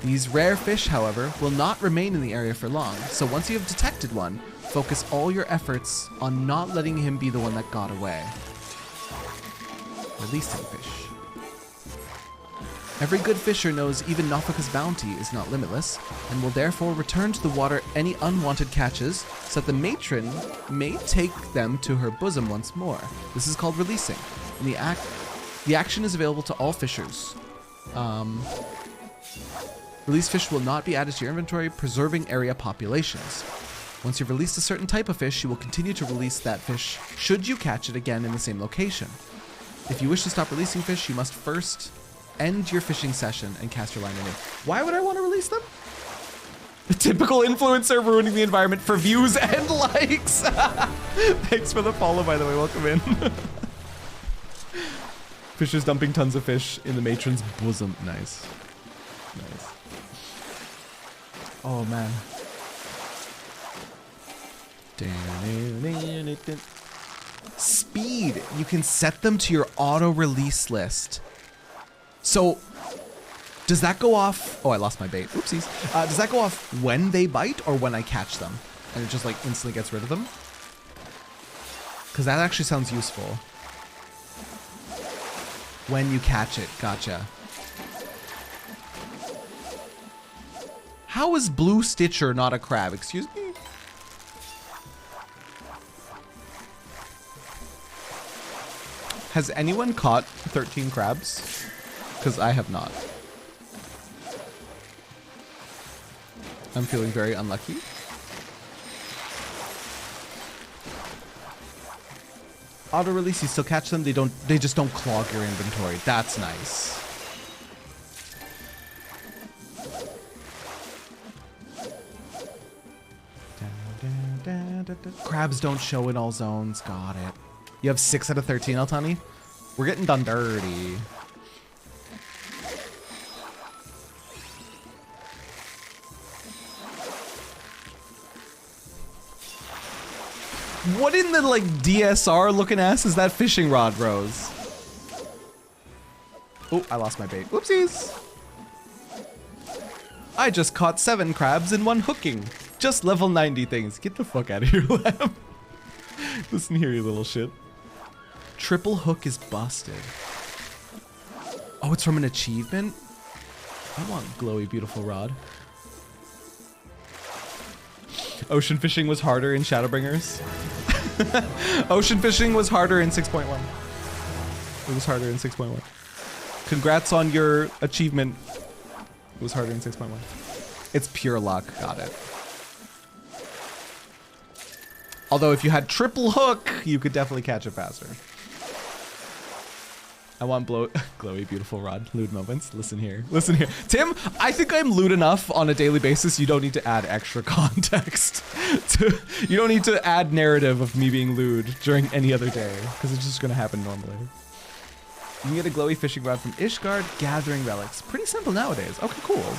These rare fish, however, will not remain in the area for long, so once you have detected one, focus all your efforts on not letting him be the one that got away. Releasing fish. Every good fisher knows even Nofika's bounty is not limitless, and will therefore return to the water any unwanted catches, so that the matron may take them to her bosom once more. This is called releasing. And the action is available to all fishers. Released fish will not be added to your inventory, preserving area populations. Once you've released a certain type of fish, you will continue to release that fish should you catch it again in the same location. If you wish to stop releasing fish, you must first end your fishing session and cast your line anew. Why would I want to release them? The typical influencer ruining the environment for views and likes. Thanks for the follow, by the way. Welcome in. Fishers dumping tons of fish in the matron's bosom. Nice. Nice. Oh, man. Speed. You can set them to your auto release list. So Does that go off? Oh, I lost my bait. Oopsies. Does that go off when they bite or when I catch them? And it just like instantly gets rid of them? Because that actually sounds useful. When you catch it. Gotcha. How is Blue Stitcher not a crab? Excuse me? Has anyone caught 13 crabs? Because I have not. I'm feeling very unlucky. Auto release, you still catch them. They just don't clog your inventory. That's nice. Crabs don't show in all zones. Got it. You have 6 out of 13, Altani? We're getting done dirty. What in the like DSR looking ass is that fishing rod, Rose? Oh, I lost my bait. Whoopsies. I just caught 7 crabs in 1 hooking. Just level 90 things. Get the fuck out of here, Lamb. Listen here, you little shit. Triple hook is busted. Oh, it's from an achievement? I want glowy, beautiful rod. Ocean fishing was harder in Shadowbringers. Ocean fishing was harder in 6.1. It was harder in 6.1. Congrats on your achievement. It was harder in 6.1. It's pure luck. Got it. Although if you had triple hook, you could definitely catch it faster. I want glowy, beautiful rod. Lewd moments. Listen here. Listen here. Tim, I think I'm lewd enough on a daily basis. You don't need to add extra context. You don't need to add narrative of me being lewd during any other day, because it's just going to happen normally. You can get a glowy fishing rod from Ishgard, gathering relics. Pretty simple nowadays. Okay, cool.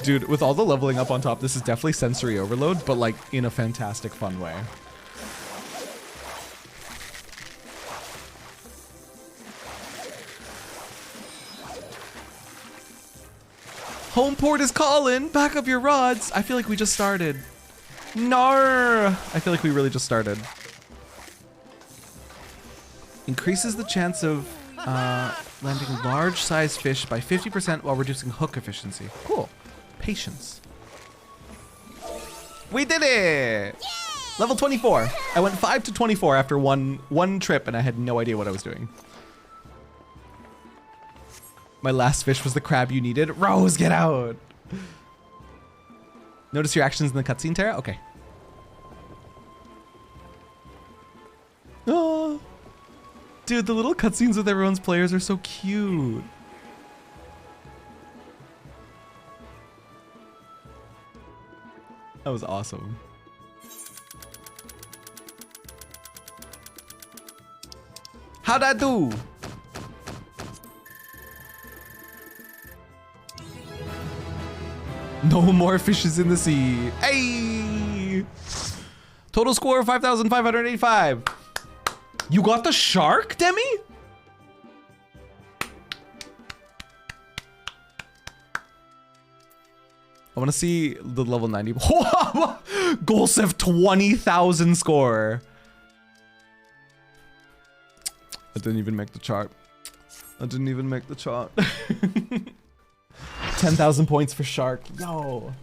Dude, with all the leveling up on top, this is definitely sensory overload, but like in a fantastic fun way. Homeport is calling. Back up your rods. I feel like we just started. No. I feel like we really just started. Increases the chance of landing large-sized fish by 50% while reducing hook efficiency. Cool. Patience. We did it! Yay! Level 24. I went 5 to 24 after one trip, and I had no idea what I was doing. My last fish was the crab you needed. Rose, get out! Notice your actions in the cutscene, Terra? Okay. Oh. Dude, the little cutscenes with everyone's players are so cute. That was awesome. How'd I do? No more fishes in the sea. Hey! Total score 5,585. You got the shark, Demi? I want to see the level 90. Golsef 20,000 score. I didn't even make the chart. I didn't even make the chart. 10,000 points for shark. Yo.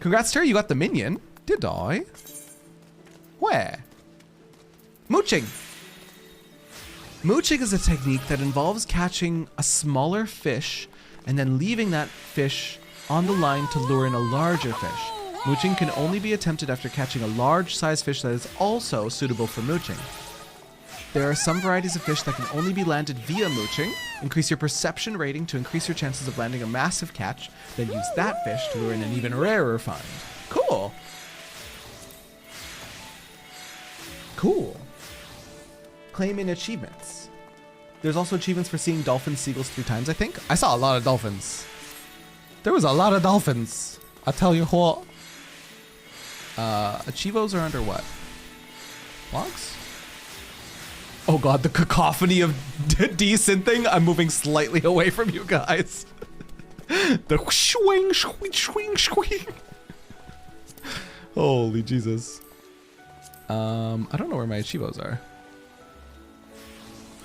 Congrats, Terry. You got the minion. Did I? Where? Mooching. Mooching is a technique that involves catching a smaller fish and then leaving that fish on the line to lure in a larger fish. Mooching can only be attempted after catching a large-sized fish that is also suitable for mooching. There are some varieties of fish that can only be landed via mooching. Increase your perception rating to increase your chances of landing a massive catch, then use that fish to lure in an even rarer find. Cool. Cool. Claim in achievements. There's also achievements for seeing dolphins, seagulls 3 times, I think. I saw a lot of dolphins. There was a lot of dolphins. I'll tell you what. Achievos are under what? Logs? Oh god, the cacophony of desynthing. I'm moving slightly away from you guys. The swing, swing, swing, swing. Holy Jesus. I don't know where my achievos are.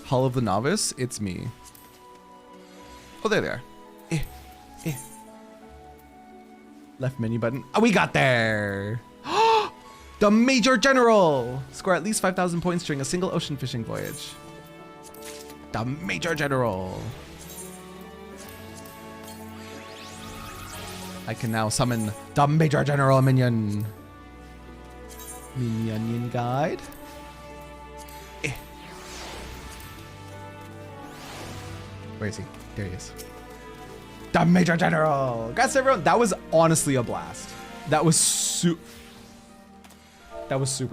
Hall of the Novice, it's me. Oh, there they are. Left menu button. Oh, we got there. The Major General. Score at least 5,000 points during a single ocean fishing voyage. The Major General. I can now summon the Major General minion. Minion guide. Where is he? There he is. The Major General. Guys, everyone, that was honestly a blast. That was super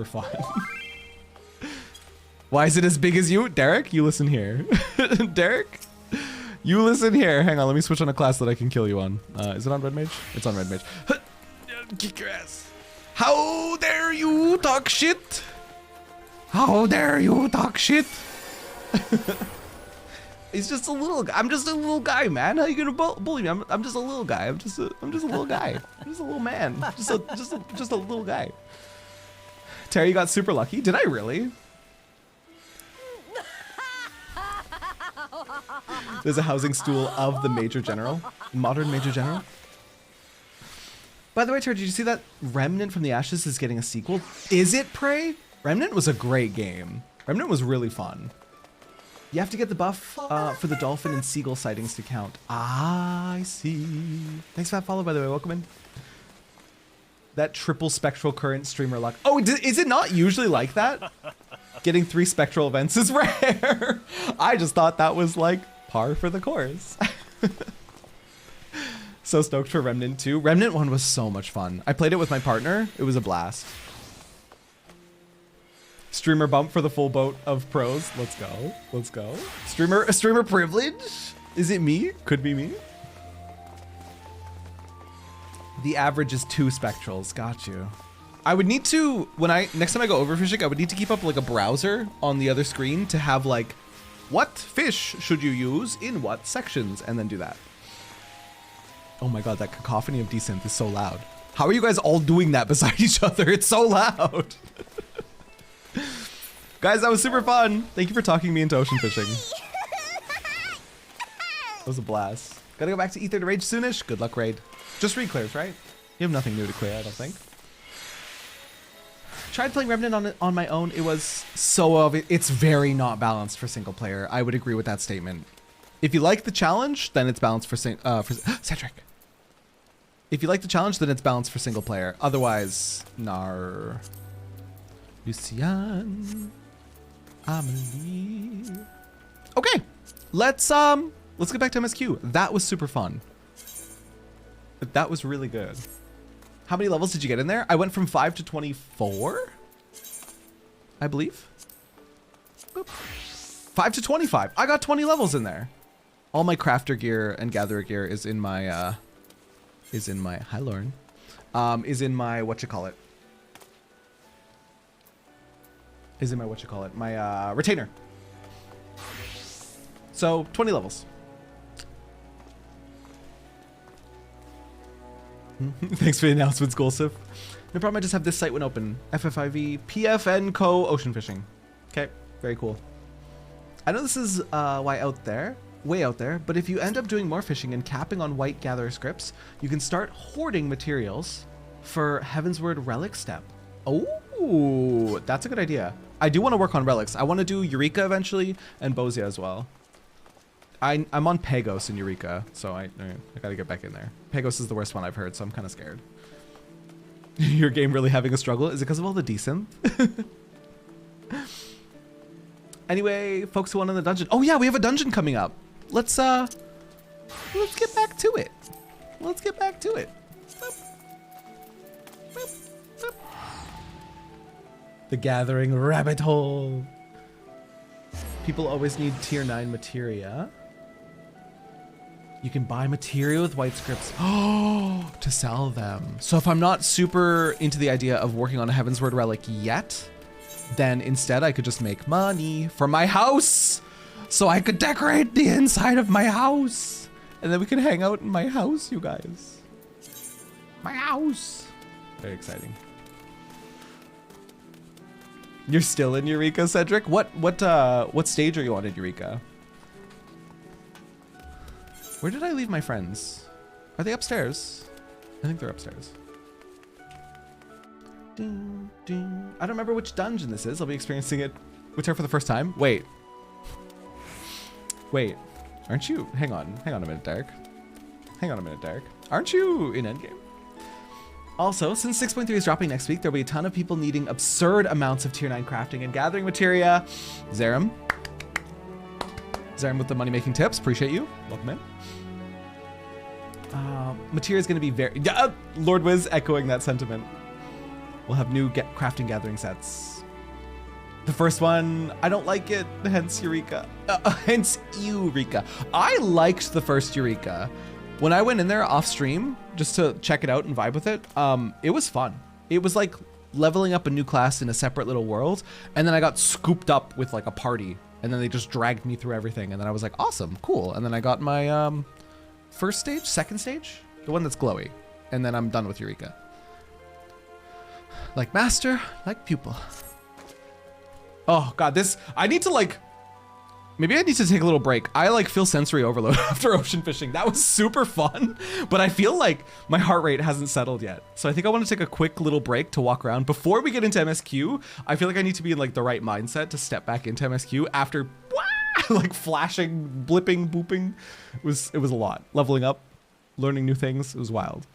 fun. Why is it as big as you? Derek, you listen here. Derek, you listen here. Hang on, let me switch on a class that I can kill you on. Is it on Red Mage? It's on Red Mage. Kick your ass. How dare you talk shit? How dare you talk shit? He's just a little. I'm just a little guy, man. How you gonna bully me? I'm just a little guy. I'm just a little guy. I'm just a little man. Just a little guy. Terry, you got super lucky. Did I really? There's a housing stool of the Major General, modern Major General. By the way, Terry, did you see that Remnant from the Ashes is getting a sequel? Is it, Prey? Remnant was a great game. Remnant was really fun. You have to get the buff for the dolphin and seagull sightings to count. Ah, I see. Thanks for that follow, by the way. Welcome in. That triple spectral current streamer luck. Oh, is it not usually like that? Getting 3 spectral events is rare. I just thought that was like par for the course. So stoked for Remnant 2. Remnant 1 was so much fun. I played it with my partner. It was a blast. Streamer bump for the full boat of pros. Let's go. Let's go. Streamer privilege? Is it me? Could be me. The average is 2 spectrals. Got you. I would need to, next time I go overfishing, I would need to keep up like a browser on the other screen to have like, what fish should you use in what sections? And then do that. Oh my god, that cacophony of desynth is so loud. How are you guys all doing that beside each other? It's so loud. Guys, that was super fun. Thank you for talking me into ocean fishing. That was a blast. Gotta go back to Ether to Rage soonish. Good luck, Raid. Just re-clears, right? You have nothing new to clear, I don't think. Tried playing Remnant on my own. It was so it's very not balanced for single player. I would agree with that statement. If you like the challenge, then it's balanced for Cedric. If you like the challenge, then it's balanced for single player. Otherwise, nar. Lucian, Amelie. Okay, let's get back to MSQ. That was super fun. That was really good. How many levels did you get in there? I went from 5 to 24, I believe. Boop. 5 to 25. I got 20 levels in there. All my crafter gear and gatherer gear is in my hi Lauren. Is in my my retainer. So 20 levels. Thanks for the announcements, Golsif. No problem, I just have this site when open. FFIV PFN Co ocean fishing. Okay, very cool. I know this is way out there, but if you end up doing more fishing and capping on white gatherer scripts, you can start hoarding materials for Heavensward relic step. Oh, that's a good idea. I do want to work on relics. I want to do Eureka eventually and Eorzea as well. I'm on Pagos in Eureka, so I gotta get back in there. Pagos is the worst one I've heard, so I'm kind of scared. Your game really having a struggle? Is it because of all the desynth? Anyway, folks who want in the dungeon. Oh yeah, we have a dungeon coming up. Let's get back to it. Let's get back to it. The Gathering rabbit hole. People always need tier 9 materia. You can buy materia with white scripts to sell them. So if I'm not super into the idea of working on a Heavensward relic yet, then instead I could just make money for my house. So I could decorate the inside of my house. And then we can hang out in my house, you guys. My house. Very exciting. You're still in Eureka, Cedric? What stage are you on in Eureka? Where did I leave my friends? Are they upstairs? I think they're upstairs. Ding, ding. I don't remember which dungeon this is. I'll be experiencing it with her for the first time. Wait. Wait. Aren't you? Hang on a minute, Derek. Hang on a minute, Derek. Aren't you in Endgame? Also, since 6.3 is dropping next week, there'll be a ton of people needing absurd amounts of tier 9 crafting and gathering materia. Zerum with the money-making tips. Appreciate you. Welcome in. Materia is going to be very... Lord Wiz echoing that sentiment. We'll have new crafting gathering sets. The first one, I don't like it, hence Eureka. Hence Eureka. I liked the first Eureka. When I went in there off stream, just to check it out and vibe with it was fun. It was like leveling up a new class in a separate little world, and then I got scooped up with like a party, and then they just dragged me through everything, and then I was like, awesome, cool. And then I got my first stage, second stage, the one that's glowy, and then I'm done with Eureka. Like master, like pupil. Oh God, this, I need to like, maybe I need to take a little break. I like feel sensory overload after ocean fishing. That was super fun, but I feel like my heart rate hasn't settled yet. So I think I want to take a quick little break to walk around. Before we get into MSQ, I feel like I need to be in like the right mindset to step back into MSQ after like flashing, blipping, booping. It was a lot. Leveling up, learning new things, it was wild.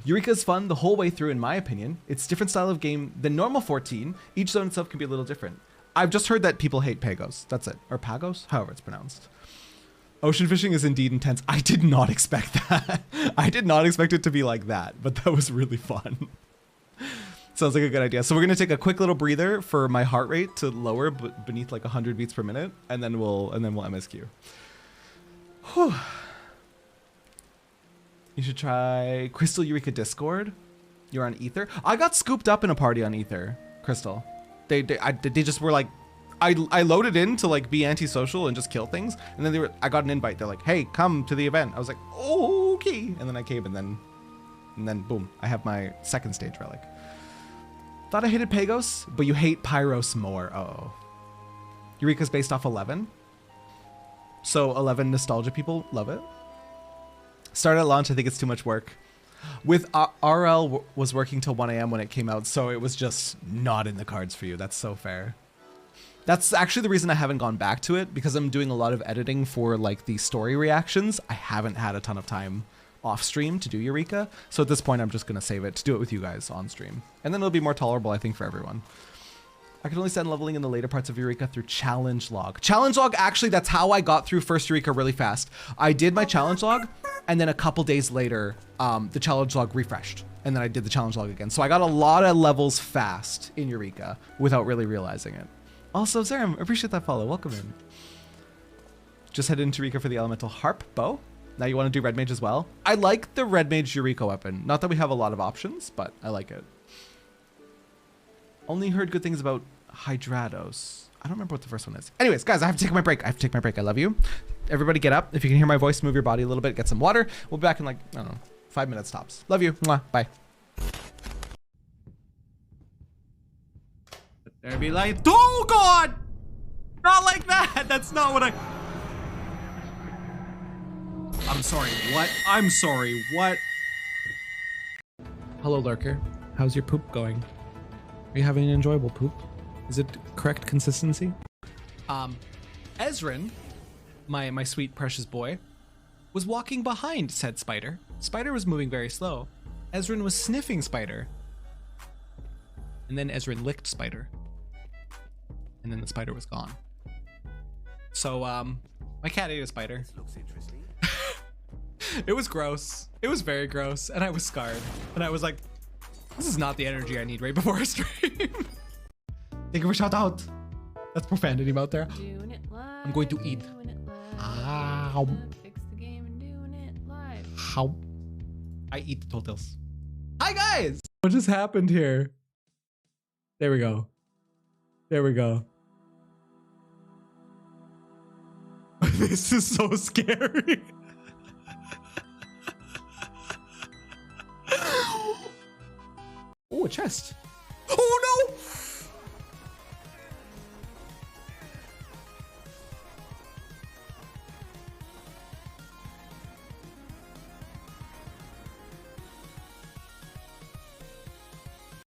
Eureka is fun the whole way through, in my opinion. It's a different style of game than normal 14. Each zone itself can be a little different. I've just heard that people hate Pagos. That's it. Or Pagos? However it's pronounced. Ocean fishing is indeed intense. I did not expect that. I did not expect it to be like that, but that was really fun. Sounds like a good idea. So we're going to take a quick little breather for my heart rate to lower beneath like 100 beats per minute, and then we'll MSQ. Whew. You should try Crystal Eureka Discord. You're on Ether. I got scooped up in a party on Ether, Crystal. They just were like, I loaded in to like be antisocial and just kill things, and then I got an invite. They're like, hey, come to the event. I was like, oh, okay, and then I came, and then boom, I have my second stage relic. Thought I hated Pagos, but you hate Pyros more. Uh-oh. Eureka's based off 11, so 11 nostalgia people love it. Started at launch, I think it's too much work. With RL was working till 1 a.m. when it came out, so it was just not in the cards for you. That's so fair. That's actually the reason I haven't gone back to it, because I'm doing a lot of editing for like the story reactions. I haven't had a ton of time off stream to do Eureka, so at this point I'm just gonna save it to do it with you guys on stream, and then it'll be more tolerable, I think, for everyone. I can only send leveling in the later parts of Eureka through challenge log. Challenge log, actually, that's how I got through first Eureka really fast. I did my challenge log, and then a couple days later, the challenge log refreshed, and then I did the challenge log again. So I got a lot of levels fast in Eureka without really realizing it. Also, Zerum, appreciate that follow. Welcome in. Just headed into Eureka for the elemental harp bow. Now you want to do red mage as well? I like the red mage Eureka weapon. Not that we have a lot of options, but I like it. Only heard good things about Hydrados. I don't remember what the first one is. Anyways, guys, I have to take my break. I love you. Everybody get up. If you can hear my voice, move your body a little bit, get some water. We'll be back in like, I don't know, 5 minutes tops. Love you. Mwah. Bye. There be like, oh God! Not like that. That's not what I'm sorry, what? I'm sorry, what? Hello, Lurker. How's your poop going? Are you having an enjoyable poop? Is it correct consistency? Ezrin, my sweet precious boy, was walking behind said Spider. Spider was moving very slow. Ezrin was sniffing Spider. And then Ezrin licked Spider. And then the spider was gone. So, my cat ate a spider. This looks interesting. It was gross. It was very gross, and I was scarred. And I was like, this is not the energy I need right before a stream. Thank you for shout out. That's profanity out there. I'm going to eat. Ow. How? I eat the totals. Hi guys! What just happened here? There we go. There we go. This is so scary. Oh, a chest. Oh no!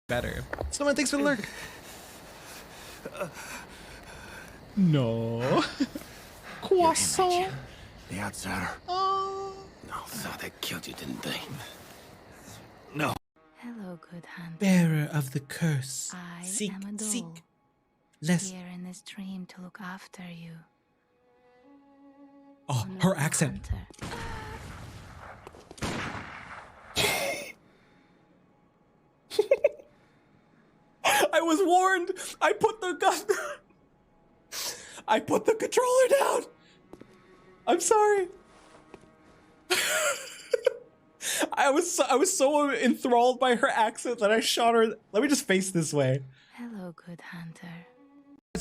Better. Someone thanks for the lurk. No. Croissant. The outsider. Oh. No, thought they killed you, didn't they? No. Hello, good hunter. Bearer of the curse. I Seek, am a doll. seek. Less. Here in this dream to look after you. Oh, her accent. I was warned. I put the gun. I put the controller down. I'm sorry. I was so enthralled by her accent that I shot her. Let me just face this way. Hello, good hunter.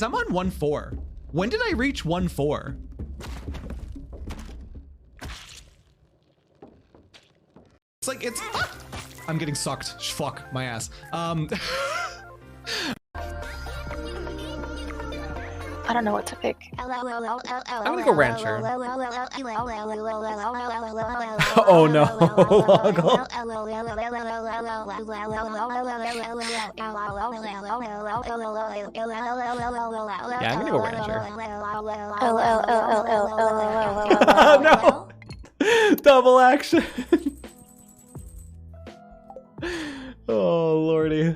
I'm on 1-4. When did I reach 1-4? It's like it's. Ah! I'm getting sucked. Fuck my ass. I don't know what to pick. I'm gonna go Rancher. Oh no. Yeah, I'm gonna go Rancher. No! Double action. Oh lordy.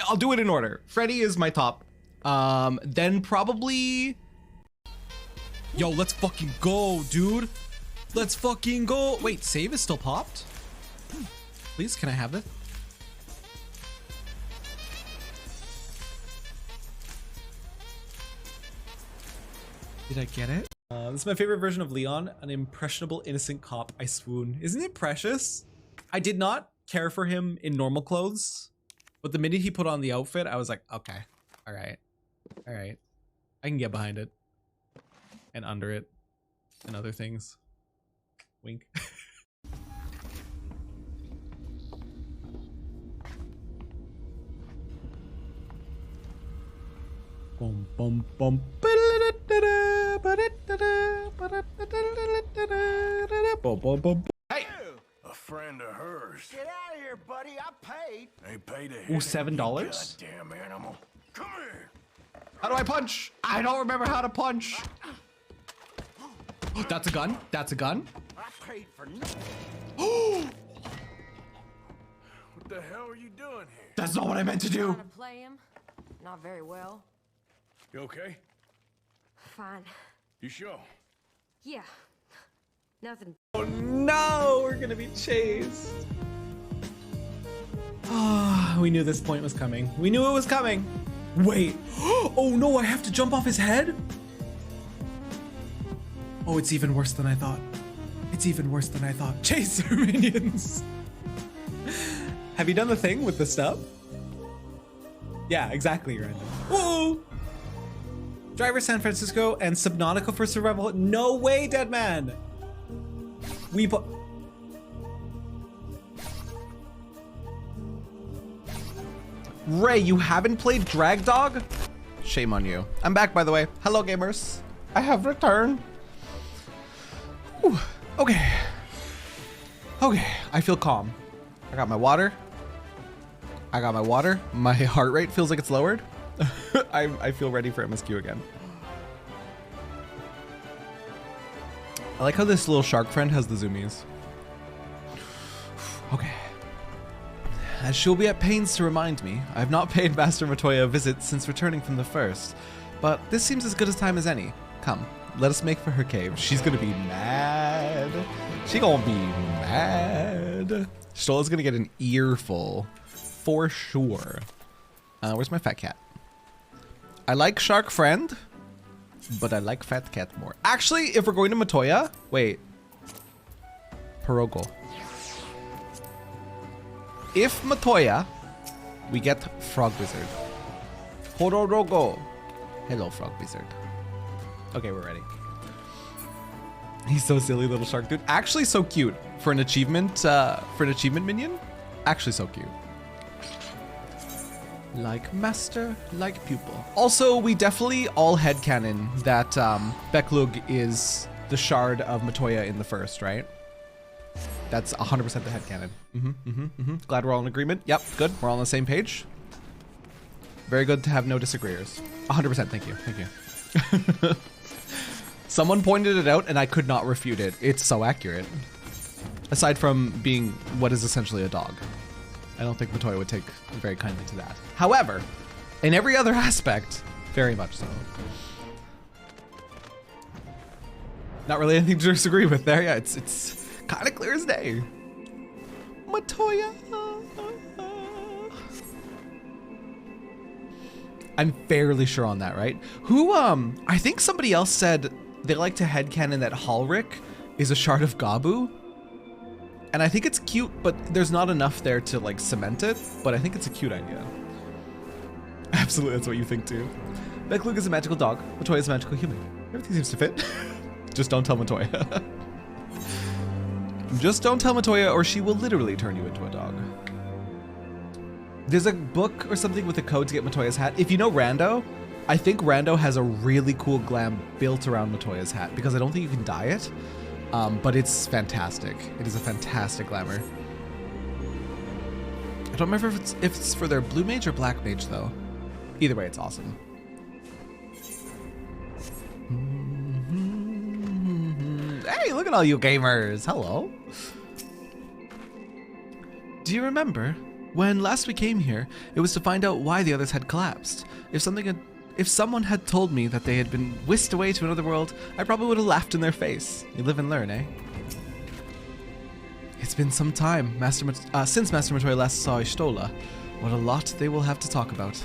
I'll do it in order. Freddy is my top. Then probably... Yo, let's fucking go, dude. Let's fucking go. Wait, save is still popped? Please, can I have it? Did I get it? This is my favorite version of Leon, an impressionable, innocent cop. I swoon. Isn't it precious? I did not care for him in normal clothes, but the minute he put on the outfit, I was like, okay, all right. All right, I can get behind it and under it and other things. Wink. Bum bum bum. Hey, a friend of hers. Get out of here, buddy. I paid. They paid a Ooh, $7? Goddamn animal. Come here. How do I punch? I don't remember how to punch. Oh, that's a gun. That's a gun. I paid for nothing. What the hell are you doing here? That's not what I meant to do. Trying to play him. Not very well. You okay? Fine. You sure? Yeah. Nothing. Oh no, we're gonna be chased. Ah, we knew this point was coming. We knew it was coming. Wait. Oh no, I have to jump off his head? Oh, it's even worse than I thought. It's even worse than I thought. Chase your minions. Have you done the thing with the stub? Yeah, exactly, Random. Whoa! Driver San Francisco and Subnautica for survival. No way, dead man. We put. Ray, you haven't played Drag Dog? Shame on you. I'm back, by the way. Hello, gamers. I have returned. Ooh, okay. Okay, I feel calm. I got my water. I got my water. My heart rate feels like it's lowered. I feel ready for MSQ again. I like how this little shark friend has the zoomies. Okay. As she'll be at pains to remind me, I have not paid Master Matoya a visit since returning from the first, but this seems as good a time as any. Come, let us make for her cave. She's gonna be mad. She gonna be mad. Stola's gonna get an earful, for sure. Where's my fat cat? I like Shark Friend, but I like Fat Cat more. Actually, if we're going to Matoya, wait. Pierogo. If Matoya, we get Frog Wizard. Hororogo. Hello, Frog Wizard. Okay, we're ready. He's so silly, little shark dude. Actually, so cute for an achievement minion. Actually, so cute. Like master, like pupil. Also, we definitely all headcanon that Beklug is the shard of Matoya in the first, right? That's 100% the headcanon. Glad we're all in agreement. Yep, good. We're all on the same page. Very good to have no disagreeers. 100%, thank you, thank you. Someone pointed it out and I could not refute it. It's so accurate. Aside from being what is essentially a dog. I don't think Matoya would take very kindly to that. However, in every other aspect, very much so. Not really anything to disagree with there. Yeah, it's kind of clear as day. Matoya. I'm fairly sure on that, right? Who, I think somebody else said they like to headcanon that Halric is a shard of Gabu. And I think it's cute, but there's not enough there to like cement it, but I think it's a cute idea. Absolutely, that's what you think too. Beklug is a magical dog, Matoya is a magical human. Everything seems to fit. Just don't tell Matoya. Just don't tell Matoya or she will literally turn you into a dog. There's a book or something with a code to get Matoya's hat. If you know Rando, I think Rando has a really cool glam built around Matoya's hat because I don't think you can dye it. But it's fantastic. It is a fantastic glamour. I don't remember if it's for their blue mage or black mage though. Either way, it's awesome. Hey, look at all you gamers. Hello. Do you remember when last we came here, it was to find out why the others had collapsed. If someone had told me that they had been whisked away to another world, I probably would have laughed in their face. You live and learn, eh? It's been some time since Master Matoya last saw Ishtola. What a lot they will have to talk about.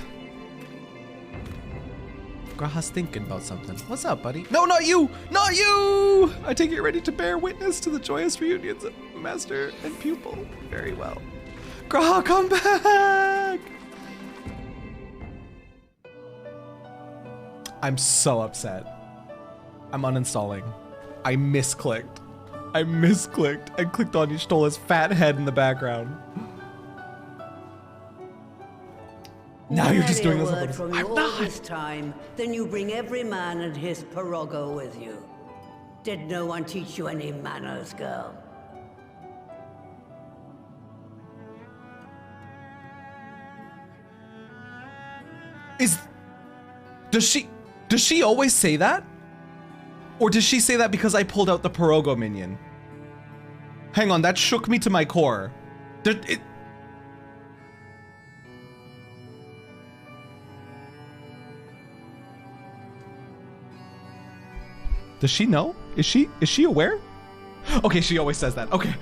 Graha's thinking about something. What's up, buddy? No, not you! Not you! I take it ready to bear witness to the joyous reunions of Master and Pupil. Very well. Graha, come back! I'm so upset. I'm uninstalling. I misclicked. and clicked on Ishtola's fat head in the background. Now you're just doing this. Word from you all this time, then you bring every man and his pirogo with you. Did no one teach you any manners, girl? Does she always say that? Or does she say that because I pulled out the pirogo minion? Hang on, that shook me to my core. Does she know? Is she aware? Okay, she always says that. Okay.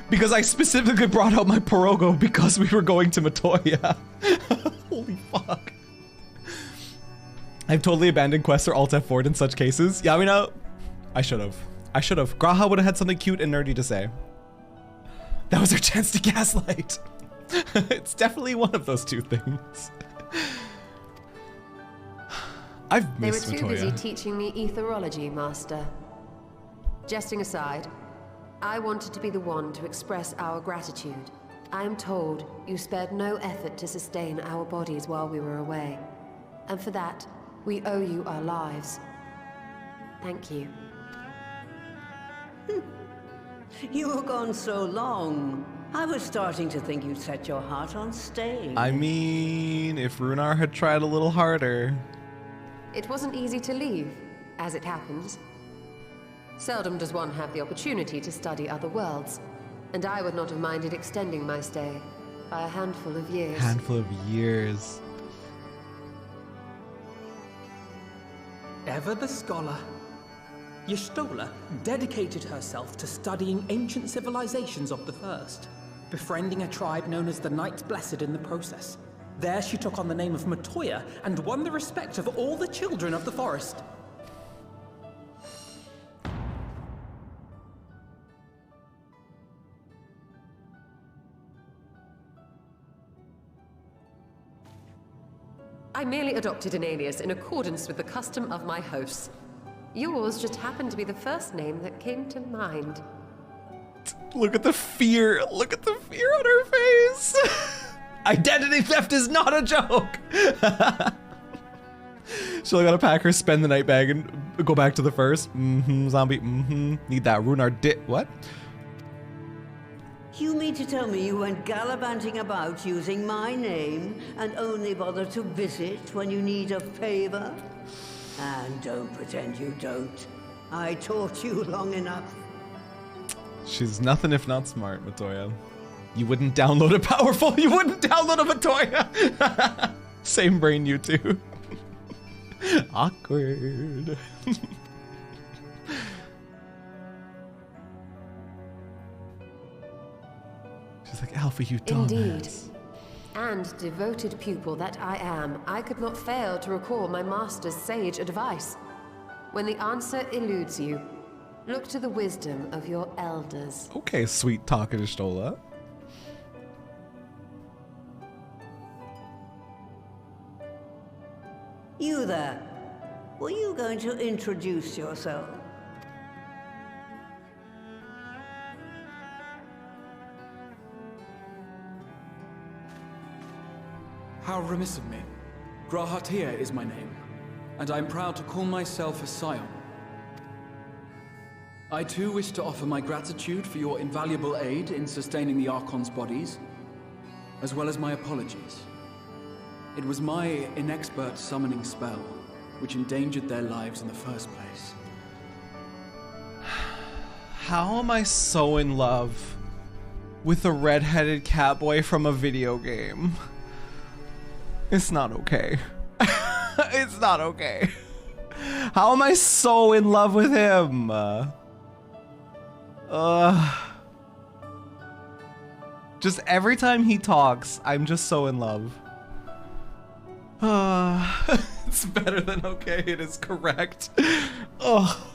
Because I specifically brought out my pirogo because we were going to Matoya. Holy fuck. I've totally abandoned quests or alt F4 in such cases. Yeah, I mean, I should have. Graha would have had something cute and nerdy to say. That was our chance to gaslight. It's definitely one of those two things. I've missed Matoya. They were too busy teaching me etherology, Master. Jesting aside, I wanted to be the one to express our gratitude. I am told you spared no effort to sustain our bodies while we were away. And for that, we owe you our lives. Thank you. You were gone so long. I was starting to think you'd set your heart on staying. I mean, if Runar had tried a little harder. It wasn't easy to leave, as it happens. Seldom does one have the opportunity to study other worlds, and I would not have minded extending my stay by a handful of years. Ever the scholar, Y'shtola dedicated herself to studying ancient civilizations of the First, befriending a tribe known as the Knights Blessed in the process. There she took on the name of Matoya and won the respect of all the children of the forest. I merely adopted an alias in accordance with the custom of my hosts. Yours just happened to be the first name that came to mind. Look at the fear. Look at the fear on her face. Identity theft is not a joke. She'll gotta pack her spend the night bag and go back to the first. Zombie. Need that runar what? You mean to tell me you went gallivanting about using my name and only bother to visit when you need a favor? And don't pretend you don't. I taught you long enough. She's nothing if not smart, Matoya. You wouldn't download a powerful. You wouldn't download a Matoya. Same brain, you two. Awkward. She's like, Alpha, you dumbass. Indeed. And devoted pupil that I am, I could not fail to recall my master's sage advice. When the answer eludes you, look to the wisdom of your elders. Okay, sweet Takashtola. You there. Were you going to introduce yourself? How remiss of me. Grahatia is my name, and I'm proud to call myself a scion. I too wish to offer my gratitude for your invaluable aid in sustaining the Archon's bodies, as well as my apologies. It was my inexpert summoning spell which endangered their lives in the first place. How am I so in love with a red-headed catboy from a video game? It's not okay. It's not okay. How am I so in love with him? Just every time he talks, I'm just so in love. It's better than okay, it is correct. Oh,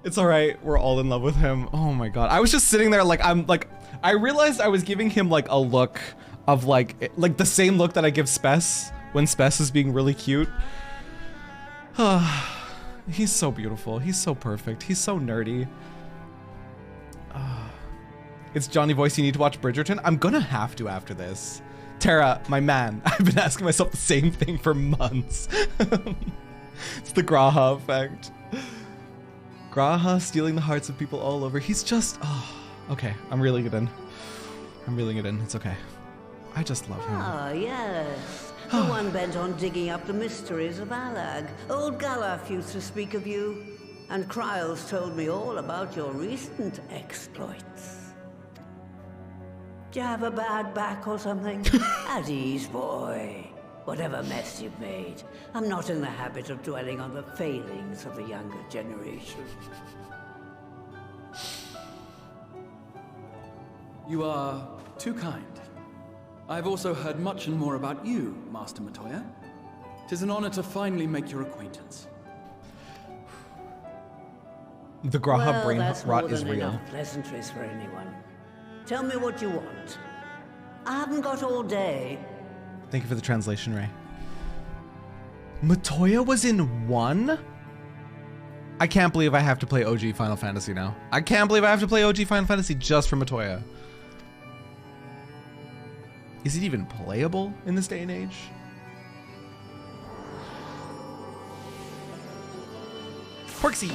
it's all right. We're all in love with him. Oh my God. I was just sitting there like, I realized I was giving him like a look of like the same look that I give Spess when Spess is being really cute. He's so beautiful. He's so perfect. He's so nerdy. It's Johnny Voice. You need to watch Bridgerton. I'm gonna have to after this. Terra, my man. I've been asking myself the same thing for months. It's the Graha effect. Graha stealing the hearts of people all over. He's just, okay. I'm reeling it in. I'm reeling it in. It's okay. I just love him. Ah, yes. The one bent on digging up the mysteries of Alag. Old Galaf used to speak of you, and Kryles told me all about your recent exploits. Do you have a bad back or something? At ease, boy. Whatever mess you've made, I'm not in the habit of dwelling on the failings of the younger generation. You are too kind. I've also heard much and more about you, Master Matoya. 'Tis an honor to finally make your acquaintance. The Graha brain that's rot more is than real. enough pleasantries for anyone. Tell me what you want. I haven't got all day. Thank you for the translation, Ray. Matoya was in 1? I can't believe I have to play OG Final Fantasy now. I can't believe I have to play OG Final Fantasy just for Matoya. Is it even playable in this day and age? Porksy!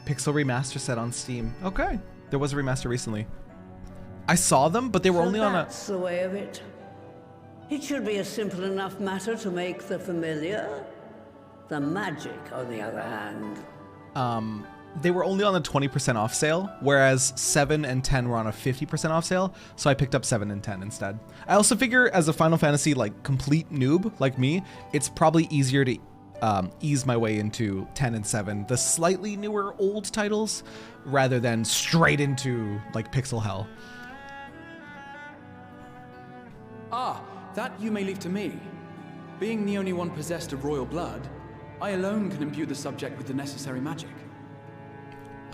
Pixel remaster set on Steam. Okay, there was a remaster recently. I saw them, but they were only on a... That's the way of it. It should be a simple enough matter to make the familiar. The magic, on the other hand. They were only on a 20% off sale, whereas 7 and 10 were on a 50% off sale, so I picked up 7 and 10 instead. I also figure as a Final Fantasy like complete noob like me, it's probably easier to ease my way into 10 and 7, the slightly newer old titles, rather than straight into like pixel hell. Ah, that you may leave to me. Being the only one possessed of royal blood, I alone can imbue the subject with the necessary magic.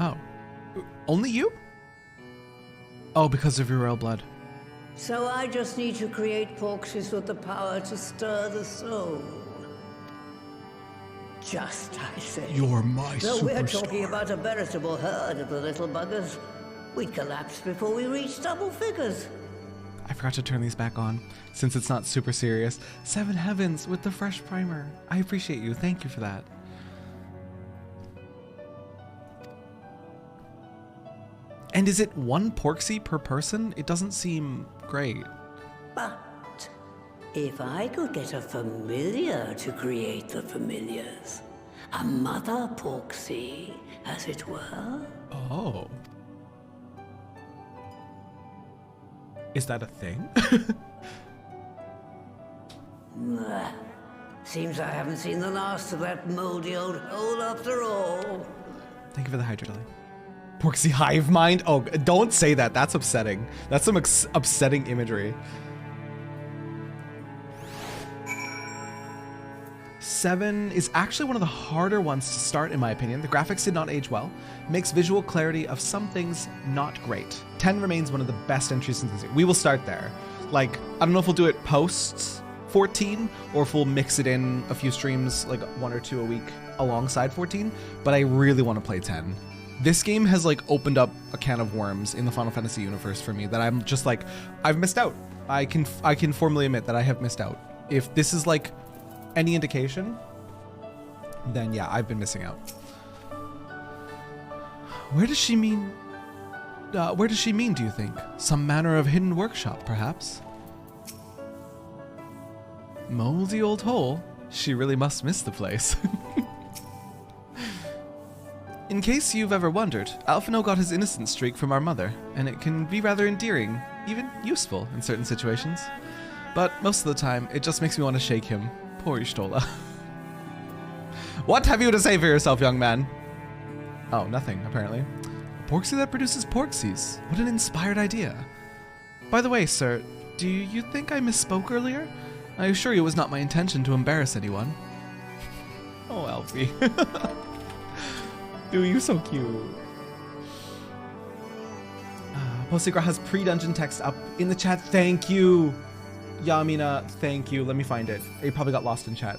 Oh. Only you? Oh, because of your royal blood. So I just need to create porxies with the power to stir the soul. Just, I say. You're my Though we're superstar. talking about a veritable herd of the little buggers, we'd collapse before we reached double figures. I forgot to turn these back on, since it's not super serious. 7 heavens with the fresh primer. I appreciate you. Thank you for that. And is it 1 porksy per person? It doesn't seem great. But if I could get a familiar to create the familiars, a mother porksy, as it were. Oh. Is that a thing? Seems I haven't seen the last of that moldy old hole after all. Thank you for the Hydra Lily. Porksy hive mind? Oh, don't say that. That's upsetting. That's some upsetting imagery. 7 is actually one of the harder ones to start, in my opinion. The graphics did not age well. Makes visual clarity of some things not great. 10 remains one of the best entries in the series. We will start there. Like, I don't know if we'll do it post 14 or if we'll mix it in a few streams, like 1 or 2 a week alongside 14, but I really want to play 10. This game has like opened up a can of worms in the Final Fantasy universe for me that I'm just like, I've missed out. I can formally admit that I have missed out. If this is like any indication, then yeah, I've been missing out. Where does she mean, do you think? Some manner of hidden workshop, perhaps? Moldy old hole? She really must miss the place. In case you've ever wondered, Alphino got his innocent streak from our mother, and it can be rather endearing, even useful in certain situations. But most of the time, it just makes me want to shake him. Poor Ishtola. What have you to say for yourself, young man? Oh, nothing, apparently. A porksy that produces porksies. What an inspired idea. By the way, sir, do you think I misspoke earlier? I assure you it was not my intention to embarrass anyone. Oh, Alfie. Dude, you're so cute. Postigra has pre-dungeon text up in the chat. Thank you. Yamina, thank you. Let me find it. It probably got lost in chat.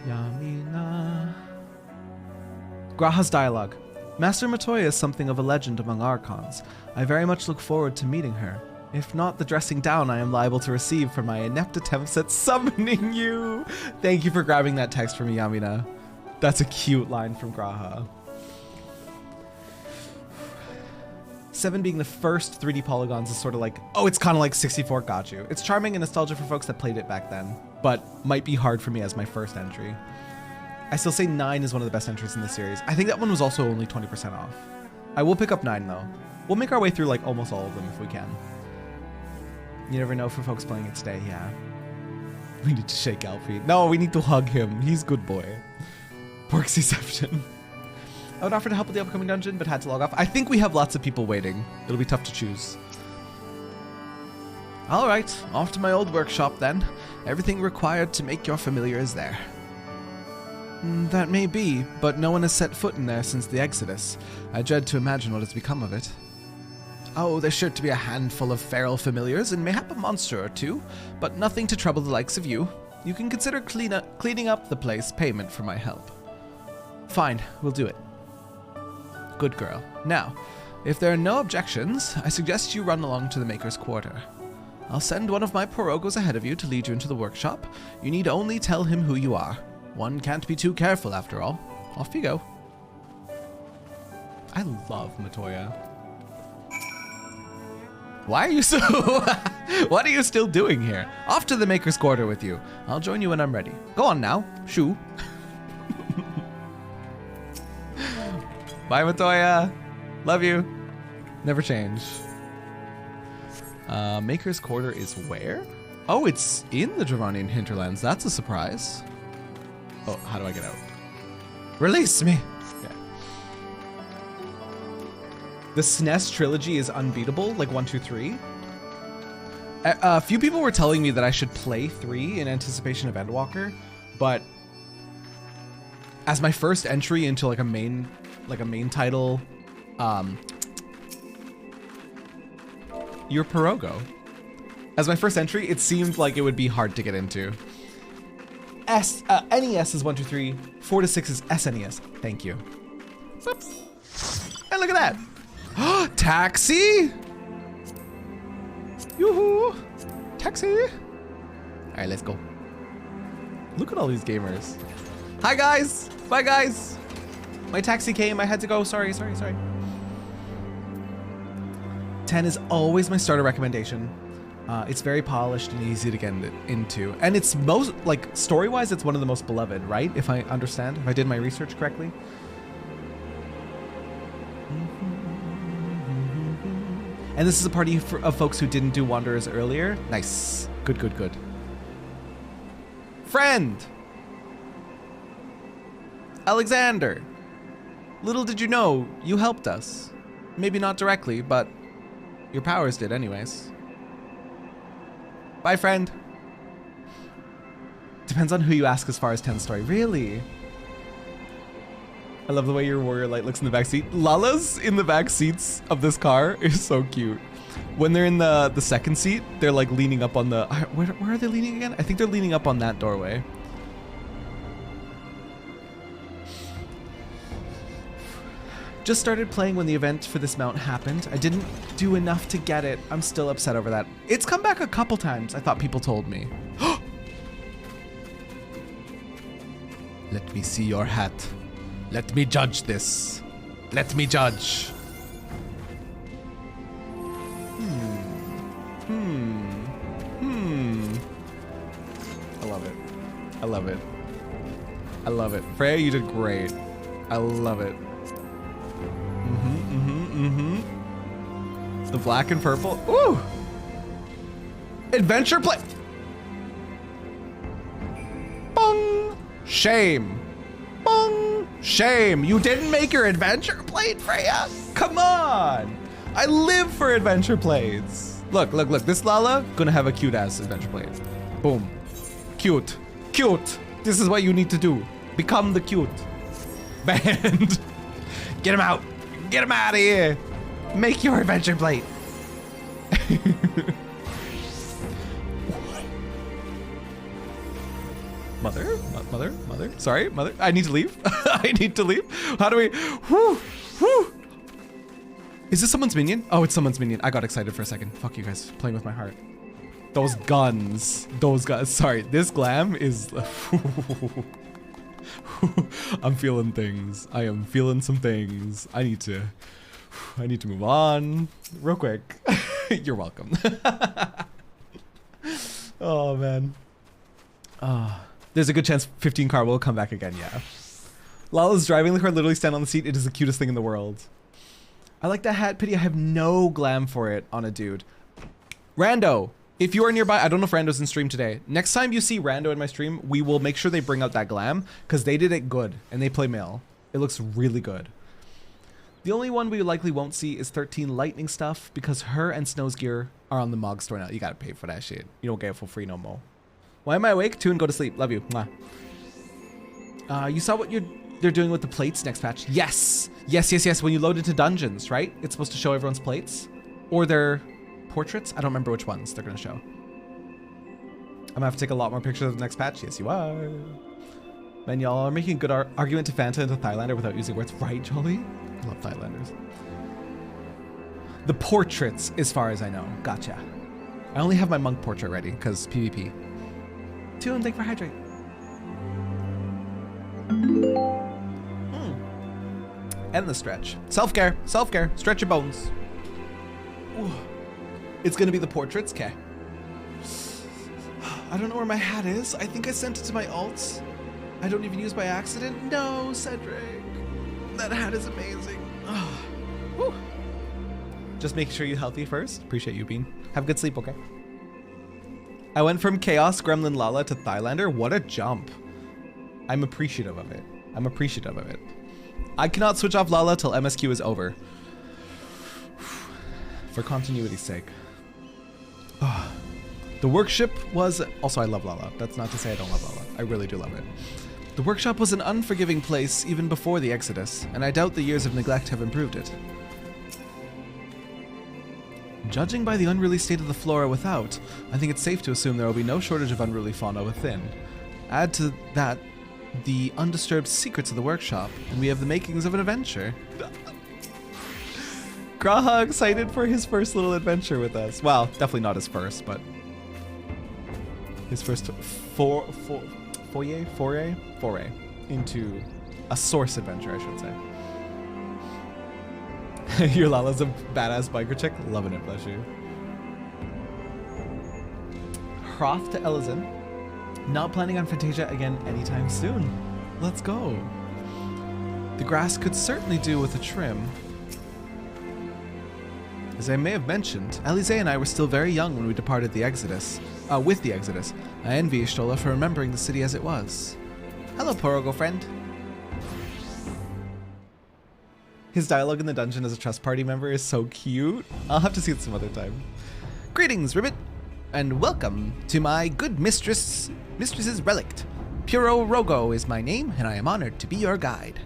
Yamina. Graha's dialogue. Master Matoya is something of a legend among Archons. I very much look forward to meeting her. If not the dressing down I am liable to receive for my inept attempts at summoning you. Thank you for grabbing that text for me, Yamina. That's a cute line from Graha. 7 being the first 3D polygons is sort of like, oh, it's kind of like 64 got you. It's charming and nostalgia for folks that played it back then, but might be hard for me as my first entry. I still say 9 is one of the best entries in the series. I think that one was also only 20% off. I will pick up 9 though. We'll make our way through like almost all of them if we can. You never know for folks playing it today, yeah. We need to shake Alfie. No, we need to hug him. He's good boy. Porksyception. I would offer to help with the upcoming dungeon, but had to log off. I think we have lots of people waiting. It'll be tough to choose. Alright, off to my old workshop then. Everything required to make your familiar is there. That may be, but no one has set foot in there since the Exodus. I dread to imagine what has become of it. Oh, there's sure to be a handful of feral familiars and mayhap a monster or two, but nothing to trouble the likes of you. You can consider cleaning up the place payment for my help. Fine, we'll do it. Good girl. Now, if there are no objections, I suggest you run along to the Maker's Quarter. I'll send one of my Porogos ahead of you to lead you into the workshop. You need only tell him who you are. One can't be too careful after all. Off you go. I love Matoya. Why are you so... What are you still doing here? Off to the Maker's Quarter with you. I'll join you when I'm ready. Go on now. Shoo. Bye, Matoya. Love you. Never change. Maker's Quarter is where? Oh, it's in the Dravanian hinterlands. That's a surprise. Oh, how do I get out? Release me. Okay. The SNES trilogy is unbeatable, like 1, 2, 3. A few people were telling me that I should play 3 in anticipation of Endwalker, but as my first entry into like a main like a main title, your Pirogo. As my first entry, it seemed like it would be hard to get into. NES is 1, 2, 3, 4 to 6 is SNES. Thank you. Oops. And look at that. Taxi. Yoo-hoo. Taxi. All right, let's go. Look at all these gamers. Hi guys. Bye guys. My taxi came. I had to go. Sorry. 10 is always my starter recommendation. It's very polished and easy to get into. And it's most, like, story-wise, it's one of the most beloved, right? If I understand, if I did my research correctly. And this is a party of folks who didn't do Wanderers earlier. Nice. Good. Friend! Alexander! Little did you know, you helped us. Maybe not directly, but your powers did anyways. Bye, friend. Depends on who you ask as far as 10's story. Really? I love the way your warrior light looks in the back seat. Lala's in the back seats of this car is so cute. When they're in the second seat, they're like leaning up on the... Where are they leaning again? I think they're leaning up on that doorway. Just started playing when the event for this mount happened. I didn't do enough to get it. I'm still upset over that. It's come back a couple times, I thought people told me. Let me see your hat. Let me judge this. Let me judge. I love it. Freya, you did great. I love it. The black and purple. Ooh! Adventure play. Bong! Shame. Bong! Shame. You didn't make your adventure plate, Freya? Come on! I live for adventure plates. Look. This Lala gonna have a cute ass adventure plate. Boom. Cute. This is what you need to do. Become the cute. Band. Get him out. Get him out of here. Make your adventure plate. Mother? Sorry, mother. I need to leave. I need to leave. How do we... Whew. Is this someone's minion? Oh, it's someone's minion. I got excited for a second. Fuck you guys. Playing with my heart. Those guns. Sorry, this glam is... I'm feeling things. I am feeling some things. I need to move on real quick. You're welcome. Oh man. There's a good chance 15 car will come back again. Yeah. Lala's driving the car, literally stand on the seat. It is the cutest thing in the world. I like that hat. Pity I have no glam for it on a dude. Rando, if you are nearby, I don't know if Rando's in stream today. Next time you see Rando in my stream, we will make sure they bring out that glam because they did it good and they play male. It looks really good. The only one we likely won't see is 13 Lightning stuff because her and Snow's gear are on the Mog store now. You gotta pay for that shit. You don't get it for free no more. Why am I awake? Tune, go to sleep. Love you. Mwah. You saw what they're doing with the plates next patch? Yes. When you load into dungeons, right? It's supposed to show everyone's plates or their portraits. I don't remember which ones they're gonna show. I'm gonna have to take a lot more pictures of the next patch. Yes, you are. Man, y'all are making a good argument to Fanta and to Thailander without using words. Right, Jolly? I love Thailanders. The portraits, as far as I know. Gotcha. I only have my monk portrait ready because PvP. Tune, thank you for hydrate. End the stretch. Self-care. Stretch your bones. Ooh. It's gonna be the portraits, okay. I don't know where my hat is. I think I sent it to my alts. I don't even use by accident. No, Cedric. That hat is amazing. Oh. Just make sure you're healthy first. Appreciate you, Bean. Have good sleep, okay? I went from Chaos Gremlin Lala to Thailander. What a jump. I'm appreciative of it. I cannot switch off Lala till MSQ is over. For continuity's sake. Oh. The workship was... Also, I love Lala. That's not to say I don't love Lala. I really do love it. The workshop was an unforgiving place even before the Exodus, and I doubt the years of neglect have improved it. Judging by the unruly state of the flora without, I think it's safe to assume there will be no shortage of unruly fauna within. Add to that the undisturbed secrets of the workshop, and we have the makings of an adventure. Graha excited for his first little adventure with us. Well, definitely not his first, but his first foray into a source adventure, I should say. Your Lala's a badass biker chick. Loving it, bless you. Hroth to Ellison. Not planning on Fantasia again anytime soon. Let's go. The grass could certainly do with a trim. As I may have mentioned, Eorzea and I were still very young when we departed the Exodus. With the Exodus. I envy Y'shtola for remembering the city as it was. Hello, Porogo friend. His dialogue in the dungeon as a trust party member is so cute. I'll have to see it some other time. Greetings, Ribbit, and welcome to my good mistress's relict. Puro Rogo is my name, and I am honored to be your guide.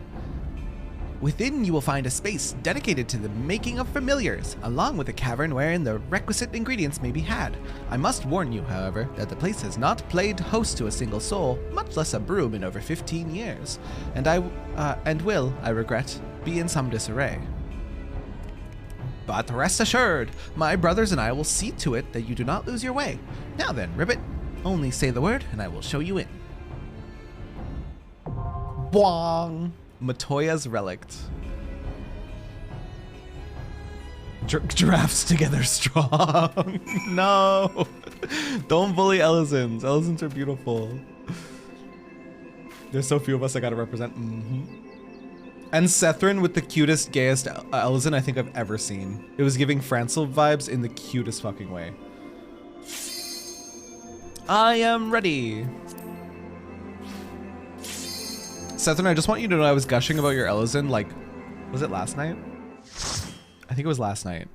Within, you will find a space dedicated to the making of familiars, along with a cavern wherein the requisite ingredients may be had. I must warn you, however, that the place has not played host to a single soul, much less a broom, in over 15 years, and will, I regret, be in some disarray. But rest assured, my brothers and I will see to it that you do not lose your way. Now then, Ribbit, only say the word, and I will show you in. Bwong! Matoya's relict. Giraffes together strong. No! Don't bully Elizons. Elizons are beautiful. There's so few of us I gotta represent. And Sethrin with the cutest, gayest Elizon I think I've ever seen. It was giving Francil vibes in the cutest fucking way. I am ready. Sethrin, I just want you to know I was gushing about your Elizon, like, was it last night? I think it was last night.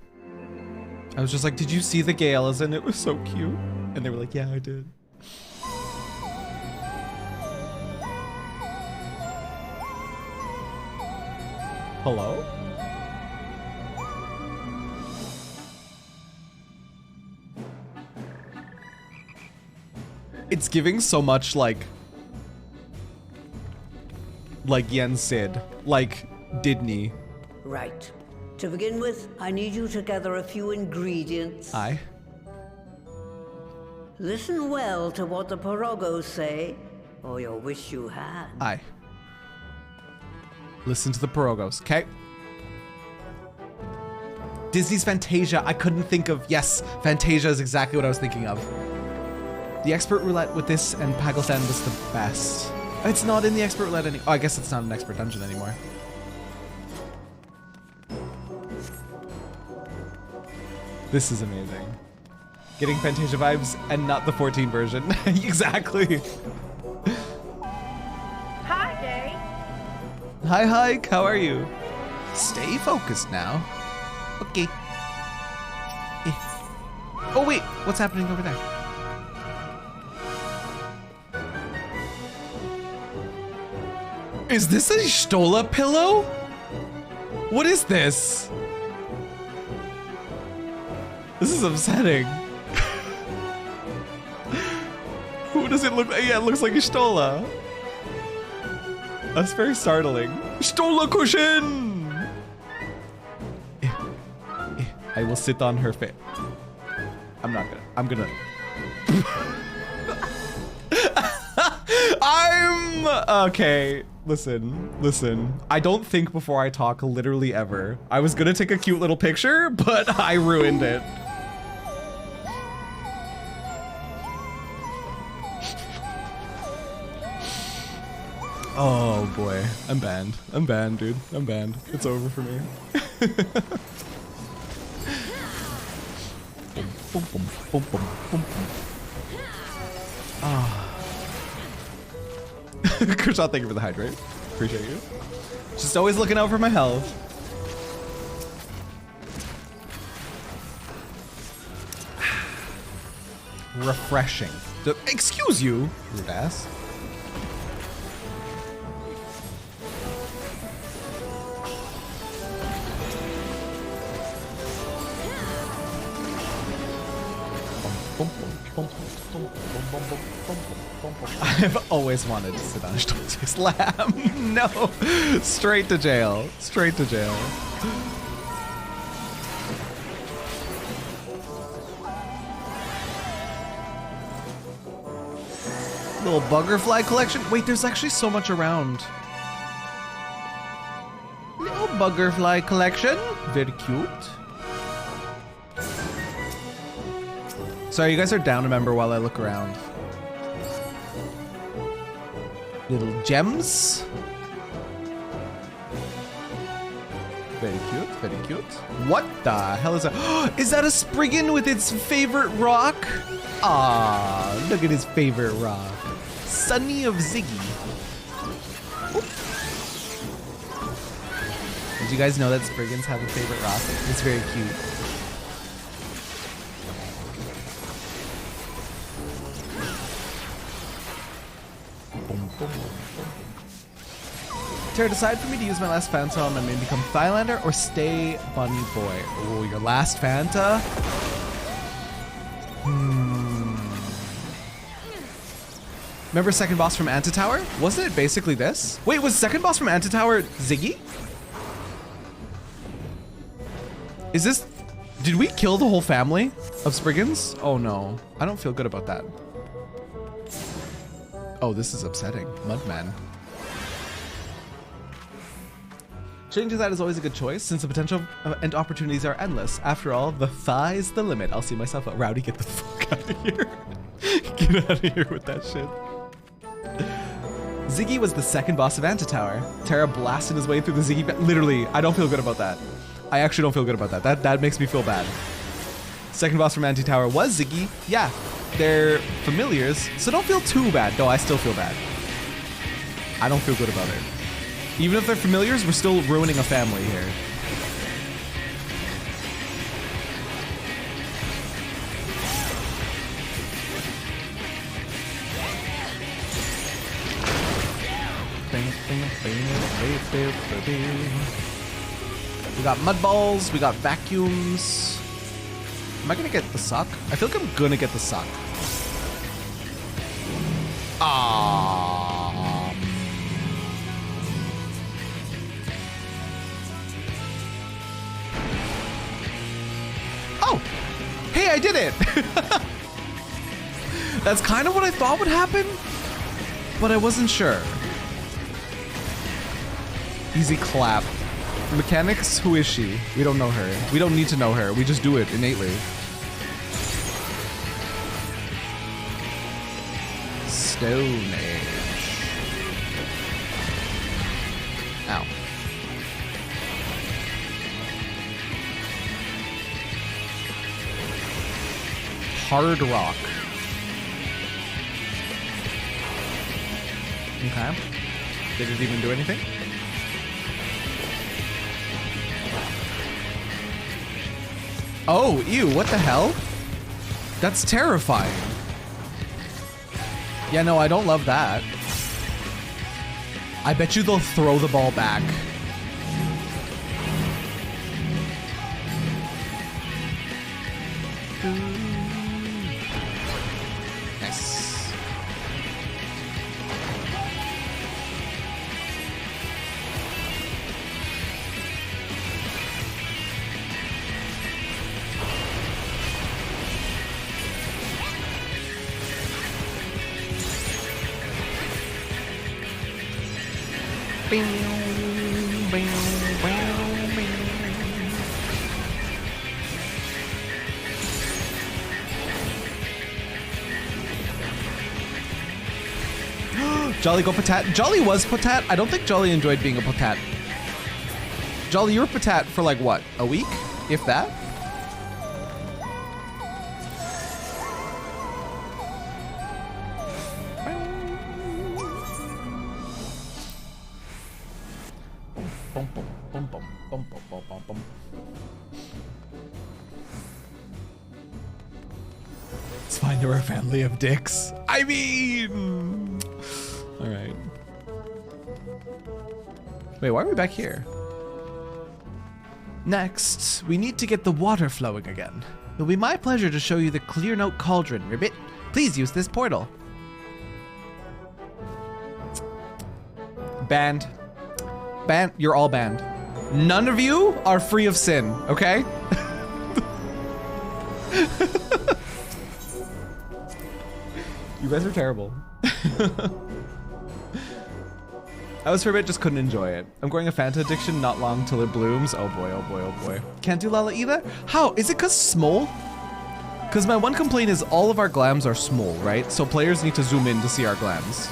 I was just like, did you see the gay Elizon? It was so cute. And they were like, yeah, I did. Hello? It's giving so much like Yen Sid, like Didney. Right. To begin with, I need you to gather a few ingredients. Aye. Listen well to what the Porogos say, or you'll wish you had. Aye. Listen to the Porogos, okay? Disney's Fantasia, I couldn't think of, yes, Fantasia is exactly what I was thinking of. The expert roulette with this and Pagelstan was the best. It's not in the expert roulette anymore. Oh, I guess it's not an expert dungeon anymore. This is amazing. Getting Fantasia vibes and not the 14 version. Exactly. Hi, Gay. Hi, Hike. How are you? Stay focused now. Okay. Oh, wait. What's happening over there? Is this a Y'shtola pillow? What is this? This is upsetting. Who does it look like? Yeah, it looks like Y'shtola. That's very startling. Y'shtola cushion! I will sit on her face. I'm gonna. Okay. Listen. I don't think before I talk literally ever. I was gonna take a cute little picture, but I ruined it. Oh boy, I'm banned. I'm banned, dude. I'm banned. It's over for me. Ah. Kershaw, thank you for the hydrate. Appreciate you. Just always looking out for my health. Refreshing. Excuse you, rude ass. I've always wanted to sit on a Stolze slab. No, straight to jail. Straight to jail. Little buggerfly collection. Wait, there's actually so much around. Little buggerfly collection. Very cute. Sorry, you guys are down a member while I look around. Little gems. Very cute, very cute. What the hell is that? Is that a Spriggan with its favorite rock? Ah, look at his favorite rock. Sonny of Ziggy. Oop. Did you guys know that Spriggans have a favorite rock? It's very cute. Terra, decide for me to use my last Fanta on my main become Thylander or stay Bunny Boy. Oh, your last Fanta? Remember second boss from Antitower? Wasn't it basically this? Wait, was second boss from Antitower Ziggy? Is this... Did we kill the whole family of Spriggans? Oh no, I don't feel good about that. Oh, this is upsetting. Mudman. Changing that is always a good choice since the potential and opportunities are endless. After all, the thigh's the limit. I'll see myself out. Rowdy, get the fuck out of here. Get out of here with that shit. Ziggy was the second boss of Antitower. Terra blasted his way through the Ziggy. Literally, I don't feel good about that. I actually don't feel good about that. That makes me feel bad. Second boss from Antitower was Ziggy. Yeah, they're familiars, so don't feel too bad. No, I still feel bad. I don't feel good about it. Even if they're familiars, we're still ruining a family here. We got mud balls, we got vacuums. Am I gonna get the suck? I feel like I'm gonna get the suck. Oh! Hey, I did it! That's kind of what I thought would happen, but I wasn't sure. Easy clap. Mechanics, who is she? We don't know her. We don't need to know her. We just do it innately. Stone Age. Ow. Hard rock. Okay. Did it even do anything? Oh, ew, what the hell? That's terrifying. Yeah, no, I don't love that. I bet you they'll throw the ball back. Nice. Jolly go Patat. Jolly was Patat. I don't think Jolly enjoyed being a Patat. Jolly, you were Patat for like what? A week? If that? It's fine, you're a family of dicks. I mean... Alright. Wait, why are we back here? Next, we need to get the water flowing again. It'll be my pleasure to show you the Clear Note Cauldron, Ribbit. Please use this portal. Banned. Banned. You're all banned. None of you are free of sin, okay? You guys are terrible. I was for a bit, just couldn't enjoy it. I'm growing a Fanta addiction, not long till it blooms. Oh boy, oh boy, oh boy. Can't do Lala either? How? Is it cause small? Cause my one complaint is all of our glams are small, right? So players need to zoom in to see our glams.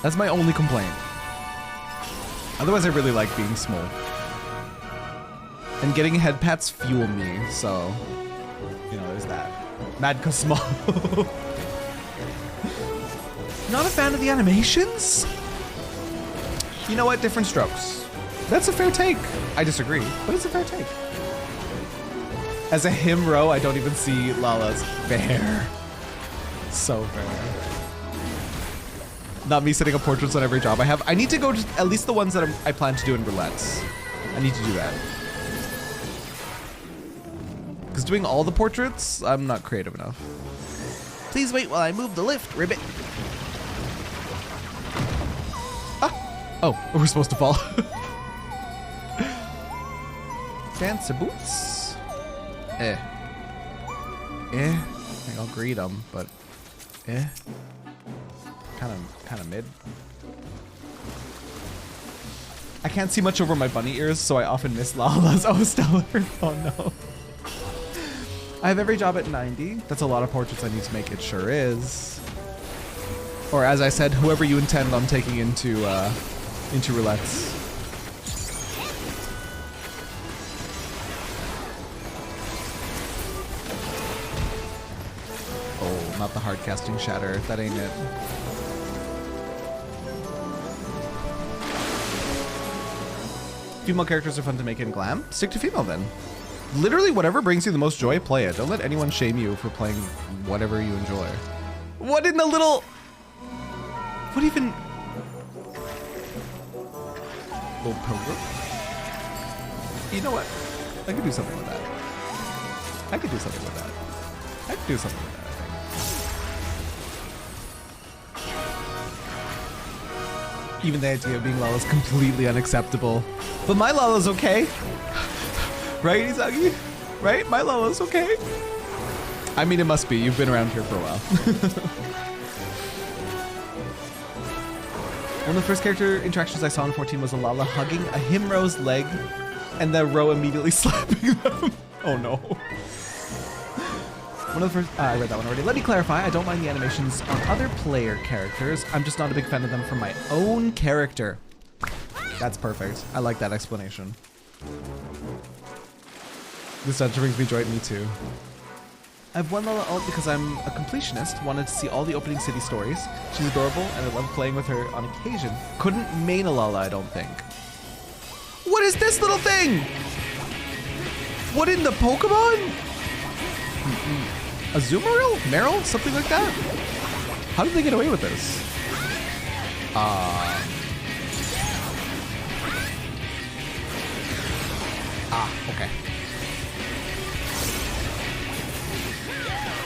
That's my only complaint. Otherwise I really like being small. And getting head pats fuel me, so, you know, there's that. Mad cause small. Not a fan of the animations? You know what? Different strokes. That's a fair take. I disagree, but it's a fair take. As a him row, I don't even see Lala's. Fair. So fair. Not me setting up portraits on every job I have. I need to go to at least the ones that I plan to do in roulettes. I need to do that. Because doing all the portraits, I'm not creative enough. Please wait while I move the lift, Ribbit. Oh, we're supposed to fall. Dancer boots. I think I'll greet them, but kind of mid. I can't see much over my bunny ears, so I often miss Lala's. Oh, Stellar. Oh no. I have every job at 90. That's a lot of portraits I need to make. It sure is. Or as I said, whoever you intend on taking into roulettes. Oh, not the hard casting shatter. That ain't it. Female characters are fun to make in glam. Stick to female then. Literally whatever brings you the most joy, play it. Don't let anyone shame you for playing whatever you enjoy. What in the little... What even... Little pilgrim? You know what? I could do something with that. I could do something with that. I could do something with that, I think. Even the idea of being Lala is completely unacceptable. But my Lala's okay. Right, Izagi? Right? My Lala's okay. I mean, it must be. You've been around here for a while. One of the first character interactions I saw in 14 was a Lala hugging a Himro's leg and the row immediately slapping them. Oh no. One of the first, I read that one already. Let me clarify, I don't mind the animations on other player characters. I'm just not a big fan of them for my own character. That's perfect. I like that explanation. This dungeon brings me joy, me too. I've won Lala ult because I'm a completionist, wanted to see all the opening city stories. She's adorable and I love playing with her on occasion. Couldn't main a Lala, I don't think. What is this little thing? What in the Pokemon? Azumarill? Meryl? Something like that? How did they get away with this? Okay.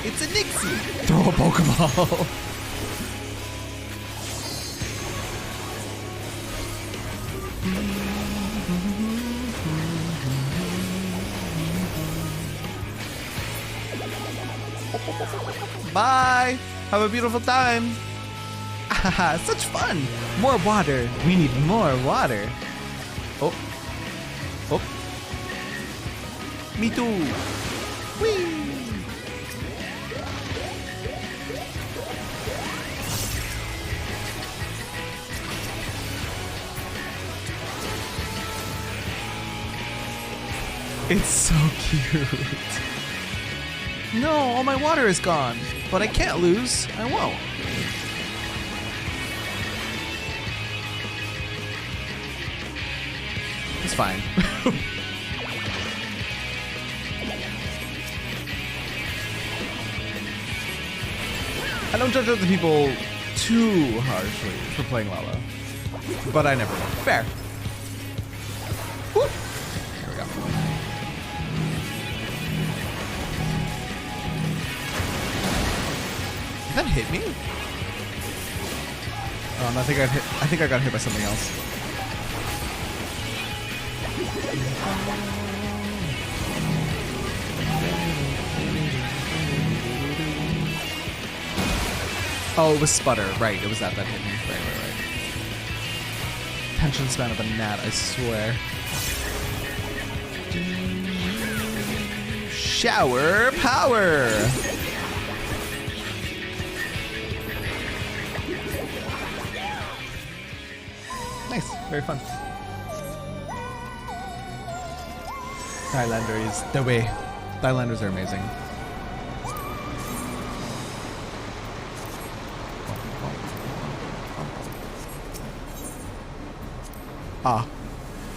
It's a Nixie! Throw a Pokeball! Bye! Have a beautiful time! Such fun! More water! We need more water! Oh. Oh. Me too! Whee! It's so cute. No, all my water is gone. But I can't lose. I won't. It's fine. I don't judge other people too harshly for playing Lala. But I never will. Fair. Woo. There we go. That hit me? Oh, no, I think I got hit by something else. Oh, it was Sputter. Right, it was that hit me. Right. Attention span of a gnat, I swear. Shower power! Nice, very fun. Thailander is the way. Thailanders are amazing.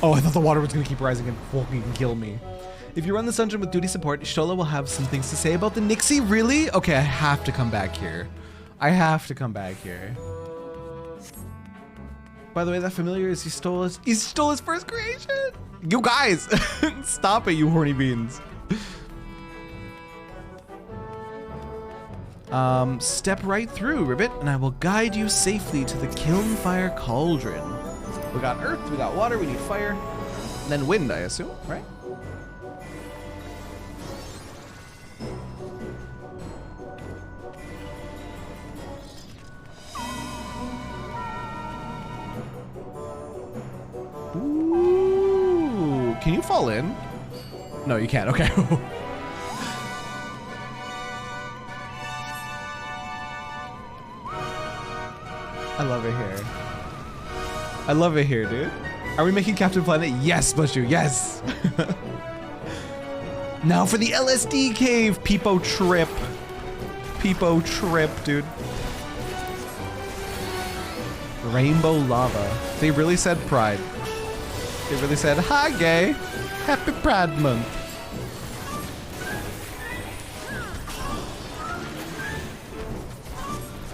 Oh, I thought the water was gonna keep rising and fucking kill me. If you run this dungeon with duty support, Shola will have some things to say about the Nixie. Really? Okay, I have to come back here. By the way, that familiar is he stole his first creation. You guys, stop it, you horny beans. Step right through, Ribbit, and I will guide you safely to the Kiln Fire Cauldron. We got earth, we got water, we need fire, and then wind, I assume, right? Ooh, can you fall in? No, you can't, okay. I love it here. I love it here, dude. Are we making Captain Planet? Yes, Bushu, yes. Now for the LSD cave, Peepo trip. Peepo trip, dude. Rainbow lava. They really said pride. They really said, hi gay, happy Pride Month.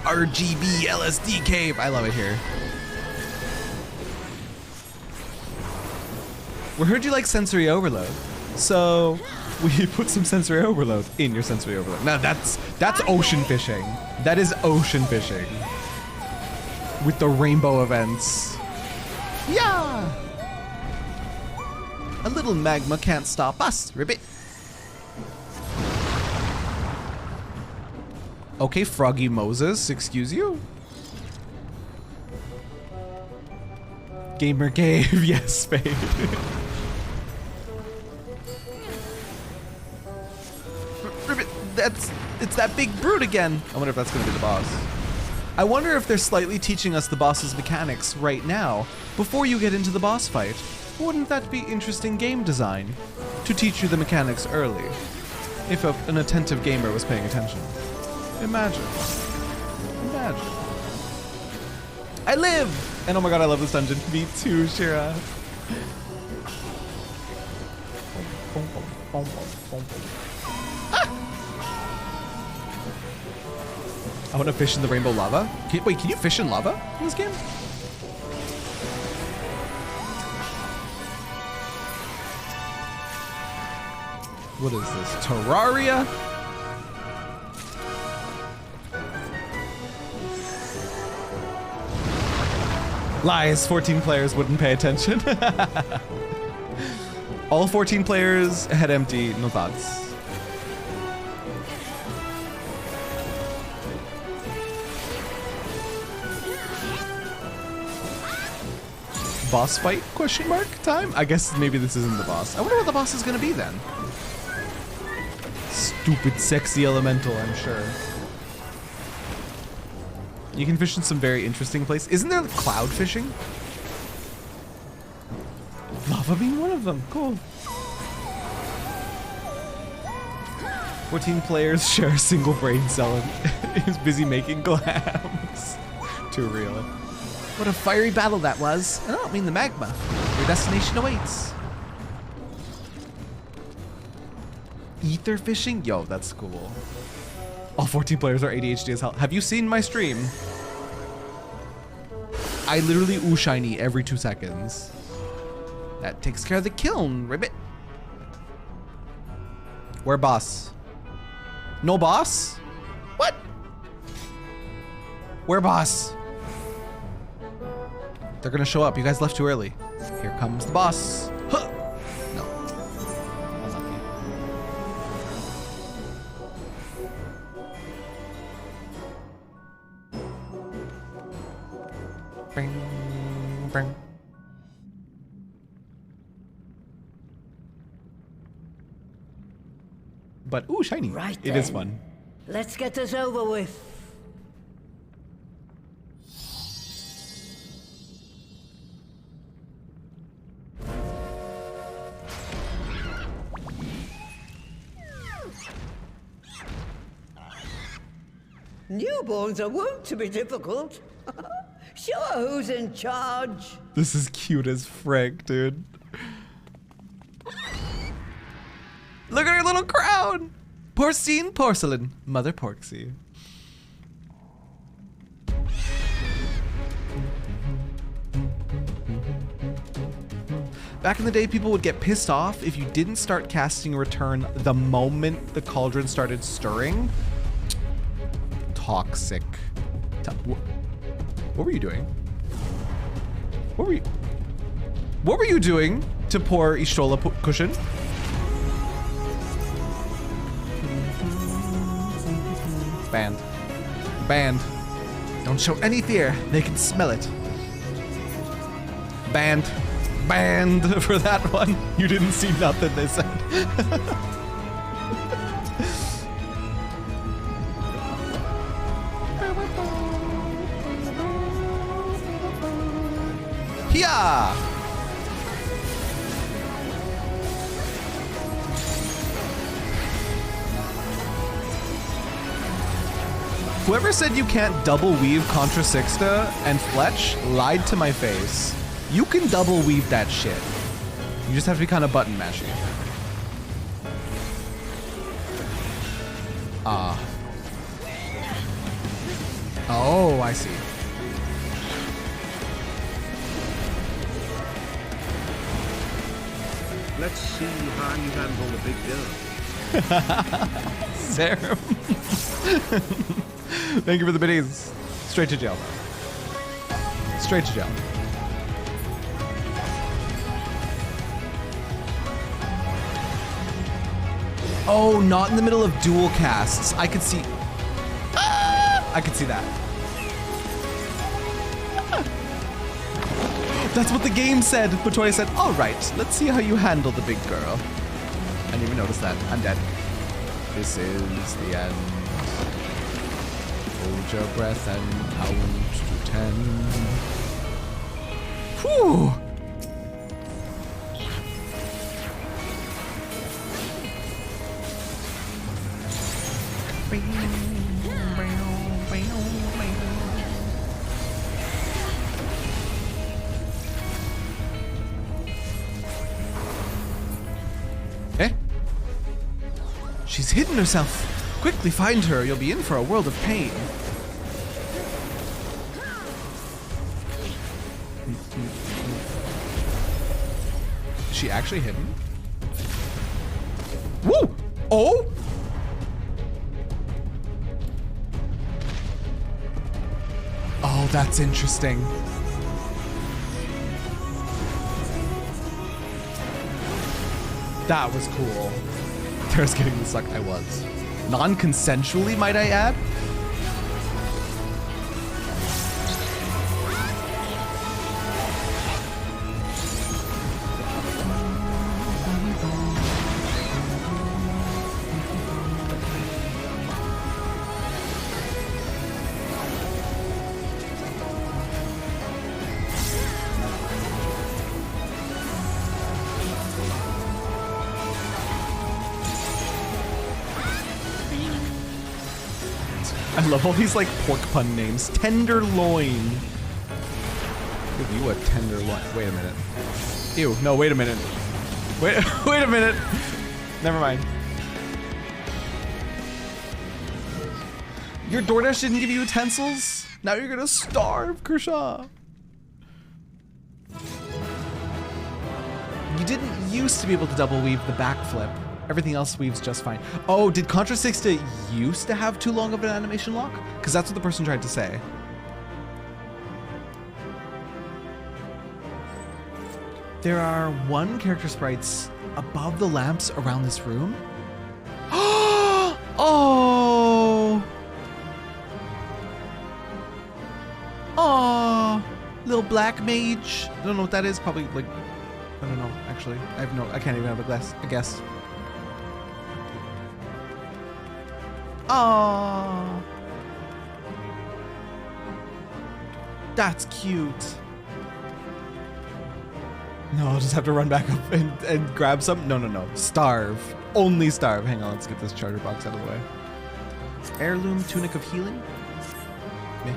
RGB LSD cave. I love it here. We heard you like sensory overload, so we put some sensory overload in your sensory overload. Now that's ocean fishing. That is ocean fishing. With the rainbow events. Yeah! A little magma can't stop us, Ribbit. Okay, Froggy Moses, excuse you. Gamer Cave, yes, Spade. Ribbit, it's that big brute again. I wonder if that's gonna be the boss. I wonder if they're slightly teaching us the boss's mechanics right now, before you get into the boss fight. Wouldn't that be interesting game design? To teach you the mechanics early, if an attentive gamer was paying attention. Imagine. Imagine. I live! And oh my god, I love this dungeon. Me too, Shira. I want to fish in the rainbow lava. Wait, can you fish in lava in this game? What is this? Terraria? Lies, 14 players wouldn't pay attention. All 14 players, head empty, no thoughts. Boss fight, question mark, time? I guess maybe this isn't the boss. I wonder what the boss is gonna be then. Stupid sexy elemental, I'm sure. You can fish in some very interesting places. Isn't there cloud fishing? Lava being one of them, cool. 14 players share a single brain cell and is busy making glams. Too real. What a fiery battle that was. I don't mean the magma. Your destination awaits. Ether fishing? Yo, that's cool. All 14 players are ADHD as hell. Have you seen my stream? I literally ooh shiny every 2 seconds. That takes care of the kiln, Ribbit. Where boss? No boss? What? Where, boss? They're gonna show up. You guys left too early. Here comes the boss. Huh. No. Unlucky. Bing, bing. But ooh, shiny. Right It then. is fun. Let's get this over with. Newborns are wont to be difficult. Sure, who's in charge? This is cute as frick, dude. Look at her little crown! Porcine porcelain, Mother Porksy. Back in the day, people would get pissed off if you didn't start casting Return the moment the cauldron started stirring. Toxic. What were you doing? What were you doing to poor Ishtola cushion? Banned. Banned. Don't show any fear. They can smell it. Banned. Banned for that one. You didn't see nothing they said. Yeah. Whoever said you can't double weave Contra Sixta and Fletch lied to my face. You can double weave that shit. You just have to be kind of button mashy. Oh, I see. Let's see how you handle the big girl. Sarah. Thank you for the biddies. Straight to jail. Straight to jail. Oh, not in the middle of dual casts. I could see. I could see that. That's what the game said. Latoya said, all right, let's see how you handle the big girl. I didn't even notice that. I'm dead. This is the end. Hold your breath and count to 10. Whew. Eh? She's hidden herself. Quickly find her, you'll be in for a world of pain. Is she actually hidden? Woo! Oh! Oh, that's interesting. That was cool. There's getting the suck. I was. Non-consensually, might I add? I love all these like pork pun names. Tenderloin. Give you a tenderloin. Wait a minute. Ew, no, wait a minute. Wait a minute. Never mind. Your DoorDash didn't give you utensils? Now you're gonna starve, Kershaw. You didn't used to be able to double weave the backflip. Everything else weaves just fine. Oh, did Contra Sixta used to have too long of an animation lock? Because that's what the person tried to say. There are 1 character sprites above the lamps around this room. Oh! Oh! Little black mage. I don't know what that is. Probably like, I don't know. Actually, I can't even have a guess. Oh! That's cute. No, I'll just have to run back up and grab some. No. Starve. Only starve. Hang on, let's get this charter box out of the way. Heirloom tunic of healing. Meh.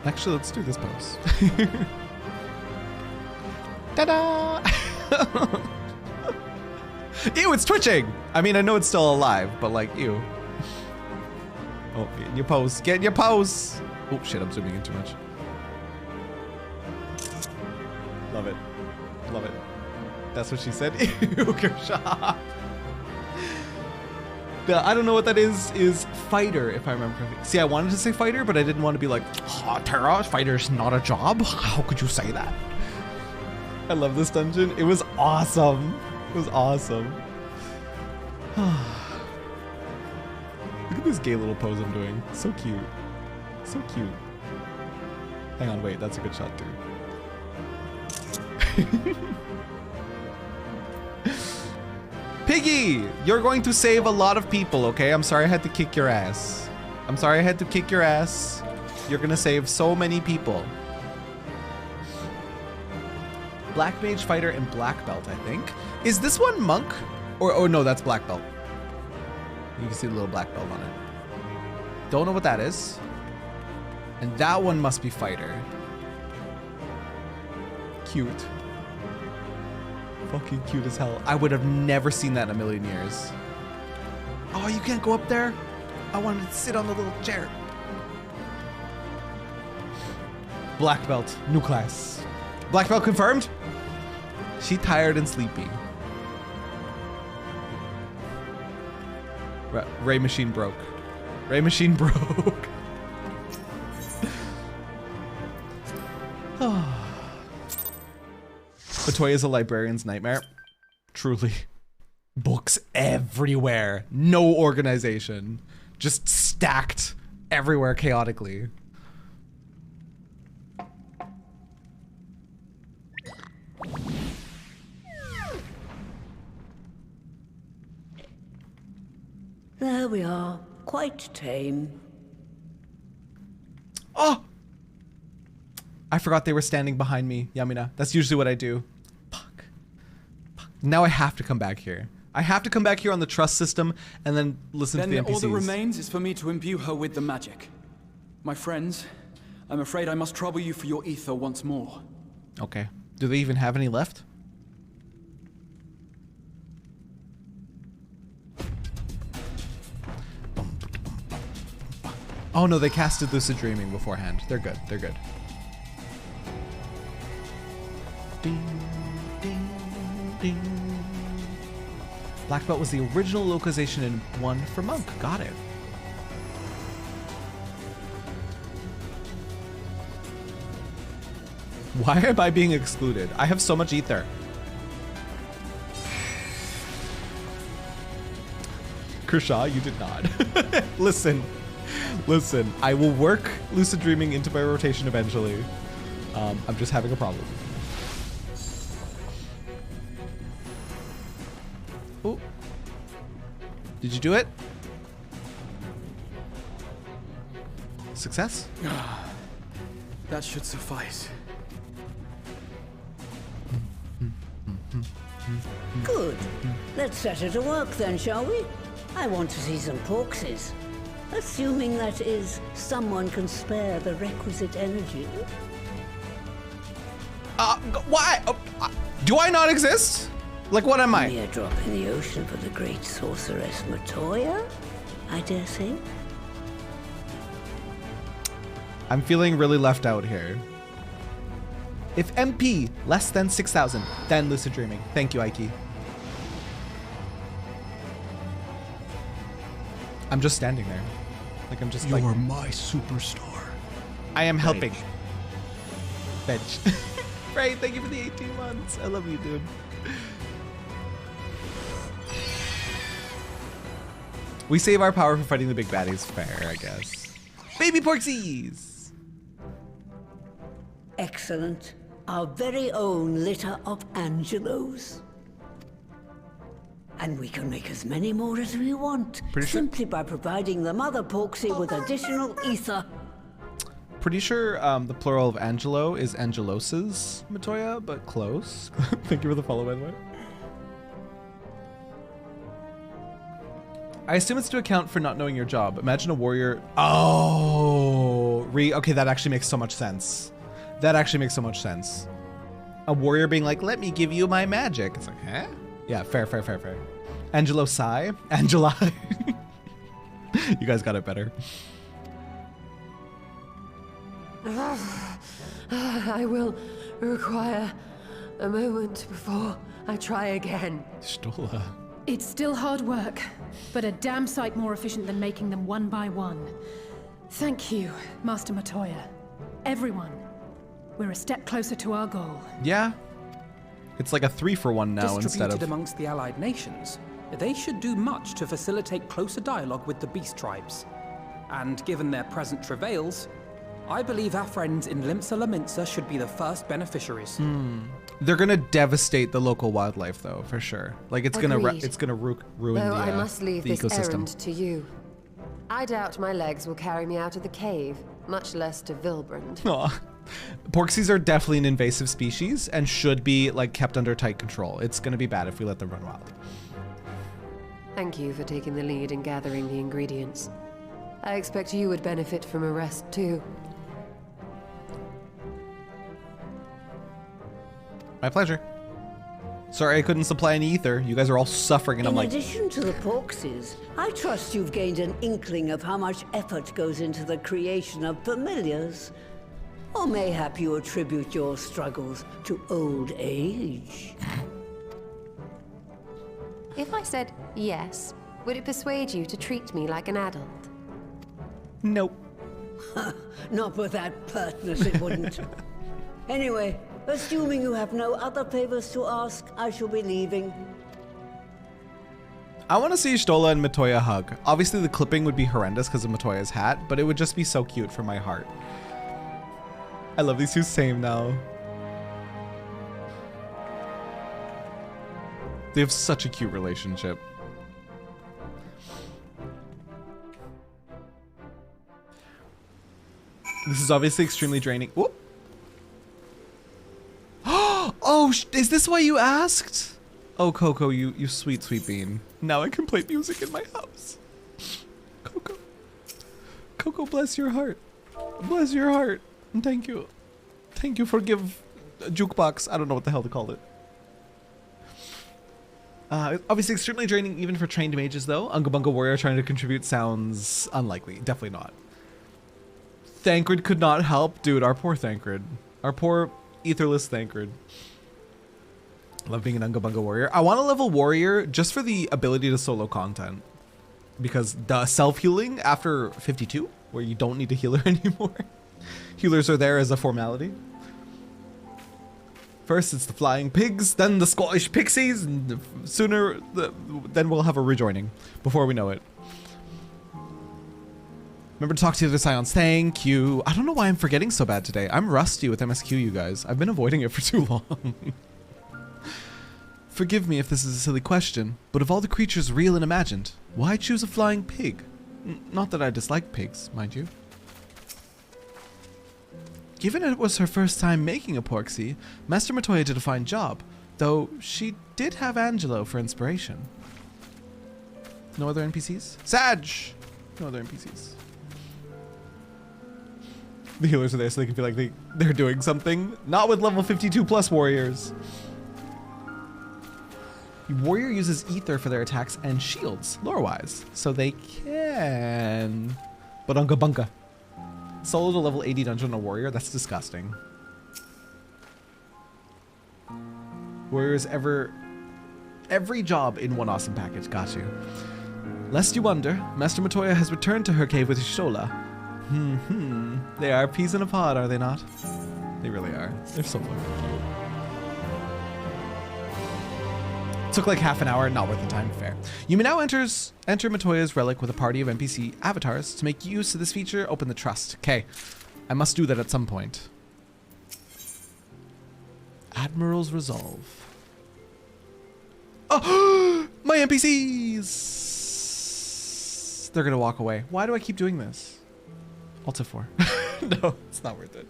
Actually, let's do this pose. Ta-da! Ew, it's twitching! I mean, I know it's still alive, but like, ew. Oh, get in your pose. Get in your pose! Oh shit, I'm zooming in too much. Love it. Love it. That's what she said. Ew, Kershaw. I don't know what that is fighter, if I remember correctly. See, I wanted to say fighter, but I didn't want to be like, oh, Terra, fighter's not a job? How could you say that? I love this dungeon. It was awesome. It was awesome. Look at this gay little pose I'm doing. So cute. So cute. Hang on, wait, that's a good shot too. Piggy, you're going to save a lot of people, okay? I'm sorry I had to kick your ass. I'm sorry I had to kick your ass. You're gonna save so many people. Black Mage Fighter and Black Belt, I think. Is this one Monk? Or no, that's Black Belt. You can see the little black belt on it. Don't know what that is. And that one must be Fighter. Cute. Fucking cute as hell. I would have never seen that in a million years. Oh, you can't go up there? I wanted to sit on the little chair. Black belt, new class. Black belt confirmed? She tired and sleepy. Ray machine broke. Ray machine broke. Latoya is a librarian's nightmare. Truly. Books everywhere. No organization. Just stacked everywhere chaotically. There we are. Quite tame. Oh! I forgot they were standing behind me, Yamina. That's usually what I do. Fuck. Now I have to come back here. I have to come back here on the trust system and then listen to the NPCs. Then all that remains is for me to imbue her with the magic. My friends, I'm afraid I must trouble you for your ether once more. Okay. Do they even have any left? Oh no, they casted Lucid Dreaming beforehand. They're good. They're good. Ding, ding, ding. Black Belt was the original localization in 1 for Monk. Got it. Why am I being excluded? I have so much ether. Kershaw, you did not. Listen. Listen, I will work Lucid Dreaming into my rotation eventually. I'm just having a problem. Oh. Did you do it? Success? That should suffice. Good. Let's set her to work then, shall we? I want to see some corpses. Assuming that is, someone can spare the requisite energy. Why? Do I not exist? Like, what am I? A mere drop in the ocean for the great sorceress Matoya, I dare say. I'm feeling really left out here. If MP less than 6,000, then Lucid Dreaming. Thank you, Ike. I'm just standing there. Like I'm just You're like... my superstar. I am helping. Bench. Right, thank you for the 18 months. I love you, dude. We save our power for fighting the big baddies. Fair, I guess. Baby Porksies! Excellent. Our very own litter of Angelos. And we can make as many more as we want, simply by providing the mother Porksy with additional ether. Pretty sure the plural of Angelo is Angeloses, Matoya, but close. Thank you for the follow, by the way. I assume it's to account for not knowing your job. Imagine a warrior. Oh, okay, that actually makes so much sense. That actually makes so much sense. A warrior being like, let me give you my magic. It's like, huh? Yeah, fair. Angelo Sai? Angeli. You guys got it better. I will require a moment before I try again. Stola. It's still hard work, but a damn sight more efficient than making them one by one. Thank you, Master Matoya. Everyone, we're a step closer to our goal. Yeah. It's like a 3-for-1 now instead Distributed of... amongst the allied nations, they should do much to facilitate closer dialogue with the beast tribes. And given their present travails, I believe our friends in Limsa Laminsa should be the first beneficiaries. They're gonna devastate the local wildlife, though, for sure. Like it's gonna ruin Though the I must leave the this ecosystem. errand to you. I doubt my legs will carry me out of the cave, much less to Vilbrand. Aw. Porksies are definitely an invasive species and should be like kept under tight control. It's gonna be bad if we let them run wild. Thank you for taking the lead in gathering the ingredients. I expect you would benefit from a rest too. My pleasure. Sorry I couldn't supply any ether. You guys are all suffering and I'm like... In addition to the Porksies, I trust you've gained an inkling of how much effort goes into the creation of familiars. Or mayhap you attribute your struggles to old age. If I said yes, would it persuade you to treat me like an adult? Nope. Not with that pertness, it wouldn't. Anyway, assuming you have no other favors to ask, I shall be leaving. I want to see Stola and Matoya hug. Obviously the clipping would be horrendous because of Matoya's hat, but it would just be so cute for my heart. I love these two same now. They have such a cute relationship. This is obviously extremely draining. Whoop. Oh, is this why you asked? Oh, Coco, you sweet, sweet bean. Now I can play music in my house. Coco. Coco, bless your heart. Bless your heart. And thank you. Thank you for give jukebox. I don't know what the hell to call it. Obviously extremely draining even for trained mages though. Unga Bunga Warrior trying to contribute sounds unlikely. Definitely not. Thancred could not help. Dude, our poor Thancred. Our poor etherless Thancred. Love being an Unga Bunga Warrior. I want a level warrior just for the ability to solo content. Because the self-healing after 52, where you don't need a healer anymore. Healers are there as a formality. First it's the flying pigs, then the Scottish pixies, and then we'll have a rejoining before we know it. Remember to talk to the other Scions. Thank you. I don't know why I'm forgetting so bad today. I'm rusty with MSQ, you guys. I've been avoiding it for too long. Forgive me if this is a silly question, but of all the creatures real and imagined, why choose a flying pig? Not that I dislike pigs, mind you. Given it was her first time making a Porksy, Master Matoya did a fine job, though she did have Angelo for inspiration. No other NPCs? Sag! No other NPCs. The healers are there so they can feel like they're doing something. Not with level 52 plus warriors. The warrior uses ether for their attacks and shields, lore-wise, so they can... But Unga Bunga. Solo to level 80 dungeon a warrior? That's disgusting. Warriors every job in one awesome package. Got you. Lest you wonder, Master Matoya has returned to her cave with Stola. They are peas in a pod, are they not? They really are. They're so fucking cute. Took like half an hour, not worth the time, fair. You may now enter Matoya's relic with a party of NPC avatars. To make use of this feature, open the trust. Okay, I must do that at some point. Admiral's Resolve. Oh, my NPCs! They're gonna walk away. Why do I keep doing this? Alt F4. No, it's not worth it.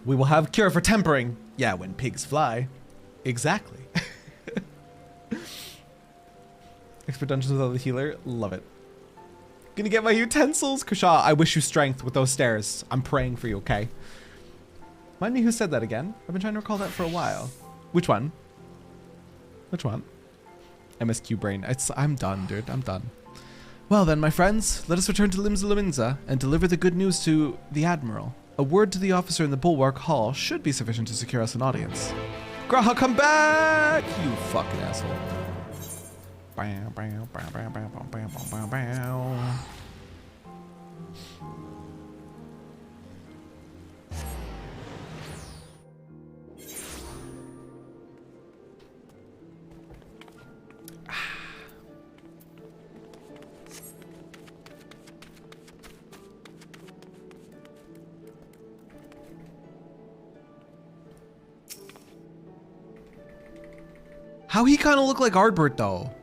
We will have cure for tempering. Yeah, when pigs fly. Exactly. Expert Dungeons without the healer. Love it. Gonna get my utensils. Kusha, I wish you strength with those stairs. I'm praying for you, okay? Mind me who said that again? I've been trying to recall that for a while. Which one? Which one? MSQ brain. I'm done, dude. I'm done. Well then, my friends, let us return to Limsa and deliver the good news to the Admiral. A word to the officer in the Bulwark Hall should be sufficient to secure us an audience. Graha, come back! You fucking asshole. Bow, bow, bow, bow, bow, bow, bow, bow. How he kind of look like Ardbert though.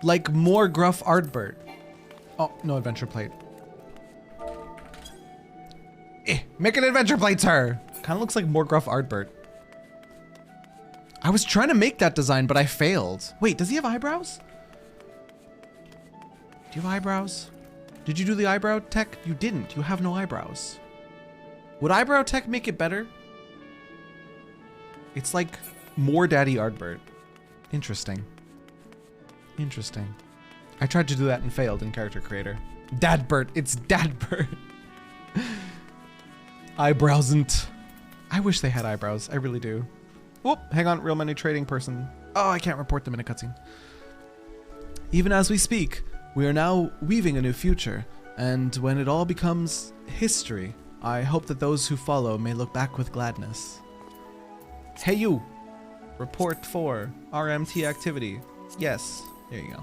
Like more gruff Ardbert. Oh, no adventure plate. Make an adventure plate, sir. Kind of looks like more gruff Ardbert. I was trying to make that design, but I failed. Wait, does he have eyebrows? Do you have eyebrows? Did you do the eyebrow tech? You didn't. You have no eyebrows. Would eyebrow tech make it better? It's like more Daddy Ardbert. Interesting. Interesting. I tried to do that and failed in Character Creator. Dadbert. It's Dadbert. Eyebrowsn't. I wish they had eyebrows. I really do. Whoop. Hang on. Real money trading person. Oh, I can't report them in a cutscene. Even as we speak, we are now weaving a new future. And when it all becomes history, I hope that those who follow may look back with gladness. Hey you! Report for RMT activity. Yes, there you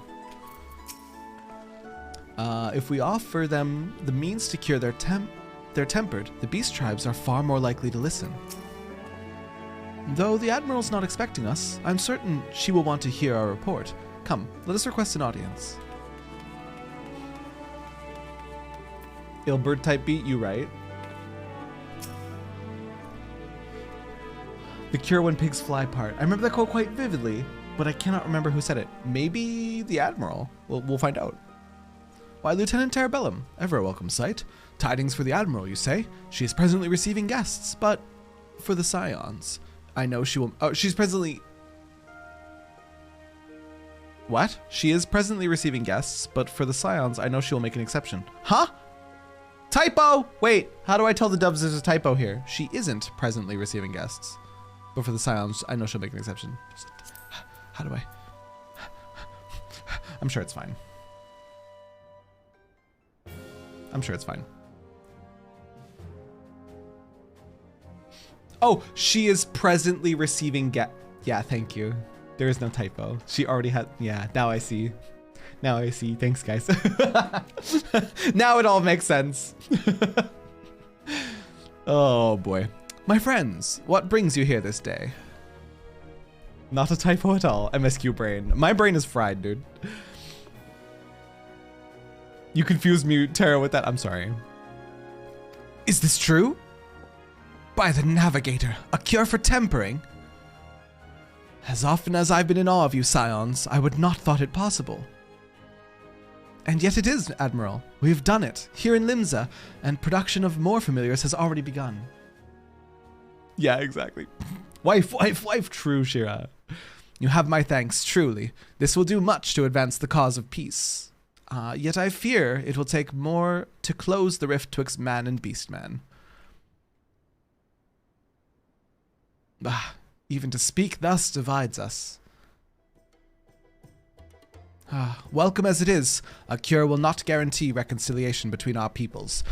go. If we offer them the means to cure their tempered, the beast tribes are far more likely to listen. Though the Admiral's not expecting us, I'm certain she will want to hear our report. Come, let us request an audience. Ilbert type beat, you right? The cure when pigs fly part. I remember that quote quite vividly, but I cannot remember who said it. Maybe the Admiral. We'll find out. Why, Lieutenant Terrabellum, ever a welcome sight. Tidings for the Admiral, you say? She is presently receiving guests, but for the Scions, I know she will... Oh, she's presently... What? She is presently receiving guests, but for the Scions, I know she will make an exception. Huh? Typo! Wait, how do I tell the dubs there's a typo here? She isn't presently receiving guests. But for the Scions, I know she'll make an exception. Just, how do I? I'm sure it's fine. I'm sure it's fine. Oh, she is presently receiving yeah, thank you. There is no typo. She already had, yeah, now I see. Now I see. Thanks, guys. Now it all makes sense. Oh, boy. My friends, what brings you here this day? Not a typo at all. MSQ brain. My brain is fried, dude. You confused me, Tara, with that. I'm sorry. Is this true? By the Navigator, a cure for tempering? As often as I've been in awe of you, Scions, I would not thought it possible. And yet it is, Admiral. We have done it, here in Limsa, and production of more familiars has already begun. Yeah, exactly. Wife, true, Shira. You have my thanks, truly. This will do much to advance the cause of peace. Yet I fear it will take more to close the rift twixt man and beastman. Even to speak thus divides us. Welcome as it is, a cure will not guarantee reconciliation between our peoples.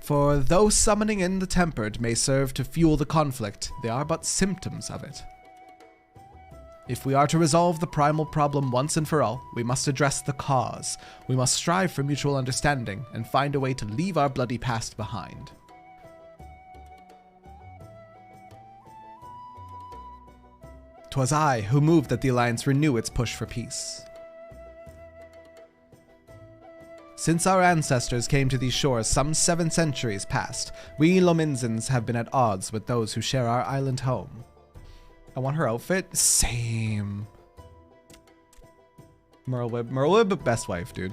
For though summoning in the tempered may serve to fuel the conflict, they are but symptoms of it. If we are to resolve the primal problem once and for all, we must address the cause. We must strive for mutual understanding and find a way to leave our bloody past behind. 'Twas I who moved that the Alliance renew its push for peace. Since our ancestors came to these shores some 7 centuries past, we Lominzans have been at odds with those who share our island home. I want her outfit. Same. Merlwib, best wife, dude.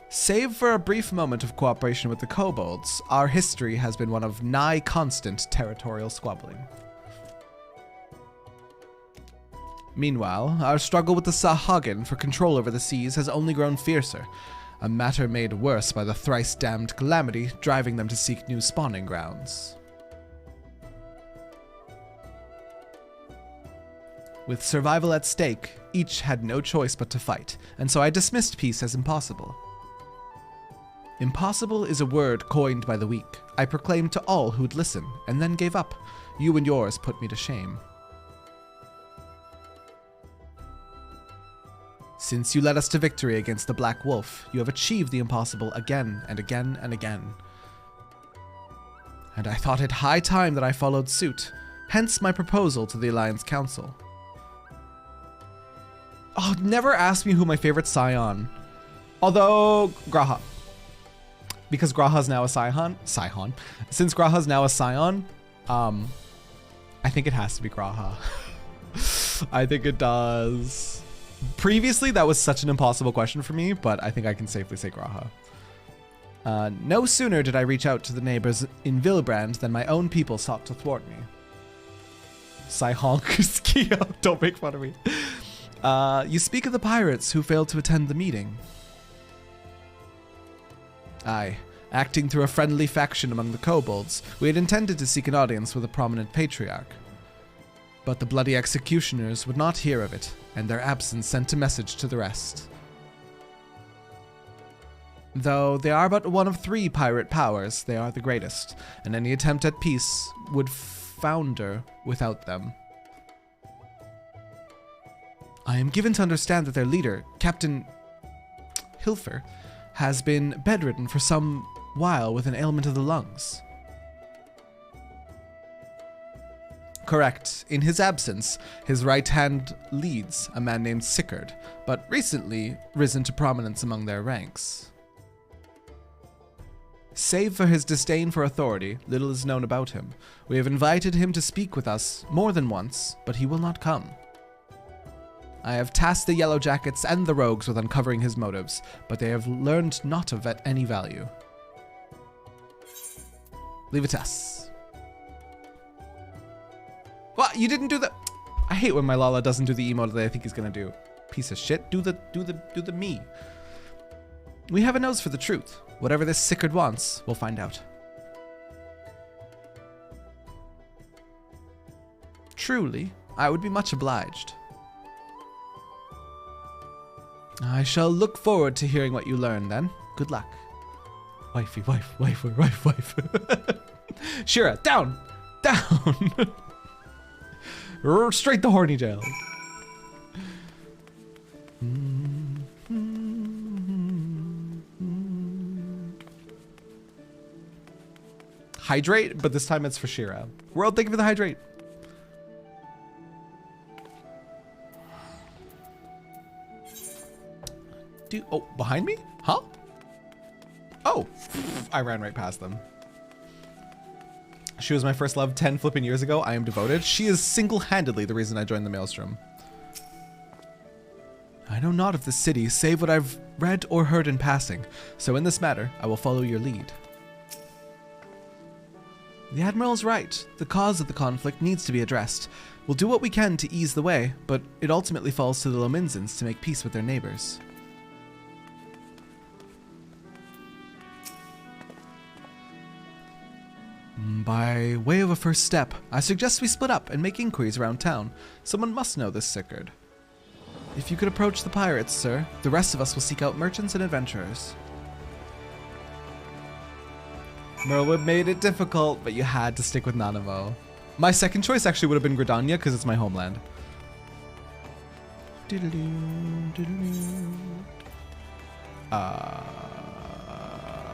Save for a brief moment of cooperation with the kobolds, our history has been one of nigh constant territorial squabbling. Meanwhile, our struggle with the Sahagin for control over the seas has only grown fiercer, a matter made worse by the thrice-damned calamity driving them to seek new spawning grounds. With survival at stake, each had no choice but to fight, and so I dismissed peace as impossible. Impossible is a word coined by the weak. I proclaimed to all who'd listen, and then gave up. You and yours put me to shame. Since you led us to victory against the Black Wolf, you have achieved the impossible again and again and again. And I thought it high time that I followed suit, hence my proposal to the Alliance Council. Oh, never ask me who my favorite scion. Although, Graha. Because Graha's now a Scion. Since Graha's now a Scion, I think it has to be Graha. I think it does. Previously, that was such an impossible question for me, but I think I can safely say Graha. No sooner did I reach out to the neighbors in Villebrand than my own people sought to thwart me. Sci-honk, don't make fun of me. You speak of the pirates who failed to attend the meeting. Aye, acting through a friendly faction among the kobolds, we had intended to seek an audience with a prominent patriarch. But the bloody executioners would not hear of it, and their absence sent a message to the rest. Though they are but one of 3 pirate powers, they are the greatest, and any attempt at peace would founder without them. I am given to understand that their leader, Captain Hilfer, has been bedridden for some while with an ailment of the lungs. Correct. In his absence, his right hand leads a man named Sickard, but recently risen to prominence among their ranks. Save for his disdain for authority, little is known about him. We have invited him to speak with us more than once, but he will not come. I have tasked the Yellow Jackets and the Rogues with uncovering his motives, but they have learned not of any value. Leave it to us. What? You didn't do the... I hate when my Lala doesn't do the emote that I think he's gonna do. Piece of shit. Do the me. We have a nose for the truth. Whatever this Sickard wants, we'll find out. Truly, I would be much obliged. I shall look forward to hearing what you learn then. Good luck. Wifey, wife. Shira, down! Down! Straight to horny jail. Hydrate, but this time it's for Shira. World, thank you for the hydrate. Oh, behind me? Huh? Oh, I ran right past them. She was my first love 10 flipping years ago. I am devoted. She is single-handedly the reason I joined the Maelstrom. I know not of the city, save what I've read or heard in passing. So in this matter, I will follow your lead. The Admiral's right. The cause of the conflict needs to be addressed. We'll do what we can to ease the way, but it ultimately falls to the Lominzans to make peace with their neighbors. By way of a first step, I suggest we split up and make inquiries around town. Someone must know this Sickard. If you could approach the pirates, sir, the rest of us will seek out merchants and adventurers. Merlwood made it difficult, but you had to stick with Nanamo. My second choice actually would have been Gridania because it's my homeland.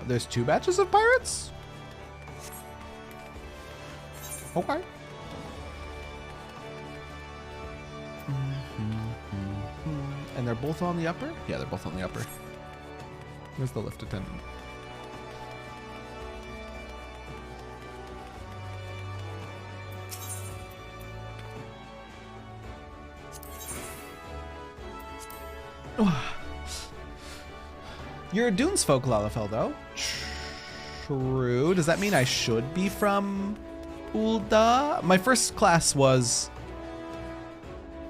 There's 2 batches of pirates? Okay. And they're both on the upper? Yeah, they're both on the upper. Where's the lift attendant? You're a Dunes folk, Lalafell, though. True. Does that mean I should be from Ul'dah? My first class was...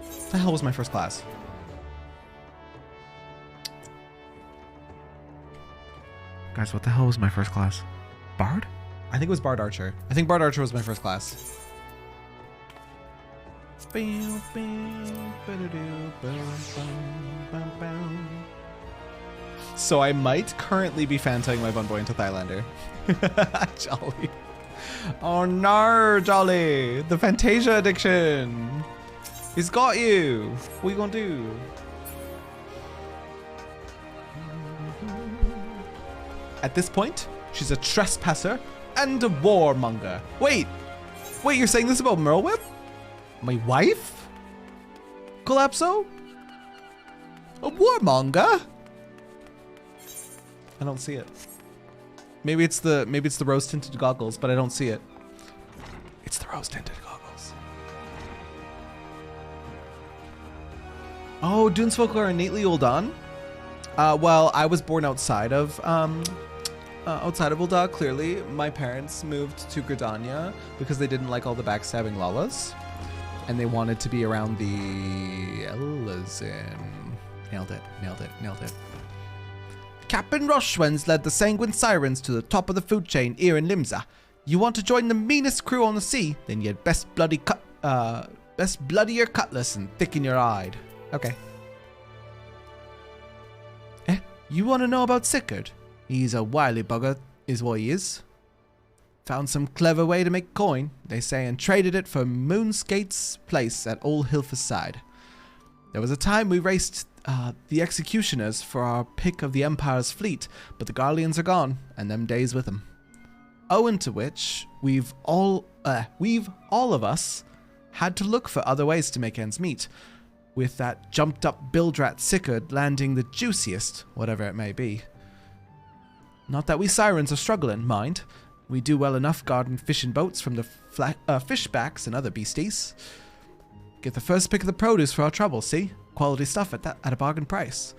What the hell was my first class? Guys, what the hell was my first class? Bard? I think it was Bard Archer. I think Bard Archer was my first class. So I might currently be fantoing my Bunboy into Thailander. Jolly. Oh no, Jolly. The Fantasia addiction. He's got you. What are you gonna do? At this point, she's a trespasser and a warmonger. Wait, you're saying this about Merlweb? My wife? Collapso? A warmonger? I don't see it. Maybe it's the rose tinted goggles, but I don't see it. It's the rose tinted goggles. Oh, Dunesfolk are innately Ul'dah. Well, I was born outside of Ul'dah, clearly. My parents moved to Gridania because they didn't like all the backstabbing Lalas. And they wanted to be around the Elazin. Nailed it. Captain Roshwens led the Sanguine Sirens to the top of the food chain here in Limsa. You want to join the meanest crew on the sea? Then you'd best bloody your cutlass and thicken your hide. Okay. You want to know about Sickard? He's a wily bugger, is what he is. Found some clever way to make coin, they say, and traded it for Moonskate's place at Old Hilfer's side. There was a time we raced the executioners for our pick of the Empire's fleet, but the Garleans are gone, and them days with them. Owing to which, we've all of us had to look for other ways to make ends meet, with that jumped up Bildrat Sickard landing the juiciest, whatever it may be. Not that we Sirens are struggling, mind. We do well enough guarding fishing boats from the fishbacks and other beasties. Get the first pick of the produce for our trouble, see? Quality stuff at a bargain price.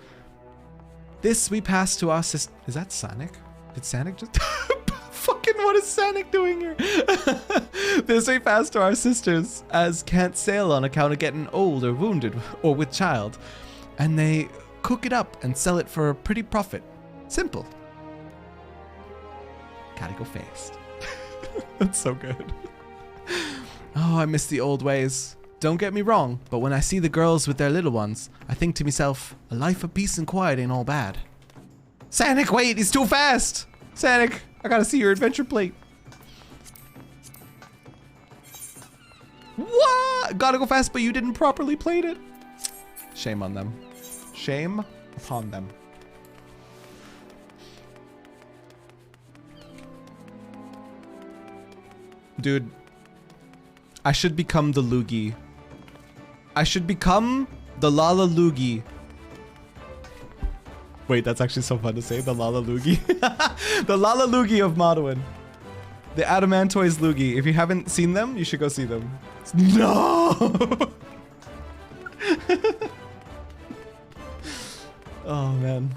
This we pass to our sister. Is that Sanic? Did Sanic just... Fucking what is Sanic doing here? This we pass to our sisters, as can't sail on account of getting old or wounded or with child. And they cook it up and sell it for a pretty profit. Simple. Gotta go fast. That's so good. Oh, I miss the old ways. Don't get me wrong, but when I see the girls with their little ones, I think to myself, a life of peace and quiet ain't all bad. Sanic, wait, he's too fast! Sanic, I gotta see your adventure plate. What? Gotta go fast, but you didn't properly plate it. Shame on them. Shame upon them. Dude, I should become the Loogie. I should become the Lala Loogie. Wait, that's actually so fun to say. The Lala Loogie. The Lala Loogie of Modwin. The Adamantoise Loogie. If you haven't seen them, you should go see them. No! Oh, man.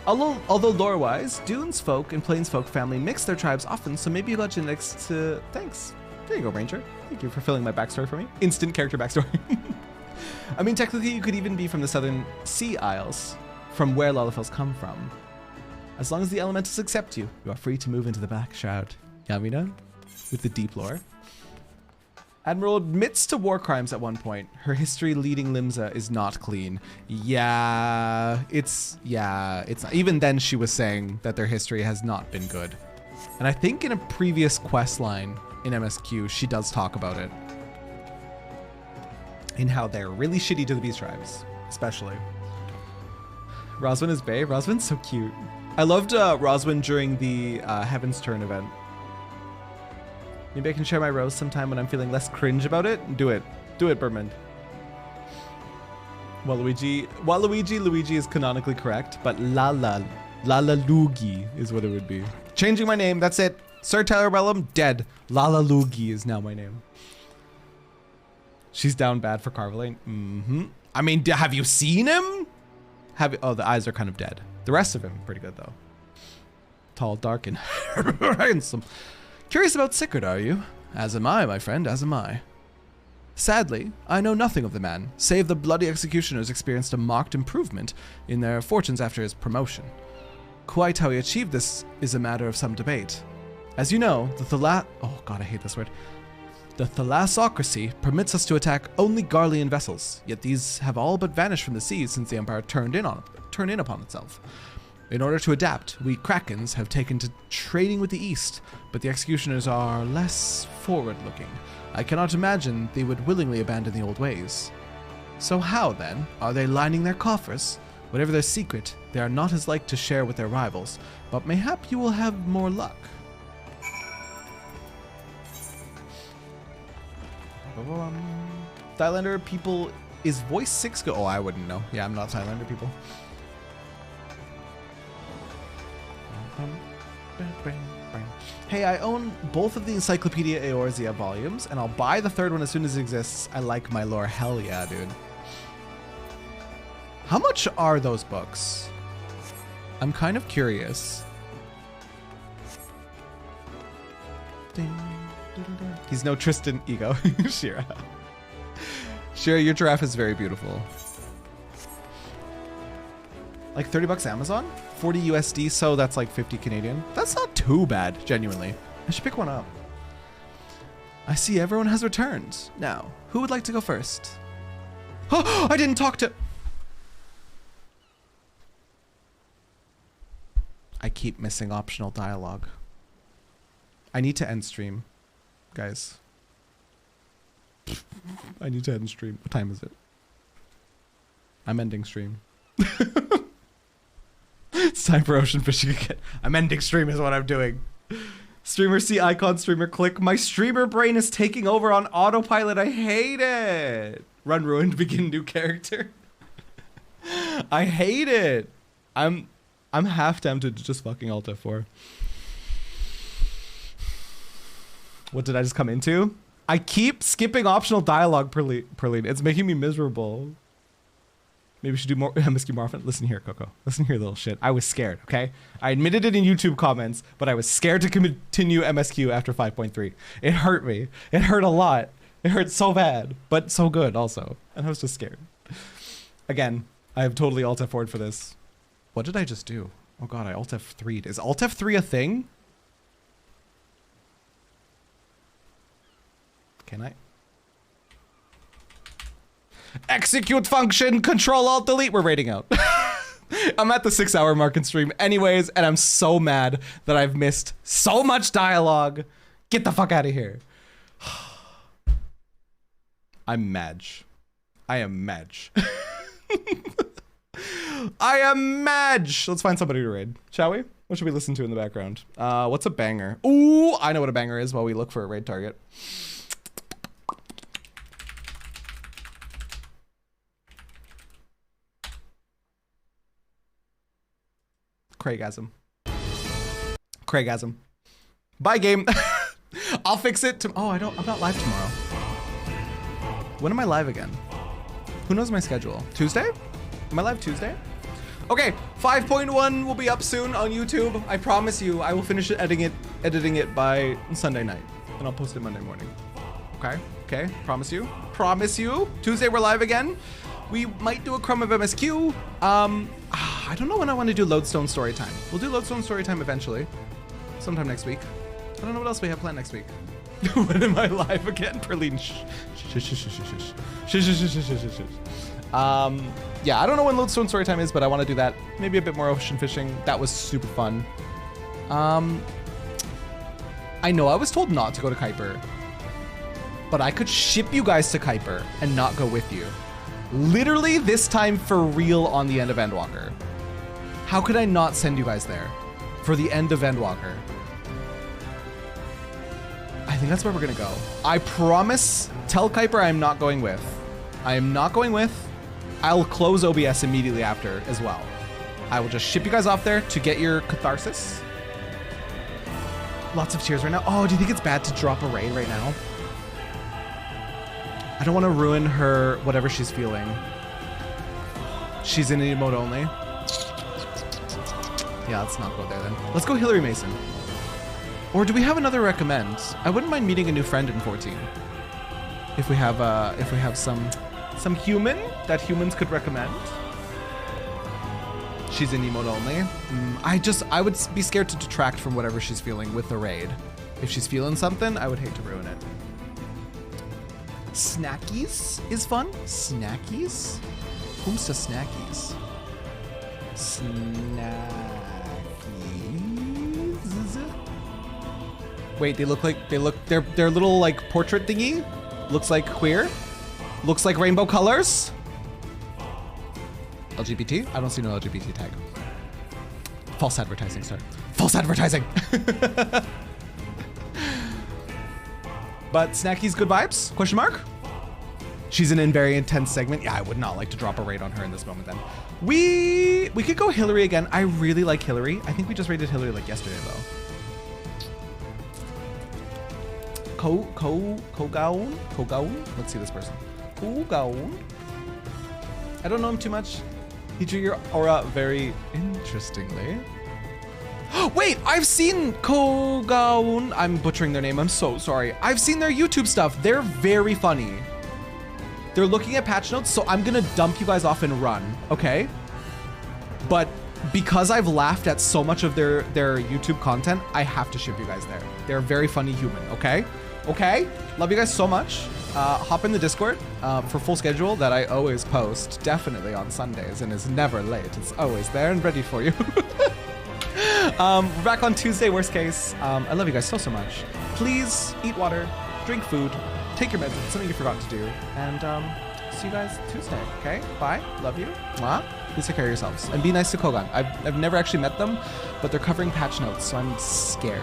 Although lore-wise, Dunes folk and Plains folk family mix their tribes often, so maybe you got genetics to... Thanks. There you go, Ranger. Thank you for filling my backstory for me. Instant character backstory. I mean, technically, you could even be from the Southern Sea Isles, from where Lalafels come from. As long as the elementals accept you, you are free to move into the Black Shroud. Yamina? With the deep lore. Admiral admits to war crimes at one point. Her history leading Limsa is not clean. Yeah, it's not. Even then she was saying that their history has not been good. And I think in a previous quest line in MSQ, she does talk about it. In how they're really shitty to the Beast Tribes, especially. Roswin is bae. Roswin's so cute. I loved Roswin during the Heaven's Turn event. Maybe I can share my rose sometime when I'm feeling less cringe about it. Do it. Do it, Berman. Luigi is canonically correct, but Lala Lugi is what it would be. Changing my name, that's it. Sir Terrabellum, dead. Lala Lugi is now my name. She's down bad for Carvalane. I mean, have you seen him? Oh, the eyes are kind of dead. The rest of him, pretty good though. Tall, dark, and handsome. Curious about Sigurd, are you? As am I, my friend, as am I. Sadly, I know nothing of the man, save the bloody executioners experienced a marked improvement in their fortunes after his promotion. Quite how he achieved this is a matter of some debate. As you know, the thalassocracy permits us to attack only Garlean vessels, yet these have all but vanished from the seas since the Empire turned in upon itself. In order to adapt, we Krakens have taken to trading with the East, but the executioners are less forward-looking. I cannot imagine they would willingly abandon the old ways. So how, then, are they lining their coffers? Whatever their secret, they are not as like to share with their rivals, but mayhap you will have more luck. Thailander people, is voice 6 go? Oh, I wouldn't know. Yeah, I'm not Thailander people. Hey, I own both of the Encyclopedia Eorzea volumes, and I'll buy the third one as soon as it exists. I like my lore. Hell yeah, dude. How much are those books? I'm kind of curious. He's no Tristan ego. Shira. Shira, your giraffe is very beautiful. Like 30 bucks Amazon? 40 USD, so that's like 50 Canadian. That's not too bad, genuinely. I should pick one up. I see everyone has returned. Now, who would like to go first? Oh, I didn't talk to... I keep missing optional dialogue. I need to end stream, guys. I need to end stream. What time is it? I'm ending stream. It's time for ocean fishing again. I'm ending stream is what I'm doing. Streamer see icon, streamer click. My streamer brain is taking over on autopilot. I hate it. Run ruined, begin new character. I hate it. I'm half tempted to just fucking Alt F4. What did I just come into? I keep skipping optional dialogue, Perline. It's making me miserable. Maybe we should do more MSQ more often. Listen here, Coco. Listen here, little shit. I was scared, okay? I admitted it in YouTube comments, but I was scared to continue MSQ after 5.3. It hurt me. It hurt a lot. It hurt so bad, but so good also. And I was just scared. Again, I have totally Alt F4'd for this. What did I just do? Oh god, I Alt F3'd. Is Alt F3 a thing? Can I? Execute function, Control Alt Delete. We're raiding out. I'm at the 6-hour mark in stream anyways, and I'm so mad that I've missed so much dialogue. Get the fuck out of here. I'm Madge. I am Madge. I am Madge. Let's find somebody to raid, shall we? What should we listen to in the background? What's a banger? Ooh, I know what a banger is while we look for a raid target. Craigasm. Craigasm. Bye, game. I'll fix it. Oh, I'm not live tomorrow. When am I live again? Who knows my schedule? Tuesday? Am I live Tuesday? Okay, 5.1 will be up soon on YouTube. I promise you, I will finish editing it by Sunday night, and I'll post it Monday morning. Okay? Okay? Promise you? Promise you? Tuesday we're live again. We might do a crumb of MSQ. I don't know when I want to do Lodestone Storytime. We'll do Lodestone Storytime eventually. Sometime next week. I don't know what else we have planned next week. When am I live again? Perline. Yeah, I don't know when Lodestone Storytime is, but I want to do that. Maybe a bit more ocean fishing. That was super fun. I know I was told not to go to Kuiper, but I could ship you guys to Kuiper and not go with you. Literally this time for real on the end of Endwalker. How could I not send you guys there for the end of Endwalker? I think that's where we're gonna go. I promise, tell Kuiper I'm not going with. I am not going with. I'll close OBS immediately after as well. I will just ship you guys off there to get your catharsis. Lots of tears right now. Oh, do you think it's bad to drop a raid right now? I don't want to ruin her, whatever she's feeling. She's in emote only. Yeah, let's not go there then. Let's go Hillary Mason. Or do we have another recommend? I wouldn't mind meeting a new friend in 14. If we have some human that humans could recommend. She's in emote only. I would be scared to detract from whatever she's feeling with the raid. If she's feeling something, I would hate to ruin it. Snackies is fun. Snackies? Whom's the snackies? Snackies. Wait, their little like portrait thingy looks like queer. Looks like rainbow colors. LGBT? I don't see no LGBT tag. False advertising, sir. False advertising. But Snacky's good vibes? Question mark? She's in a very intense segment. Yeah, I would not like to drop a raid on her in this moment then. We could go Hillary again. I really like Hillary. I think we just raided Hillary like yesterday though. Kogaun? Let's see this person. Kogaun? I don't know him too much. He drew your aura very interestingly. Wait, I've seen Kogaun. I'm butchering their name. I'm so sorry. I've seen their YouTube stuff. They're very funny. They're looking at patch notes, so I'm gonna dump you guys off and run, okay? But because I've laughed at so much of their YouTube content, I have to ship you guys there. They're a very funny human, okay? Okay? Love you guys so much. Hop in the Discord for full schedule that I always post, definitely on Sundays, and is never late. It's always there and ready for you. We're back on Tuesday, worst case. I love you guys so much. Please eat water, drink food, take your meds if it's something you forgot to do, and see you guys Tuesday, okay? Bye, love you. Mwah. Please take care of yourselves, and be nice to Kogan. I've never actually met them, but they're covering patch notes, so I'm scared.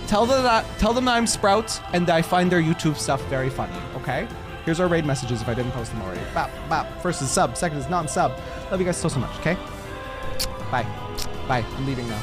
Tell them that I'm Sprout, and I find their YouTube stuff very funny, okay? Here's our raid messages if I didn't post them already. Bop, bop. First is sub, second is non-sub. Love you guys so much, okay? Bye. Bye, I'm leaving now.